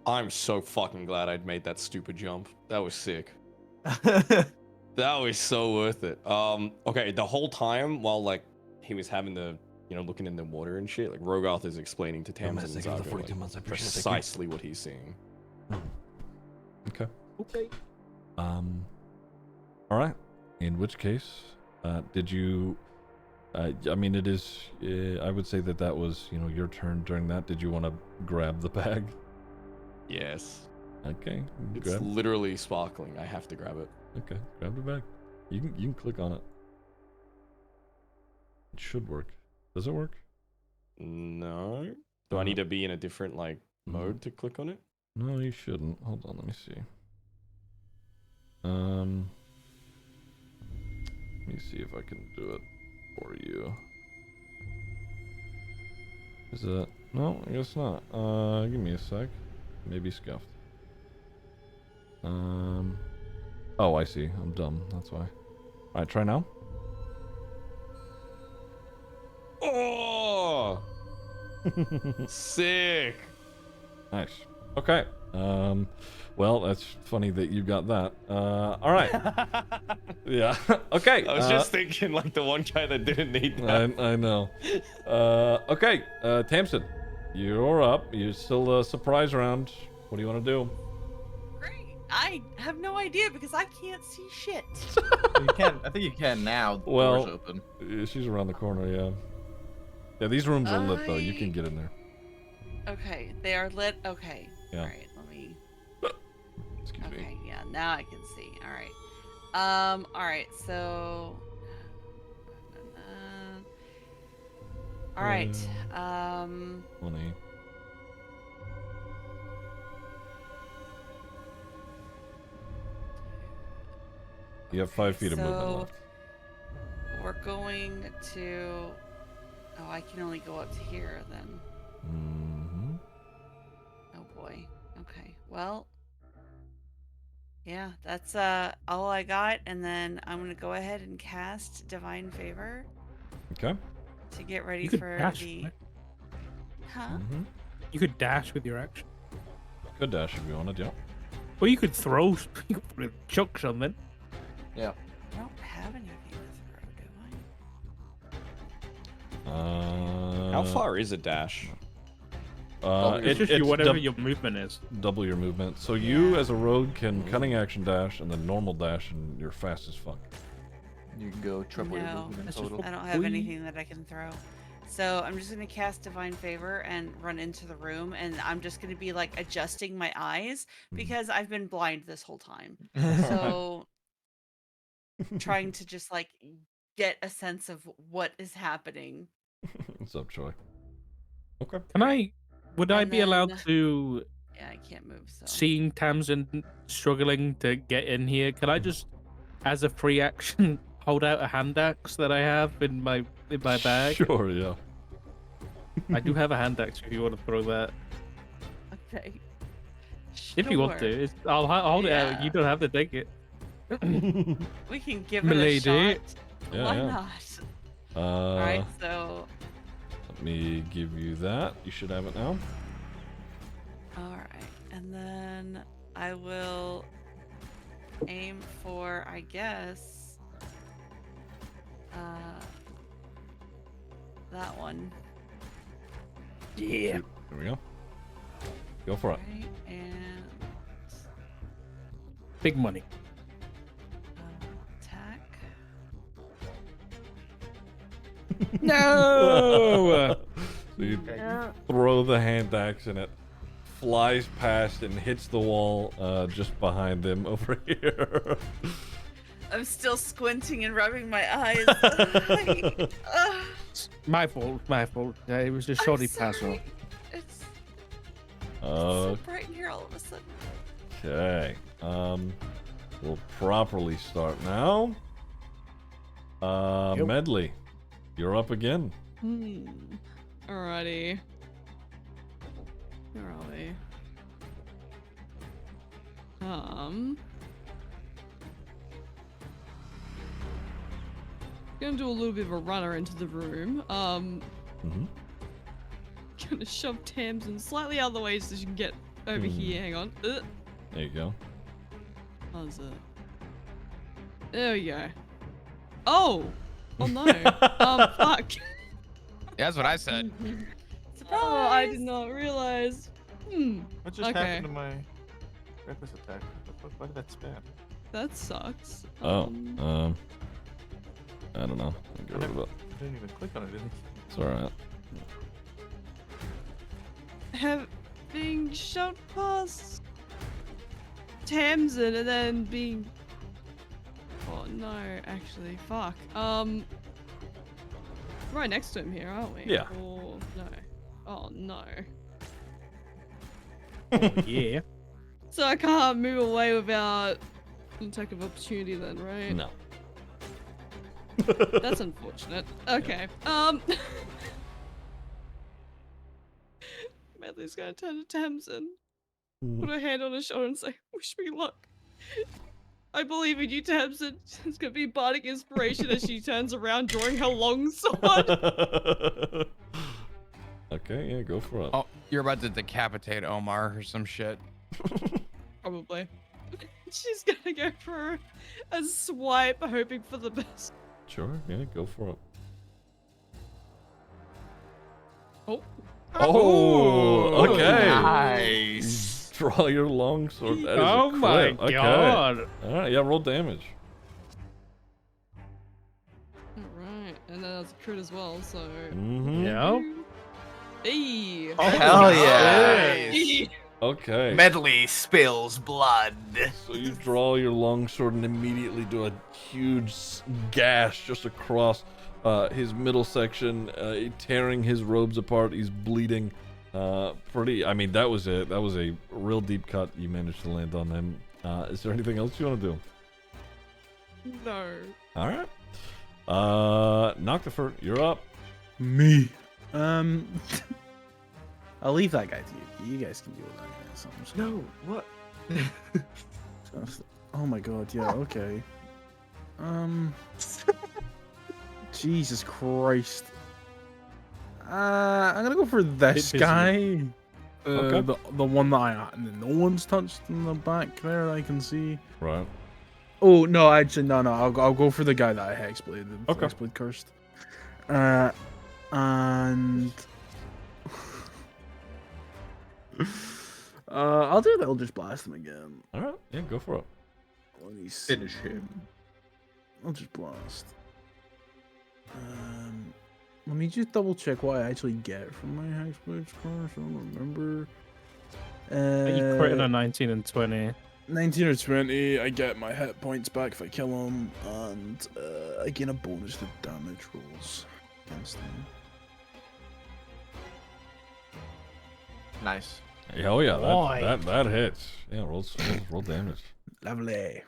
H: I'm so fucking glad I'd made that stupid jump. That was sick. That was so worth it. Okay, the whole time while he was having the looking in the water and shit, Rogoth is explaining to Tamsin and Zago precisely what he's seeing.
A: Okay. All right. In which case, did you? It is. I would say that was your turn during that. Did you want to grab the bag?
H: Yes.
A: Okay.
H: It's literally sparkling. I have to grab it.
A: Okay. Grab the bag. You can click on it. It should work. Does it work?
H: No. Do I need to be in a different mode to click on it?
A: No, you shouldn't. Hold on, let me see. Let me see if I can do it for you. Is it? No, I guess not. Give me a sec. Maybe scuffed. Oh, I see. I'm dumb. That's why. Alright, try now.
H: Oh! Sick!
A: Nice. Okay. Well, that's funny that you got that. All right. Yeah. Okay.
H: I was just thinking the one guy that didn't need that.
A: I know. Okay. Tamsin, you're up. You're still a surprise round. What do you want to do?
D: Great. I have no idea because I can't see shit.
K: You can. I think you can now. The door's open.
A: She's around the corner. Yeah. Yeah. These rooms are lit though. You can get in there.
D: Okay, they are lit. Okay.
A: Yeah.
D: All right, let me.
A: Excuse me.
D: Okay, yeah, now I can see. All right. All right, so. All right.
A: 20. You have 5 feet of movement
D: so
A: left.
D: we're going to. Oh, I can only go up to here then.
A: Mm-hmm.
D: Oh boy. Okay. Well. Yeah, that's all I got, and then I'm gonna go ahead and cast Divine Favor
A: Okay.
D: to get ready
L: You could
D: for
L: dash,
D: the.
L: right?
D: Huh?
A: Mm-hmm.
L: You could dash with your action.
A: Good dash if you wanted, yeah.
L: Or you could throw. You could chuck something.
K: Yeah.
D: I don't have anything to throw, do
M: How far is a dash?
L: It's just whatever your movement is.
A: Double your movement. So you, as a rogue, can cunning action dash and then normal dash, and you're fast as fuck.
K: You can go
D: I?
K: triple your
D: No,
K: movement in total.
D: I don't have anything that I can throw. So I'm just gonna cast Divine Favor and run into the room, and I'm just gonna be like adjusting my eyes because I've been blind this whole time. So trying to just like get a sense of what is happening.
A: What's up, Troy? Okay.
L: Can I? Would I
D: And
L: be allowed
D: then-
L: to?
D: Yeah, I can't move. So
L: Seeing Tamsin struggling to get in here, can I just, as a free action, hold out a hand axe that I have in my bag?
A: Sure, yeah.
L: I do have a hand axe if you want to throw that.
D: okay.
L: If you want
D: Sure.
L: to, I'll hold it out.
D: Yeah.
L: You don't have to take it.
D: We can give it a
L: Milady.
D: shot.
A: Yeah,
D: Why
A: yeah.
D: not? All right, so
A: Let me give you that. You should have it now.
D: all right, and then I will aim for, I guess, that one.
L: Yeah.
A: There we go. Go for it.
D: Right, and
L: Big money.
D: attack.
L: No.
A: So you throw the hand axe and it flies past and hits the wall just behind them over here.
D: I'm still squinting and rubbing my eyes.
L: My fault. My fault. It was a shoddy pass off.
D: It's so
A: Uh,
D: bright in here all of a sudden.
A: Okay. We'll properly start now.
L: Yep.
A: Medley, you're up again.
F: Alrighty. Where are we? Gonna do a little bit of a runner into the room.
A: Mm-hmm.
F: Gonna shove Tamsin slightly out of the way so she can get over here. Hang on.
A: There you go.
F: How's it? There we go. Oh! Oh no. Fuck.
C: Yeah, that's what I said.
F: Oh, I did not realize.
K: What just
F: Okay.
K: happened to my reckless attack? Why did that spam?
F: That sucks.
A: I don't know. Get rid of it.
K: I didn't even click on it, didn't
A: It's alright.
F: Being shot past Tamsin and then being. Oh no, actually, fuck. Right next to him here, aren't we?
A: Yeah.
F: Or no. Oh no.
L: Yeah.
F: So I can't move away without an attack of opportunity then, right?
A: No.
F: That's unfortunate. Okay. Medley's gonna turn to Tamsin, put her hand on her shoulder and say, "Wish me luck. I believe in you, Tamsin." It's gonna be bardic inspiration as she turns around, drawing her long sword.
A: Okay, yeah, go for it.
C: Oh, you're about to decapitate Omar or some shit.
F: Probably. She's gonna go for a swipe, hoping for the best.
A: Sure, yeah, go for it.
F: Oh.
A: Oh, okay.
K: Nice.
A: Draw your longsword. That is
L: Oh
A: a
L: my
A: crit. Okay.
L: god.
A: Alright, yeah, roll damage.
F: Alright, and then that's a crit as well, so.
A: Mm-hmm.
L: Yeah.
F: Hey.
K: Hell yeah.
F: Hey.
A: Okay.
E: Medley spills blood.
A: So you draw your longsword and immediately do a huge gash just across his middle section, tearing his robes apart. He's bleeding. I mean, that was a real deep cut you managed to land on him. Is there anything else you want to do?
F: No.
A: All right. Noctifer, you're up.
G: Me. I'll leave that guy to you. You guys can deal with that guy.
E: No, what?
G: Oh my god, yeah, okay. Jesus Christ. I'm gonna go for this guy.
A: Okay.
G: The one that no one's touched in the back there that I can see.
A: Right.
G: Oh no, actually no. I'll go for the guy that I hexbladed.
A: Okay.
G: Hexblade cursed. And I'll do the Eldritch Blast him again.
A: All right. Yeah, go for it.
G: Let me
E: Finish him.
G: Eldritch Blast. Let me just double check what I actually get from my Hexblade curse. I don't remember.
L: You crit in a 19 and 20.
G: 19 or 20, I get my hit points back if I kill him, and I gain a bonus to damage rolls against him.
K: Nice.
A: Oh yeah,
L: Boy.
A: that hits. Yeah, roll damage.
G: Lovely.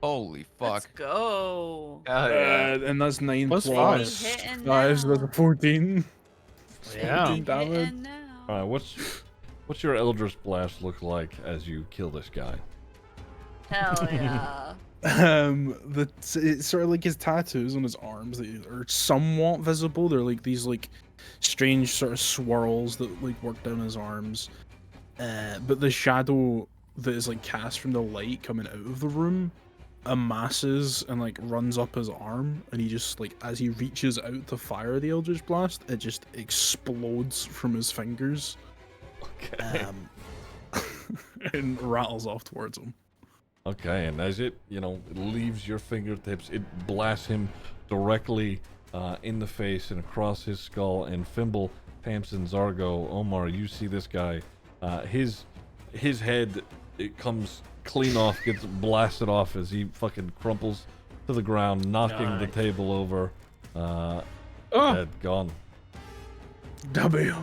C: Holy
D: Let's
C: fuck.
D: go.
K: Hell yeah.
G: And that's 9
L: Plus
G: plus
D: Hitting
G: 5, so that's a
D: now.
G: 14.
L: Yeah.
G: 14 damage.
D: Hitting now.
A: All right. What's your Eldritch Blast look like as you kill this guy?
D: Hell yeah.
G: It's sort of like his tattoos on his arms that are somewhat visible. They're like these like strange sort of swirls that like work down his arms. But the shadow that is like cast from the light coming out of the room amasses and like runs up his arm, and he just like as he reaches out to fire the Eldritch Blast, it just explodes from his fingers.
A: Okay.
G: And rattles off towards him.
A: Okay, and as it leaves your fingertips, it blasts him directly in the face and across his skull. And Fimble, Tamsin, Zargo, Omar, you see this guy. His head, it comes clean off, gets blasted off as he fucking crumples to the ground, knocking the table over. Head gone.
G: W.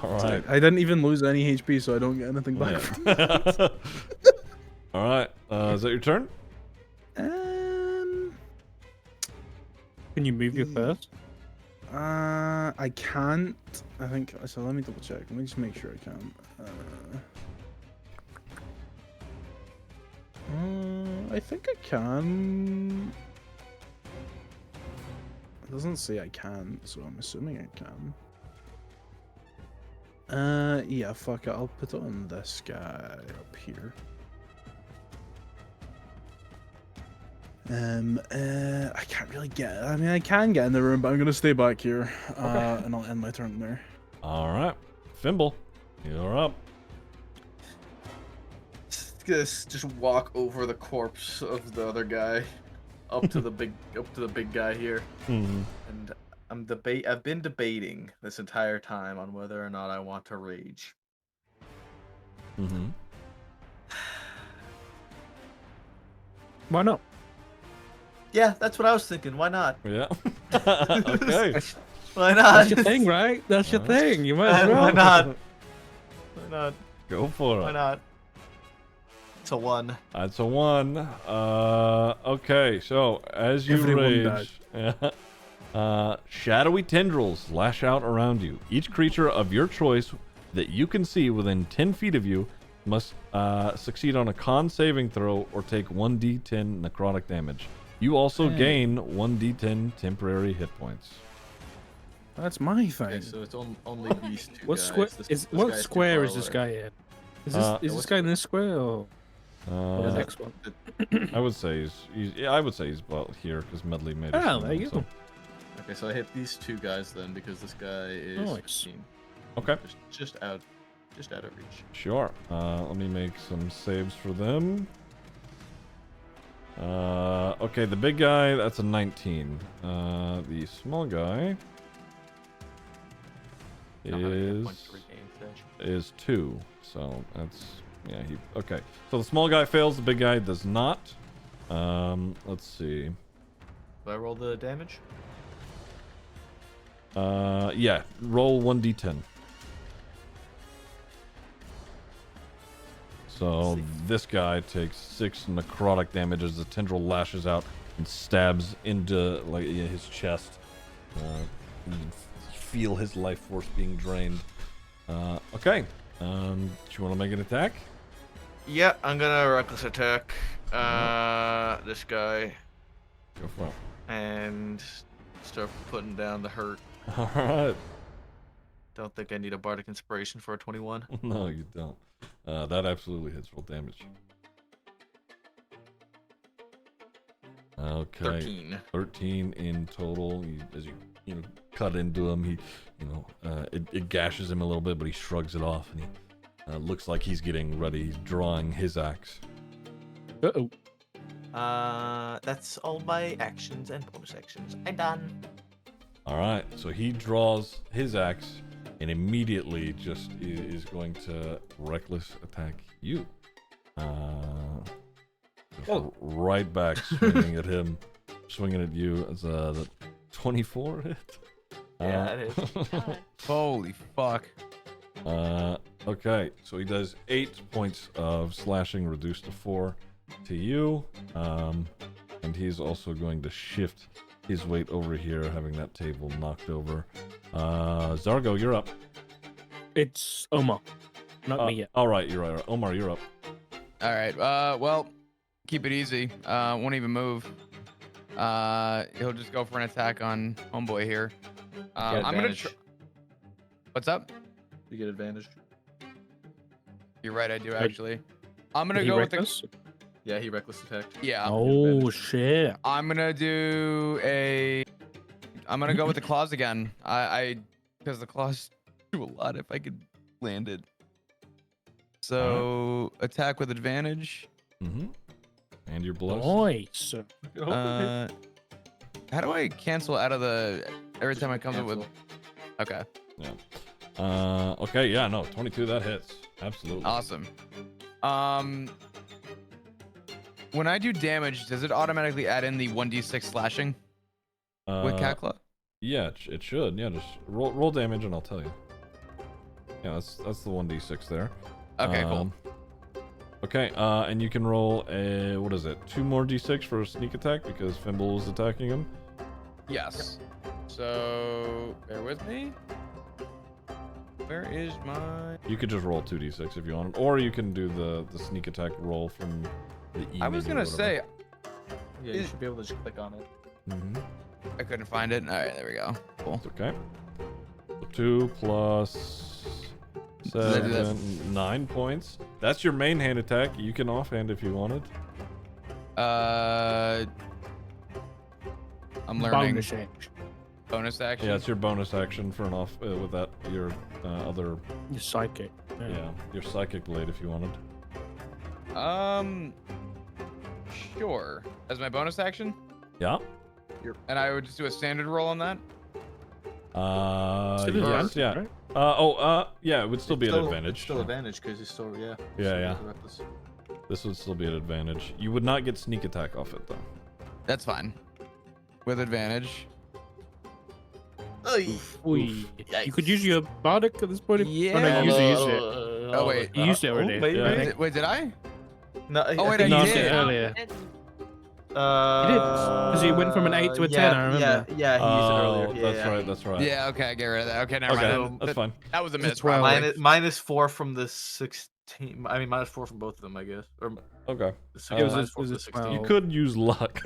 A: All right.
G: I didn't even lose any HP, so I don't get anything back.
A: Yeah. All right. Is that your turn?
G: Um,
L: Can you move your first?
G: I can't. I think so. Let me double check. Let me just make sure I can. I think I can. It doesn't say I can, so I'm assuming I can. Yeah, fuck it. I'll put it on this guy up here. I can't really get. I mean, I can get in the room, but I'm gonna stay back here. And I'll end my turn there.
A: All right. Fimble, you're up.
K: Just walk over the corpse of the other guy, up to the big guy here,
A: Mm-hmm.
K: and I've been debating this entire time on whether or not I want to rage.
A: Mm-hmm.
L: Why not?
K: Yeah, that's what I was thinking. Why not?
A: Yeah. Okay.
K: Why not?
L: That's your thing, right? That's your thing. You might as well.
K: Why not? Why not?
A: Go for it.
K: Why not? It's a 1.
A: That's a 1. Okay, so as you
G: Everyone
A: rage, shadowy tendrils lash out around you. Each creature of your choice that you can see within 10 feet of you must succeed on a con saving throw or take 1d10 necrotic damage. You also gain 1d10 temporary hit points.
G: That's my thing.
K: Okay, so it's only these two
L: What
K: guys.
L: square? What
K: guy's too
L: square
K: far
L: is this
K: away.
L: guy in? Is
K: Yeah,
L: this guy in this square or the next one?
A: I would say he's about here because Medley made it.
L: Oh, there you go.
K: Okay, so I hit these two guys then because this guy is
L: Nice.
K: 15.
A: Okay.
K: Just out of reach.
A: Sure. Let me make some saves for them. Okay, the big guy, that's a 19. The small guy,
J: Not having hit points to regain today.
A: is 2. So that's yeah. Okay. So the small guy fails. The big guy does not. Let's see.
K: Do I roll the damage?
A: Yeah. Roll 1d10. So this guy takes 6 necrotic damage as the tendril lashes out and stabs into like his chest. You can feel his life force being drained. Okay. Do you want to make an attack?
E: Yeah, I'm gonna reckless attack. This guy.
A: Go for it.
E: And start putting down the hurt.
A: All right.
E: Don't think I need a bardic inspiration for a 21.
A: No, you don't. That absolutely hits. Roll damage. Okay.
E: 13.
A: 13 in total. As you cut into him, he it gashes him a little bit, but he shrugs it off, and he looks like he's getting ready. He's drawing his axe.
L: Uh-oh.
E: That's all my actions and bonus actions. I'm done.
A: All right, so he draws his axe and immediately just is going to reckless attack you. Right back, swinging at him, swinging at you as the 24 hit.
E: Yeah, it is.
C: Holy fuck.
A: Okay, so he does 8 points of slashing, reduced to 4 to you. And he's also going to shift his weight over here, having that table knocked over. Zargo, you're up.
L: It's Omar, not me yet.
A: All right, you're right. Omar, you're up.
C: All right. Well, keep it easy. Won't even move. He'll just go for an attack on homeboy here. I'm gonna. What's up?
K: You get advantage.
C: You're right. I do actually. I'm gonna go with the.
K: Yeah, he reckless attacked.
C: Yeah.
L: Oh shit.
C: I'm gonna do a. I'm gonna go with the claws again. Because the claws do a lot if I could land it. So attack with advantage.
A: Mm-hmm. And your bless.
L: Nice.
C: How do I cancel out of the every time I come up with? Okay.
A: Yeah. Okay. Yeah. No. 22. That hits. Absolutely.
C: Awesome. When I do damage, does it automatically add in the 1d6 slashing with Cat Claw?
A: Yeah, it should. Yeah, just roll damage and I'll tell you. Yeah, that's the 1d6 there.
C: Okay, cool.
A: Okay, and you can roll a, what is it, 2 more d6 for a sneak attack because Fimble was attacking him?
C: Yes. So, bear with me. Where is my...
A: You could just roll 2d6 if you want, or you can do the sneak attack roll from the E.
C: I was gonna say...
K: Yeah, you should be able to just click on it.
A: Mm-hmm.
C: I couldn't find it. All right, there we go. Cool.
A: It's okay. So 2 plus 7, 9 points. That's your main hand attack. You can offhand if you wanted.
C: I'm learning.
L: Bonus action.
C: Bonus action?
A: Yeah, it's your bonus action for an off with that your other.
L: Your psychic.
A: Yeah, your psychic blade if you wanted.
C: Sure. As my bonus action?
A: Yeah.
C: And I would just do a standard roll on that?
A: Yes, yeah.
L: Right?
A: Yeah, it would still be an advantage.
K: It's still advantage because he's still, yeah.
A: Yeah. This would still be an advantage. You would not get sneak attack off it though.
C: That's fine. With advantage.
L: You could use your bardic at this point.
C: Yeah.
L: Oh, no, you usually use it.
C: Oh, wait.
L: You used it already.
A: Wait,
C: Wait, did I?
E: No,
C: Oh, wait, I
L: You used
C: did.
L: it earlier.
D: It's
L: You did. Because you went from an 8 to a 10, I remember.
E: Yeah, he used it earlier. Yeah,
A: That's right.
C: Yeah, okay, get rid of that. Okay, never
A: Okay,
C: mind.
A: that's fine.
C: That was a miss.
L: well.
C: Probably.
E: -4 from the 16. I mean, -4 from both of them, I guess. Or
A: Okay.
E: it was
L: was
E: -4 from the
L: it
E: 16.
A: You could use luck.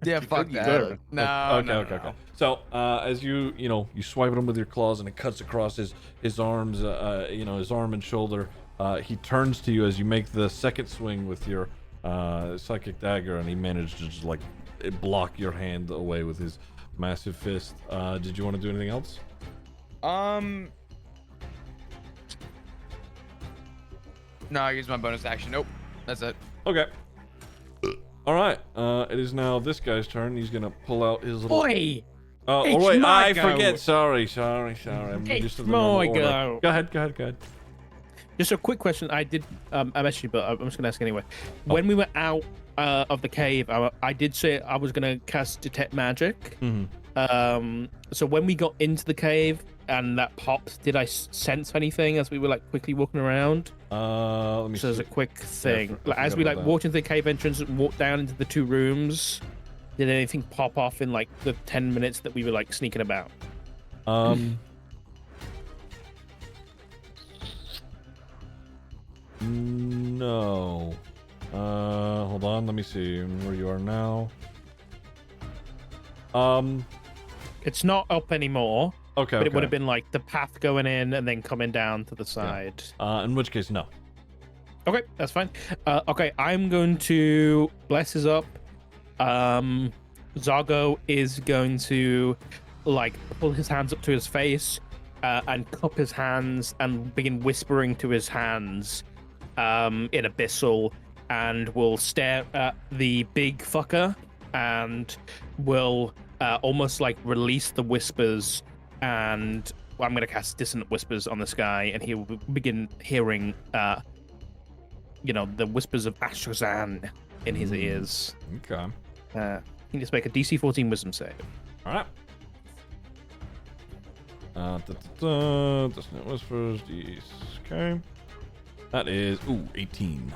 C: Yeah, fuck
L: could.
C: that. No,
A: Okay. So, as you swipe at him with your claws and it cuts across his arms, his arm and shoulder. He turns to you as you make the second swing with your psychic dagger, and he managed to just like block your hand away with his massive fist. Did you want to do anything else?
C: No, I used my bonus action. Nope, that's it.
A: Okay. All right. It is now this guy's turn. He's gonna pull out his little.
L: Boy!
A: Oh wait,
L: my
A: I
L: go.
A: forget. Sorry. I'm
L: It's
A: used to the normal
L: my
A: order.
L: go.
A: Go ahead.
L: Just a quick question. I did, I messaged you, but I'm just gonna ask anyway. When we were out of the cave, I did say I was gonna cast detect magic. So when we got into the cave and that popped, did I sense anything as we were like quickly walking around?
A: Let me
L: So
A: see.
L: as a quick thing,
A: I
L: like, as
A: forgot
L: we
A: about
L: like
A: that.
L: walked into the cave entrance and walked down into the 2 rooms, did anything pop off in like the 10 minutes that we were like sneaking about?
A: No. Hold on. Let me see where you are now.
L: It's not up anymore.
A: Okay.
L: But it would have been like the path going in and then coming down to the side.
A: In which case, no.
L: Okay, that's fine. Okay, I'm going to bless his up. Zargo is going to like pull his hands up to his face and cup his hands and begin whispering to his hands in abyssal, and will stare at the big fucker and will almost like release the whispers, and I'm going to cast dissonant whispers on this guy, and he will begin hearing the whispers of Astrazan in his ears.
A: Okay.
L: He needs to make a DC 14 wisdom save.
A: All right. Dissonant whispers. Okay. That is 18.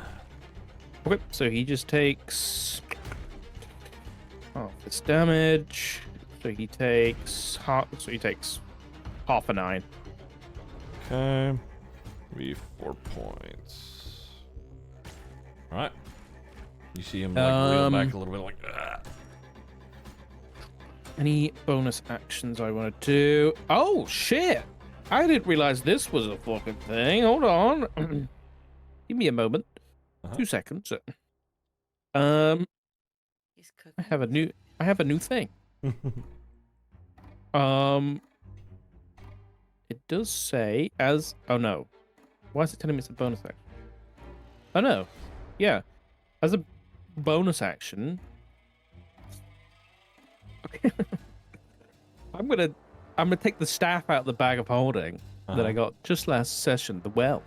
L: Okay, so he just takes half its damage. So he takes half a 9.
A: Okay. 4 points. All right. You see him like reel back a little bit, like. Ugh.
L: Any bonus actions I want to do? Oh shit! I didn't realize this was a fucking thing. Hold on. Give me a moment. 2 seconds. I have a new thing. It does say as. Oh no. Why is it telling me it's a bonus action? Oh no. Yeah. As a bonus action. Okay. I'm gonna take the staff out of the bag of holding that I got just last session, the well.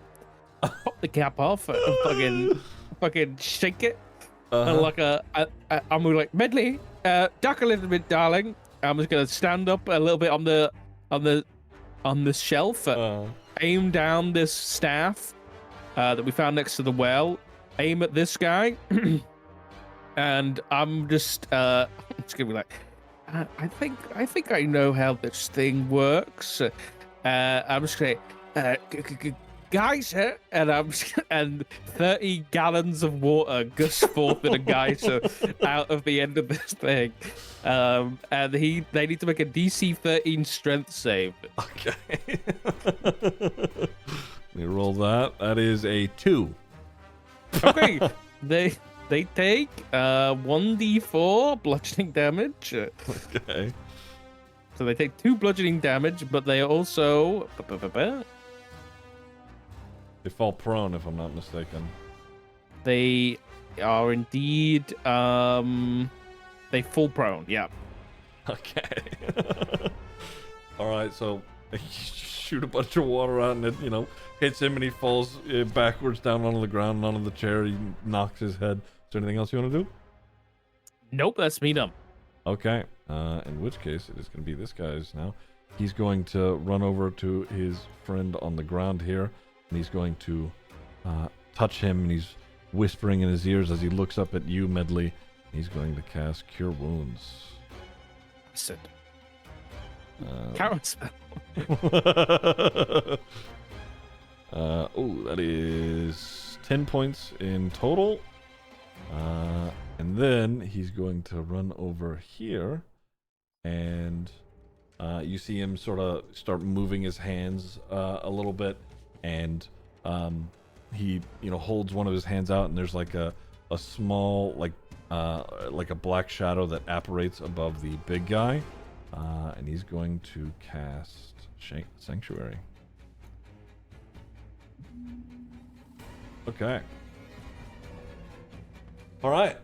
L: Pop the cap off and fucking shake it. And like I'm like, Medley, duck a little bit, darling. I'm just gonna stand up a little bit on the shelf, aim down this staff that we found next to the well, aim at this guy, and I'm just gonna be like, I think I know how this thing works. I'm just gonna, guys, and 30 gallons of water gush forth in a geyser out of the end of this thing, and they need to make a DC 13 strength save.
A: Okay. Let me roll that. That is a 2.
L: Okay, they take 1d4 bludgeoning damage.
A: Okay.
L: So they take 2 bludgeoning damage, but they also
A: They fall prone, if I'm not mistaken.
L: they are indeed they fall prone. Yeah.
A: Okay. All right, so you shoot a bunch of water out, and it, hits him, and he falls backwards down onto the ground and onto the chair. He knocks his head. Is there anything else you want to do?
L: Nope, that's me done.
A: Okay. In which case, it is going to be this guy's now. He's going to run over to his friend on the ground here, and he's going to touch him, and he's whispering in his ears as he looks up at you, Medley. He's going to cast Cure Wounds.
L: Acid. Counterspell.
A: That is 10 points in total. And then he's going to run over here, and you see him sort of start moving his hands a little bit, and he holds one of his hands out, and there's like a small like a black shadow that apparates above the big guy, and he's going to cast Sanctuary. Okay. All right.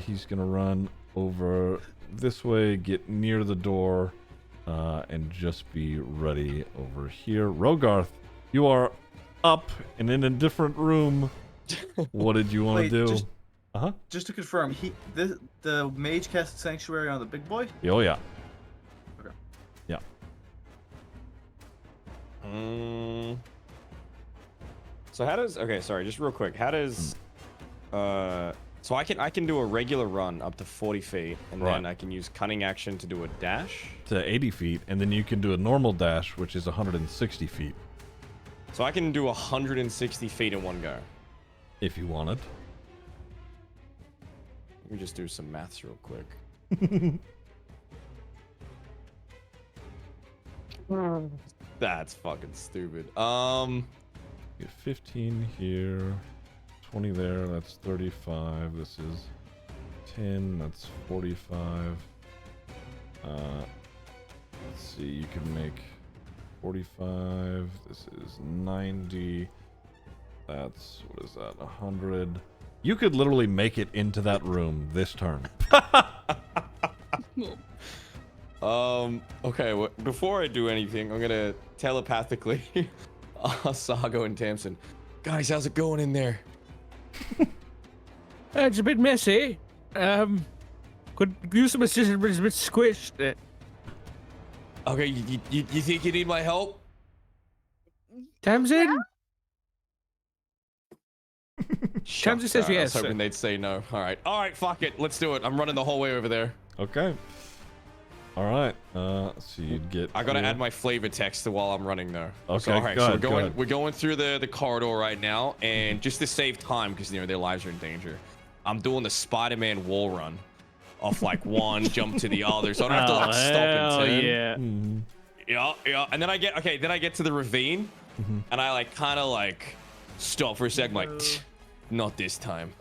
A: He's gonna run over this way, get near the door, and just be ready over here. Rogarth, you are up and in a different room. What did you want to do?
E: Just to confirm, the mage cast sanctuary on the big boy?
A: Oh yeah.
E: Okay.
A: Yeah.
M: So how does sorry, just real quick. How does so I can do a regular run up to 40 feet, and then I can use cunning action to do a dash
A: to 80 feet, and then you can do a normal dash, which is 160 feet.
M: So I can do 160 feet in one go.
A: If you wanted.
M: Let me just do some maths real quick. That's fucking stupid.
A: Get 15 here, 20 there, that's 35. This is 10, that's 45. Let's see, you can make 45. This is 90. That's, what is that, 100. You could literally make it into that room this turn.
M: Okay, before I do anything, I'm gonna telepathically Sago and Tamsin. Guys, how's it going in there?
L: It's a bit messy. Could use some assistance, but it's a bit squished.
M: Okay, you think you need my help?
L: Tamsin? Tamsin says yes.
M: I was hoping they'd say no. All right, fuck it. Let's do it. I'm running the whole way over there.
A: Okay. All right. So you'd get.
M: I gotta add my flavor text to while I'm running though.
A: Okay.
M: So, all right.
A: Go
M: So
A: ahead.
M: we're going through the corridor right now, and just to save time, because their lives are in danger, I'm doing the Spider-Man wall run, off like one jump to the other, so I don't have to like stop and turn.
L: Yeah.
M: Yeah. And then I get to the ravine, and I like kind of like stop for a second, like, not this time.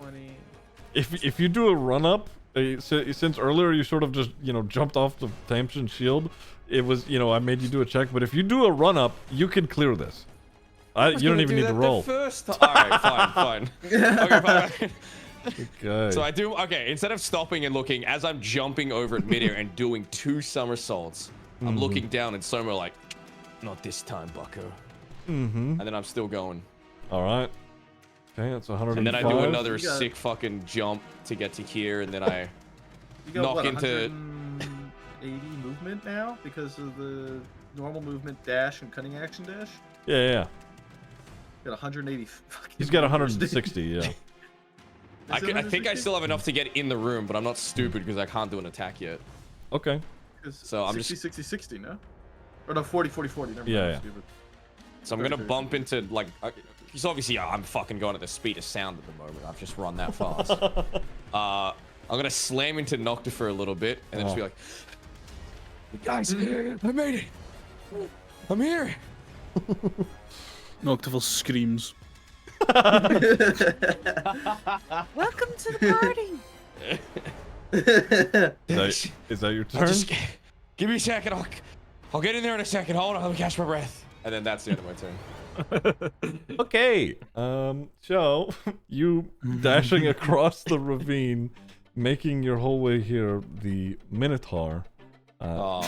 A: If you do a run up, since earlier you sort of just jumped off the Tamsin shield, it was I made you do a check. But if you do a run up, you can clear this. You don't even need to roll.
M: First time. All right, fine. Okay, fine.
A: Okay.
M: So I do instead of stopping and looking, as I'm jumping over at midair and doing 2 somersaults, I'm looking down and somewhere like, not this time, bucko. And then I'm still going.
A: All right. Okay, that's 105.
M: And then I do another sick fucking jump to get to here, and then I knock into
E: 180 movement now because of the normal movement dash and cunning action dash.
A: Yeah.
E: Got 180.
A: He's got 160. Yeah.
M: I think I still have enough to get in the room, but I'm not stupid because I can't do an attack yet.
A: Okay.
M: So I'm
E: 60, no? Or no, 40, 40. Never mind,
A: Yeah.
E: stupid.
M: So I'm gonna bump into like, because obviously I'm fucking going at the speed of sound at the moment. I've just run that fast. I'm gonna slam into Nocta for a little bit, and then just be like, guys, I made it. I'm here.
G: Noctival screams.
D: Welcome to the party.
A: Is that your turn?
M: Just give me a second. I'll get in there in a second. Hold on, let me catch my breath. And then that's the end of my turn.
A: Okay. So you dashing across the ravine, making your whole way here. The Minotaur saw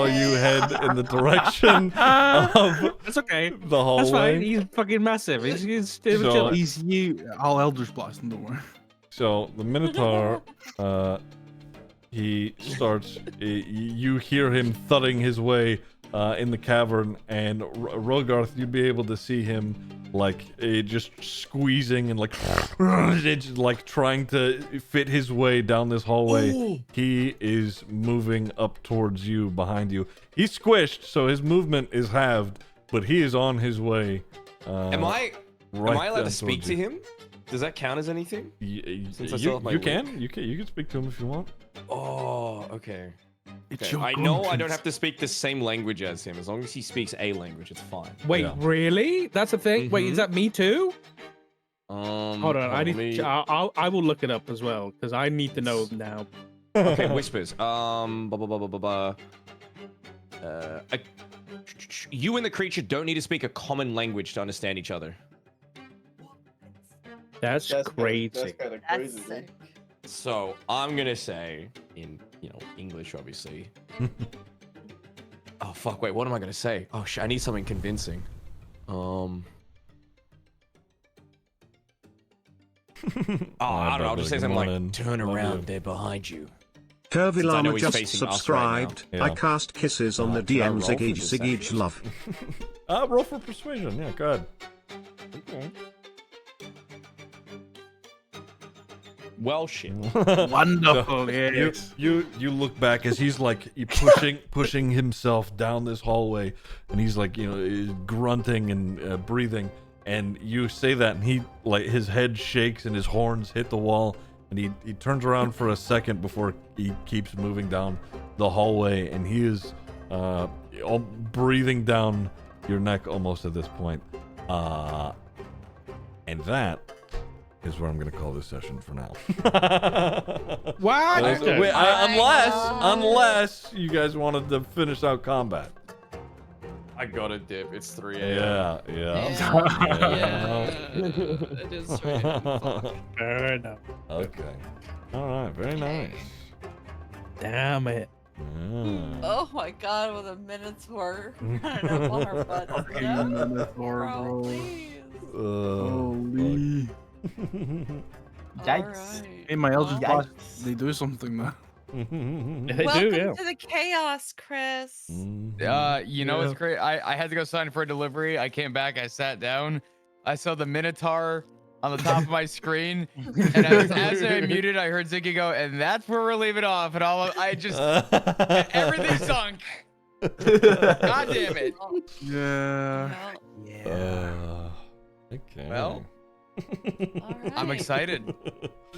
A: you head in the direction of
L: That's okay.
A: the hallway.
L: That's fine. He's fucking massive. He's chilling.
G: He's I'll Eldritch Blast him, don't worry.
A: So the Minotaur, he starts. You hear him thudding his way in the cavern, and Rogarth, you'd be able to see him like just squeezing and like trying to fit his way down this hallway. Ooh. He is moving up towards you, behind you. He's squished, so his movement is halved, but he is on his way.
M: Am I allowed to speak to him? Does that count as anything?
A: You can speak to him if you want.
M: Oh, okay.
G: It's
M: I know I don't have to speak the same language as him. As long as he speaks a language, it's fine.
L: Wait, really? That's a thing? Wait, is that me too? Hold on, I will look it up as well because I need to know now.
M: Okay, whispers. You and the creature don't need to speak a common language to understand each other.
L: That's crazy.
E: That's kind of crazy.
D: Sick.
M: So I'm gonna say in English, obviously. Oh fuck! Wait, what am I gonna say? Oh shit! I need something convincing. I don't know. I'll just say something like, "Turn around, they're behind you."
I: Curvy
M: Since I know
I: Llama
M: he's
I: just
M: facing us right
I: subscribed.
A: now.
I: I
A: Yeah.
I: cast kisses on the
M: Should I
I: DM
M: roll for
I: Ziggy
M: deception?
I: love.
A: Roll for persuasion. Yeah, go ahead.
M: Okay. Well, shit.
G: Wonderful,
A: So,
G: yes.
A: You look back as he's like pushing himself down this hallway, and he's like grunting and breathing. And you say that, and he like his head shakes and his horns hit the wall, and he turns around for a second before he keeps moving down the hallway, and he is all breathing down your neck almost at this point. And that is where I'm going to call this session for now.
L: What?
A: Wait, unless you guys wanted to finish out combat.
M: I gotta dip. It's 3 a.m.
A: Yeah.
F: It is straight up.
G: Fair enough.
A: Okay. All right. Very nice.
L: Damn it.
A: Yeah.
D: Oh my god, with a Minotaur running up on our butts.
G: Fucking
D: No,
G: Minotaur,
D: bro,
G: bro.
D: please.
G: Holy.
D: Alright.
G: Hey, my Eldritch
D: Well,
G: Blast, they do something, man.
L: They
D: Welcome
L: do, yeah.
D: to the chaos, Chris.
C: You know what's great? I had to go sign for a delivery. I came back. I sat down. I saw the Minotaur on the top of my screen, and as I muted, I heard Ziggy go, and that's where we're leaving off. And I just everything sunk. God damn it.
G: Yeah.
A: Okay.
C: Well,
D: Alright.
C: I'm excited.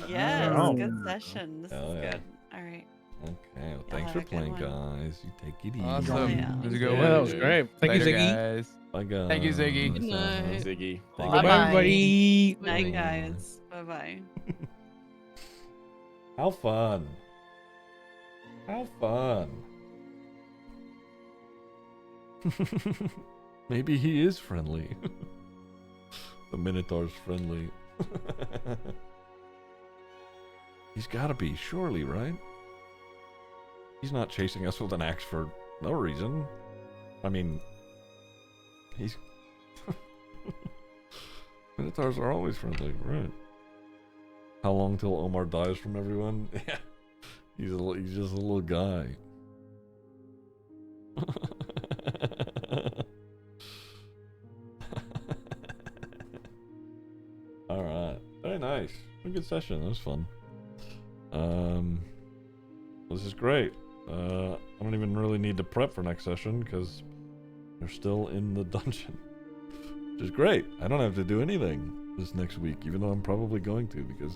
D: Yes,
G: Oh.
D: good session. This
A: Hell
D: is
A: yeah.
D: good. Alright.
A: Okay. Well, thanks
D: have
A: for
D: a good
A: playing,
D: one.
A: guys. You take it easy.
C: Awesome.
D: Yeah.
C: It was a good
L: Yeah,
C: one.
L: that was great. Thank
C: Later,
L: you, Ziggy.
C: guys.
A: Bye, guys.
C: Thank you, Ziggy.
F: Good night.
M: Ziggy.
A: Thank
D: Bye-bye.
L: Bye, everybody.
D: Night,
A: Bye.
D: guys. Bye bye.
A: How fun. How fun. Maybe he is friendly. The Minotaur's friendly. He's gotta be, surely, right? He's not chasing us with an axe for no reason. I mean, he's... Minotaurs are always friendly, right? How long till Omar dies from everyone? Yeah. He's just a little guy. Alright. Very nice. A good session. That was fun. This is great. I don't even really need to prep for next session because they're still in the dungeon. Which is great. I don't have to do anything this next week, even though I'm probably going to, because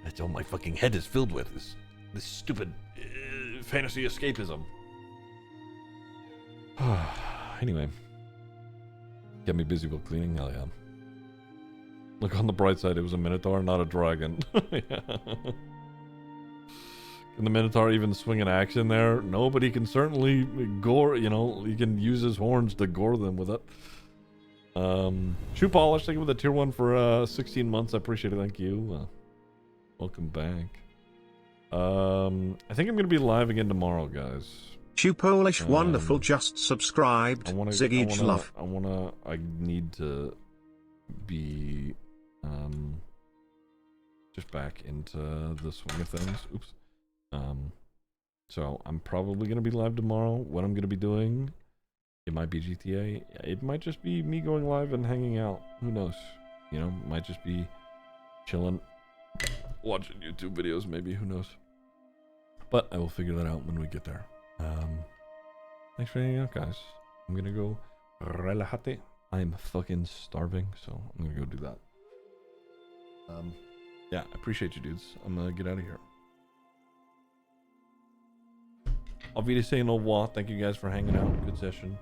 A: that's all my fucking head is filled with, is this stupid fantasy escapism. Anyway. Get me busy while cleaning? Hell yeah. Look, on the bright side, it was a Minotaur, not a dragon. Yeah. Can the Minotaur even swing an axe in there? No, but he can certainly gore, he can use his horns to gore them with it. Shoe Polish, thank you for the tier 1 for 16 months. I appreciate it. Thank you. Welcome back. I think I'm going to be live again tomorrow, guys.
I: Shoe Polish wonderful just subscribed. Ziggy love.
A: I need to be just back into the swing of things. Oops. So I'm probably going to be live tomorrow. What I'm going to be doing, it might be GTA. It might just be me going live and hanging out. Who knows? It might just be chilling, watching YouTube videos, maybe. Who knows? But I will figure that out when we get there. Thanks for hanging out, guys. I'm going to go relajate. I'm fucking starving, so I'm going to go do that. Yeah, I appreciate you, dudes. I'm going to get out of here. Auf Wiedersehen, au revoir. Thank you guys for hanging out. Good session.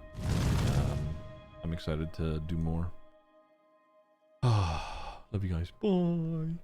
A: I'm excited to do more. Love you guys. Bye.